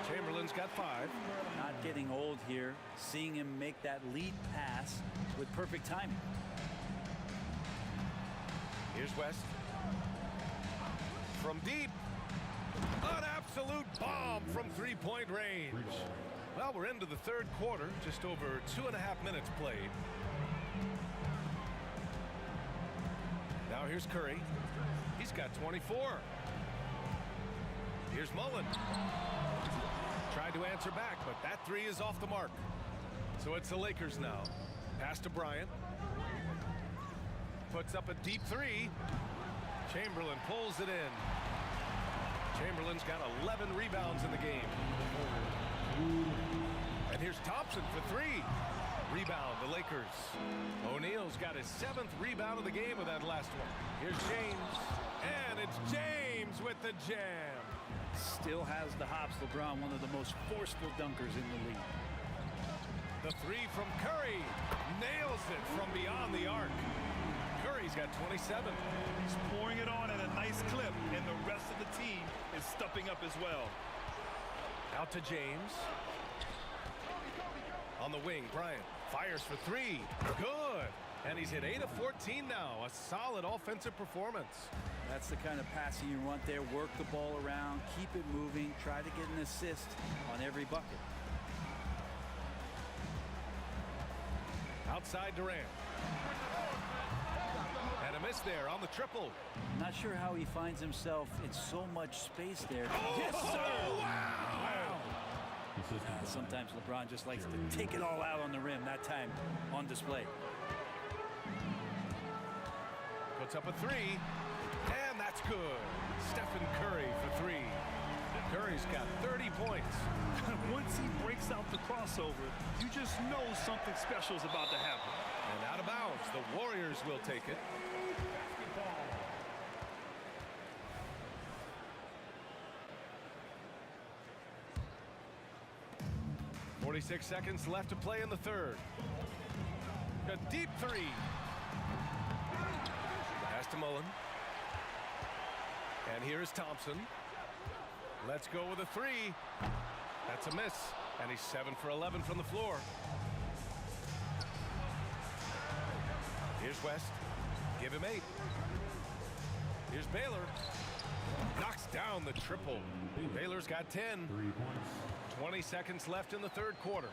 Chamberlain's got 5. Not getting old here. Seeing him make that lead pass with perfect timing. Here's West. From deep. An absolute bomb from three-point range. Well, we're into the third quarter. Just over 2.5 minutes played. Now here's Curry. He's got 24. Here's Mullen. Tried to answer back, but that three is off the mark. So it's the Lakers now. Pass to Bryant. Puts up a deep three. Chamberlain pulls it in. Chamberlain's got 11 rebounds in the game. And here's Thompson for 3. Rebound, the Lakers. O'Neal's got his 7th rebound of the game with that last one. Here's James. And it's James with the jam. Still has the hops. LeBron, one of the most forceful dunkers in the league. The 3 from Curry. Nails it from beyond the arc. Curry's got 27. He's pouring it on at a nice clip, and the rest of the team is stepping up as well. Out to James. On the wing, Bryant fires for 3. Good. And he's hit 8 of 14 now. A solid offensive performance. That's the kind of passing you want there. Work the ball around, keep it moving, try to get an assist on every bucket. Outside Durant. And a miss there on the triple. Not sure how he finds himself in so much space there. Oh, yes, sir! Wow! Sometimes LeBron just likes to take it all out on the rim. That time on display. Puts up a 3. And that's good. Stephen Curry for 3. Curry's got 30 points. Once he breaks out the crossover, you just know something special is about to happen. And out of bounds, the Warriors will take it. 46 seconds left to play in the third. A deep 3. Pass to Mullen. And here is Thompson. Let's go with a 3. That's a miss. And he's 7 for 11 from the floor. Here's West. Give him 8. Here's Baylor. Knocks down the triple. Baylor's got 10. 20 seconds left in the third quarter.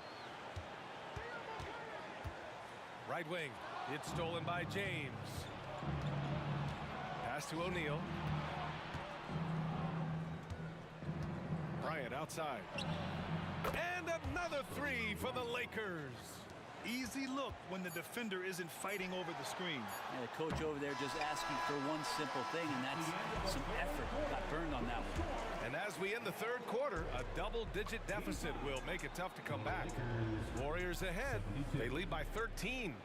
Right wing. It's stolen by James. Pass to O'Neal. Bryant outside. And another three for the Lakers. Easy look when the defender isn't fighting over the screen. Yeah, the coach over there just asking for one simple thing, and that's some effort. Got burned on that one. And as we end the third quarter, a double-digit deficit will make it tough to come back. Warriors ahead. They lead by 13.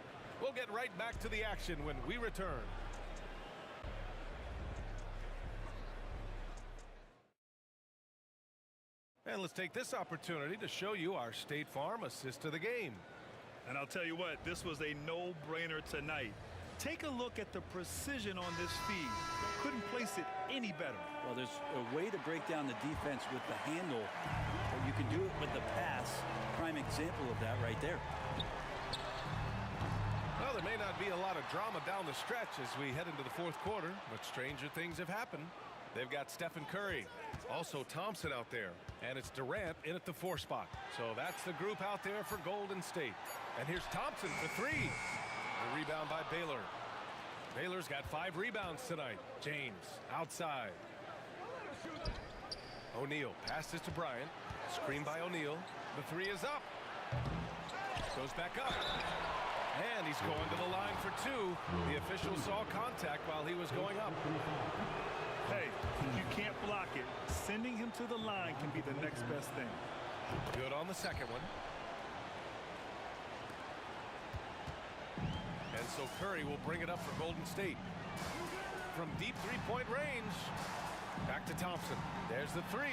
We'll get right back to the action when we return. And let's take this opportunity to show you our State Farm assist to the game. And I'll tell you what, this was a no-brainer tonight. Take a look at the precision on this feed. Couldn't place it any better. Well, there's a way to break down the defense with the handle, but you can do it with the pass. Prime example of that right there. Well, there may not be a lot of drama down the stretch as we head into the fourth quarter, but stranger things have happened. They've got Stephen Curry, also Thompson out there, and it's Durant in at the 4 spot. So that's the group out there for Golden State. And here's Thompson for 3. The rebound by Baylor. Baylor's got 5 rebounds tonight. James outside. O'Neal passes to Bryant. Screen by O'Neal. The 3 is up. Goes back up. And he's going to the line for 2. The official saw contact while he was going up. Hey, if you can't block it, sending him to the line can be the next best thing. Good on the second one. And so Curry will bring it up for Golden State. From deep three-point range. Back to Thompson. There's the 3.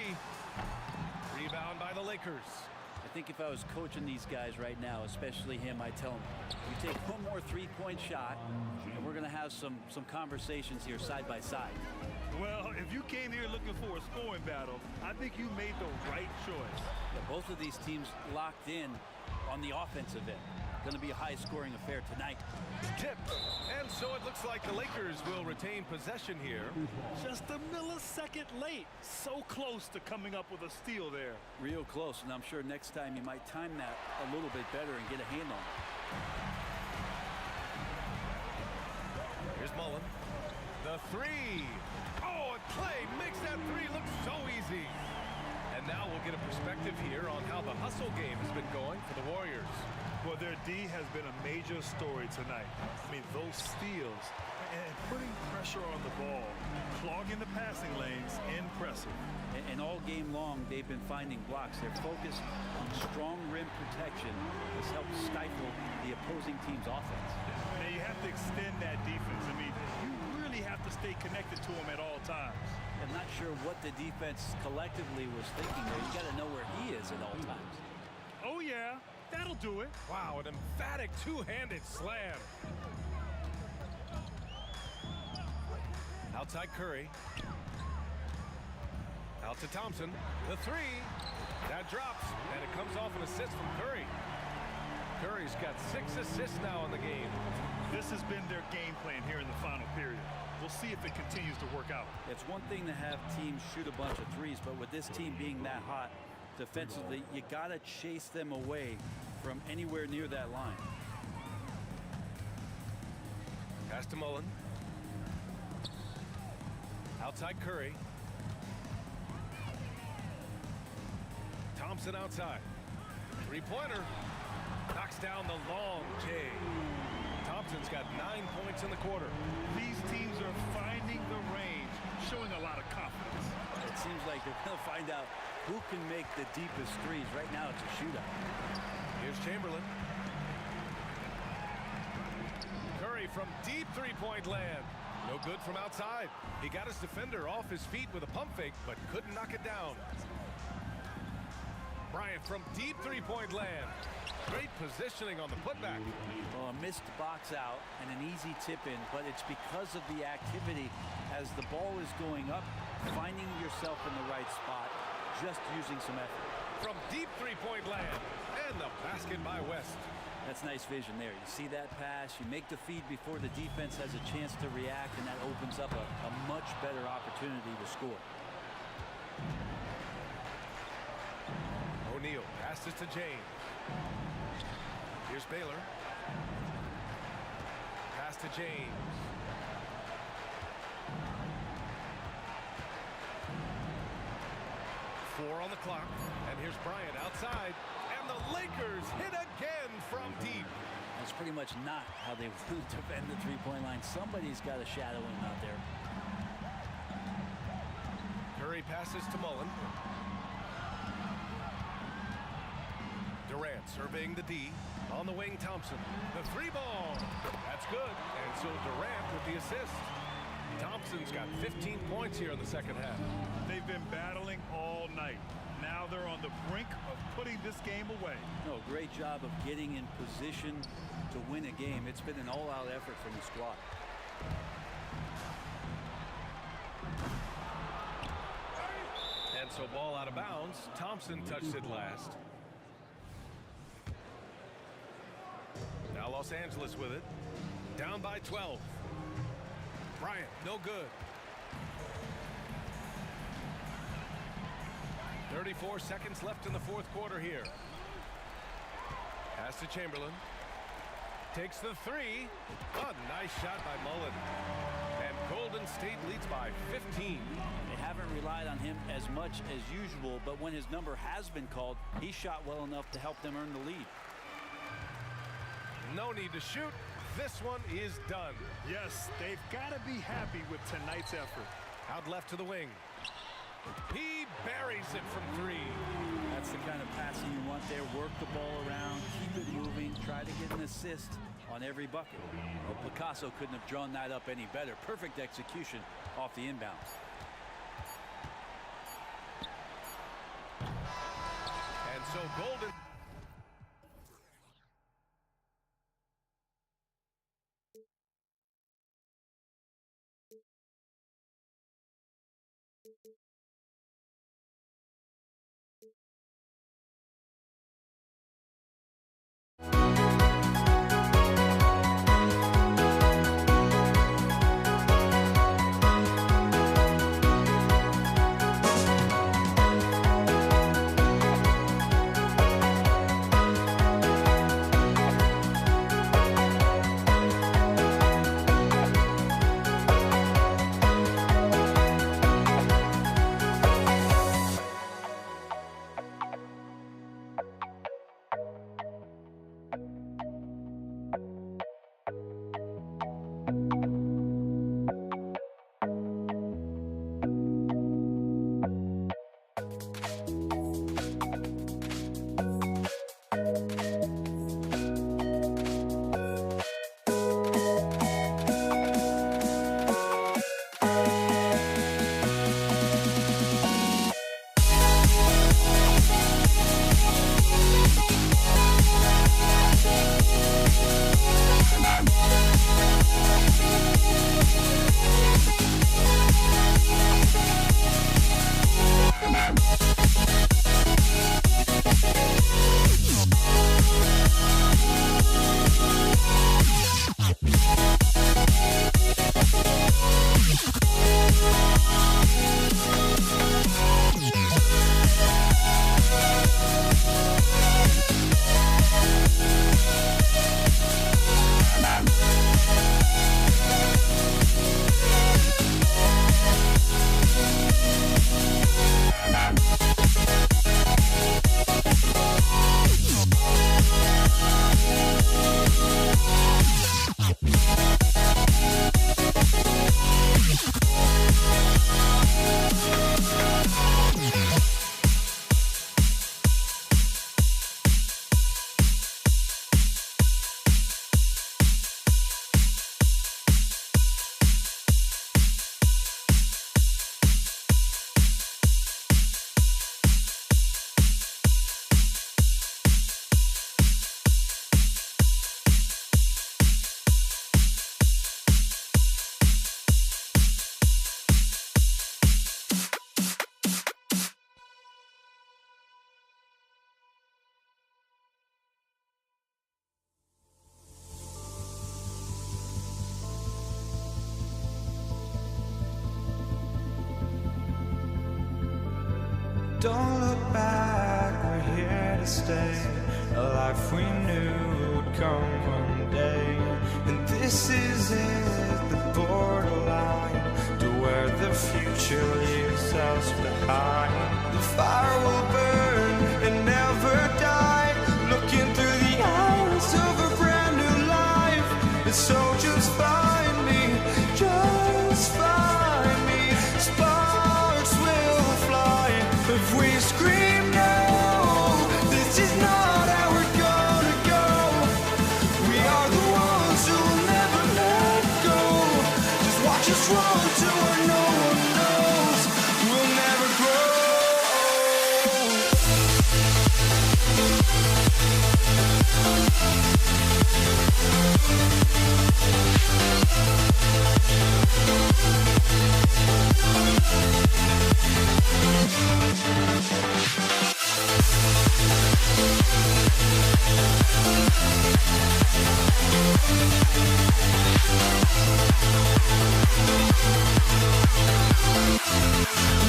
Rebound by the Lakers. I think if I was coaching these guys right now, especially him, I'd tell him, you take one more three-point shot, and we're going to have some conversations here side by side. Well, if you came here looking for a scoring battle, I think you made the right choice. Yeah, both of these teams locked in on the offensive end. Going to be a high-scoring affair tonight. Tipped. And so it looks like the Lakers will retain possession here. Just a millisecond late. So close to coming up with a steal there. Real close, and I'm sure next time you might time that a little bit better and get a hand on it. Here's Mullen. The 3. Oh, and Clay makes that 3 look so easy. And now we'll get a perspective here on how the hustle game has been going for the Warriors. Well, their D has been a major story tonight. I mean, those steals and putting pressure on the ball, clogging the passing lanes, impressive. And all game long, they've been finding blocks. Their focus on strong rim protection has helped stifle the opposing team's offense. Now, you have to extend that defense. I mean, you really have to stay connected to them at all times. I'm not sure what the defense collectively was thinking there. You got to know where he is at all times. Oh, yeah. That'll do it. Wow, an emphatic two-handed slam. Outside Curry. Out to Thompson. The 3. That drops, and it comes off an assist from Curry. Curry's got 6 assists now in the game. This has been their game plan here in the final period. We'll see if it continues to work out. It's one thing to have teams shoot a bunch of threes, but with this team being that hot defensively, you got to chase them away from anywhere near that line. Pass to Mullen. Outside Curry. Thompson outside. Three-pointer. Knocks down the long J. Thompson's got 9 points in the quarter. These teams are finding the range, showing a lot of confidence. It seems like they're going to find out who can make the deepest threes. Right now, it's a shootout. Here's Chamberlain. Curry from deep three-point land. No good from outside. He got his defender off his feet with a pump fake, but couldn't knock it down. Bryant from deep three-point land. Great positioning on the putback. Well, a missed box out and an easy tip in, but it's because of the activity as the ball is going up, finding yourself in the right spot, just using some effort. From deep three-point land, and the basket by West. That's nice vision there. You see that pass, you make the feed before the defense has a chance to react, and that opens up a much better opportunity to score. O'Neal passes to James. Here's Baylor. Pass to James. on the clock. And here's Bryant outside. And the Lakers hit again from deep. That's pretty much not how they want to defend the three-point line. Somebody's got to shadow him out there. Curry passes to Mullen. Durant surveying the D. On the wing, Thompson. The three ball. That's good. And so Durant with the assist. Thompson's got 15 points here in the second half. They've been battling all night. Now they're on the brink of putting this game away. No, great job of getting in position to win a game. It's been an all-out effort from the squad. And so ball out of bounds. Thompson touched it last. Now Los Angeles with it. Down by 12. Bryant, no good. 34 seconds left in the fourth quarter here. Pass to Chamberlain. Takes the three. A nice shot by Mullen. And Golden State leads by 15. They haven't relied on him as much as usual, but when his number has been called, he shot well enough to help them earn the lead. No need to shoot. This one is done. Yes, they've got to be happy with tonight's effort. Out left to the wing. He buries it from three. That's the kind of passing you want there. Work the ball around, keep it moving, try to get an assist on every bucket. Well, Picasso couldn't have drawn that up any better. Perfect execution off the inbound. And so Golden. Don't look back, we're here to stay. A life we knew would come one day. And this is it, the borderline to where the future leaves us behind. The fire will us run to where no one knows. We'll never grow.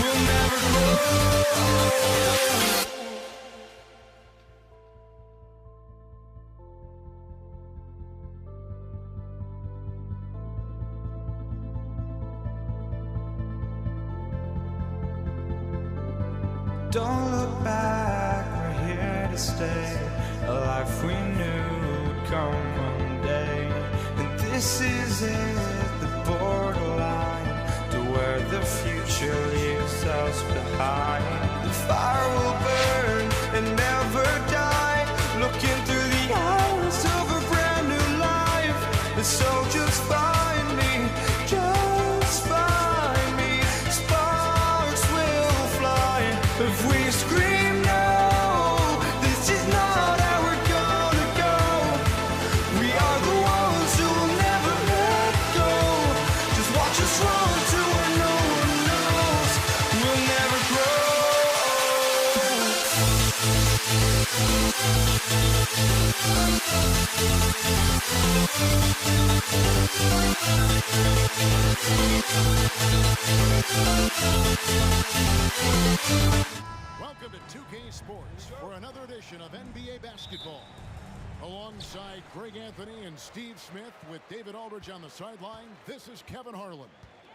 We'll never grow. Don't look back, we're here to stay. A life we knew would come one day. And this is it, the borderline to where the future leaves us behind. The fire will burn and never die, looking through the eyes of a brand new life. And so just find me, just find me. Sparks will fly if we scream no. This is not how we're gonna go. We are the ones who will never let go. Just watch us run to where no one knows. We'll never grow. Welcome to 2K Sports for another edition of NBA basketball. Alongside Greg Anthony and Steve Smith with David Aldridge on the sideline, this is Kevin Harlan.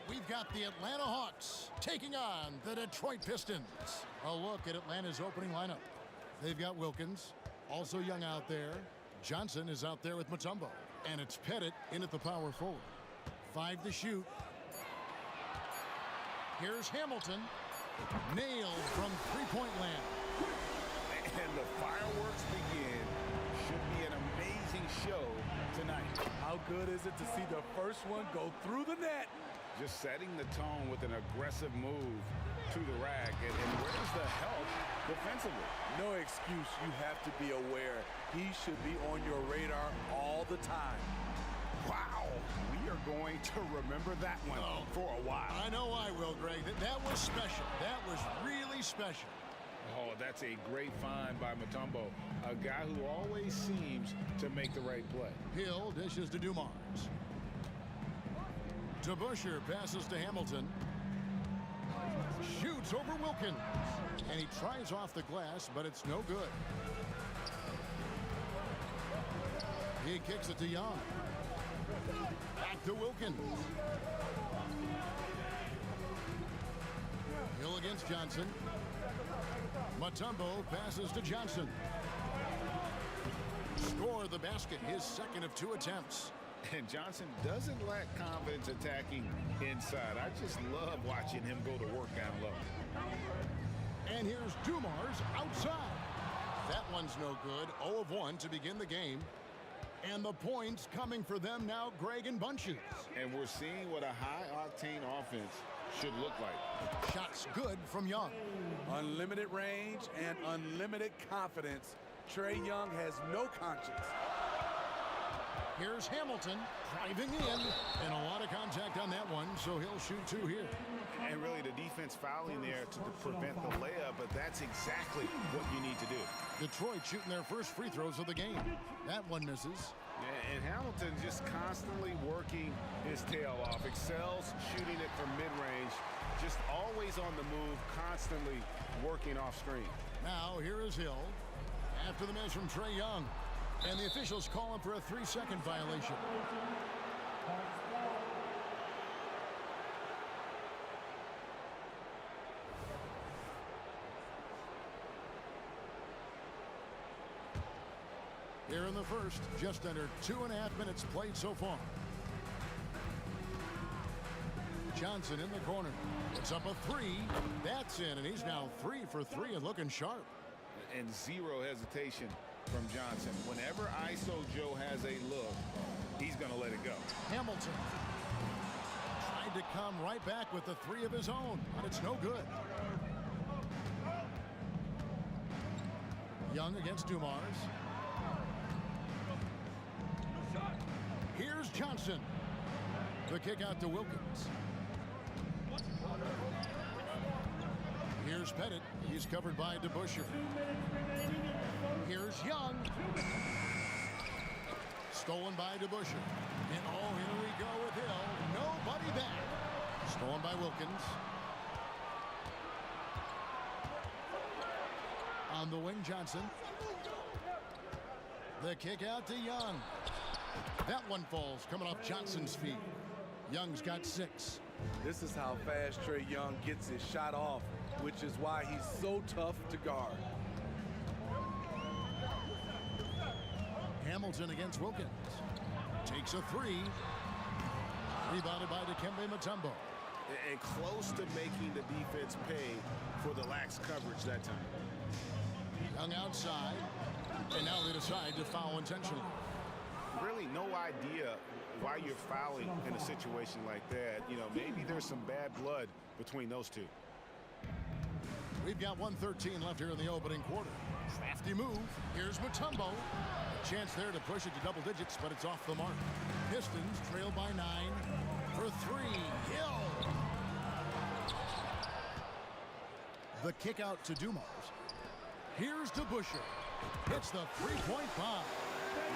We've got the Atlanta Hawks taking on the Detroit Pistons. A look at Atlanta's opening lineup. They've got Wilkins, also young out there. Johnson is out there with Mutombo. And it's Pettit in at the power forward. 5 to shoot. Here's Hamilton. Nailed from three-point land. And the fireworks begin. Should be an amazing show tonight. How good is it to see the first one go through the net? Just setting the tone with an aggressive move to the rack. And where's the help defensively? No excuse. You have to be aware. He should be on your radar all the time. Wow, we are going to remember that one for a while. I know I will, Greg. That was special. That was really special. Oh, that's a great find by Mutombo, a guy who always seems to make the right play. Hill dishes to Dumars. To Busher, passes to Hamilton. Shoots over Wilkins. And he tries off the glass, but it's no good. He kicks it to Young. Back to Wilkins. Hill against Johnson. Mutombo passes to Johnson. Score the basket, his second of 2 attempts. And Johnson doesn't lack confidence attacking inside. I just love watching him go to work down low. And here's Dumars outside. That one's no good. 0 of 1 to begin the game. And the points coming for them now, Greg, in bunches. And we're seeing what a high-octane offense should look like. Shots good from Young. Unlimited range and unlimited confidence. Trae Young has no conscience. Here's Hamilton driving in. And a lot of contact on that one, so he'll shoot 2 here. And really, the defense fouling there to prevent the layup, but that's exactly what you need to do. Detroit shooting their first free throws of the game. That one misses. Yeah, and Hamilton just constantly working his tail off. Excels shooting it from mid-range. Just always on the move, constantly working off screen. Now, here is Hill. After the miss from Trae Young. And the officials call him for a 3-second violation. Here in the first, just under 2.5 minutes played so far. Johnson in the corner. Puts up a 3. That's in, and he's now 3 for 3 and looking sharp. And zero hesitation from Johnson. Whenever ISO Joe has a look, he's going to let it go. Hamilton tried to come right back with the 3 of his own, but it's no good. Young against Dumars. Here's Johnson. The kick out to Wilkins. Here's Pettit. He's covered by DeBusschere. Here's Young. Stolen by DeBusschere. And oh, here we go with Hill. Nobody back. Stolen by Wilkins. On the wing, Johnson. The kick out to Young. That one falls coming off Johnson's feet. Young's got 6. This is how fast Trae Young gets his shot off, which is why he's so tough to guard. Hamilton against Wilkins. Takes a 3. Rebounded by Dikembe Mutombo. And close to making the defense pay for the lax coverage that time. Young outside. And now they decide to foul intentionally. Really no idea why you're fouling in a situation like that. You know, maybe there's some bad blood between those two. We've got 1:13 left here in the opening quarter. Crafty move. Here's Mutombo. A chance there to push it to double digits, but it's off the mark. Pistons trail by 9 for 3. Hill. The kick out to Dumars. Here's DeBusschere. Hits the 3-point bomb.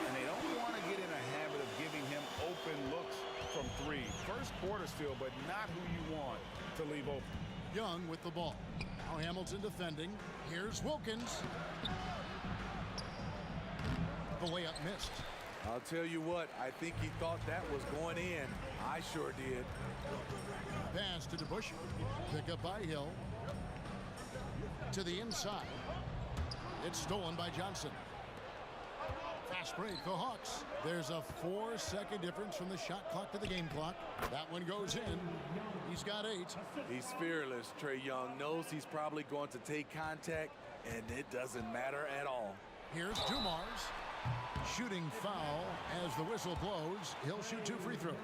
And they don't want to get in a habit of giving him open looks from 3. First quarter still, but not who you want to leave open. Young with the ball. Now Hamilton defending. Here's Wilkins. The layup missed. I'll tell you what, I think he thought that was going in. I sure did. Pass to DeBusschere. Pick up by Hill. To the inside. It's stolen by Johnson. Fast break, the Hawks. There's a 4-second difference from the shot clock to the game clock. That one goes in. He's got 8. He's fearless. Trae Young knows he's probably going to take contact, and it doesn't matter at all. Here's Dumars. Shooting foul as the whistle blows. He'll shoot 2 free throws.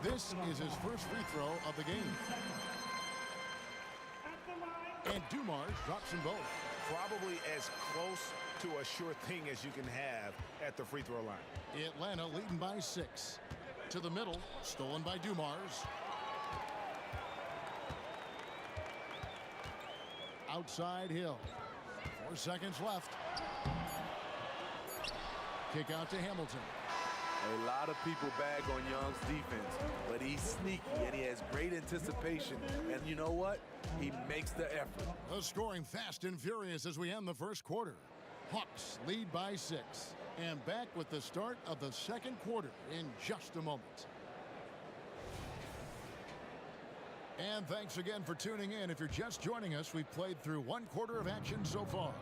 This is his first free throw of the game. And Dumars drops them both. Probably as close to a sure thing as you can have at the free throw line. Atlanta leading by 6. To the middle, stolen by Dumars. Outside Hill. 4 seconds left. Kick out to Hamilton. A lot of people bag on Young's defense, but he's sneaky and he has great anticipation. And you know what? He makes the effort. The scoring fast and furious as we end the first quarter. Hawks lead by 6. And back with the start of the second quarter in just a moment. And thanks again for tuning in. If you're just joining us, we've played through 1 quarter of action so far.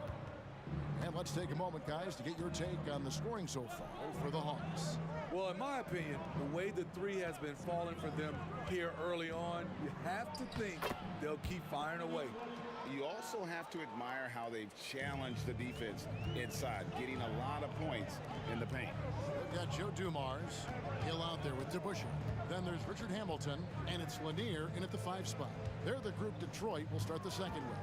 And let's take a moment, guys, to get your take on the scoring so far for the Hawks. Well, in my opinion, the way the 3 has been falling for them here early on, you have to think they'll keep firing away. You also have to admire how they've challenged the defense inside, getting a lot of points in the paint. We've got Joe Dumars. Hill out there with DeBusschere. Then there's Richard Hamilton, and it's Lanier in at the 5 spot. They're the group Detroit will start the second with.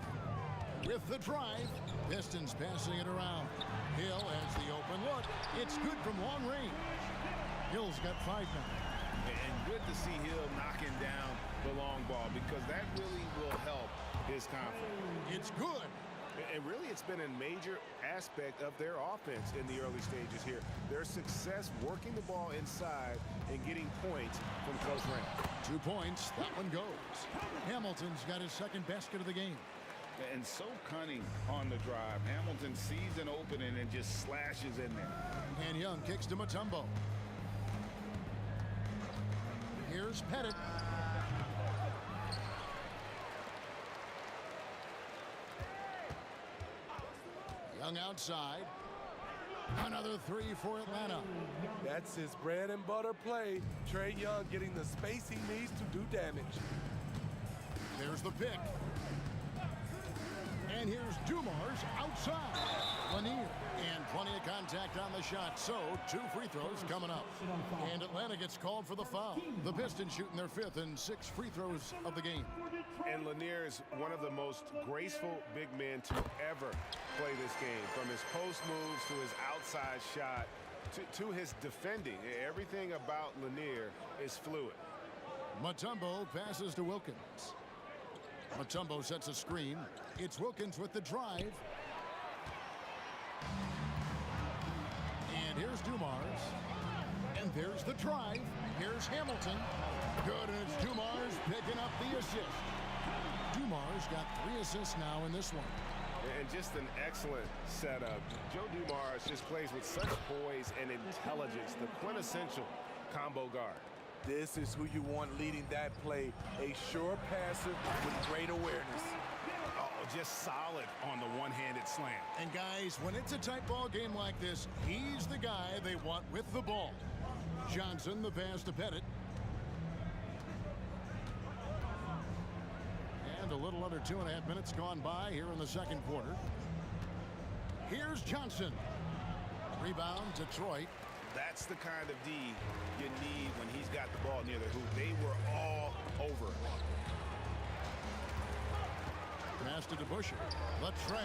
With the drive, Pistons passing it around. Hill has the open look. It's good from long range. Hill's got 5 now. And good to see Hill knocking down the long ball because that really will help his confidence. It's good. And really, it's been a major aspect of their offense in the early stages here. Their success working the ball inside and getting points from close range. 2 points. That one goes. Hamilton's got his second basket of the game. And so cunning on the drive. Hamilton sees an opening and just slashes in there. And Young kicks to Mutombo. Here's Pettit. Young outside. Another 3 for Atlanta. That's his bread and butter play. Trae Young getting the space he needs to do damage. There's the pick. And here's Dumars outside. Lanier. And plenty of contact on the shot. So 2 free throws coming up. And Atlanta gets called for the foul. The Pistons shooting their 5th and 6th free throws of the game. And Lanier is one of the most graceful big men to ever play this game. From his post moves to his outside shot to his defending. Everything about Lanier is fluid. Mutombo passes to Wilkins. Mutombo sets a screen. It's Wilkins with the drive. And here's Dumars. And there's the drive. Here's Hamilton. Good, and it's Dumars picking up the assist. Dumars got 3 assists now in this one. And just an excellent setup. Joe Dumars just plays with such poise and intelligence, the quintessential combo guard. This is who you want leading that play. A sure passer with great awareness. Oh, just solid on the one-handed slam. And guys, when it's a tight ball game like this, he's the guy they want with the ball. Johnson, the pass to Pettit. And a little under 2.5 minutes gone by here in the second quarter. Here's Johnson. Rebound, Detroit. That's the kind of D you need when he's got the ball near the hoop. They were all over it. Pass to DeBusschere. Latrey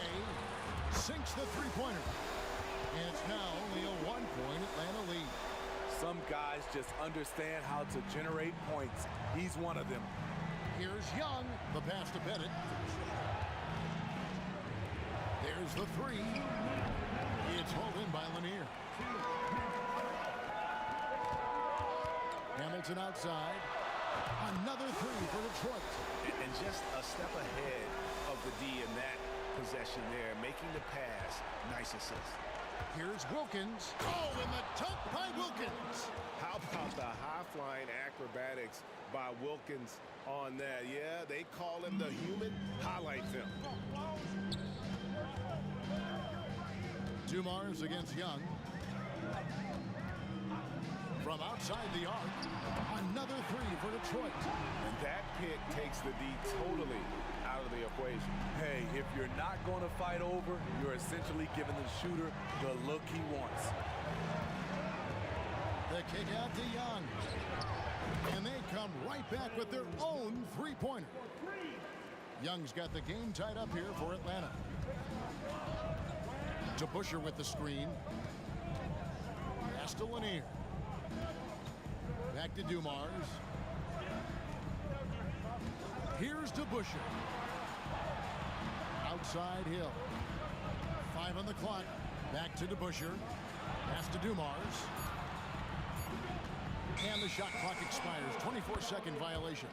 sinks the three-pointer. And it's now only a 1-point Atlanta lead. Some guys just understand how to generate points. He's one of them. Here's Young. The pass to Pettit. There's the 3. It's hauled in by Lanier. Hamilton outside. Another 3 for Detroit. And just a step ahead of the D in that possession there, making the pass. Nice assist. Here's Wilkins. Oh, and the dunk by Wilkins. How about the high-flying acrobatics by Wilkins on that? Yeah, they call him the human highlight film. Dumars against Young. From outside the arc, another 3 for Detroit. And that pick takes the D totally out of the equation. Hey, if you're not going to fight over, you're essentially giving the shooter the look he wants. The kick out to Young. And they come right back with their own three-pointer. Young's got the game tied up here for Atlanta. DeBusschere with the screen. Pass to Lanier. Back to Dumars. Here's DeBusschere. Outside Hill. 5 on the clock. Back to DeBusschere. Pass to Dumars. And the shot clock expires. 24-second violation.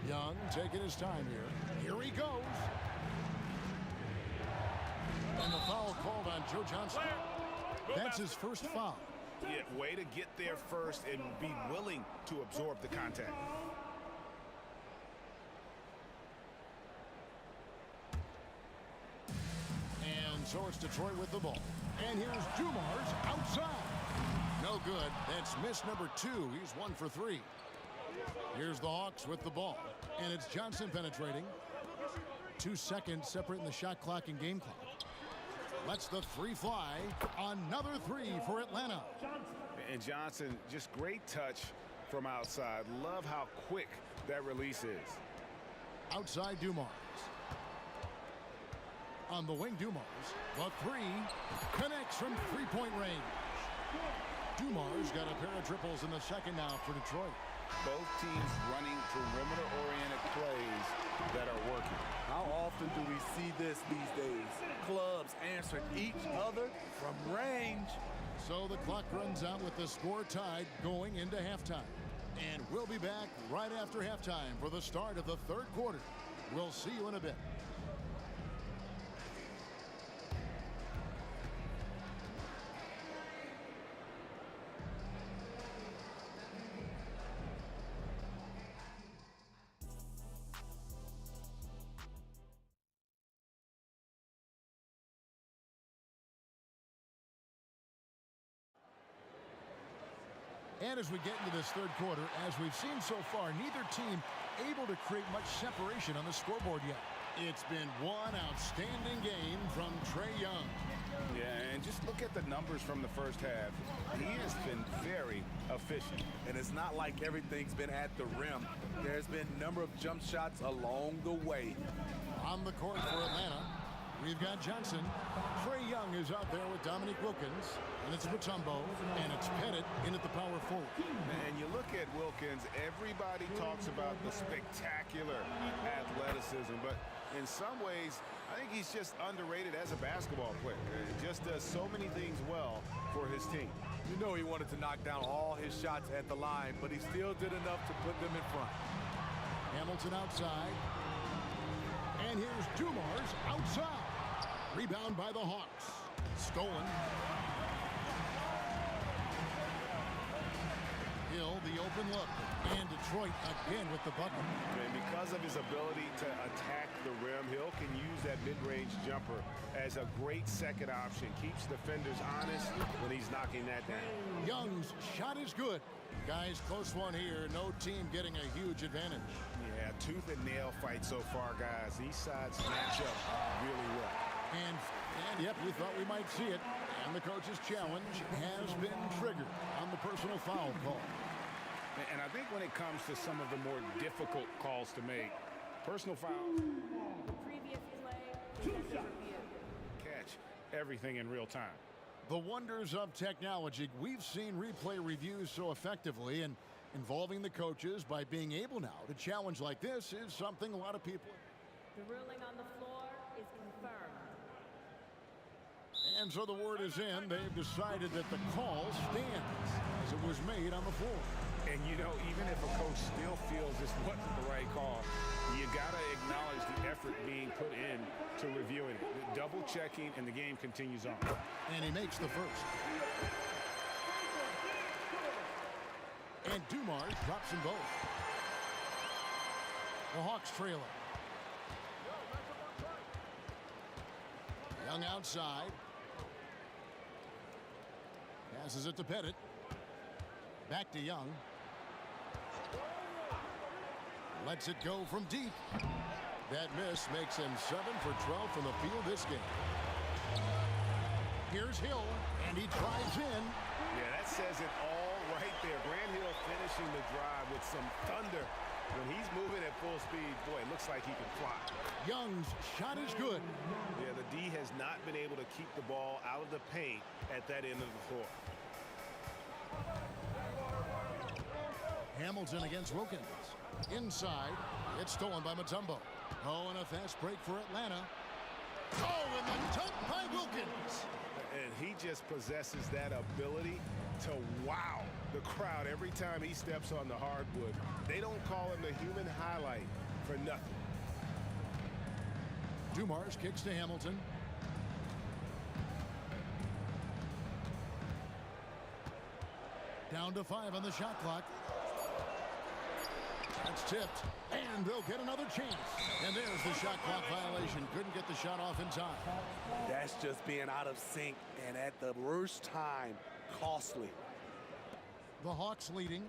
Young taking his time here. Here he goes. And the foul called on Joe Johnson. That's his first foul. Yeah, way to get there first and be willing to absorb the contact. And so it's Detroit with the ball. And here's Dumars outside. No good. That's miss number 2. He's 1 for 3. Here's the Hawks with the ball. And it's Johnson penetrating. 2 seconds separating the shot clock and game clock. Lets the 3 fly. Another 3 for Atlanta. And Johnson, just great touch from outside. Love how quick that release is. Outside Dumars. On the wing, Dumars. The 3 connects from three-point range. Dumars got a pair of triples in the second now for Detroit. Both teams running perimeter-oriented plays that are working. How often do we see this these days? Clubs answering each other from range. So the clock runs out with the score tied going into halftime. And we'll be back right after halftime for the start of the third quarter. We'll see you in a bit. And as we get into this third quarter, as we've seen so far, neither team able to create much separation on the scoreboard yet. It's been one outstanding game from Trae Young. Yeah, and just look at the numbers from the first half. He has been very efficient. And it's not like everything's been at the rim. There's been a number of jump shots along the way. On the court for Atlanta, we've got Johnson. Trae Young is out there with Dominique Wilkins. And it's Mutombo, and it's Pettit in at the power forward. And you look at Wilkins, everybody talks about the spectacular athleticism, but in some ways, I think he's just underrated as a basketball player. He just does so many things well for his team. You know he wanted to knock down all his shots at the line, but he still did enough to put them in front. Hamilton outside. And here's Dumars outside. Rebound by the Hawks. Stolen. Hill, the open look. And Detroit again with the bucket. And because of his ability to attack the rim, Hill can use that mid-range jumper as a great second option. Keeps defenders honest when he's knocking that down. Young's shot is good. Guys, close one here. No team getting a huge advantage. Yeah, tooth and nail fight so far, guys. These sides match up really well. And yep, we thought we might see it. And the coach's challenge has been triggered on the personal foul call. And I think when it comes to some of the more difficult calls to make, personal foul, Previous play. catch everything in real time. The wonders of technology. We've seen replay reviews so effectively, and involving the coaches by being able now to challenge like this is something a lot of people. The ruling on the floor is confirmed. And so the word is in. They've decided that the call stands as it was made on the floor. And you know, even if a coach still feels this wasn't the right call, you gotta acknowledge the effort being put in to reviewing it. Double checking, and the game continues on. And he makes the first. And Dumars drops them both. The Hawks trail it. Young outside. Passes it to Pettit. Back to Young. Lets it go from deep. That miss makes him 7 for 12 from the field this game. Here's Hill, and he drives in. Yeah, that says it all right there. Grant Hill finishing the drive with some thunder. When he's moving at full speed, boy, it looks like he can fly. Young's shot is good. Yeah, the D has not been able to keep the ball out of the paint at that end of the floor. Hamilton against Wilkins. Inside, it's stolen by Mutombo. Oh, and a fast break for Atlanta. Oh, and the dunk by Wilkins. And he just possesses that ability to wow the crowd every time he steps on the hardwood. They don't call him the human highlight for nothing. Dumars kicks to Hamilton. Down to 5 on the shot clock. That's tipped, and they'll get another chance. And there's the shot clock violation. Couldn't get the shot off in time. That's just being out of sync, and at the worst time, costly. The Hawks leading.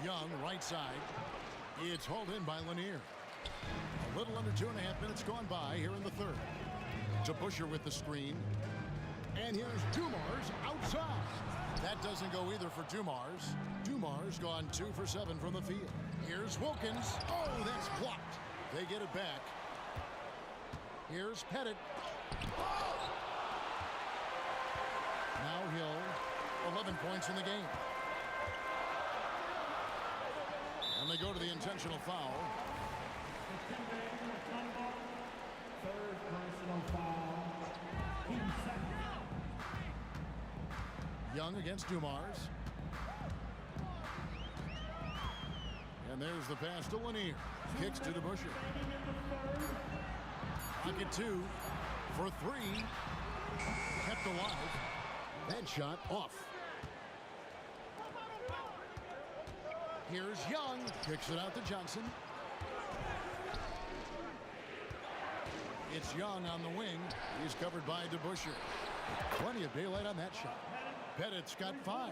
Young, right side. It's hauled in by Lanier. A little under 2.5 minutes gone by here in the third. To Busher with the screen. And here's Dumars outside. That doesn't go either for Dumars. Dumars gone 2 for 7 from the field. Here's Wilkins. Oh, that's blocked. They get it back. Here's Pettit. Now Hill, 11 points in the game. And they go to the intentional foul. Third personal foul. Team second. Young against Dumars. And there's the pass to Lanier. Kicks to DeBusschere. Pocket 2 for 3. Kept alive. That shot off. Here's Young. Kicks it out to Johnson. It's Young on the wing. He's covered by DeBusschere. Plenty of daylight on that shot. Pettit's got 5.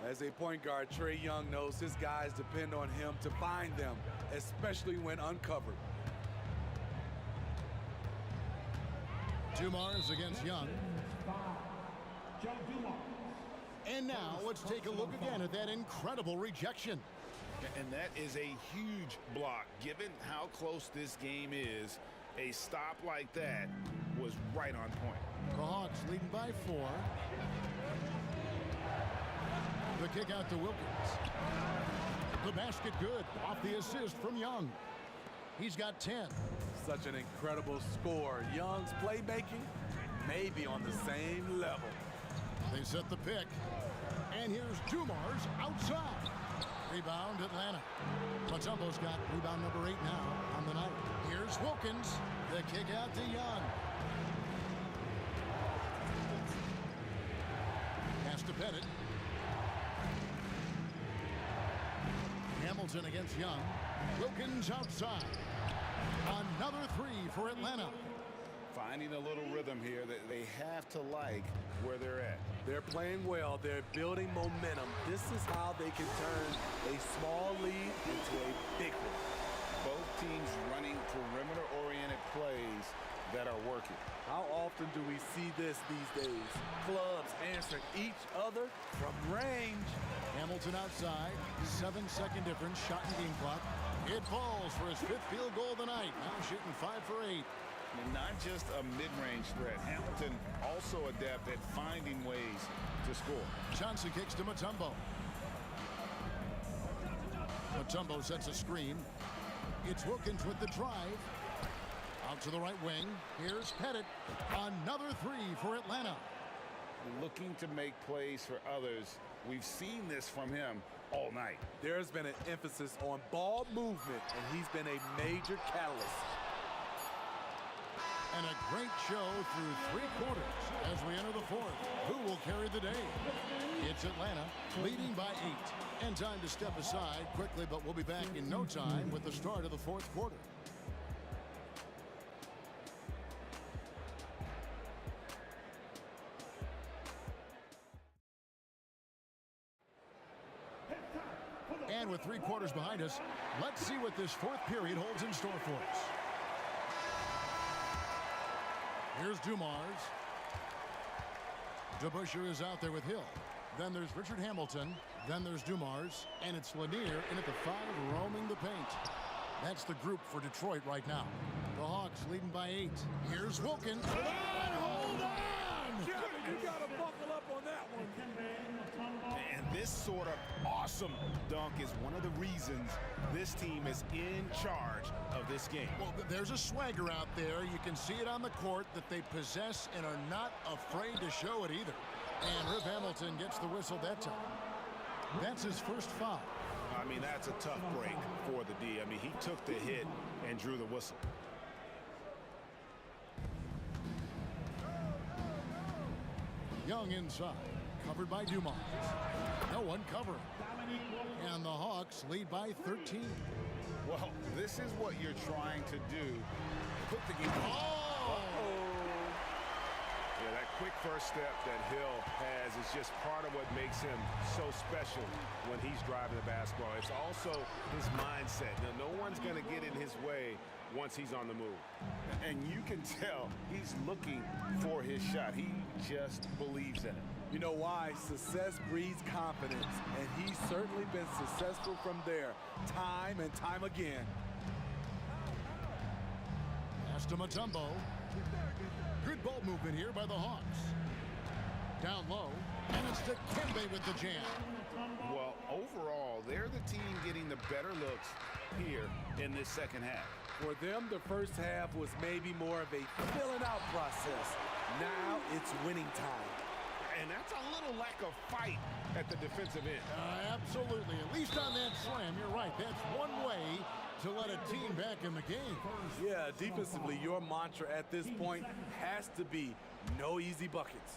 As a point guard, Trae Young knows his guys depend on him to find them, especially when uncovered. Dumars against Young. And now let's take a look again at that incredible rejection. And that is a huge block. Given how close this game is, a stop like that was right on point. The Hawks leading by 4. The kick out to Wilkins. The basket good off the assist from Young. He's got 10. Such an incredible score. Young's playmaking may be on the same level. They set the pick. And here's Dumars outside. Rebound Atlanta. Mutombo's got rebound number 8 now on the night. Here's Wilkins. The kick out to Young. Pass to Pettit. Hamilton against Young. Wilkins outside. Another 3 for Atlanta. Finding a little rhythm here that they have to like where they're at. They're playing well. They're building momentum. This is how they can turn a small lead into a big one. Both teams running perimeter-oriented plays that are working. How often do we see this these days? Clubs answering each other from range. Hamilton outside. 7-second difference. Shot in game clock. It falls for his 5th field goal of the night. Now shooting 5 for 8. And not just a mid-range threat. Hamilton also adept at finding ways to score. Johnson kicks to Mutombo. Mutombo sets a screen. It's Wilkins with the drive. Out to the right wing. Here's Pettit. Another 3 for Atlanta. Looking to make plays for others. We've seen this from him all night. There's been an emphasis on ball movement, and he's been a major catalyst. And a great show through 3 quarters as we enter the 4th. Who will carry the day? It's Atlanta leading by 8. And time to step aside quickly, but we'll be back in no time with the start of the 4th quarter. And with 3 quarters behind us, let's see what this 4th period holds in store for us. Here's Dumars. DeBusschere is out there with Hill. Then there's Richard Hamilton. Then there's Dumars. And it's Lanier in at the 5 roaming the paint. That's the group for Detroit right now. The Hawks leading by 8. Here's Wilkins. And hold on! You gotta buckle up on that one. And this sort of awesome dunk is one of the reasons this team is in charge of this game. Well, there's a swagger out there. You can see it on the court that they possess and are not afraid to show it either. And Rip Hamilton gets the whistle that time. That's his first foul. I mean, that's a tough break for the D. I mean, he took the hit and drew the whistle. Young inside, covered by Dumars. No one covering. And the Hawks lead by 13. Well, this is what you're trying to do. Put the game. Oh! Yeah, that quick first step that Hill has is just part of what makes him so special when he's driving the basketball. It's also his mindset. Now, no one's going to get in his way once he's on the move. And you can tell he's looking for his shot. He just believes in it. You know why? Success breeds confidence, and he's certainly been successful from there, time and time again. Pass to Mutombo. Good ball movement here by the Hawks. Down low, and it's to Kembe with the jam. Well, overall, they're the team getting the better looks here in this second half. For them, the first half was maybe more of a filling out process. Now it's winning time. And that's a little lack of fight at the defensive end. Absolutely. At least on that slam, you're right. That's one way to let a team back in the game. Yeah, defensively, your mantra at this point has to be no easy buckets.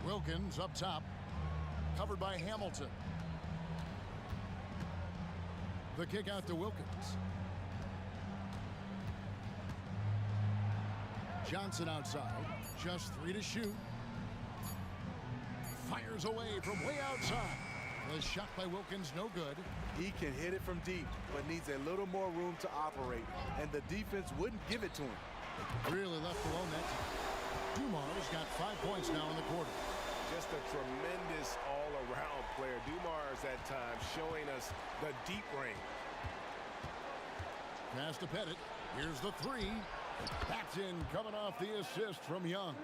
Wilkins up top, covered by Hamilton. The kick out to Wilkins. Johnson outside. Just 3 to shoot. Fires away from way outside. The shot by Wilkins, no good. He can hit it from deep, but needs a little more room to operate, and the defense wouldn't give it to him. Really left alone that time. Dumars got 5 points now in the quarter. Just a tremendous all-around player. Dumars at times showing us the deep range. Pass to Pettit. Here's the 3. Backed in, coming off the assist from Young.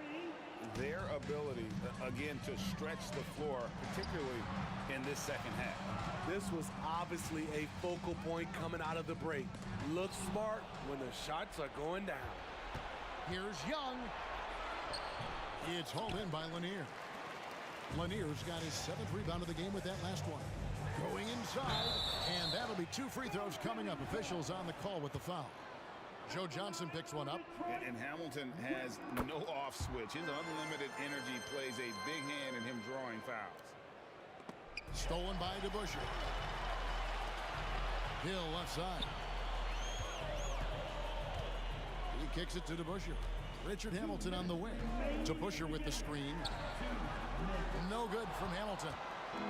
Their ability, again, to stretch the floor, particularly in this second half. This was obviously a focal point coming out of the break. Look smart when the shots are going down. Here's Young. It's hauled in by Lanier. Lanier's got his 7th rebound of the game with that last one. Going inside, and that'll be 2 free throws coming up. Officials on the call with the foul. Joe Johnson picks one up. And Hamilton has no off switch. His unlimited energy plays a big hand in him drawing fouls. Stolen by DeBusschere. Hill left side. He kicks it to DeBusschere. Richard Hamilton on the wing. DeBusschere with the screen. No good from Hamilton.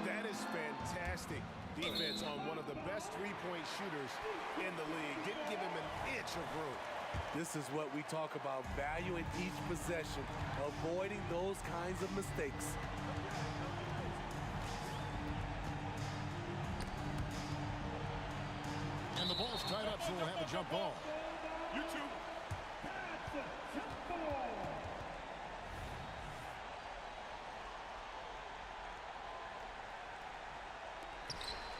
That is fantastic defense on one of the best three-point shooters in the league. Didn't give him an inch of room. This is what we talk about, valuing each possession, avoiding those kinds of mistakes. And the ball's tied up, so we'll have a jump ball. You two.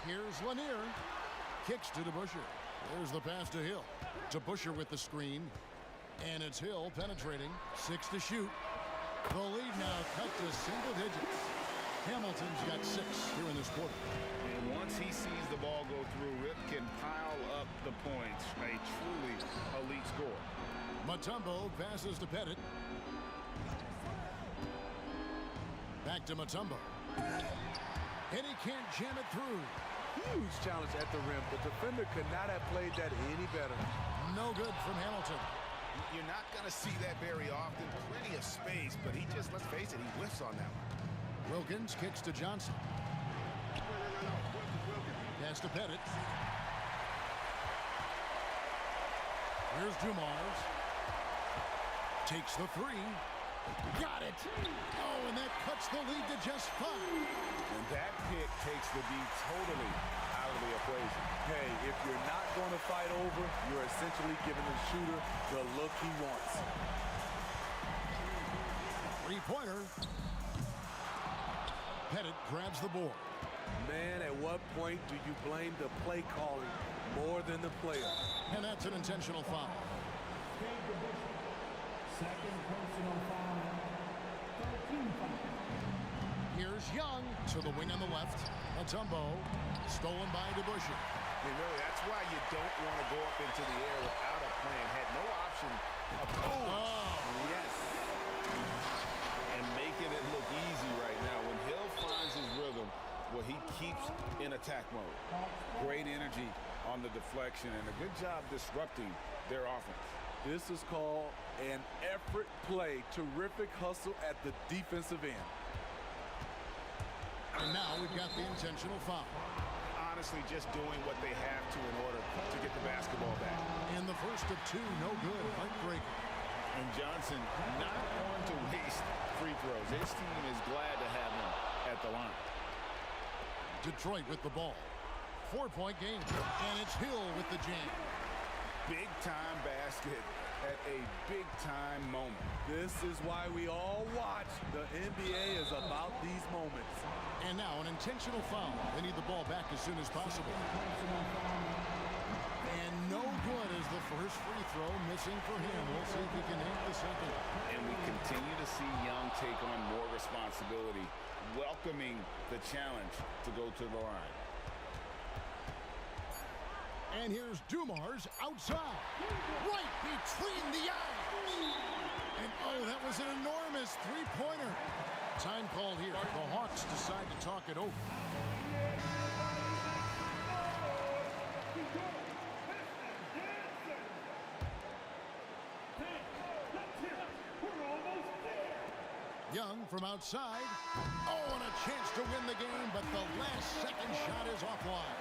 Here's Lanier. Kicks to DeBusschere. There's the pass to Hill. DeBusschere with the screen. And it's Hill penetrating. 6 to shoot. The lead now cut to single digits. Hamilton's got 6 here in this quarter. And once he sees the ball go through, Rip can pile up the points. A truly elite score. Mutombo passes to Pettit. Back to Mutombo. And he can't jam it through. Huge challenge at the rim. The defender could not have played that any better. No good from Hamilton. You're not going to see that very often. Plenty of space, but he just, let's face it, he whiffs on that one. Wilkins kicks to Johnson. Pass to Pettit. Here's Dumars. Takes the 3. Got it. Oh, and that cuts the lead to just 5. And that pick takes the D totally out of the equation. Hey, if you're not going to fight over, you're essentially giving the shooter the look he wants. 3-pointer. Pettit grabs the board. Man, at what point do you blame the play calling more than the player? And that's an intentional foul. Second personal foul. 13 foul. Here's Young to the wing on the left. Mutombo stolen by DeBusschere. And really, that's why you don't want to go up into the air without a plan. Had no option. Yes. And making it look easy right now. When Hill finds his rhythm, well, he keeps in attack mode. Great energy on the deflection and a good job disrupting their offense. This is called an effort play. Terrific hustle at the defensive end. And now we've got the intentional foul. Honestly, just doing what they have to in order to get the basketball back. In the first of 2, no good. Heartbreaker. And Johnson not going to waste free throws. His team is glad to have him at the line. Detroit with the ball. 4-point game. And it's Hill with the jam. Big-time basket at a big-time moment. This is why we all watch. The NBA is about these moments. And now an intentional foul. They need the ball back as soon as possible. And no good as the first free throw missing for him. We'll see if he can hit the second. And we continue to see Young take on more responsibility, welcoming the challenge to go to the line. And here's Dumars outside. Right between the eyes. And oh, that was an enormous 3-pointer. Time called here. The Hawks decide to talk it over. Young from outside. Oh, and a chance to win the game, but the last second shot is offline.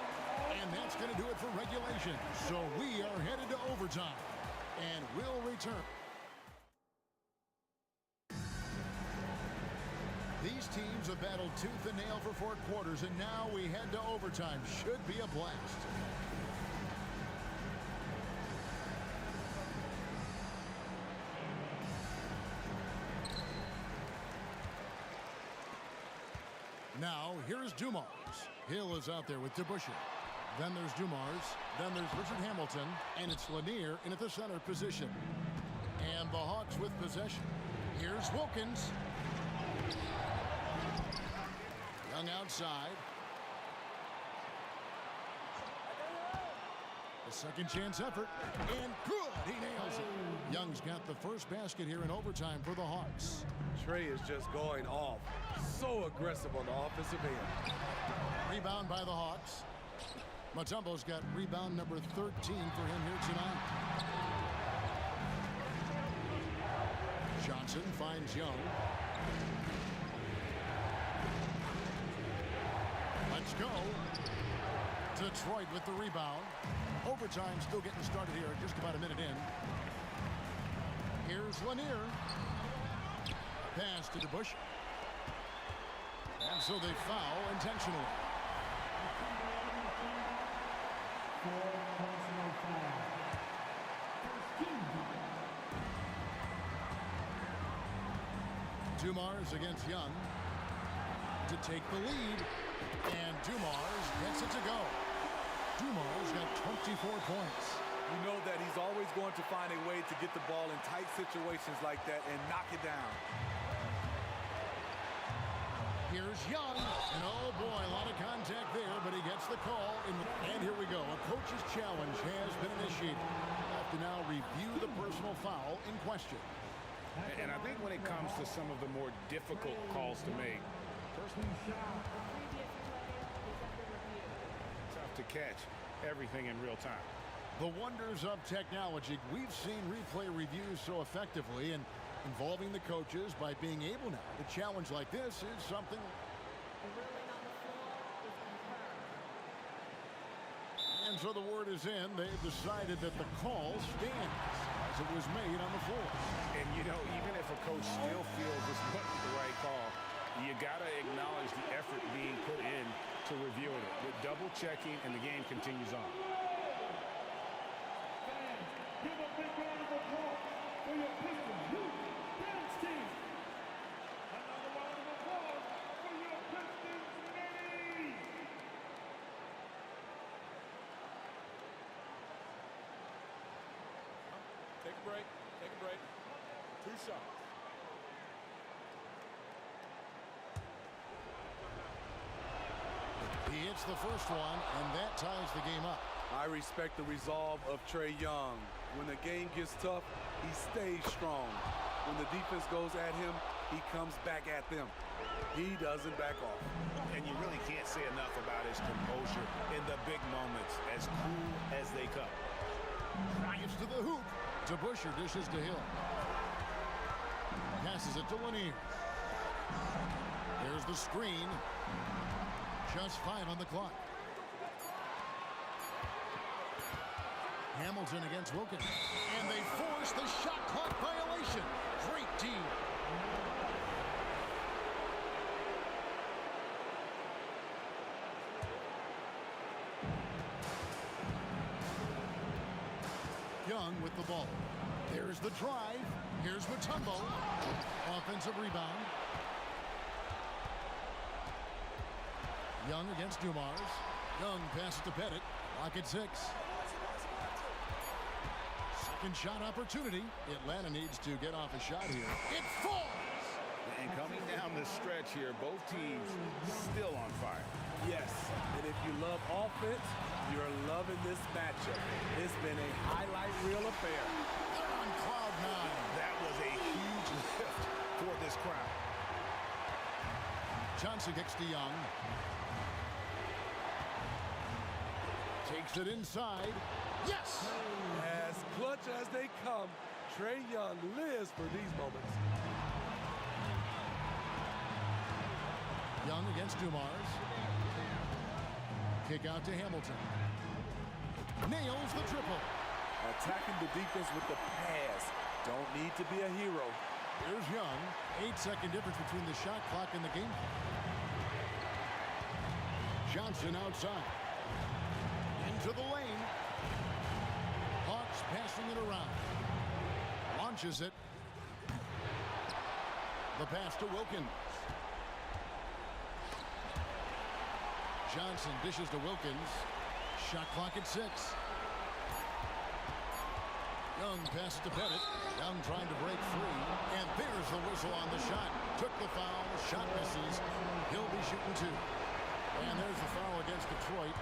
And that's going to do it for regulation. So we are headed to overtime. And we'll return. These teams have battled tooth and nail for 4 quarters, and now we head to overtime. Should be a blast. Now, here's Dumars. Hill is out there with DeBusschere. Then there's Dumars. Then there's Richard Hamilton. And it's Lanier in at the center position. And the Hawks with possession. Here's Wilkins. Young outside. A second chance effort. And good! He nails it. Young's got the first basket here in overtime for the Hawks. Trey is just going off. So aggressive on the offensive end. Rebound by the Hawks. Mutombo's got rebound number 13 for him here tonight. Johnson finds Young. Let's go. Detroit with the rebound. Overtime still getting started here, just about a minute in. Here's Lanier. Pass to DeBusschere. And so they foul intentionally. Dumars against Young to take the lead. And Dumars gets it to go. Dumars got 24 points. You know that he's always going to find a way to get the ball in tight situations like that and knock it down. Here's Young, and oh boy, a lot of contact there, but he gets the call. And here we go. A coach's challenge has been initiated. We'll have to now review the personal foul in question. And I think when it comes to some of the more difficult calls to make, tough to catch everything in real time. The wonders of technology. We've seen replay reviews so effectively, and involving the coaches by being able now to challenge like this is something. And so the word is in. They've decided that the call stands as it was made on the floor. And you know, even if a coach still feels this wasn't the right call, you gotta acknowledge the effort being put in to reviewing it, with double checking, and the game continues on. Give a big round of applause for your Pistons Youth Dance Team. Another round of applause for your Pistons Mini. Take a break. Take a break. 2 shots. He hits the first one, and that ties the game up. I respect the resolve of Trey Young. When the game gets tough, he stays strong. When the defense goes at him, he comes back at them. He doesn't back off. And you really can't say enough about his composure in the big moments, as cool as they come. Drives to the hoop. DeBusschere dishes to Hill. Passes it to Lanier. There's the screen. Just 5 on the clock. Hamilton against Wilkins. And they force the shot clock violation. Great team. Young with the ball. There's the drive. Here's Mutombo. Offensive rebound. Young against Dumars. Young passes to Pettit. Lock at 6. Second shot opportunity. Atlanta needs to get off a shot here. It falls! And coming down the stretch here, both teams still on fire. Yes, and if you love offense, you're loving this matchup. It's been a highlight reel affair. They're on cloud 9. That was a huge lift for this crowd. Johnson kicks to Young. Takes it inside. Yes! As clutch as they come, Trey Young lives for these moments. Young against Dumars. Kick out to Hamilton. Nails the triple. Attacking the defense with the pass. Don't need to be a hero. Here's Young. 8-second difference between the shot clock and the game clock. Johnson outside. Into the lane. Hawks passing it around. Launches it. The pass to Wilkins. Johnson dishes to Wilkins. Shot clock at 6. Young passes to Pettit. Young trying to break free. And there's the whistle on the shot. Took the foul. Shot misses. He'll be shooting 2. And there's the foul against Detroit.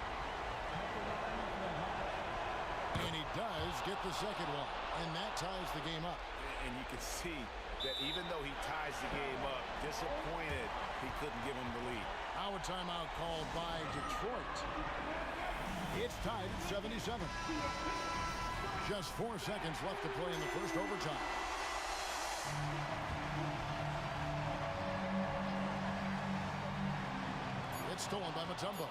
And he does get the second one. And that ties the game up. And you can see that even though he ties the game up, disappointed he couldn't give him the lead. Now a timeout called by Detroit. It's tied at 77. Just 4 seconds left to play in the first overtime. It's stolen by Mutombo.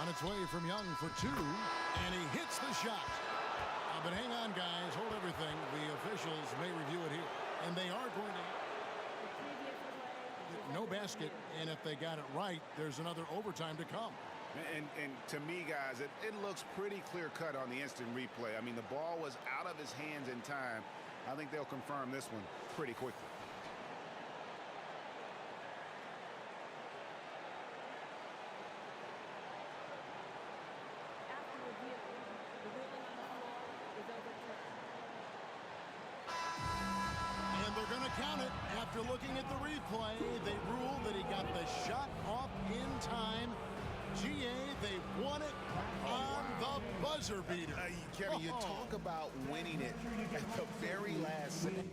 On its way from Young for 2, and he hits the shot. But hang on, guys. Hold everything. The officials may review it here. And they are going to... No basket, and if they got it right, there's another overtime to come. And to me, guys, it looks pretty clear-cut on the instant replay. I mean, the ball was out of his hands in time. I think they'll confirm this one pretty quickly. Count it. After looking at the replay, they ruled that he got the shot off in time. GA, they won it on the buzzer beater. Kevin, you talk about winning it at the very last second.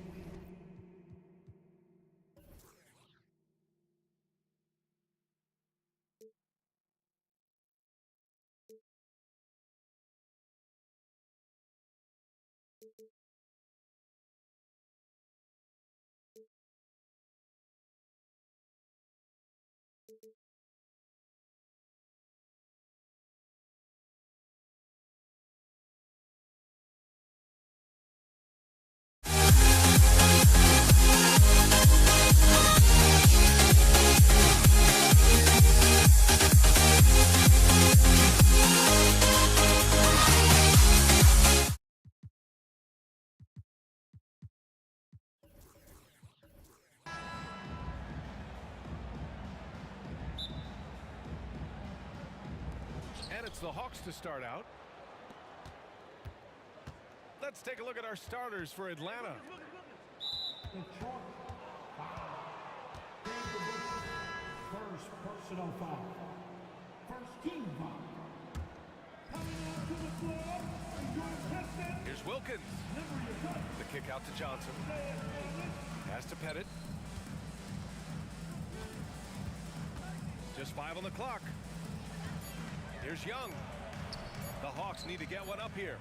And it's the Hawks to start out. Let's take a look at our starters for Atlanta. First personal foul. First team foul. Coming onto the floor is your captain. Here's Wilkins. The kick out to Johnson. Pass to Pettit. Just 5 on the clock. Here's Young. The Hawks need to get one up here.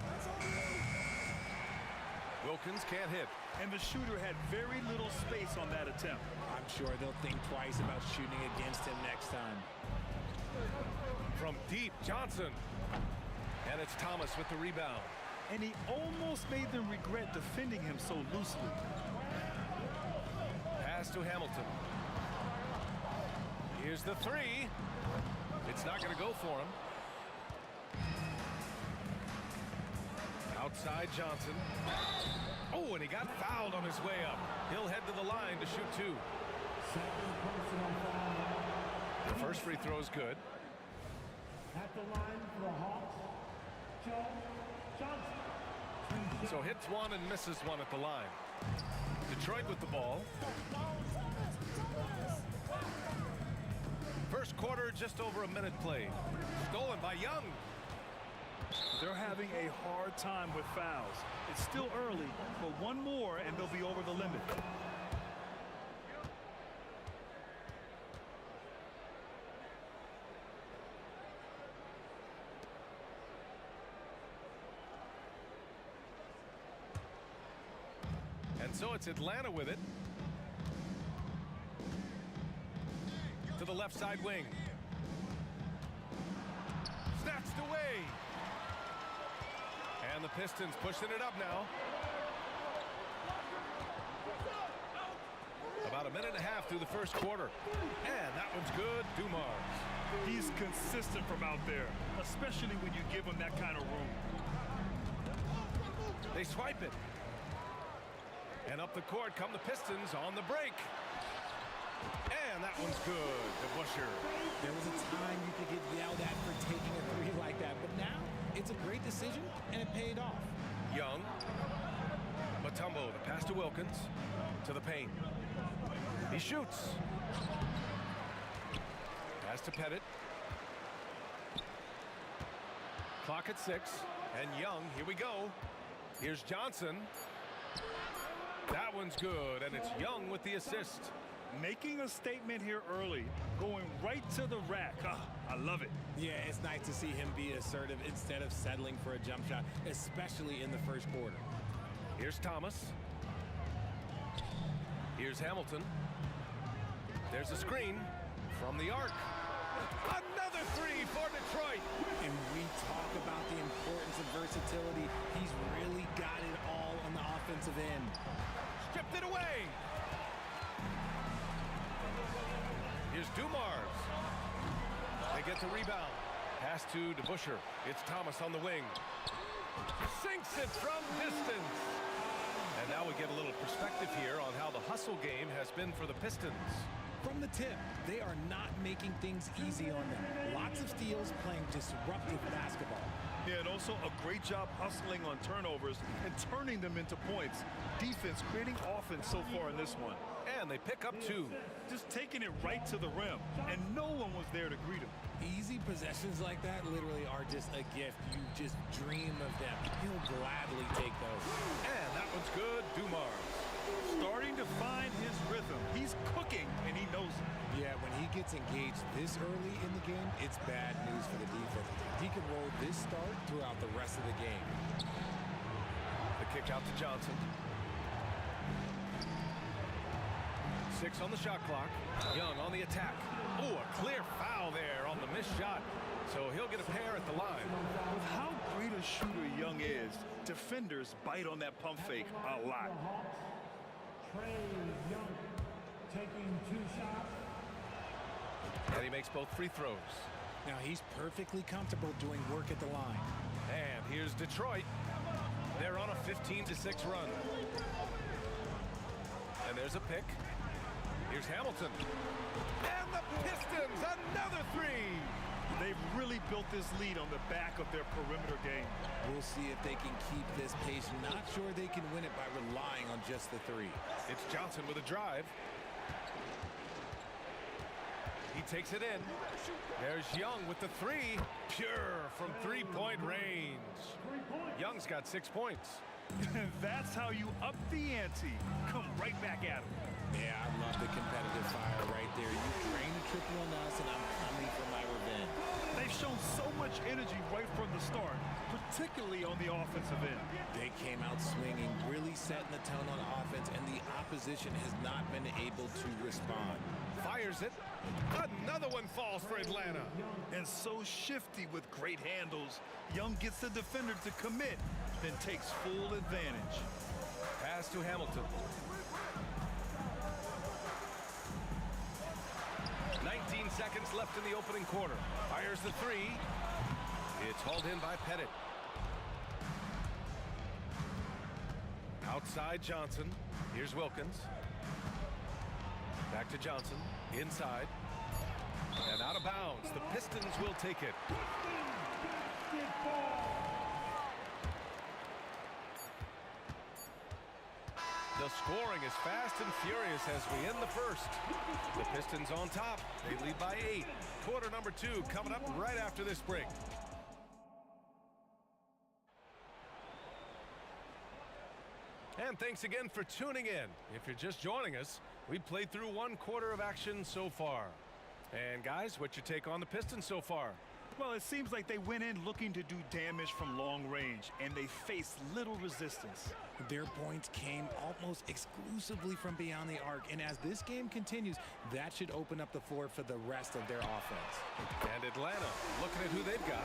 Wilkins can't hit. And the shooter had very little space on that attempt. I'm sure they'll think twice about shooting against him next time. From deep, Johnson. And it's Thomas with the rebound. And he almost made them regret defending him so loosely. Pass to Hamilton. Here's the 3. It's not going to go for him. Outside Johnson. Oh, and he got fouled on his way up. He'll head to the line to shoot 2. The first free throw is good. At the line for the Hawks, Johnson. So hits 1 and misses 1 at the line. Detroit with the ball. First quarter, just over a minute played. Stolen by Young. They're having a hard time with fouls. It's still early, but one more and they'll be over the limit. And so it's Atlanta with it. To the left side wing. Snatched away. And the Pistons pushing it up now. About a minute and a half through the first quarter. And that one's good. Dumars. He's consistent from out there, especially when you give him that kind of room. They swipe it. And up the court come the Pistons on the break. And that one's good to Busher. There was a time you could get yelled at for taking a three like that, but now it's a great decision, and it paid off. Young. Mutombo, the pass to Wilkins. To the paint. He shoots. Pass to Pettit. Clock at 6. And Young, here we go. Here's Johnson. That one's good, and it's Young with the assist. Making a statement here early, going right to the rack. I love it. Yeah, it's nice to see him be assertive instead of settling for a jump shot, especially in the first quarter. Here's Thomas. Here's Hamilton. There's a screen from the arc. Another three for Detroit. And we talk about the importance of versatility. He's really got it all on the offensive end. Stripped it away. Here's Dumars. They get the rebound. Pass to DeBusschere. It's Thomas on the wing. Sinks it from distance. And now we get a little perspective here on how the hustle game has been for the Pistons. From the tip, they are not making things easy on them. Lots of steals, playing disruptive basketball. Yeah, and also a great job hustling on turnovers and turning them into points. Defense creating offense so far in this one. And they pick up 2. Just taking it right to the rim, and no one was there to greet him. Easy possessions like that literally are just a gift. You just dream of them. He'll gladly take those. And that one's good. Dumars. Starting to find his rhythm. He's cooking, and he knows it. Yeah, when he gets engaged this early in the game, it's bad news for the defense. He can roll this start throughout the rest of the game. The kick out to Johnson. 6 on the shot clock. Young on the attack. Oh, a clear foul there on the missed shot. So he'll get a pair at the line. With how great a shooter Young is, defenders bite on that pump fake a lot. Trey Young taking 2 shots. And he makes both free throws. Now he's perfectly comfortable doing work at the line. And here's Detroit. They're on a 15-6 run. And there's a pick. Here's Hamilton. And the Pistons, another 3. They've really built this lead on the back of their perimeter game. We'll see if they can keep this pace. Not sure they can win it by relying on just the 3. It's Johnson with a drive. He takes it in. There's Young with the 3. Pure from 3-point range. Young's got 6 points. That's how you up the ante. Come right back at him. Yeah, I love the competitive fire right there. You drain a triple on us, and I'm coming for my revenge. They've shown so much energy right from the start, particularly on the offensive end. They came out swinging, really setting the tone on offense, and the opposition has not been able to respond. Fires it. Another one falls for Atlanta. And so shifty with great handles. Young gets the defender to commit, then takes full advantage. Pass to Hamilton. 19 seconds left in the opening quarter. Fires the 3. It's hauled in by Pettit. Outside Johnson. Here's Wilkins. Back to Johnson. Inside. And out of bounds. The Pistons will take it. The scoring is fast and furious as we end the first. The Pistons on top. They lead by 8. Quarter number 2 coming up right after this break. And thanks again for tuning in. If you're just joining us, we played through 1 quarter of action so far. And guys, what's your take on the Pistons so far? Well, it seems like they went in looking to do damage from long range, and they faced little resistance. Their points came almost exclusively from beyond the arc, and as this game continues, that should open up the floor for the rest of their offense. And Atlanta, looking at who they've got.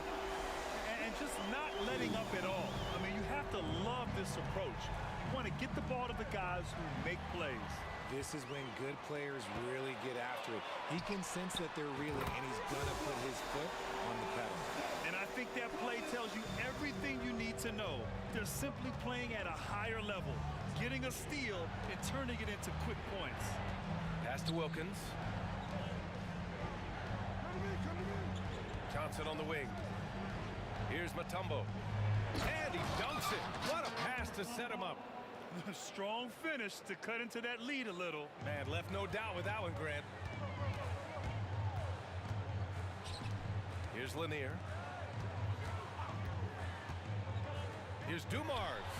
And just not letting up at all. I mean, you have to love this approach. You want to get the ball to the guys who make plays. This is when good players really get after it. He can sense that they're reeling, and he's going to put his foot on the pedal. And I think that play tells you everything you need to know. They're simply playing at a higher level, getting a steal and turning it into quick points. Pass to Wilkins. Johnson on the wing. Here's Mutombo. And he dunks it. What a pass to set him up. Strong finish to cut into that lead a little. Man, left no doubt with that one, Grant. Here's Lanier. Here's Dumars.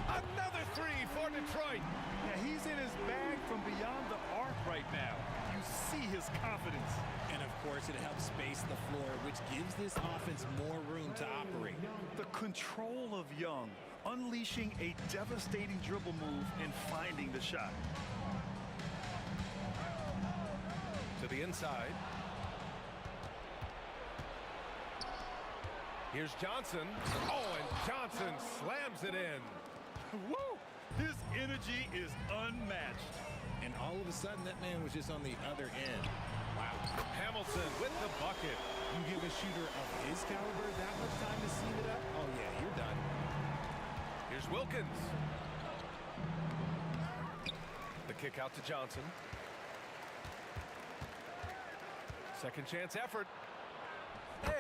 Another 3 for Detroit. Yeah, he's in his bag from beyond the arc right now. You see his confidence. And of course, it helps space the floor, which gives this offense more room to operate. The control of Young, unleashing a devastating dribble move and finding the shot. To the inside. Here's Johnson. Oh, and Johnson slams it in. Woo! His energy is unmatched. And all of a sudden, that man was just on the other end. Wow. Hamilton with the bucket. You give a shooter of his caliber that much time to seam it up? Oh, yeah, you're done. Here's Wilkins. The kick out to Johnson. Second chance effort.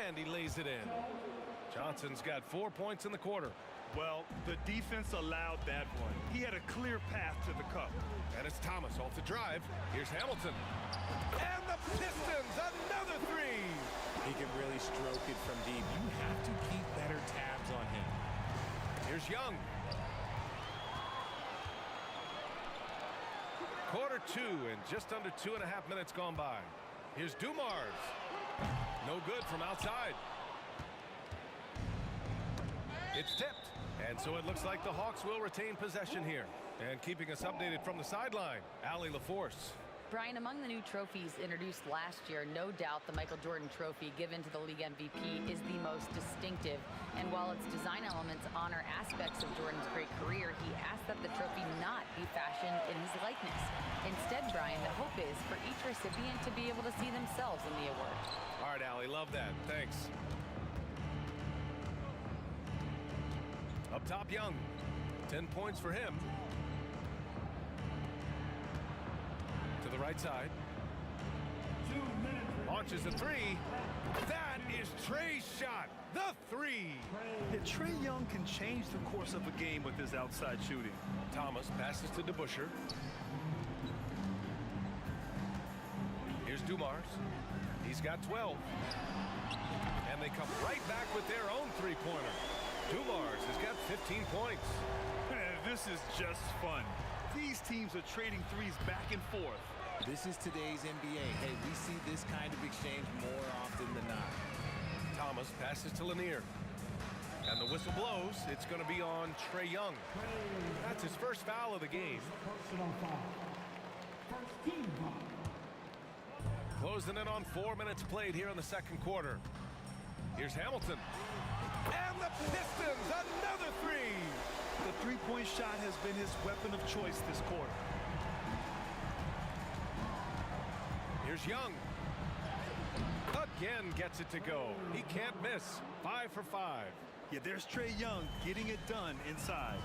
And he lays it in. Johnson's got 4 points in the quarter. Well, the defense allowed that one. He had a clear path to the cup. And it's Thomas off the drive. Here's Hamilton. And the Pistons, another 3. He can really stroke it from deep. You have to keep better tabs on him. Here's Young. Quarter 2 and just under 2.5 minutes gone by. Here's Dumars. No good from outside. It's tipped. And so it looks like the Hawks will retain possession here. And keeping us updated from the sideline, Allie LaForce. Brian, among the new trophies introduced last year, no doubt the Michael Jordan Trophy given to the league MVP is the most distinctive. And while its design elements honor aspects of Jordan's great career, he asked that the trophy not be fashioned in his likeness. Instead, Brian, the hope is for each recipient to be able to see themselves in the award. All right, Allie, love that. Thanks. Up top, Young. 10 points for him. To the right side. Launches a 3. That is Trey's shot. The 3. Yeah, Trey Young can change the course of a game with his outside shooting. Thomas passes to DeBusschere. Here's Dumars. He's got 12. And they come right back with their own three-pointer. Dumars has got 15 points. This is just fun. These teams are trading threes back and forth. This is today's NBA. Hey, we see this kind of exchange more often than not. Thomas passes to Lanier. And the whistle blows. It's going to be on Trey Young. That's his first foul of the game. Personal foul. First team foul. Closing in on 4 minutes played here in the second quarter. Here's Hamilton. And the Pistons, another 3. The three-point shot has been his weapon of choice this quarter. Here's Young. Again gets it to go. He can't miss. 5 for 5. Yeah, there's Trey Young getting it done inside.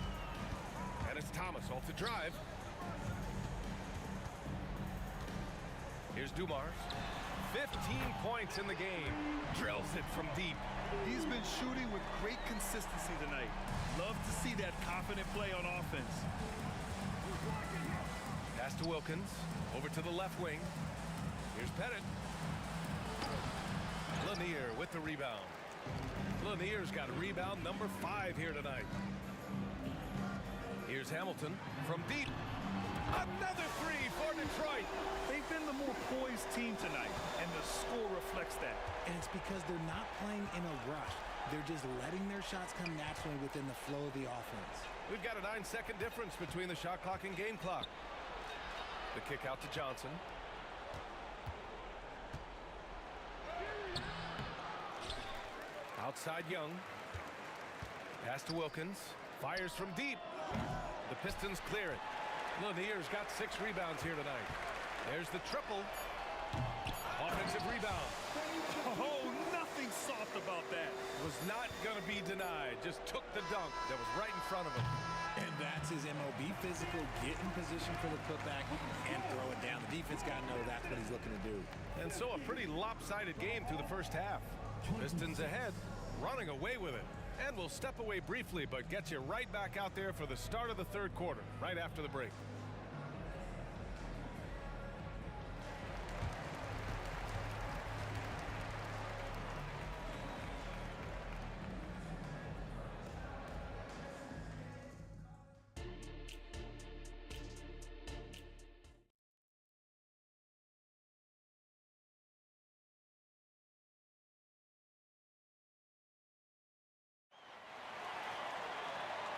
And it's Thomas off the drive. Here's Dumars. 15 points in the game. Drills it from deep. He's been shooting with great consistency tonight. Love to see that confident play on offense. Pass to Wilkins. Over to the left wing. Here's Pettit. Lanier with the rebound. Lanier's got rebound number 5 here tonight. Here's Hamilton from deep. Another three for Detroit. They've been the more poised team tonight, and the score reflects that. And it's because they're not playing in a rush. They're just letting their shots come naturally within the flow of the offense. We've got a 9-second difference between the shot clock and game clock. The kick out to Johnson. Outside Young. Pass to Wilkins. Fires from deep. The Pistons clear it. Lanier's got 6 rebounds here tonight. There's the triple. Offensive rebound. Oh, nothing soft about that. Was not going to be denied. Just took the dunk that was right in front of him. And that's his MO. Be physical, get in position for the putback, and throw it down. The defense got to know that's what he's looking to do. And so a pretty lopsided game through the first half. Pistons ahead, running away with it. And we'll step away briefly, but get you right back out there for the start of the third quarter, right after the break.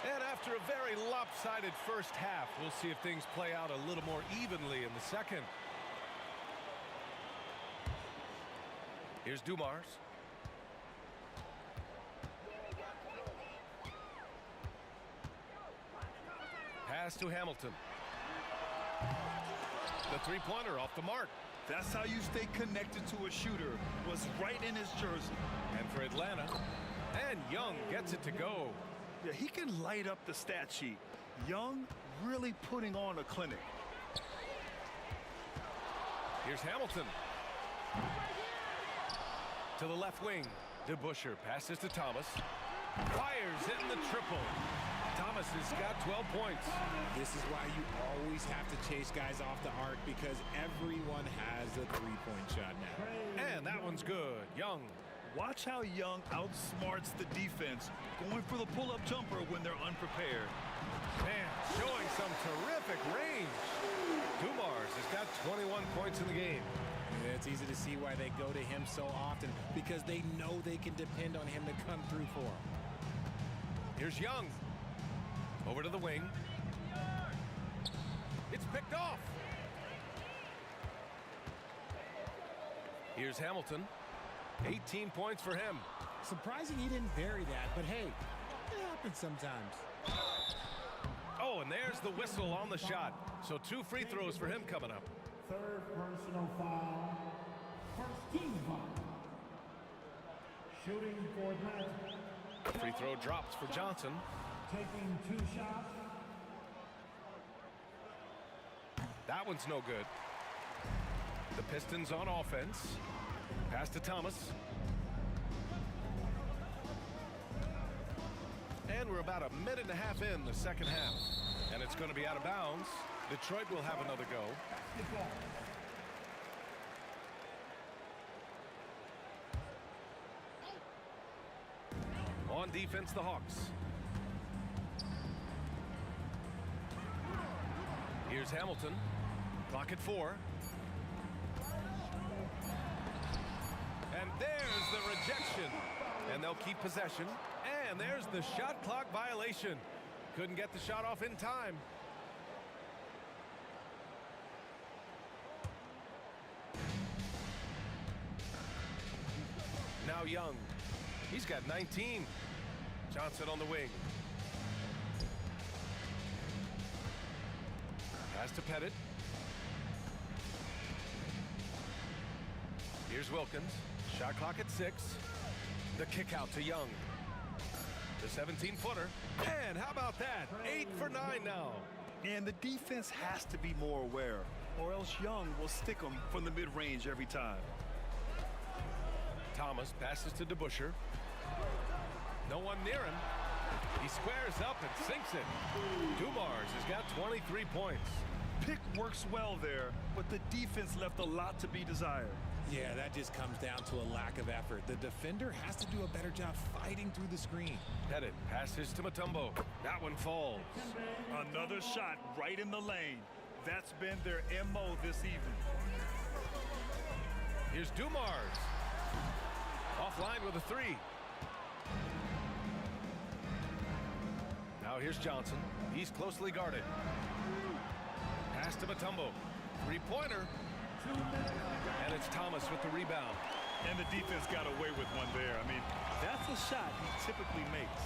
And after a very lopsided first half, we'll see if things play out a little more evenly in the second. Here's Dumars. Pass to Hamilton. The three-pointer off the mark. That's how you stay connected to a shooter. Was right in his jersey. And for Atlanta, and Young gets it to go. Yeah, he can light up the stat sheet. Young really putting on a clinic. Here's Hamilton. To the left wing. DeBusschere passes to Thomas. Fires hitting the triple. Thomas has got 12 points. This is why you always have to chase guys off the arc, because everyone has a three-point shot now. And that one's good. Young. Watch how Young outsmarts the defense, going for the pull-up jumper when they're unprepared. Man, showing some terrific range. Dumars has got 21 points in the game. Yeah, it's easy to see why they go to him so often, because they know they can depend on him to come through for them. Here's Young. Over to the wing. It's picked off. Here's Hamilton. 18 points for him. Surprising he didn't bury that, but hey, it happens sometimes. Oh, and there's the whistle on the shot. So 2 free throws for him coming up. Third personal foul. First team foul. Shooting for Atlanta. Free throw drops for Johnson. Taking 2 shots. That one's no good. The Pistons on offense. Pass to Thomas. And we're about a minute and a half in the second half. And it's going to be out of bounds. Detroit will have another go. On defense, the Hawks. Here's Hamilton. Clock at 4. And there's the rejection. And they'll keep possession. And there's the shot clock violation. Couldn't get the shot off in time. Now Young. He's got 19. Johnson on the wing. Pass to Pettit. Here's Wilkins. Shot clock at 6. The kick out to Young. The 17-footer. And how about that? 8 for 9 now. And the defense has to be more aware, or else Young will stick them from the mid-range every time. Thomas passes to DeBusschere. No one near him. He squares up and sinks it. Dumars has got 23 points. Pick works well there, but the defense left a lot to be desired. Yeah, that just comes down to a lack of effort. The defender has to do a better job fighting through the screen. Pettit passes to Mutombo. That one falls. Another shot right in the lane. That's been their MO this evening. Here's Dumars. Offline with a three. Now here's Johnson. He's closely guarded. Pass to Mutombo. Three-pointer. And it's Thomas with the rebound. And the defense got away with one there. I mean, that's a shot he typically makes.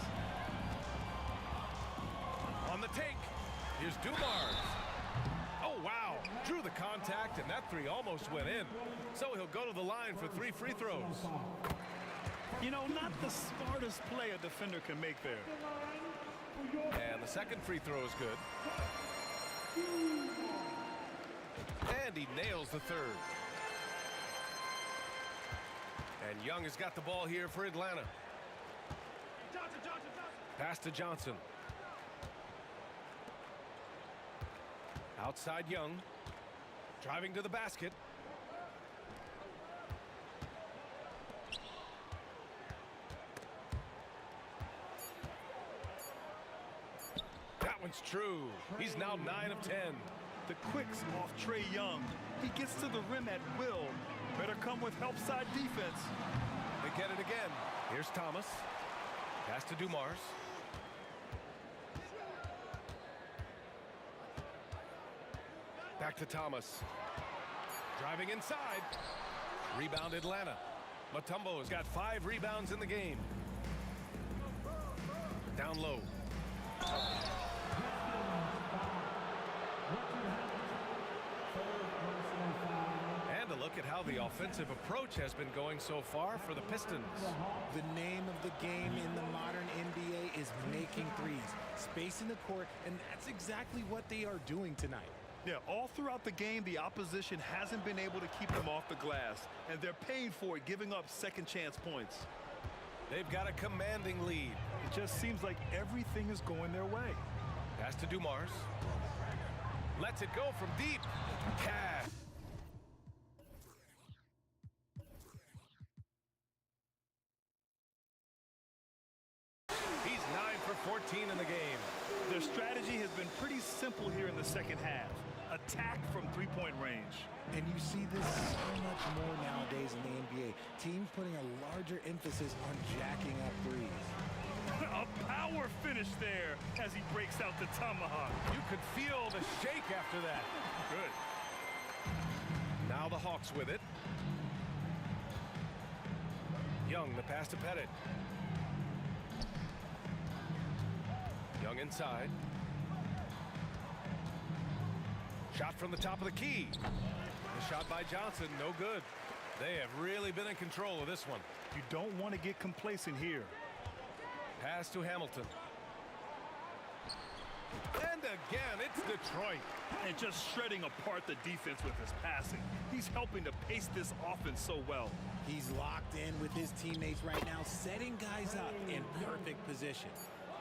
On the take. Here's Dumars. Oh, wow. Drew the contact, and that three almost went in. So he'll go to the line for 3 free throws. You know, not the smartest play a defender can make there. And the second free throw is good. And he nails the third. And Young has got the ball here for Atlanta. Pass to Johnson. Outside Young. Driving to the basket. That one's true. He's now 9 of 10. The quicks off Trae Young. He gets to the rim at will. Better come with help side defense. They get it again. Here's Thomas. Pass to Dumars. Back to Thomas. Driving inside. Rebound Atlanta. Mutombo has got 5 rebounds in the game. Down low. And a look at how the offensive approach has been going so far for the Pistons. The name of the game in the modern NBA is making threes, spacing the court, and that's exactly what they are doing tonight. Yeah, all throughout the game, the opposition hasn't been able to keep them off the glass, and they're paying for it, giving up second chance points. They've got a commanding lead. It just seems like everything is going their way. Pass to Dumars. Lets it go from deep. Cash. He's 9 for 14 in the game. Their strategy has been pretty simple here in the second half. Attack from three-point range. And you see this so much more nowadays in the NBA. Teams putting a larger emphasis on jacking up threes. A power finish there as he breaks out the tomahawk. You could feel the shake after that. Good. Now the Hawks with it. Young, the pass to Pettit. Young inside. Shot from the top of the key. The shot by Johnson, no good. They have really been in control of this one. You don't want to get complacent here. Pass to Hamilton. And again, it's Detroit. And just shredding apart the defense with his passing. He's helping to pace this offense so well. He's locked in with his teammates right now, setting guys up in perfect position.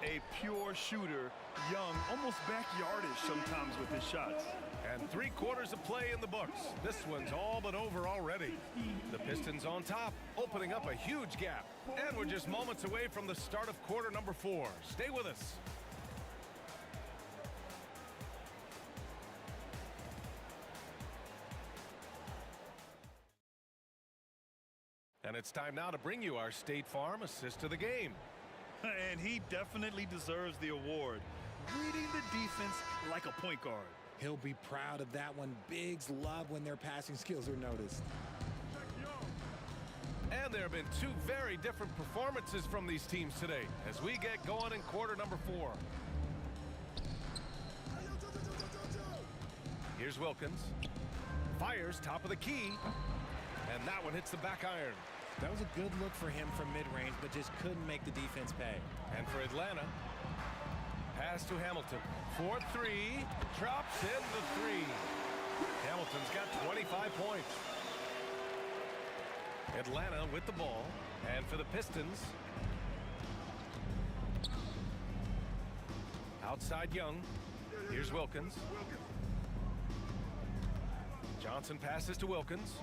A pure shooter, Young, almost backyardish sometimes with his shots. And 3 quarters of play in the books. This one's all but over already. The Pistons on top, opening up a huge gap. And we're just moments away from the start of quarter number 4. Stay with us. And it's time now to bring you our State Farm assist of the game. And he definitely deserves the award. Reading the defense like a point guard. He'll be proud of that one. Bigs love when their passing skills are noticed. And there have been 2 very different performances from these teams today as we get going in quarter number 4. Here's Wilkins. Fires top of the key. And that one hits the back iron. That was a good look for him from mid-range, but just couldn't make the defense pay. And for Atlanta, pass to Hamilton. 4-3, drops in the 3. Hamilton's got 25 points. Atlanta with the ball. And for the Pistons, outside Young. Here's Wilkins. Johnson passes to Wilkins.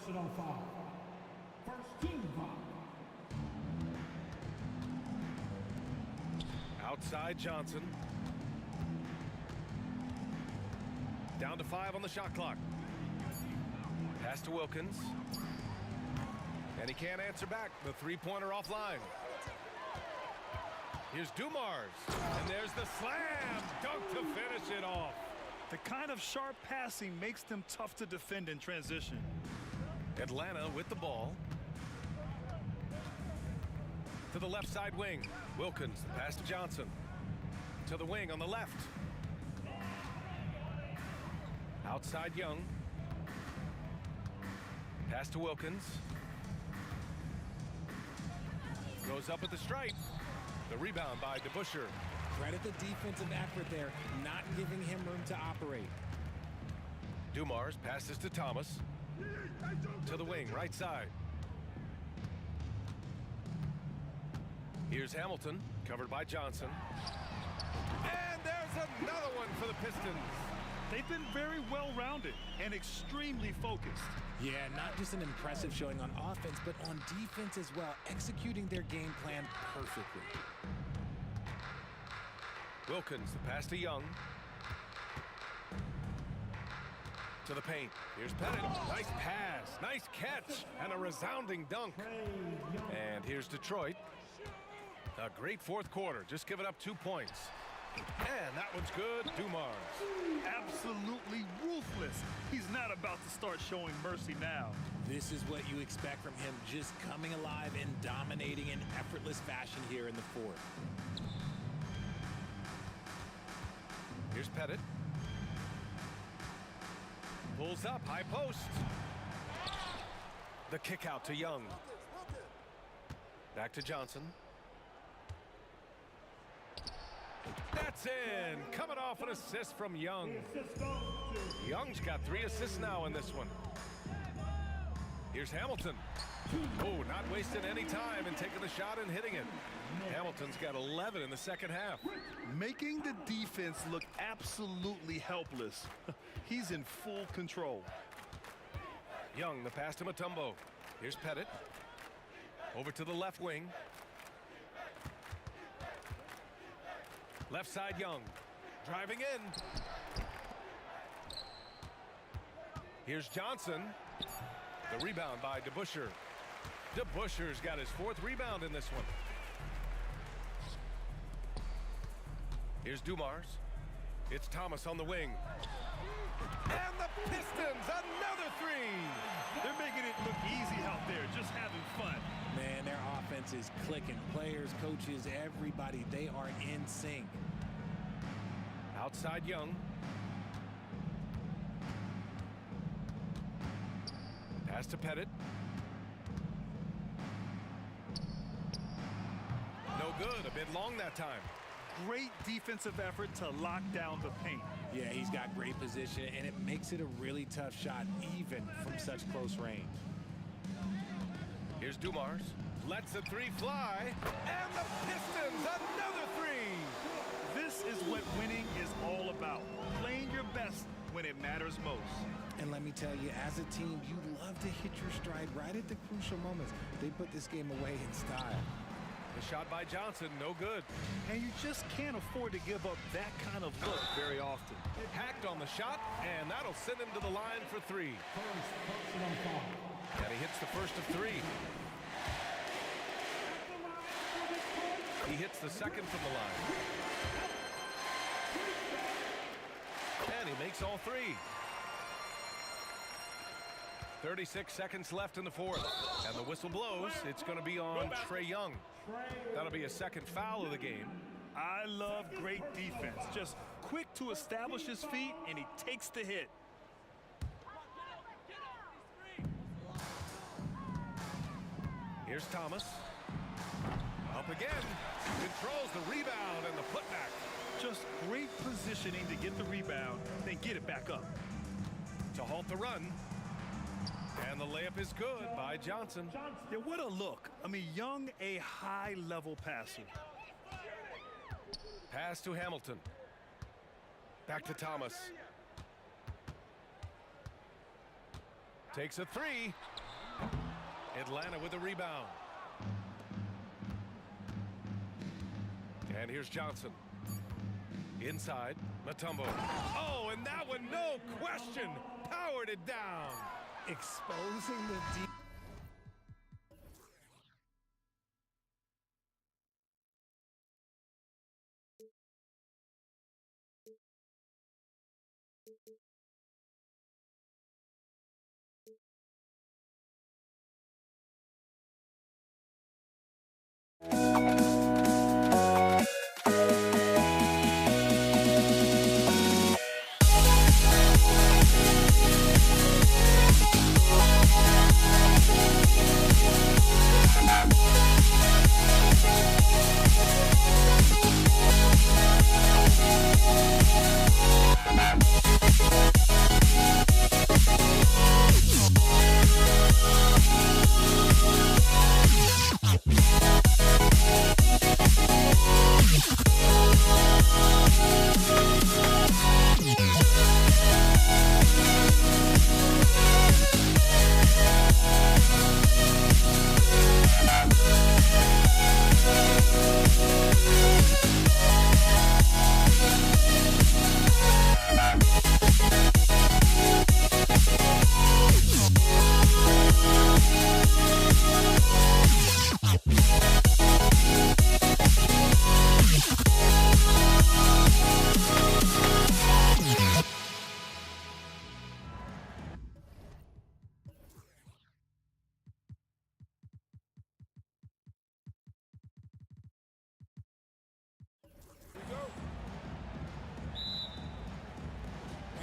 Personal foul. First team foul. Outside Johnson. Down to 5 on the shot clock. Pass to Wilkins. And he can't answer back. The three-pointer offline. Here's Dumars. And there's the slam dunk to finish it off. The kind of sharp passing makes them tough to defend in transition. Atlanta with the ball. To the left side wing. Wilkins, pass to Johnson. To the wing on the left. Outside Young. Pass to Wilkins. Goes up at the stripe. The rebound by DeBusschere. Credit the defensive effort there, not giving him room to operate. Dumars passes to Thomas. To the wing, right side. Here's Hamilton, covered by Johnson. And there's another one for the Pistons. They've been very well-rounded and extremely focused. Yeah, not just an impressive showing on offense, but on defense as well, executing their game plan perfectly. Wilkins, the pass to Young. To the paint. Here's Pettit. Nice pass, nice catch, and a resounding dunk. And here's Detroit. A great fourth quarter, just giving up 2 points. And that one's good. Dumars. Absolutely ruthless. He's not about to start showing mercy now. This is what you expect from him, just coming alive and dominating in effortless fashion here in the fourth. Here's Pettit. Pulls up, high post. The kick out to Young. Back to Johnson. That's in. Coming off an assist from Young. Young's got 3 assists now in this one. Here's Hamilton. Oh, not wasting any time and taking the shot and hitting it. Hamilton's got 11 in the second half. Making the defense look absolutely helpless. He's in full control. Young, the pass to Mutombo. Here's Pettit. Over to the left wing. Left side Young. Driving in. Here's Johnson. The rebound by DeBusschere. DeBusschere's got his 4th rebound in this one. Here's Dumars. It's Thomas on the wing. And the Pistons, another 3. They're making it look easy out there, just having fun. Man, their offense is clicking. Players, coaches, everybody, they are in sync. Outside Young. Pass to Pettit. No good, a bit long that time. Great defensive effort to lock down the paint. Yeah, he's got great position, and it makes it a really tough shot, even from such close range. Here's Dumars. Lets the 3 fly. And the Pistons, another 3. This is what winning is all about. Playing your best when it matters most. And let me tell you, as a team, you love to hit your stride right at the crucial moments. They put this game away in style. The shot by Johnson, no good. And you just can't afford to give up that kind of look very often. Hacked on the shot, and that'll send him to the line for 3. And he hits the first of 3. He hits the second from the line. And he makes all 3. 36 seconds left in the fourth. And the whistle blows. It's going to be on Trae Young. That'll be a second foul of the game. I love great defense. Just quick to establish his feet, and he takes the hit. Here's Thomas. Up again. Controls the rebound and the putback. Just great positioning to get the rebound, then get it back up. To halt the run. And the layup is good by Johnson. Yeah, what a look. I mean, Young, a high-level passer. Pass to Hamilton. Back to Thomas. Takes a three. Atlanta with the rebound. And here's Johnson. Inside, Mutombo. Oh, and that one, no question, powered it down. Exposing the deep.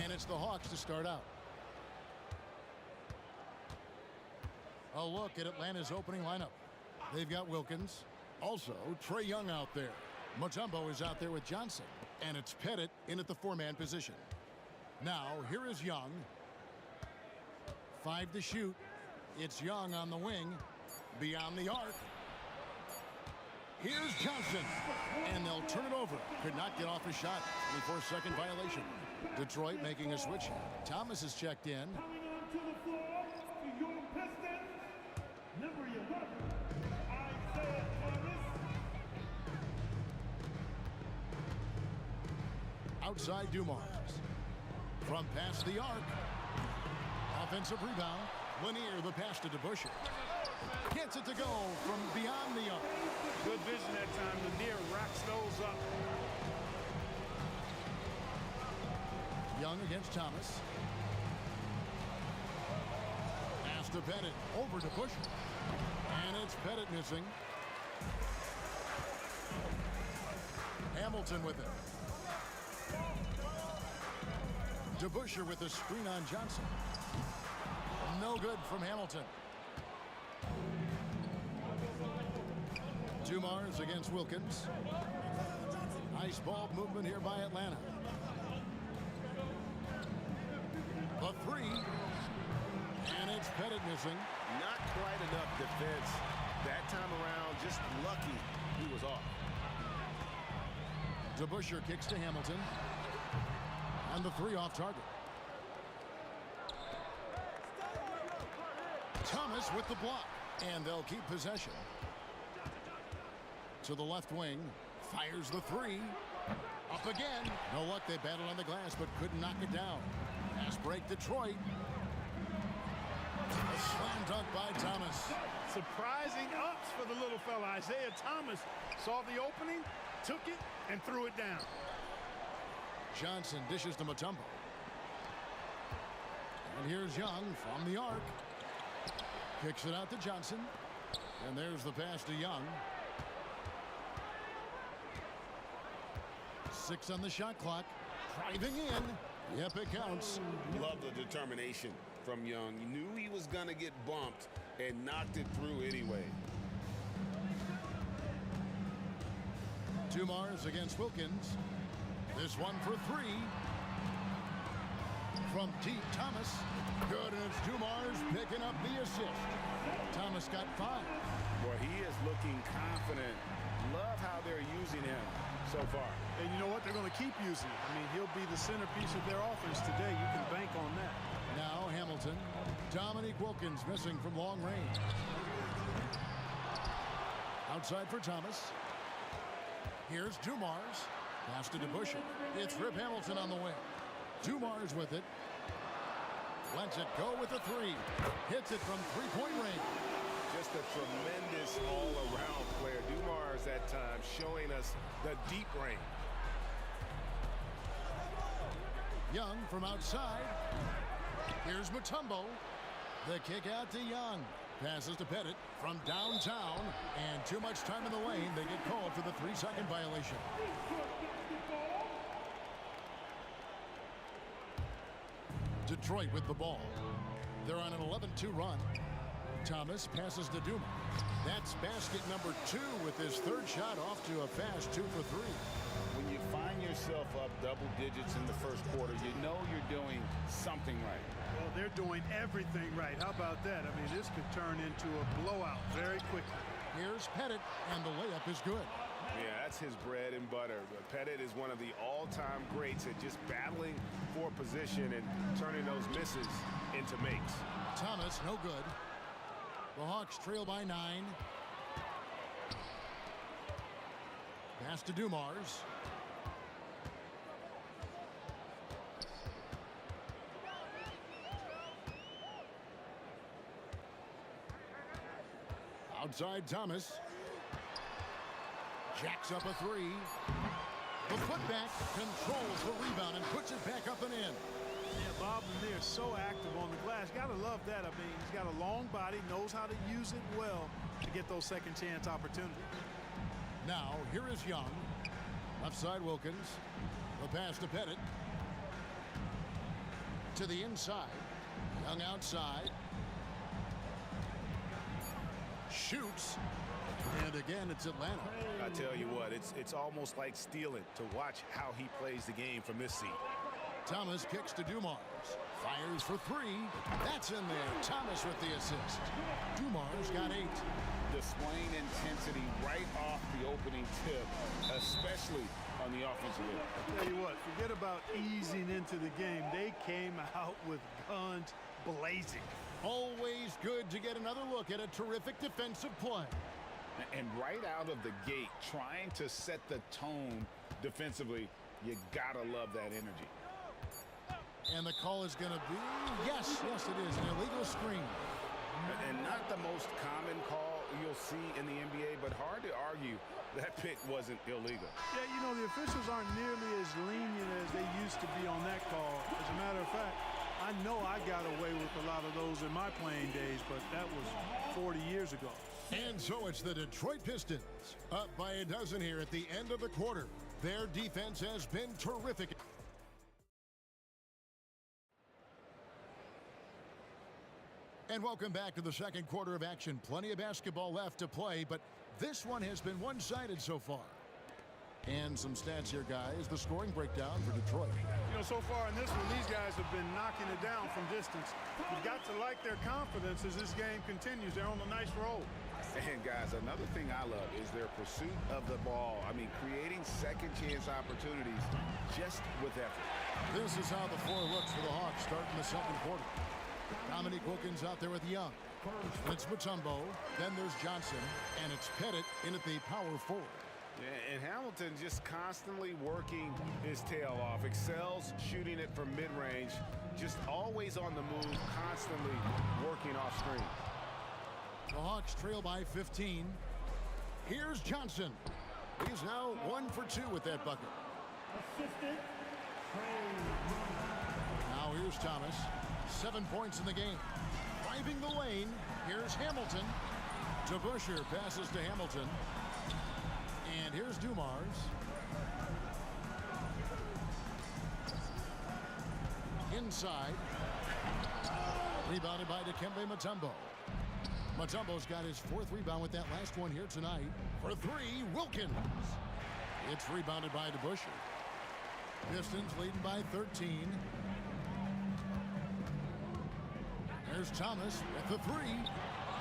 And it's the Hawks to start out. A look at Atlanta's opening lineup. They've got Wilkins. Also, Trae Young out there. Mutombo is out there with Johnson. And it's Pettit in at the four-man position. Now, here is Young. 5 to shoot. It's Young on the wing. Beyond the arc. Here's Johnson. And they'll turn it over. Could not get off his shot. 24-second violation. Detroit making a switch. Thomas is checked in. Coming onto the floor for your Pistons, number 11, Isaiah Thomas. Outside Dumars. From past the arc. Offensive rebound. Lanier the pass to DeBusschere. Gets it to go from beyond the arc. Good vision that time. Lanier racks those up. Young against Thomas. Pass to Pettit. Over to Busher. And it's Pettit missing. Hamilton with it. DeBusschere with the screen on Johnson. No good from Hamilton. Dumars against Wilkins. Nice ball movement here by Atlanta. The three. And it's Pettit missing. Not quite enough defense that time around. Just lucky he was off. DeBusschere kicks to Hamilton. And the three off target. Thomas with the block. And they'll keep possession. To the left wing. Fires the three. Up again. No luck. They battled on the glass but couldn't knock it down. Pass break Detroit. A slam dunk by Thomas. Surprising ups for the little fella. Isaiah Thomas saw the opening, took it, and threw it down. Johnson dishes to Mutombo. And here's Young from the arc. Kicks it out to Johnson. And there's the pass to Young. 6 on the shot clock. Driving in. Yep, it counts. Love the determination from Young. He knew he was going to get bumped and knocked it through anyway. Dumars against Wilkins. This one for three. From deep, Thomas. Good, and it's Dumars picking up the assist. Thomas got 5. Boy, he is looking confident. Love how they're using him. so far. And you know what? They're going to keep using it. I mean, he'll be the centerpiece of their offense today. You can bank on that. Now Hamilton. Dominique Wilkins missing from long range. Outside for Thomas. Here's Dumars. Pass to DeBusschere. It's Rip Hamilton on the wing. Dumars with it. Lets it go with a three. Hits it from three-point range. Just a tremendous all-around player. Dumars at times showing us the deep range. Young from outside. Here's Mutombo. The kick out to Young. Passes to Pettit from downtown. And too much time in the lane. They get called for the 3-second violation. Detroit with the ball. They're on an 11-2 run. Thomas passes to Dumas. That's basket number 2 with his third shot off to a fast 2 for 3. When you find yourself up double digits in the first quarter, you know you're doing something right. Well, they're doing everything right. How about that? I mean, this could turn into a blowout very quickly. Here's Pettit, and the layup is good. Yeah, that's his bread and butter. Pettit is one of the all-time greats at just battling for position and turning those misses into makes. Thomas, no good. The Hawks trail by 9. Pass to Dumars. Outside Thomas. Jacks up a three. The putback controls the rebound and puts it back up and in. Yeah, Bob Lanier is so active on the glass. Gotta love that. I mean, he's got a long body, knows how to use it well to get those second chance opportunities. Now, here is Young. Left side Wilkins. The pass to Pettit. To the inside. Young outside. Shoots. And again, it's Atlanta. I tell you what, it's almost like stealing to watch how he plays the game from this seat. Thomas kicks to Dumars. Fires for 3. That's in there. Thomas with the assist. Dumars got 8. Displaying intensity right off the opening tip, especially on the offensive end. I'll tell you what, forget about easing into the game. They came out with guns blazing. Always good to get another look at a terrific defensive play. And right out of the gate, trying to set the tone defensively, you gotta love that energy. And the call is going to be, yes, it is, an illegal screen. And not the most common call you'll see in the NBA, but hard to argue that pick wasn't illegal. Yeah, you know, the officials aren't nearly as lenient as they used to be on that call. As a matter of fact, I know I got away with a lot of those in my playing days, but that was 40 years ago. And so it's the Detroit Pistons up by a dozen here at the end of the quarter. Their defense has been terrific. And welcome back to the second quarter of action. Plenty of basketball left to play, but this one has been one-sided so far. And some stats here, guys. The scoring breakdown for Detroit. You know, so far in this one, these guys have been knocking it down from distance. You've got to like their confidence as this game continues. They're on a nice roll. And, guys, another thing I love is their pursuit of the ball. I mean, creating second-chance opportunities just with effort. This is how the floor looks for the Hawks starting the second quarter. Dominique Wilkins out there with Young. It's Mutombo. Then there's Johnson. And it's Pettit in at the power forward. Yeah, and Hamilton just constantly working his tail off. Excels shooting it from mid-range. Just always on the move, constantly working off screen. The Hawks trail by 15. Here's Johnson. He's now 1 for 2 with that bucket. Now here's Thomas. 7 points in the game. Driving the lane. Here's Hamilton. DeBusschere passes to Hamilton. And here's Dumars. Inside. Rebounded by Dikembe Mutombo. Mutombo's got his 4th rebound with that last one here tonight. For 3, Wilkins. It's rebounded by DeBusschere. Pistons leading by 13. There's Thomas with the 3.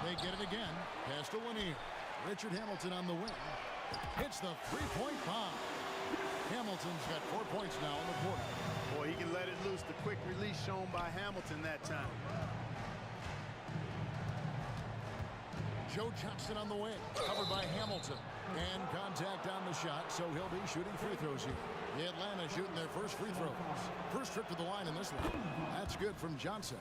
They get it again. Pass to Lanier. Richard Hamilton on the wing. Hits the 3-point bomb. Hamilton's got 4 points now in the quarter. Boy, he can let it loose. The quick release shown by Hamilton that time. Joe Johnson on the wing, covered by Hamilton. And contact on the shot, so he'll be shooting free throws here. Atlanta shooting their first free throws. First trip to the line in this one. That's good from Johnson.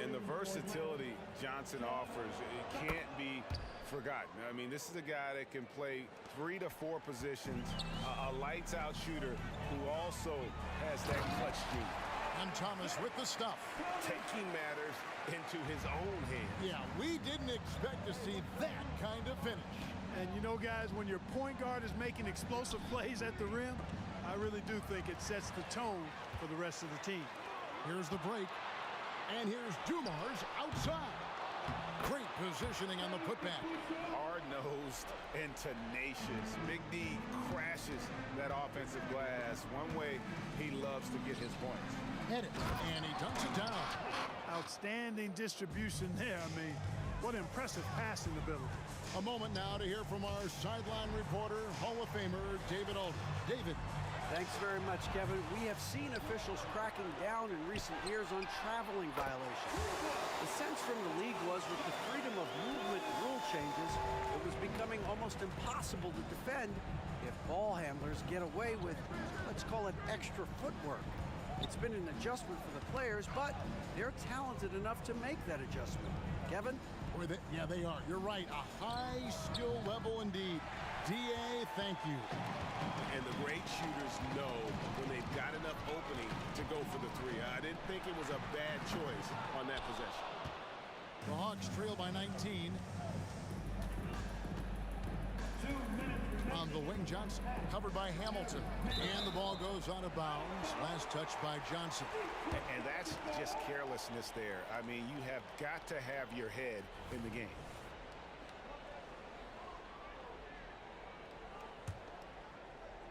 And the versatility Johnson offers, it can't be forgotten. I mean, this is a guy that can play 3 to 4 positions, a lights-out shooter who also has that clutch gene. And Thomas with the stuff. Taking matters into his own hands. Yeah, we didn't expect to see that kind of finish. And you know, guys, when your point guard is making explosive plays at the rim, I really do think it sets the tone for the rest of the team. Here's the break. And here's Dumars outside. Great positioning on the putback. Hard-nosed and tenacious. Big D crashes that offensive glass. One way he loves to get his points. Hit it, and he dunks it down. Outstanding distribution there. I mean, what impressive passing ability. A moment now to hear from our sideline reporter, Hall of Famer David Aldridge. David. Thanks very much, Kevin. We have seen officials cracking down in recent years on traveling violations. The sense from the league was with the freedom of movement rule changes, it was becoming almost impossible to defend if ball handlers get away with, let's call it, extra footwork. It's been an adjustment for the players, but they're talented enough to make that adjustment. Kevin? Yeah, they are. You're right. A high skill level indeed. D.A., thank you. And the great shooters know when they've got enough opening to go for the three. I didn't think it was a bad choice on that possession. The Hawks trail by 19. On the wing, Johnson, covered by Hamilton. And the ball goes out of bounds. Last touch by Johnson. And that's just carelessness there. I mean, you have got to have your head in the game.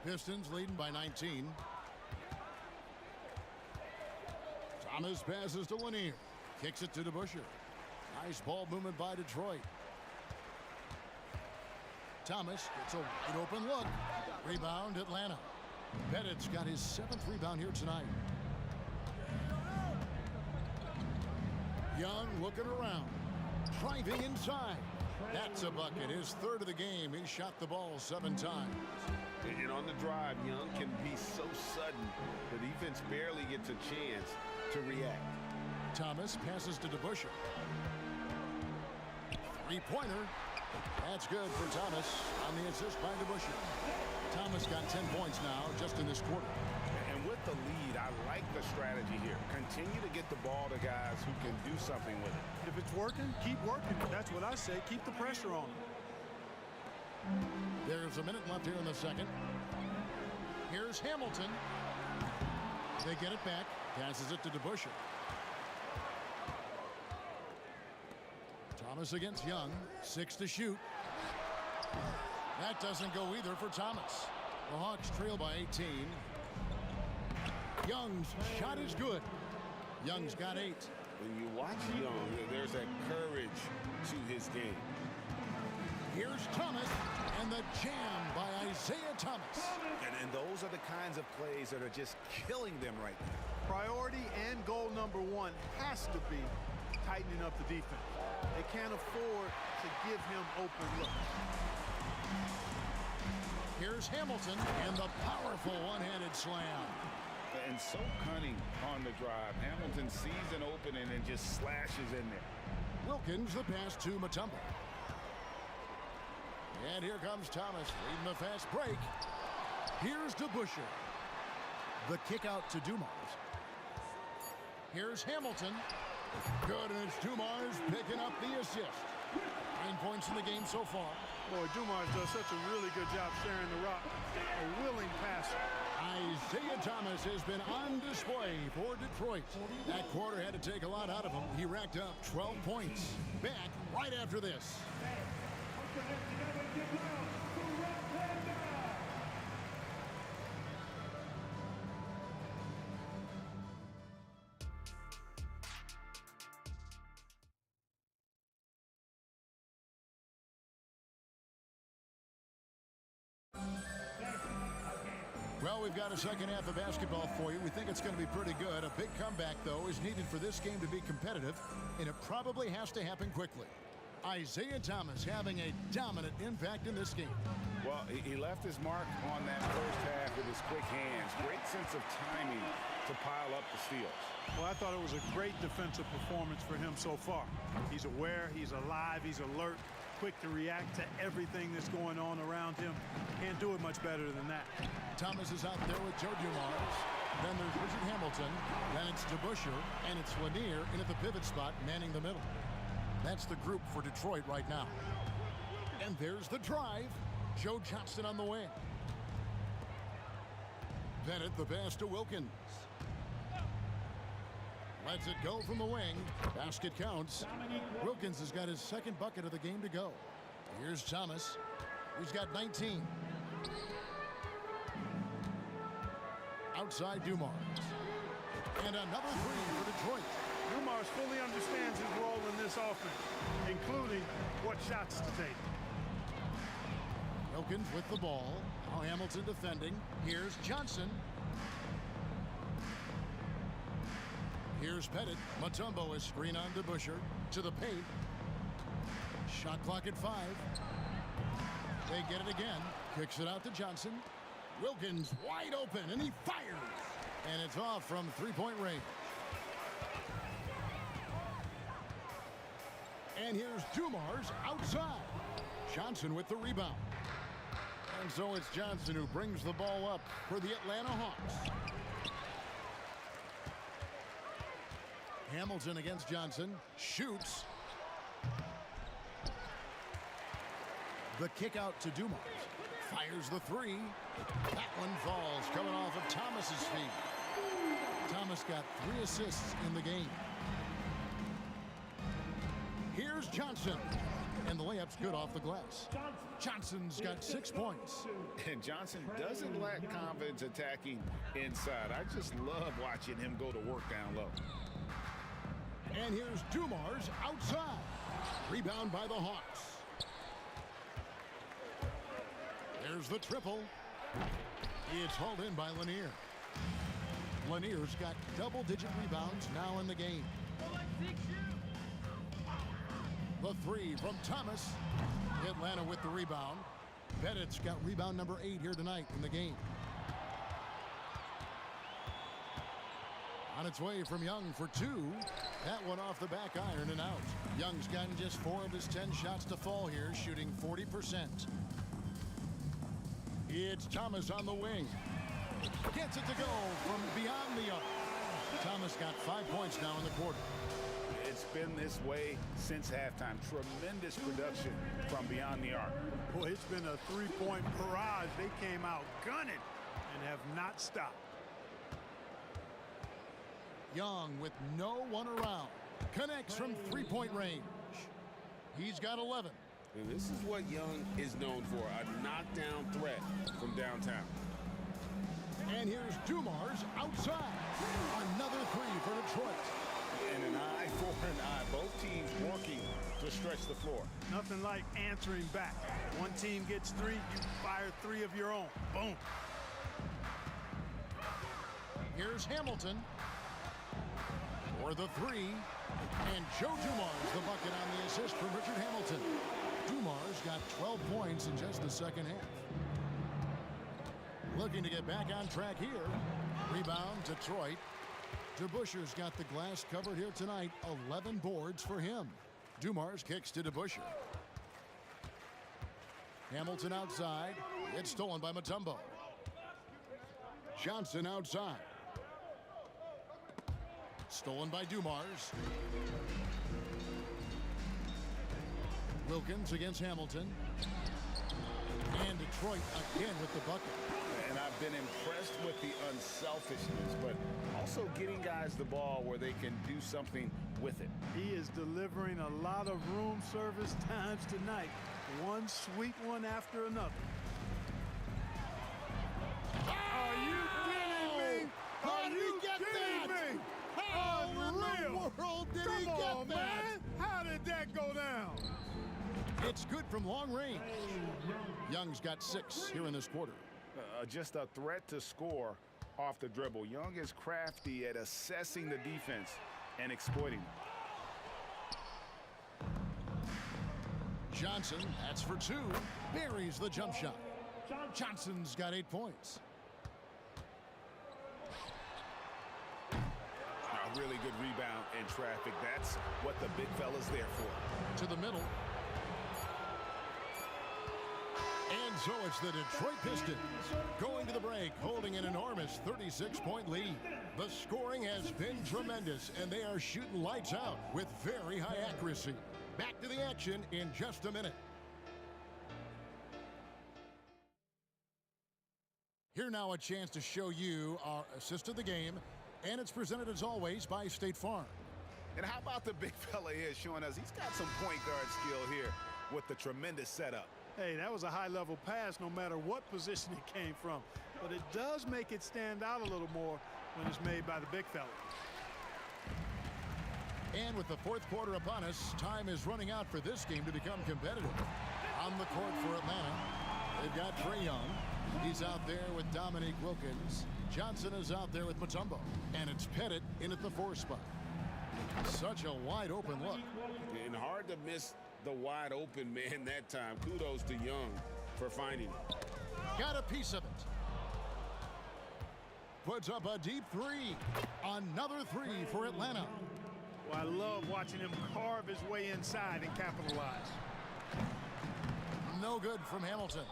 Pistons leading by 19. Thomas passes to Lanier. Kicks it to DeBusschere. Nice ball movement by Detroit. Thomas gets a wide open look. Rebound Atlanta. Pettit's got his 7th rebound here tonight. Young looking around. Driving inside. That's a bucket. His 3rd of the game. He shot the ball 7 times. And on the drive, Young can be so sudden. The defense barely gets a chance to react. Thomas passes to DeBusschere. 3-pointer. That's good for Thomas on the assist by DeBusschere. Thomas got 10 points now just in this quarter. And with the lead, I like the strategy here. Continue to get the ball to guys who can do something with it. If it's working, keep working. That's what I say. Keep the pressure on. There's a minute left here in the second. Here's Hamilton. They get it back. Passes it to DeBusschere. Thomas against Young. 6 to shoot. That doesn't go either for Thomas. The Hawks trail by 18. Young's shot is good. Young's got 8. When you watch Young, there's that courage to his game. Here's Thomas, and the jam by Isaiah Thomas. And those are the kinds of plays that are just killing them right now. Priority and goal number 1 has to be tightening up the defense. They can't afford to give him open looks. Here's Hamilton, and the powerful one-handed slam. And so cunning on the drive. Hamilton sees an opening and just slashes in there. Wilkins the pass to Mutombo. And here comes Thomas leading the fast break. Here's DeBusschere. The kick out to Dumars. Here's Hamilton. Good, and it's Dumars picking up the assist. 9 points in the game so far. Boy, Dumars does such a really good job sharing the rock. A willing passer. Isaiah Thomas has been on display for Detroit. That quarter had to take a lot out of him. He racked up 12 points. Back right after this. Well, we've got a second half of basketball for you. We think it's going to be pretty good. A big comeback, though, is needed for this game to be competitive, and it probably has to happen quickly. Isaiah Thomas having a dominant impact in this game. Well, he left his mark on that first half with his quick hands. Great sense of timing to pile up the steals. Well, I thought it was a great defensive performance for him so far. He's aware, he's alive, he's alert, quick to react to everything that's going on around him. Can't do it much better than that. Thomas is out there with Joe Dumars. Then there's Richard Hamilton. Then it's DeBusschere, and it's Lanier in at the pivot spot, manning the middle. That's the group for Detroit right now. And there's the drive. Joe Johnson on the wing. Bennett, the pass to Wilkins. Lets it go from the wing. Basket counts. Wilkins has got his second bucket of the game to go. Here's Thomas. He's got 19. Outside Dumars. And another three for Detroit. Dumars fully understands his role in this offense, including what shots to take. Wilkins with the ball. Now Hamilton defending. Here's Johnson. Here's Pettit. Mutombo is screen on DeBusschere to the paint. Shot clock at 5. They get it again. Kicks it out to Johnson. Wilkins wide open, and he fires. And it's off from three-point range. And here's Dumars outside. Johnson with the rebound. And so it's Johnson who brings the ball up for the Atlanta Hawks. Hamilton against Johnson. Shoots. The kick out to Dumars. Fires the three. That one falls, coming off of Thomas's feet. Thomas got 3 assists in the game. Here's Johnson. And the layup's good off the glass. Johnson's got 6 points. And Johnson doesn't lack confidence attacking inside. I just love watching him go to work down low. And here's Dumars outside. Rebound by the Hawks. There's the triple. It's hauled in by Lanier. Lanier's got double-digit rebounds now in the game. The three from Thomas. Atlanta with the rebound. Bennett's got rebound number 8 here tonight in the game. On its way from Young for 2. That one off the back iron and out. Young's gotten just 4 of his 10 shots to fall here, shooting 40%. It's Thomas on the wing. Gets it to go from beyond the arc. Thomas got 5 points now in the quarter. It's been this way since halftime. Tremendous production from beyond the arc. Boy, it's been a three-point barrage. They came out gunning and have not stopped. Young with no one around. Connects from three-point range. He's got 11. And this is what Young is known for, a knockdown threat from downtown. And here's Dumars outside. Another three for Detroit. And an eye for an eye. Both teams working to stretch the floor. Nothing like answering back. One team gets 3, you fire 3 of your own. Boom. Here's Hamilton for the 3. And Joe Dumars the bucket on the assist from Richard Hamilton. Dumars got 12 points in just the second half. Looking to get back on track here. Rebound, Detroit. DeBusschere's got the glass covered here tonight. 11 boards for him. Dumars kicks to DeBusschere. Hamilton outside. It's stolen by Mutombo. Johnson outside. Stolen by Dumars. Wilkins against Hamilton. And Detroit again with the bucket. And I've been impressed with the unselfishness, but also getting guys the ball where they can do something with it. He is delivering a lot of room service times tonight. One sweet one after another. Are you kidding me? How did he get that? How in the world did he get that? Man. How did that go down? It's good from long range. Young's got 6 here in this quarter. just a threat to score off the dribble. Young is crafty at assessing the defense and exploiting them. Johnson, that's for 2. Buries the jump shot. Johnson's got 8 points. A really good rebound in traffic. That's what the big fella's there for. To the middle. And so it's the Detroit Pistons going to the break, holding an enormous 36-point lead. The scoring has been tremendous, and they are shooting lights out with very high accuracy. Back to the action in just a minute. Here now a chance to show you our assist of the game, and it's presented as always by State Farm. And how about the big fella here showing us he's got some point guard skill here with the tremendous setup. Hey, that was a high-level pass no matter what position it came from. But it does make it stand out a little more when it's made by the big fella. And with the fourth quarter upon us, time is running out for this game to become competitive. On the court for Atlanta, they've got Trae Young. He's out there with Dominique Wilkins. Johnson is out there with Mutombo. And it's Pettit in at the 4 spot. Such a wide open look. And hard to miss the wide open man that time. Kudos to Young for finding it. Got a piece of it. Puts up a deep 3. Another 3 for Atlanta. Well, I love watching him carve his way inside and capitalize. No good from Hamilton.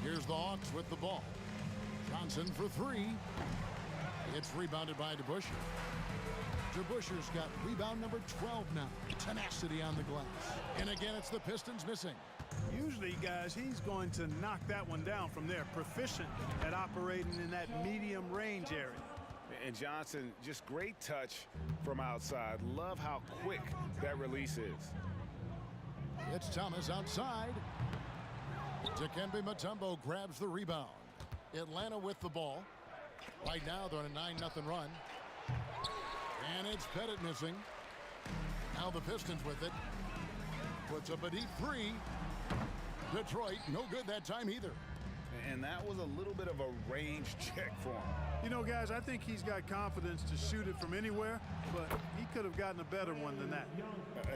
Here's the Hawks with the ball. Johnson for 3. It's rebounded by DeBusschere. DeBusschere's got rebound number 12 now. Tenacity on the glass. And again, it's the Pistons missing. Usually, guys, he's going to knock that one down from there. Proficient at operating in that medium range area. And Johnson, just great touch from outside. Love how quick that release is. It's Thomas outside. Dikembe Mutombo grabs the rebound. Atlanta with the ball. Right now, they're on a 9-0 run. And it's Pettit missing. Now the Pistons with it. Puts up a deep 3. Detroit, no good that time either. And that was a little bit of a range check for him. You know, guys, I think he's got confidence to shoot it from anywhere, but he could have gotten a better one than that.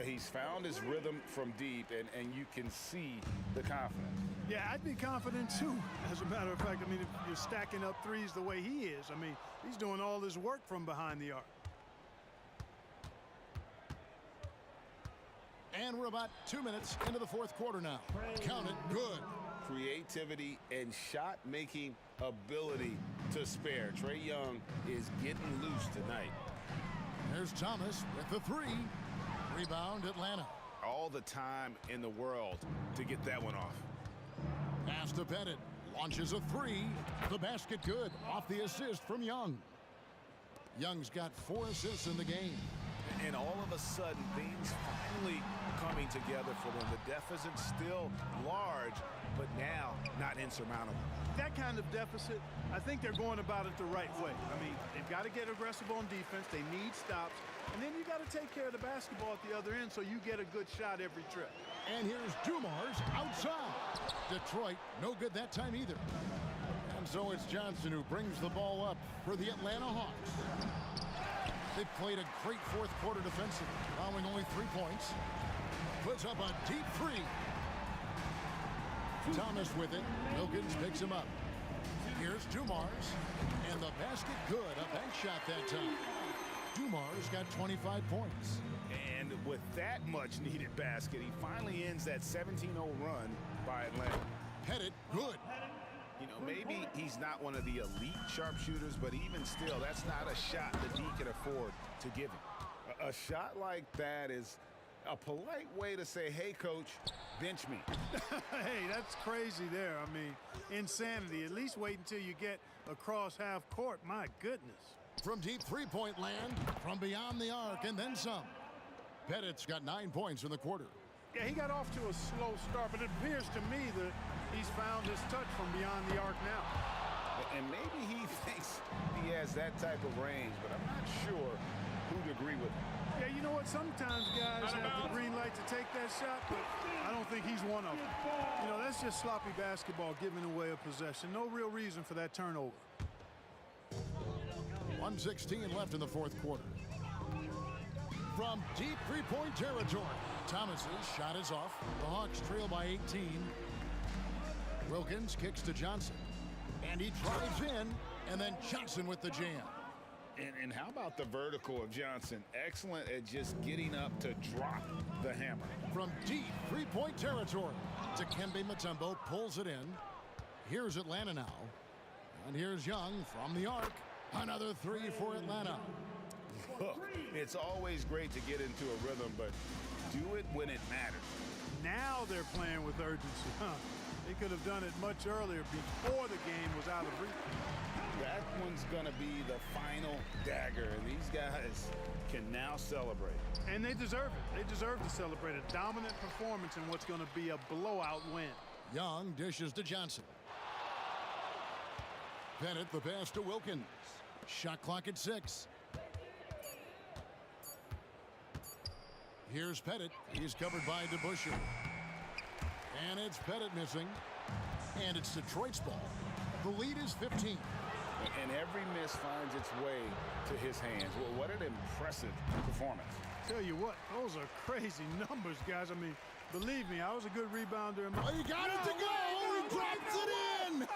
He's found his rhythm from deep, and you can see the confidence. Yeah, I'd be confident, too. As a matter of fact, I mean, if you're stacking up threes the way he is, I mean, he's doing all his work from behind the arc. And we're about 2 minutes into the fourth quarter now. Count it good. Creativity and shot-making ability to spare. Trae Young is getting loose tonight. There's Thomas with the 3. Rebound Atlanta. All the time in the world to get that one off. Pass to Pettit. Launches a 3. The basket good. Off the assist from Young. Young's got 4 assists in the game. And all of a sudden, things finally coming together for them. The deficit's still large, but now not insurmountable. That kind of deficit, I think they're going about it the right way. I mean, they've got to get aggressive on defense. They need stops. And then you got to take care of the basketball at the other end so you get a good shot every trip. And here's Dumars outside. Detroit, no good that time either. And so it's Johnson who brings the ball up for the Atlanta Hawks. They played a great fourth quarter defensively, allowing only 3 points. Puts up a deep 3. Thomas with it. Wilkins picks him up. Here's Dumars. And the basket good. A bank shot that time. Dumars got 25 points. And with that much needed basket, he finally ends that 17-0 run by Atlanta. Pettit, good. You know, maybe he's not one of the elite sharpshooters, but even still, that's not a shot that he can afford to give him. A shot like that is a polite way to say, hey, coach, bench me. Hey, that's crazy there. I mean, insanity. At least wait until you get across half court. My goodness. From deep three-point land, from beyond the arc, and then some. Pettit's got 9 points in the quarter. Yeah, he got off to a slow start, but it appears to me that he's found his touch from beyond the arc now. And maybe he thinks he has that type of range, but I'm not sure who'd agree with him. Yeah, you know what? Sometimes guys have the green light to take that shot, but I don't think he's one of them. You know, that's just sloppy basketball, giving away a possession. No real reason for that turnover. 1:16 left in the fourth quarter. From deep three-point territory, Thomas's shot is off. The Hawks trail by 18. Wilkins kicks to Johnson. And he drives in, and then Johnson with the jam. And how about the vertical of Johnson? Excellent at just getting up to drop the hammer. From deep three-point territory, Dikembe Mutombo pulls it in. Here's Atlanta now. And here's Young from the arc. Another three for Atlanta. Look, it's always great to get into a rhythm, but do it when it matters. Now they're playing with urgency, huh? They could have done it much earlier before the game was out of reach. That one's going to be the final dagger, and these guys can now celebrate. And they deserve it. They deserve to celebrate a dominant performance in what's going to be a blowout win. Young dishes to Johnson. Bennett the pass to Wilkins. Shot clock at 6. Here's Pettit. He's covered by DeBusschere. And it's Pettit missing. And it's Detroit's ball. The lead is 15. And every miss finds its way to his hands. Well, what an impressive performance. Tell you what, those are crazy numbers, guys. I mean, believe me, I was a good rebounder. Oh, he got it to go! He drops it in!